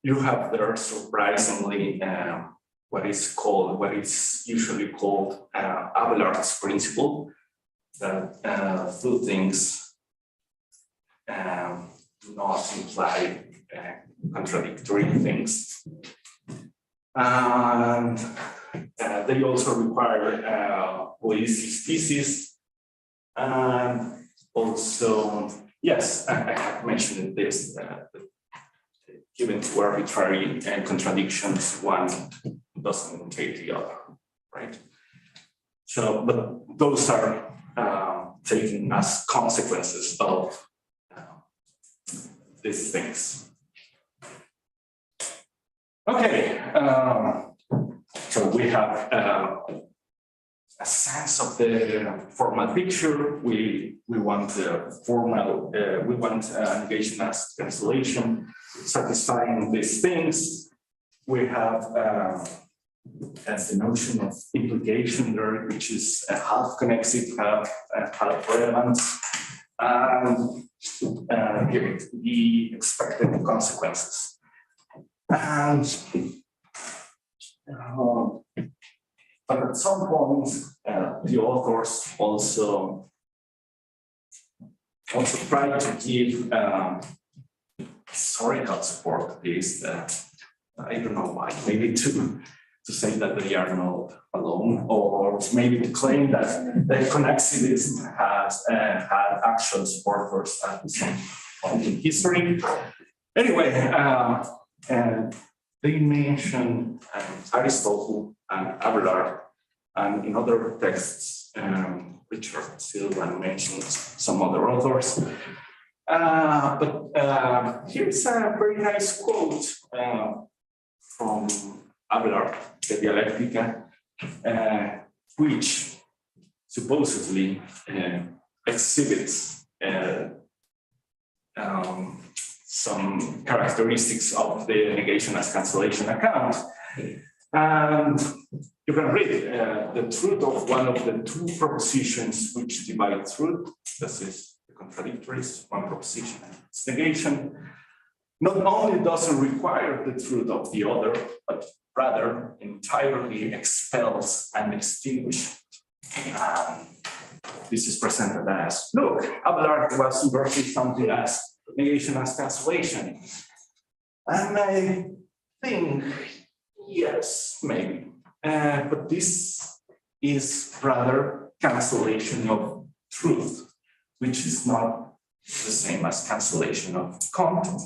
Speaker 12: You have there surprisingly what is usually called Abelard's principle, that two things do not imply contradictory things. And they also require Boisi's thesis. And also, yes, I have mentioned this, given two arbitrary contradictions, one doesn't negate the other, right? So, but those are taken as consequences of these things. Okay, so we have a sense of the formal picture. We want formal, we want negation as cancellation, satisfying these things. We have the notion of implication there, which is half connexive, half relevant. and give it the expected consequences. And but at some point, the authors also try to give historical support to this. I don't know why, maybe to say that they are not alone, or maybe to claim that the connectivism has had actual supporters at some point in history. Anyway, they mention Aristotle and Abelard, and in other texts, Richard Silva mentions some other authors. But here's a very nice quote from Abelard, the Dialectica, which supposedly exhibits some characteristics of the negation as cancellation account. And you can read the truth of one of the two propositions which divide truth. This is the contradictories, one proposition and its negation. Not only doesn't require the truth of the other, but rather entirely expels and extinguishes. This is presented as, look, Abelard was inverting something as negation as cancellation. And I think, yes, maybe. But this is rather cancellation of truth, which is not the same as cancellation of content.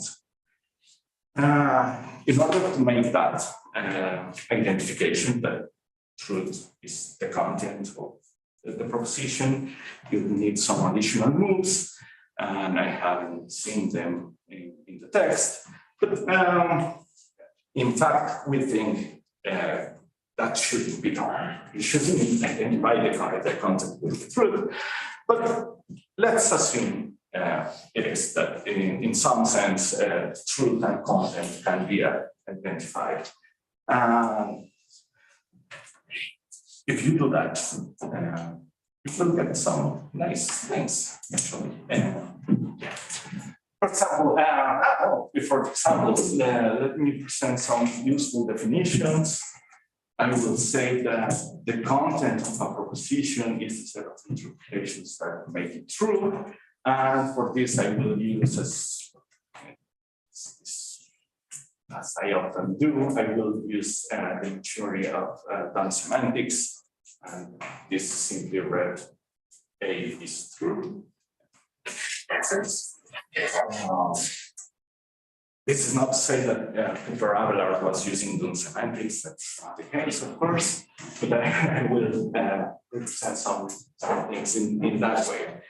Speaker 12: In order to make that identification that truth is the content of the proposition, you need some additional moves, and I haven't seen them in the text. But in fact, we think that shouldn't be done. You shouldn't identify the content with the truth. But let's assume it is that in some sense, truth and content can be identified. If you do that, you will get some nice things, actually. For example, before examples, let me present some useful definitions. I will say that the content of a proposition is a set of interpretations that make it true. And for this, I will use, as I often do, I will use the theory of done semantics. And this is simply read, A is true. This is not to say that Peter Abelard was using Dune semantics. That's not the case, of course, but I will represent some things in that way.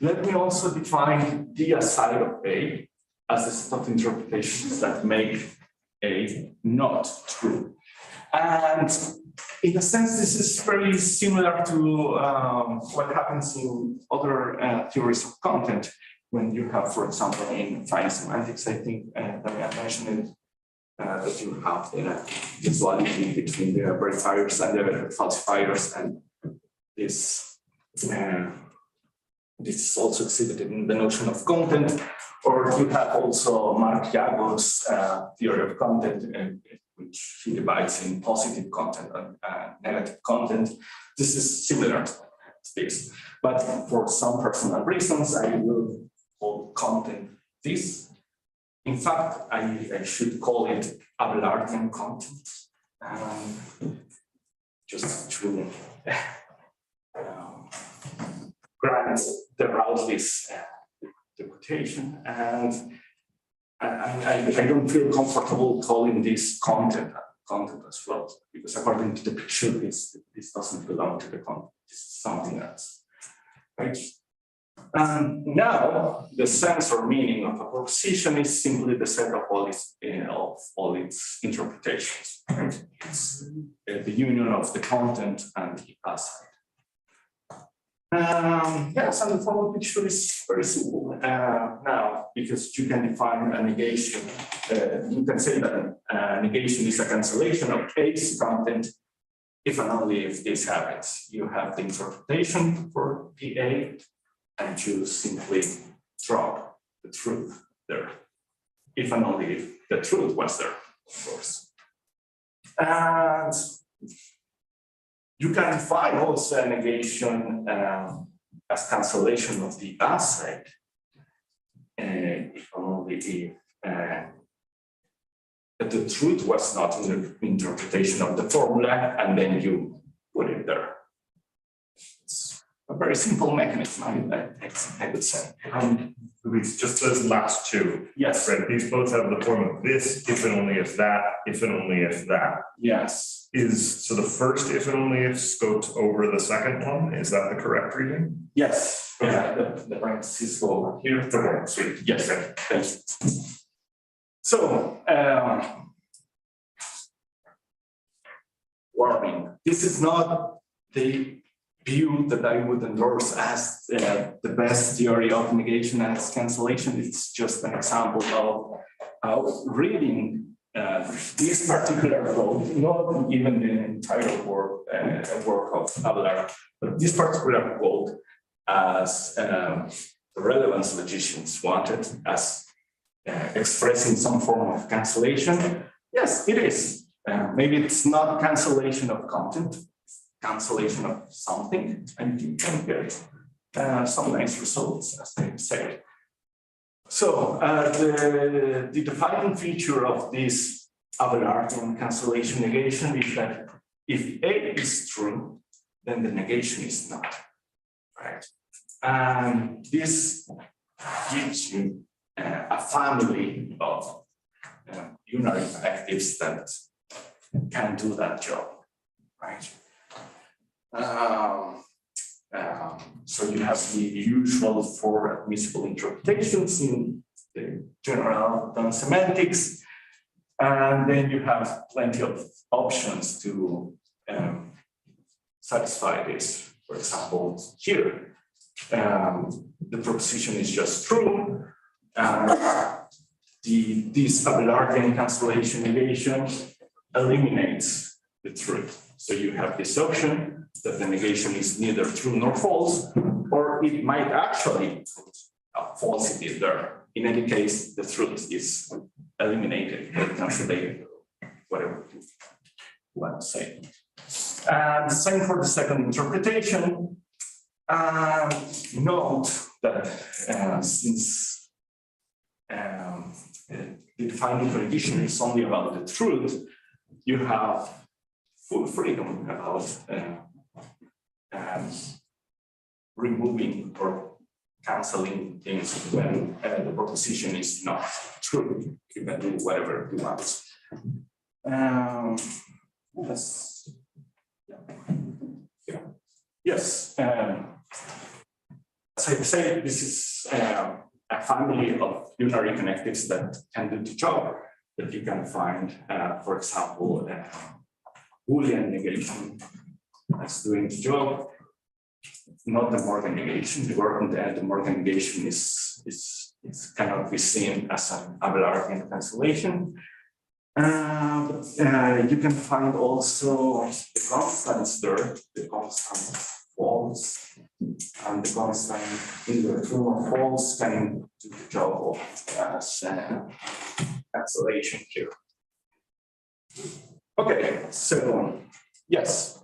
Speaker 12: Let me also define the aside of A as a set of interpretations that make A not true. And in a sense, this is very similar to what happens in other theories of content. When you have, for example, in fine semantics, I think that I mentioned it, that you have the duality between the verifiers and the falsifiers, and this is also exhibited in the notion of content. Or you have also Mark Jago's theory of content, which he divides in positive content and negative content. This is similar to this, but for some personal reasons, I will call content this. In fact, I should call it Abelardian content, just to grant the Rauslis interpretation. And I don't feel comfortable calling this content as well, because according to the picture, this doesn't belong to the content. This is something else, right? And now the sense or meaning of a proposition is simply the set of all its interpretations, right? It's the union of the content and the aside. Yes, and the follow picture is very simple now, because you can define a negation. You can say that a negation is a cancellation of A's content if and only if this happens, you have the interpretation for PA, and you simply drop the truth there. If and only if the truth was there, of course. And you can find also a negation as cancellation of the asset, if only if the truth was not in the interpretation of the formula, and then you put it there. It's a very simple mechanism, I would say.
Speaker 2: It's just those last two.
Speaker 12: Yes.
Speaker 2: Right, these both have the form of this, if and only if that, if and only if that.
Speaker 12: Yes.
Speaker 2: So the first if and only if scoped over the second one, is that the correct reading?
Speaker 12: Yes. Yeah, the parentheses go over here.
Speaker 2: Okay, sweet.
Speaker 12: Yes, thank you. So, warning, this is not the view that I would endorse as the best theory of negation as cancellation. It's just an example of reading this particular quote, not even the entire work of Abelard, but this particular quote as the relevance logicians wanted as expressing some form of cancellation. Yes, it is. Maybe it's not cancellation of content, cancellation of something, and you can get some nice results, as I said. So the defining feature of this Abelardian cancellation negation is that if A is true, then the negation is not, right? And this gives you a family of unary connectives that can do that job, right? So you have the usual four admissible interpretations in the general done semantics, and then you have plenty of options to satisfy this. For example, here, the proposition is just true, and this Abelardian cancellation negation eliminates the truth. So you have this option that the negation is neither true nor false, or it might actually put a falsity there. In any case, the truth is eliminated or cancellated, whatever you want to say. And the same for the second interpretation. Note that since the defining condition is only about the truth, you have full freedom about removing or canceling things when the proposition is not true. You can do whatever you want. Yes. Yeah. Yes. As I say, this is a family of unary connectives that can do the job that you can find, for example, Boolean negation that's doing the job, not the Morgan negation. The Morgan negation is cannot be seen as an Abelardian cancellation. You can find also the constants there, the constant false, and the constant either true or false can do the job of as cancellation here. Okay, so yes,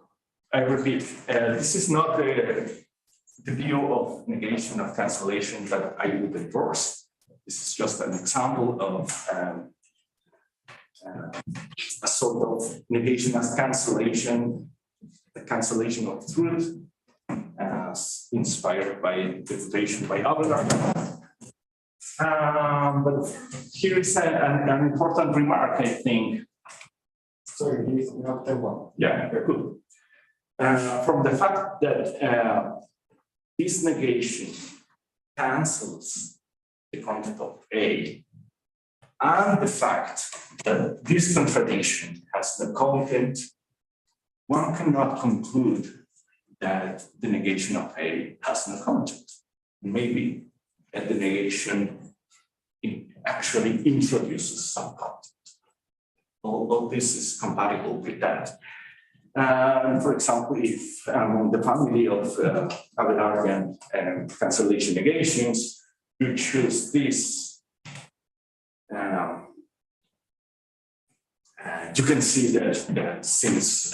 Speaker 12: I repeat, this is not the view of negation of cancellation that I would endorse. This is just an example of a sort of negation as cancellation, the cancellation of truth, as inspired by the quotation by Abelard. But here is an important remark, I think.
Speaker 9: Sorry, you have that one.
Speaker 12: Yeah, good. From the fact that this negation cancels the content of A, and the fact that this contradiction has no content, one cannot conclude that the negation of A has no content. Maybe that the negation actually introduces some content. All this is compatible with that. For example, if the family of Abelian cancellation negations, you choose this. You can see that since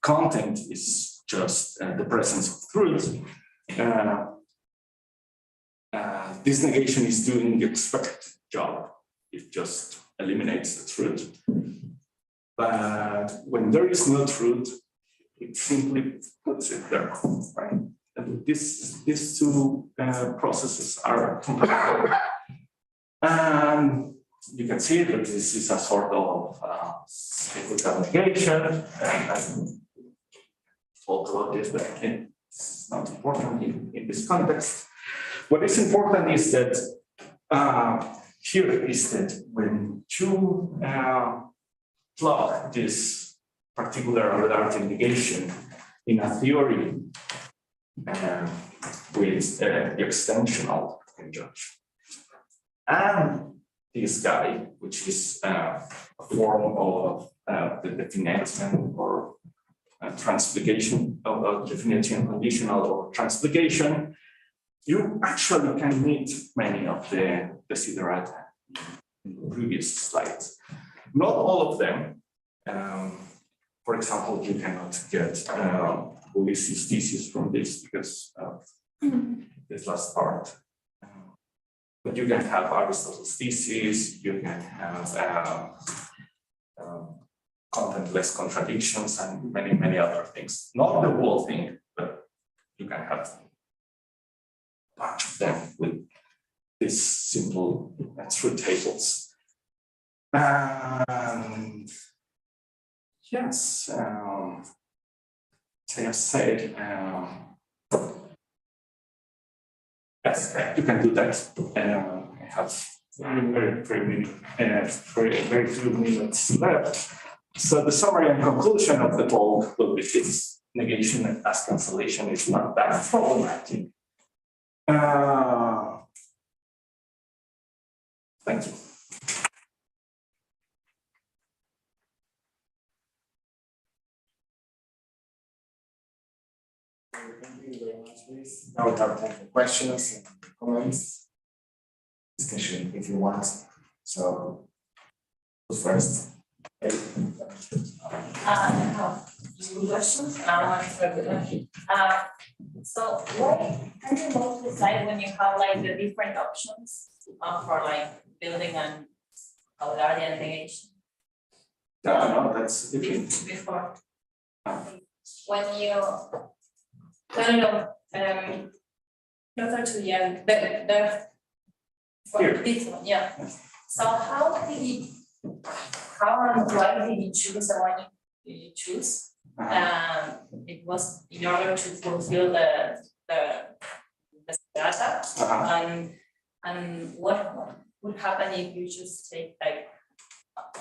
Speaker 12: content is just the presence of truth, this negation is doing the expected job. It just eliminates the truth. But when there is no truth, it simply puts it there, right? And these two processes are compatible. And you can see that this is a sort of cyclical negation. And I talk about this, but it's not important in this context. What is important is that here is that when you plug this particular Abelian negation in a theory with the extensional conjunction, and this guy, which is a form of the definition or transplication of definition conditional or transplication, you actually can meet many of the desiderata in the previous slides. Not all of them. For example, you cannot get Ulysses' thesis from this because of this last part. But you can have Aristotle's thesis, you can have contentless contradictions and many, many other things. Not the whole thing, but you can have a bunch of them with these simple truth tables. And yes, as I have said, yes, you can do that. I have very few minutes left. So the summary and conclusion of the talk will be this: negation as cancellation is not that problematic. Thank you.
Speaker 6: Thank you very much, Luis. Now we have time for questions and comments, discussion if you want. So, who's first?
Speaker 4: I have two questions. I want to start with one. So why can you move the slide when you have like the different options for like building and Abelian negation?
Speaker 12: No, that's different.
Speaker 4: Before. When you closer to the end,
Speaker 12: Here.
Speaker 4: this one, yeah. So how and why did you choose the one you choose? It was in order to fulfill the data. And what would happen if you just take like,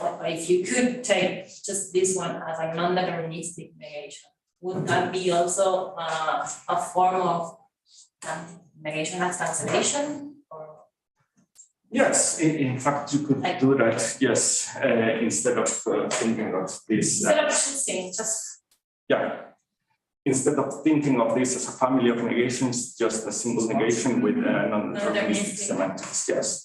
Speaker 4: or if you could take just this one as a non-deterministic negation? Would that be also a form of negation as cancellation?
Speaker 12: Yes, in fact, you could do that, yes, instead of thinking of this.
Speaker 4: Instead of choosing, just.
Speaker 12: Yeah, instead of thinking of this as a family of negations, just a single negation with non-deterministic semantics. Yes,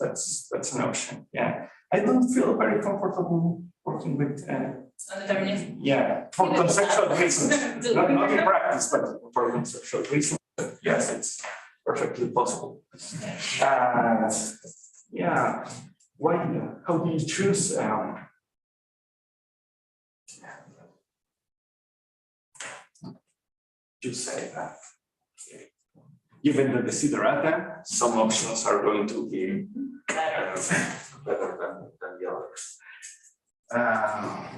Speaker 12: that's an option. Yeah, I don't feel very comfortable working with.
Speaker 4: Non-deterministic.
Speaker 12: Yeah, for conceptual reasons, not in practice, but for conceptual reasons. Yes, it's perfectly possible. Yeah, why? How do you choose? You say that given the desiderata, some options are going to be better than the others.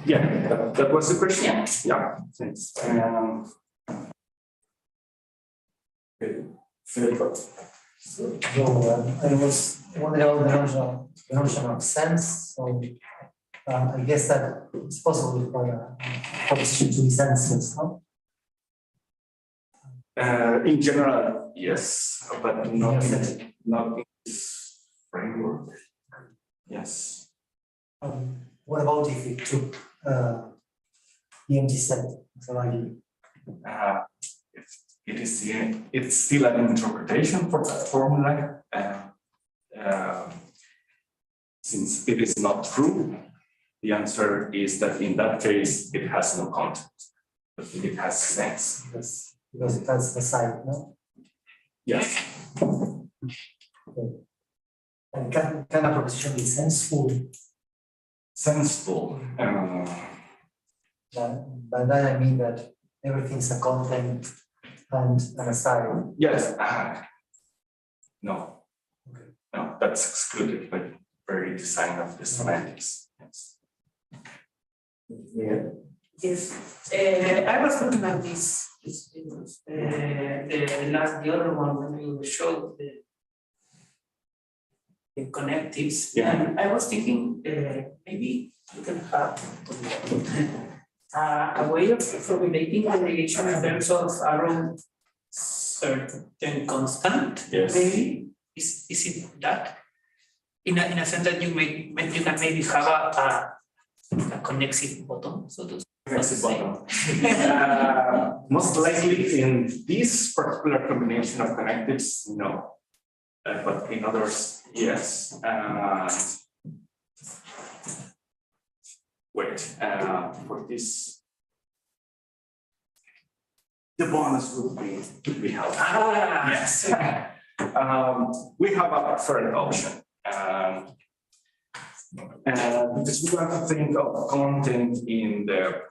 Speaker 12: Yeah, that was the question. Yeah, thanks. Very good.
Speaker 5: So I was wondering about the notion of sense. So I guess that it's possible for a proposition to be senseless, no?
Speaker 12: In general, yes, but not in this framework. Yes.
Speaker 5: What about if it took EMG set, so ID.
Speaker 12: It's still an interpretation for that formula. Since it is not true, the answer is that in that case, it has no content, but it has sense.
Speaker 5: Because it has the site, no?
Speaker 12: Yes.
Speaker 5: Okay. And can a proposition be senseful?
Speaker 12: Senseful.
Speaker 5: By that I mean that everything's a content and an aside.
Speaker 12: Yes. No.
Speaker 5: Okay.
Speaker 12: No, that's excluded by the very design of the semantics. Yes.
Speaker 5: Yeah.
Speaker 14: Yes, I was looking at this, the other one when you showed the connectives.
Speaker 12: Yeah.
Speaker 14: And I was thinking, maybe you can have a way of formulating the relation in terms of around certain constant.
Speaker 12: Yes.
Speaker 14: Maybe is it that? In a sense that you can maybe have a connexive bottom, so to say.
Speaker 12: Most likely in this particular combination of connectives, no. But in others, yes. For this, the bonus would be helpful. Yes. We have a preferred option. Because we want to think of content in the,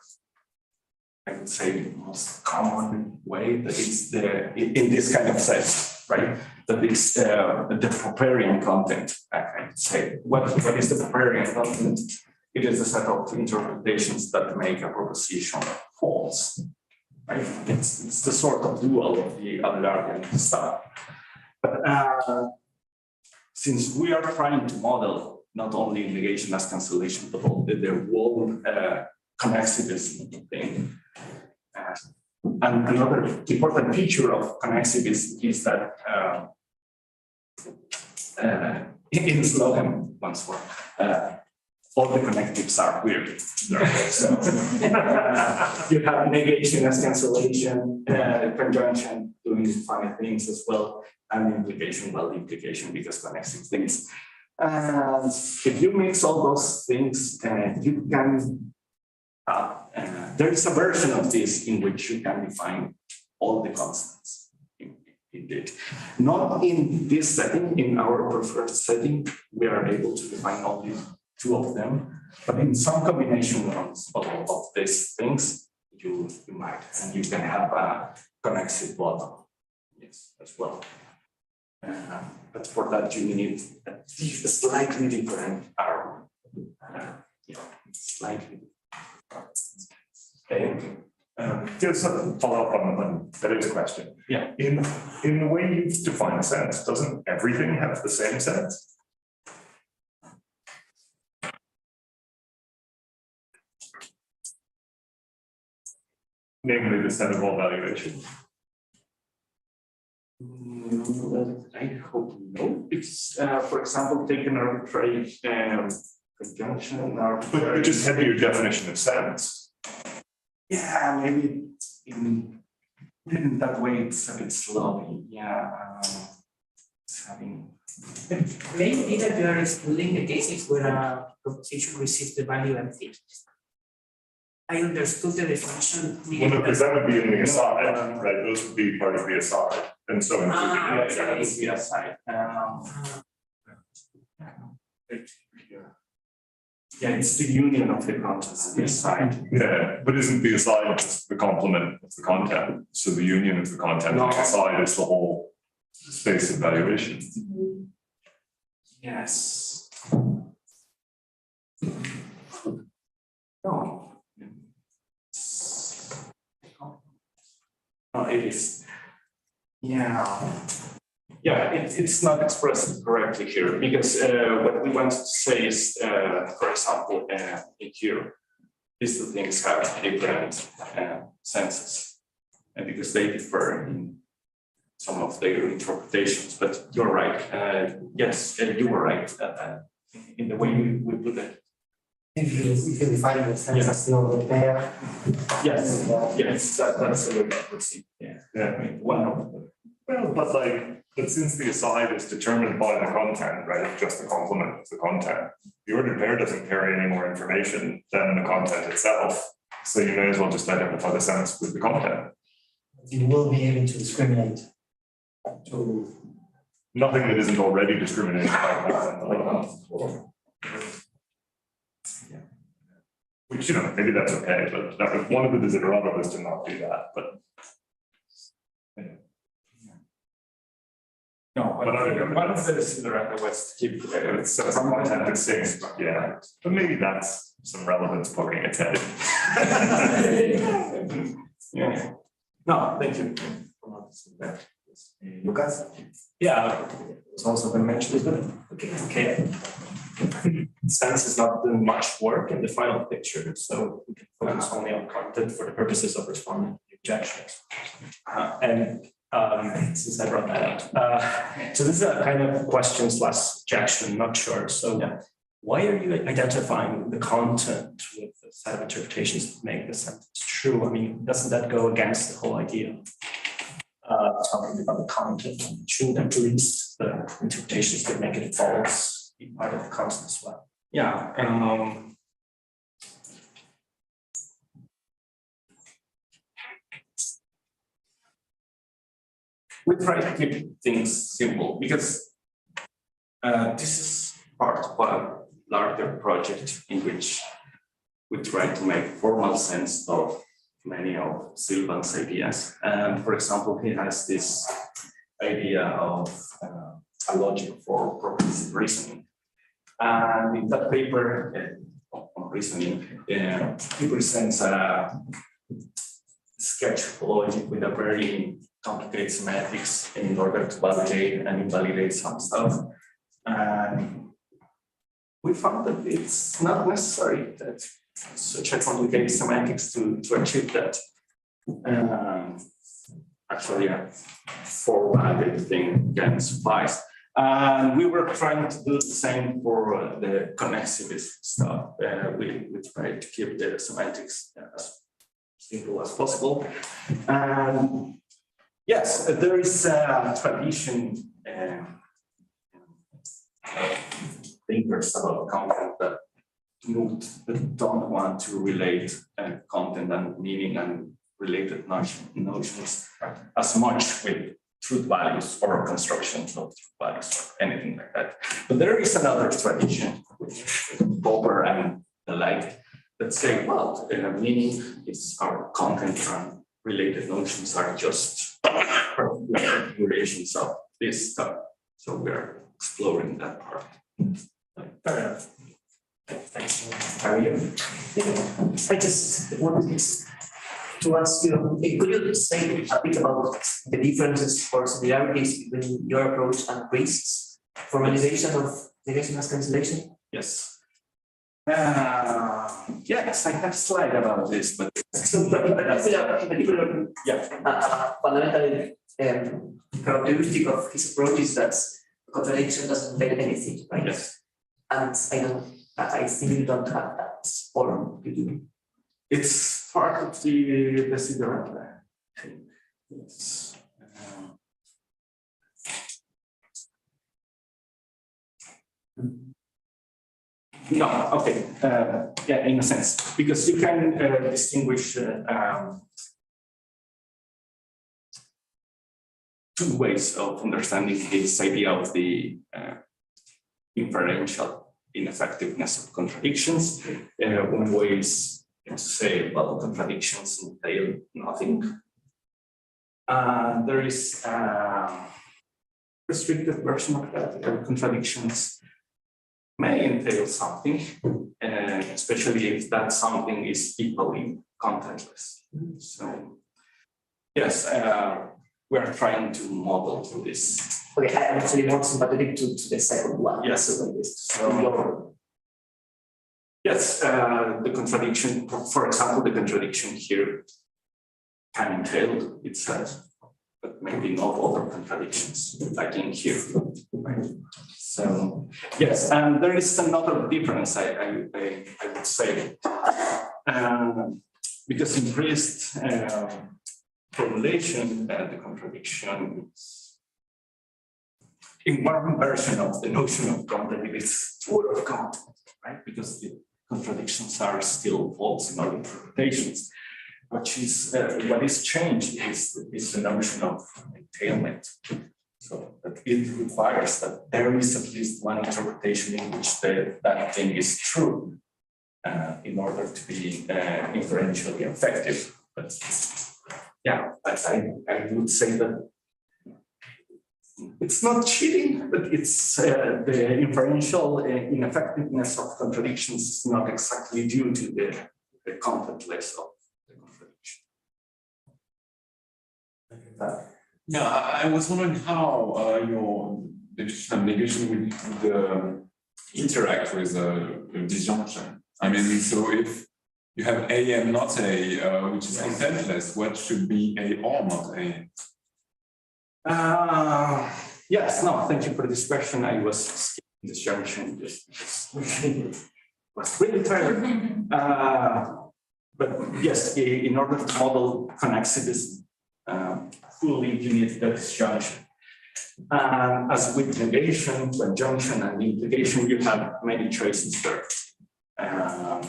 Speaker 12: I would say, most common way that is in this kind of sense, right? That is the Popperian content. I would say, what is the Popperian content? It is a set of interpretations that make a proposition false, right? It's the sort of dual of the Abelardian stuff. But since we are trying to model not only negation as cancellation, but all the whole connexivism thing. And another important feature of connexivism is that in slogan, once more, all the connectives are weird. So you have negation as cancellation, conjunction doing funny things as well, and implication, well, implication because connexive things. And if you mix all those things, you can, there is a version of this in which you can define all the constants. Indeed. Not in this setting, in our preferred setting, we are able to define only two of them, but in some combination of these things, you might, and you can have a connexive bottom, yes, as well. But for that, you need a slightly different arrow. Slightly.
Speaker 2: Okay. Just a follow-up on Fred's question.
Speaker 12: Yeah.
Speaker 2: In the way you define sense, doesn't everything have the same sense? Namely, the set of all valuations.
Speaker 12: I hope no. It's, for example, take an arbitrary conjunction.
Speaker 2: But just have your definition of sense.
Speaker 12: Yeah, maybe in that way it's a bit slow. Yeah, it's having.
Speaker 14: Maybe that you are excluding the cases where a proposition receives the value empty. I understood the definition.
Speaker 2: Well, no, because that would be in the aside, right? Those would be part of the aside, and so included.
Speaker 12: That would be aside. Yeah, it's the union of the contents of the aside.
Speaker 2: Yeah, but isn't the aside just the complement of the content? So the union of the content of the aside is the whole space of valuation.
Speaker 12: Yes. No. No, it is. Yeah. Yeah, it's not expressed correctly here because what we want to say is, for example, in here, these two things have different senses, and because they differ in some of their interpretations. But you're right. Yes, you were right in the way we put it.
Speaker 5: If you define the sense as no repair.
Speaker 12: Yes, yes, that's the way I would see, yeah.
Speaker 2: Yeah.
Speaker 12: I mean, wow.
Speaker 2: Well, but since the aside is determined by the content, right, it's just the complement of the content. The ordered pair doesn't carry any more information than the content itself. So you may as well just identify the sense with the content.
Speaker 5: You will be able to discriminate.
Speaker 2: To nothing that isn't already discriminated by content. Which, you know, maybe that's okay, but that was one of the desiderata was to not do that, but.
Speaker 12: No, but one of the desiderata was to keep
Speaker 2: It's some content that sings, yeah, but maybe that's some relevance poking its head.
Speaker 12: Yeah. No, thank you.
Speaker 8: Lucas? Yeah, it's also been mentioned, but okay. Sense is not doing much work in the final picture, so we can focus only on content for the purposes of responding to objections. Since I brought that up, so this is a kind of question / objection, not sure. So why are you identifying the content with a set of interpretations that make the sentence true? I mean, doesn't that go against the whole idea? Talking about the content, shouldn't at least the interpretations that make it false be part of the content as well?
Speaker 12: Yeah. We try to keep things simple because this is part of a larger project in which we try to make formal sense of many of Silvan's ideas. And for example, he has this idea of a logic for progressive reasoning. And in that paper on reasoning, he presents a sketch of logic with a very complicated semantics in order to validate and invalidate some stuff. And we found that it's not necessary that such a complicated semantics to achieve that. Actually, a formatted thing can suffice. And we were trying to do the same for the connexivist stuff. We tried to keep the semantics as simple as possible. And yes, there is a tradition thinkers about content that don't want to relate content and meaning and related notions as much with truth values or constructions of truth values or anything like that. But there is another tradition, which is Popper and the like, that say, well, meaning is our content and related notions are just relations of this stuff. So we're exploring that part.
Speaker 8: Fair enough. Thanks. How are you?
Speaker 3: I just wanted to ask you, could you say a bit about the differences or similarities between your approach and Priest's formalization of negation as cancellation?
Speaker 12: Yes. Yes, I have a slide about this, but
Speaker 3: fundamental characteristic of his approach is that contradiction doesn't entail anything, right?
Speaker 12: Yes.
Speaker 3: And I think you don't have that, or you do.
Speaker 12: It's part of the desiderata. Yes. No, okay. Yeah, in a sense, because you can distinguish two ways of understanding this idea of the inferential ineffectiveness of contradictions. One way is to say, well, contradictions entail nothing. There is a restricted version of that. Contradictions may entail something, especially if that something is equally contentless. So, yes, we are trying to model this.
Speaker 3: Okay, I am actually more sympathetic to the second one.
Speaker 12: Yes.
Speaker 3: So,
Speaker 12: yes, the contradiction, for example, the contradiction here can entail, it says, but maybe not other contradictions, like in here. Right? So, yes, and there is another difference, I would say. Because in priest formulation, the contradiction is in one version of the notion of content, it's word of content, right? Because the contradictions are still false in our interpretations. What is changed is the notion of entailment. So that it requires that there is at least one interpretation in which that thing is true in order to be inferentially effective. But yeah, I would say that it's not cheating, but it's the inferential ineffectiveness of contradictions is not exactly due to the contentless of the contradiction.
Speaker 11: Yeah, I was wondering how your negation would interact with disjunction. I mean, so if you have A and not A, which is contentless, what should be A or not A?
Speaker 12: Yes, no, thank you for this question. I was skipping this junction just was really tired. But yes, in order to model connexity fully, you need the disjunction. As with negation, conjunction, and implication, you have many traces there. And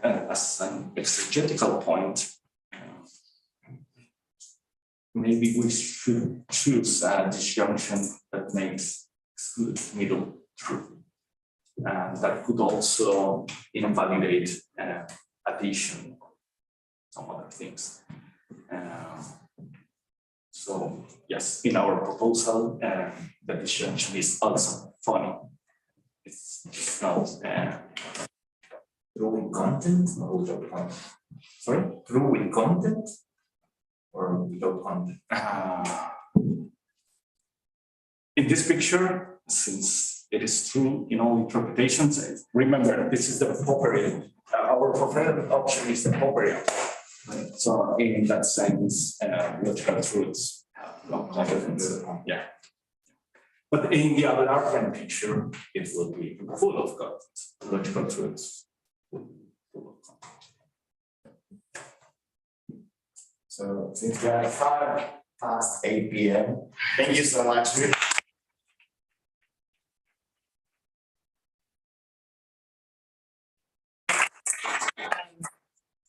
Speaker 12: as an exegetical point, maybe we should choose a disjunction that makes exclude middle true. And that could also invalidate addition, some other things. So yes, in our proposal, the disjunction is also funny. It's just not
Speaker 19: True in content or without content?
Speaker 12: sorry,
Speaker 19: True in content or without content?
Speaker 12: In this picture, since it is true in all interpretations, remember this is the appropriate. Our preferred option is the appropriate. So in that sense, logical truths have no content. Yeah. But in the Abelardian picture, it will be full of content. Logical truths.
Speaker 6: So since we are 8 p.m., thank you so much.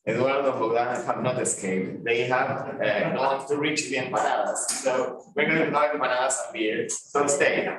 Speaker 6: Eduardo and Bogdan have not escaped. They have gone to reach the empanadas. So we're going to have empanadas and beer. So stay.